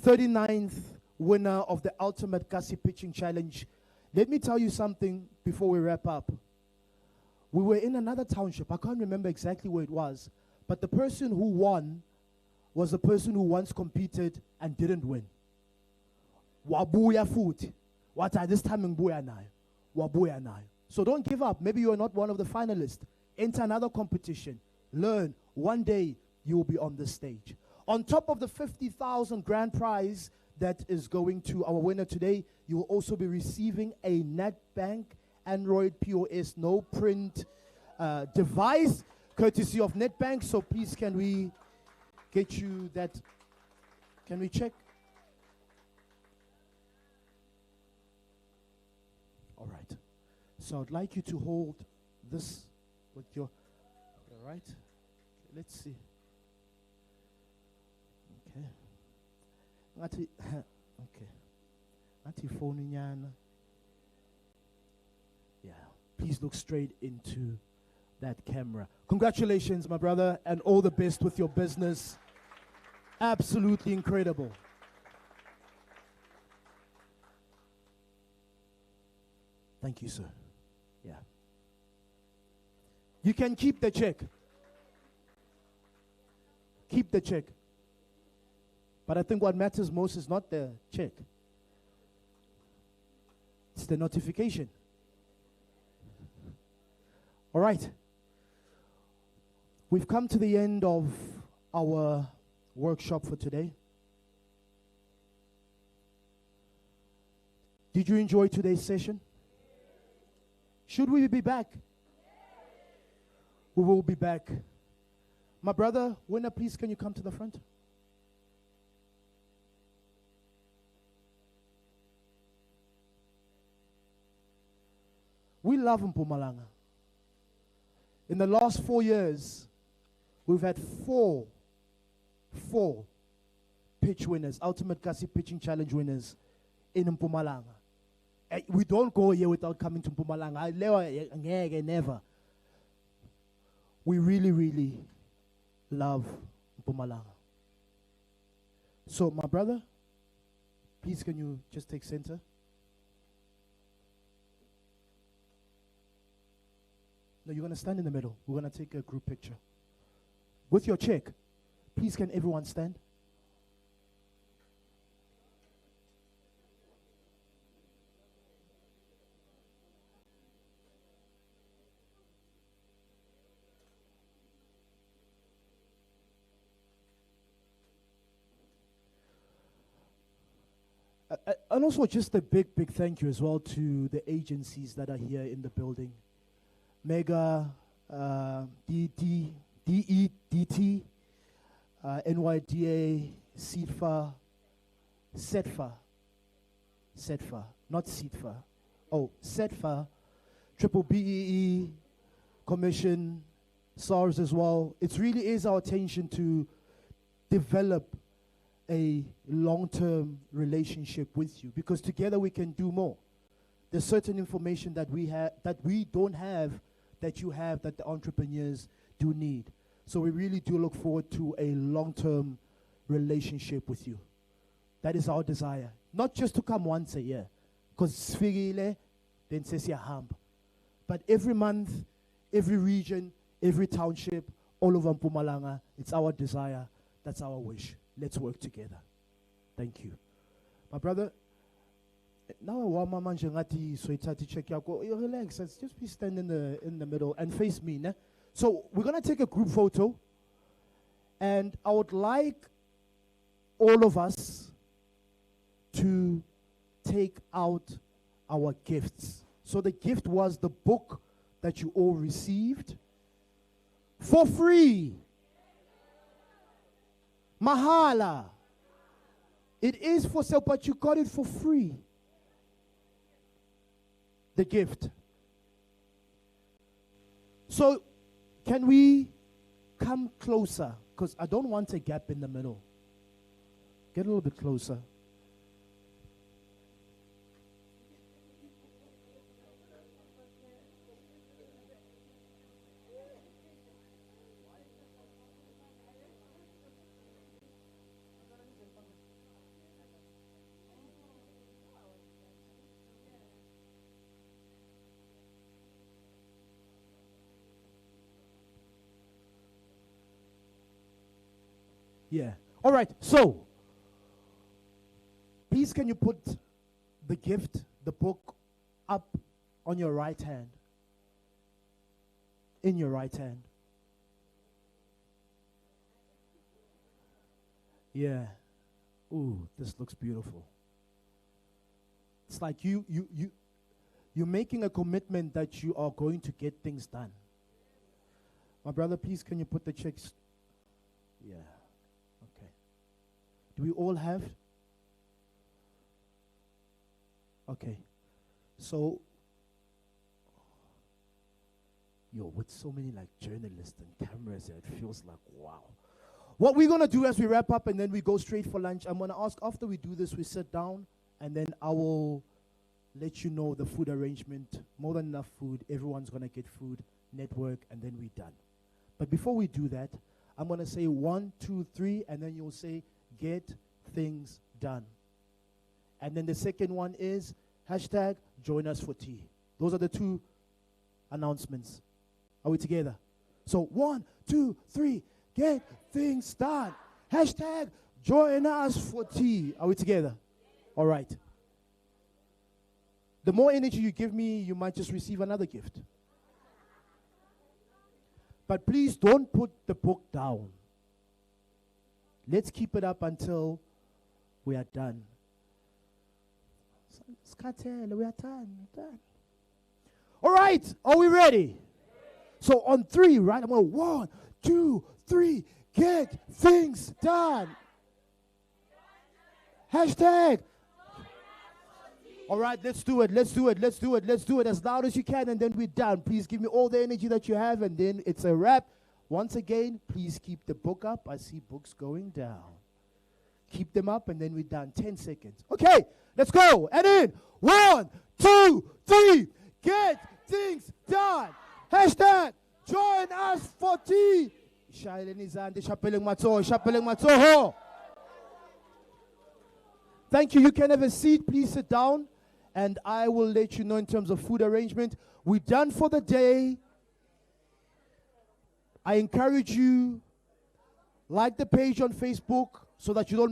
39th winner of the Ultimate Gussie Pitching Challenge. Let me tell you something before we wrap up. We were in another township. I can't remember exactly where it was. But the person who won was the person who once competed and didn't win. Wabuya foot. What are this time in Buyanai? Wabuyanai. So don't give up. Maybe you are not one of the finalists. Enter another competition. Learn. One day you will be on the stage. On top of the 50,000 grand prize that is going to our winner today, you will also be receiving a NetBank Android POS no print device courtesy of NetBank. So please, can we get you that? Can we check? All right. So I'd like you to hold this with your, all right? Let's see. Okay. Okay. phone. Yeah. Please look straight into that camera. Congratulations, my brother, and all the best with your business. Absolutely incredible. Thank you, sir. Yeah. You can keep the check. Keep the check. But I think what matters most is not the check. It's the notification. All right. We've come to the end of our workshop for today. Did you enjoy today's session? Should we be back? We will be back. My brother, winner, please can you come to the front? We love Mpumalanga. In the last 4 years, we've had four pitch winners, Ultimate Kasi Pitching Challenge winners in Mpumalanga. We don't go here without coming to Mpumalanga. Never. We really, really love Mpumalanga. So, my brother, please can you just take center? No, you're going to stand in the middle. We're going to take a group picture. With your check, please can everyone stand? And also just a big thank you as well to the agencies that are here in the building. Mega, DEDT, NYDA, CEDFA, SETFA, not CEDFA. Oh, SETFA, Triple BEE, Commission, SARS as well. It really is our intention to develop a long-term relationship with you, because together we can do more. There's certain information that we have that we don't have, that you have, that the entrepreneurs do need. So we really do look forward to a long-term relationship with you. That is our desire. Not just to come once a year, because sfigile, then says hump. But every month, every region, every township, all over Mpumalanga, it's our desire. That's our wish. Let's work together. Thank you. My brother, now check you relax. Let's just be standing in the middle and face me. Ne? So we're gonna take a group photo, and I would like all of us to take out our gifts. So the gift was the book that you all received for free. Mahala. It is for sale, but you got it for free. The gift. So, can we come closer? Because I don't want a gap in the middle. Get a little bit closer. Yeah. All right. So, please can you put the gift, the book, up on your right hand? In your right hand. Yeah. Ooh, this looks beautiful. It's like you're making a commitment that you are going to get things done. My brother, please can you put the checks? Yeah. Do we all have? Okay. So, with so many like journalists and cameras, it feels like, wow. What we're going to do as we wrap up and then we go straight for lunch, I'm going to ask after we do this, we sit down and then I will let you know the food arrangement. More than enough food. Everyone's going to get food, network, and then we're done. But before we do that, I'm going to say 1, 2, 3, and then you'll say, get things done. And then the second one is hashtag join us for tea. Those are the two announcements. Are we together? So 1, 2, 3, get things done. Hashtag join us for tea. Are we together? All right. The more energy you give me, you might just receive another gift. But please don't put the book down. Let's keep it up until we are done. We are done. All right, are we ready? So on 3, right? I'm going 1, 2, 3. Get things done. Hashtag. All right, let's do it. Let's do it. Let's do it. Let's do it as loud as you can, and then we're done. Please give me all the energy that you have, and then it's a wrap. Once again, please keep the book up. I see books going down. Keep them up, and then we're done. 10 seconds. Okay, let's go. And in 1, 2, 3. Get things done. Hashtag join us for tea. Thank you. You can have a seat. Please sit down. And I will let you know in terms of food arrangement. We're done for the day. I encourage you, like the page on Facebook so that you don't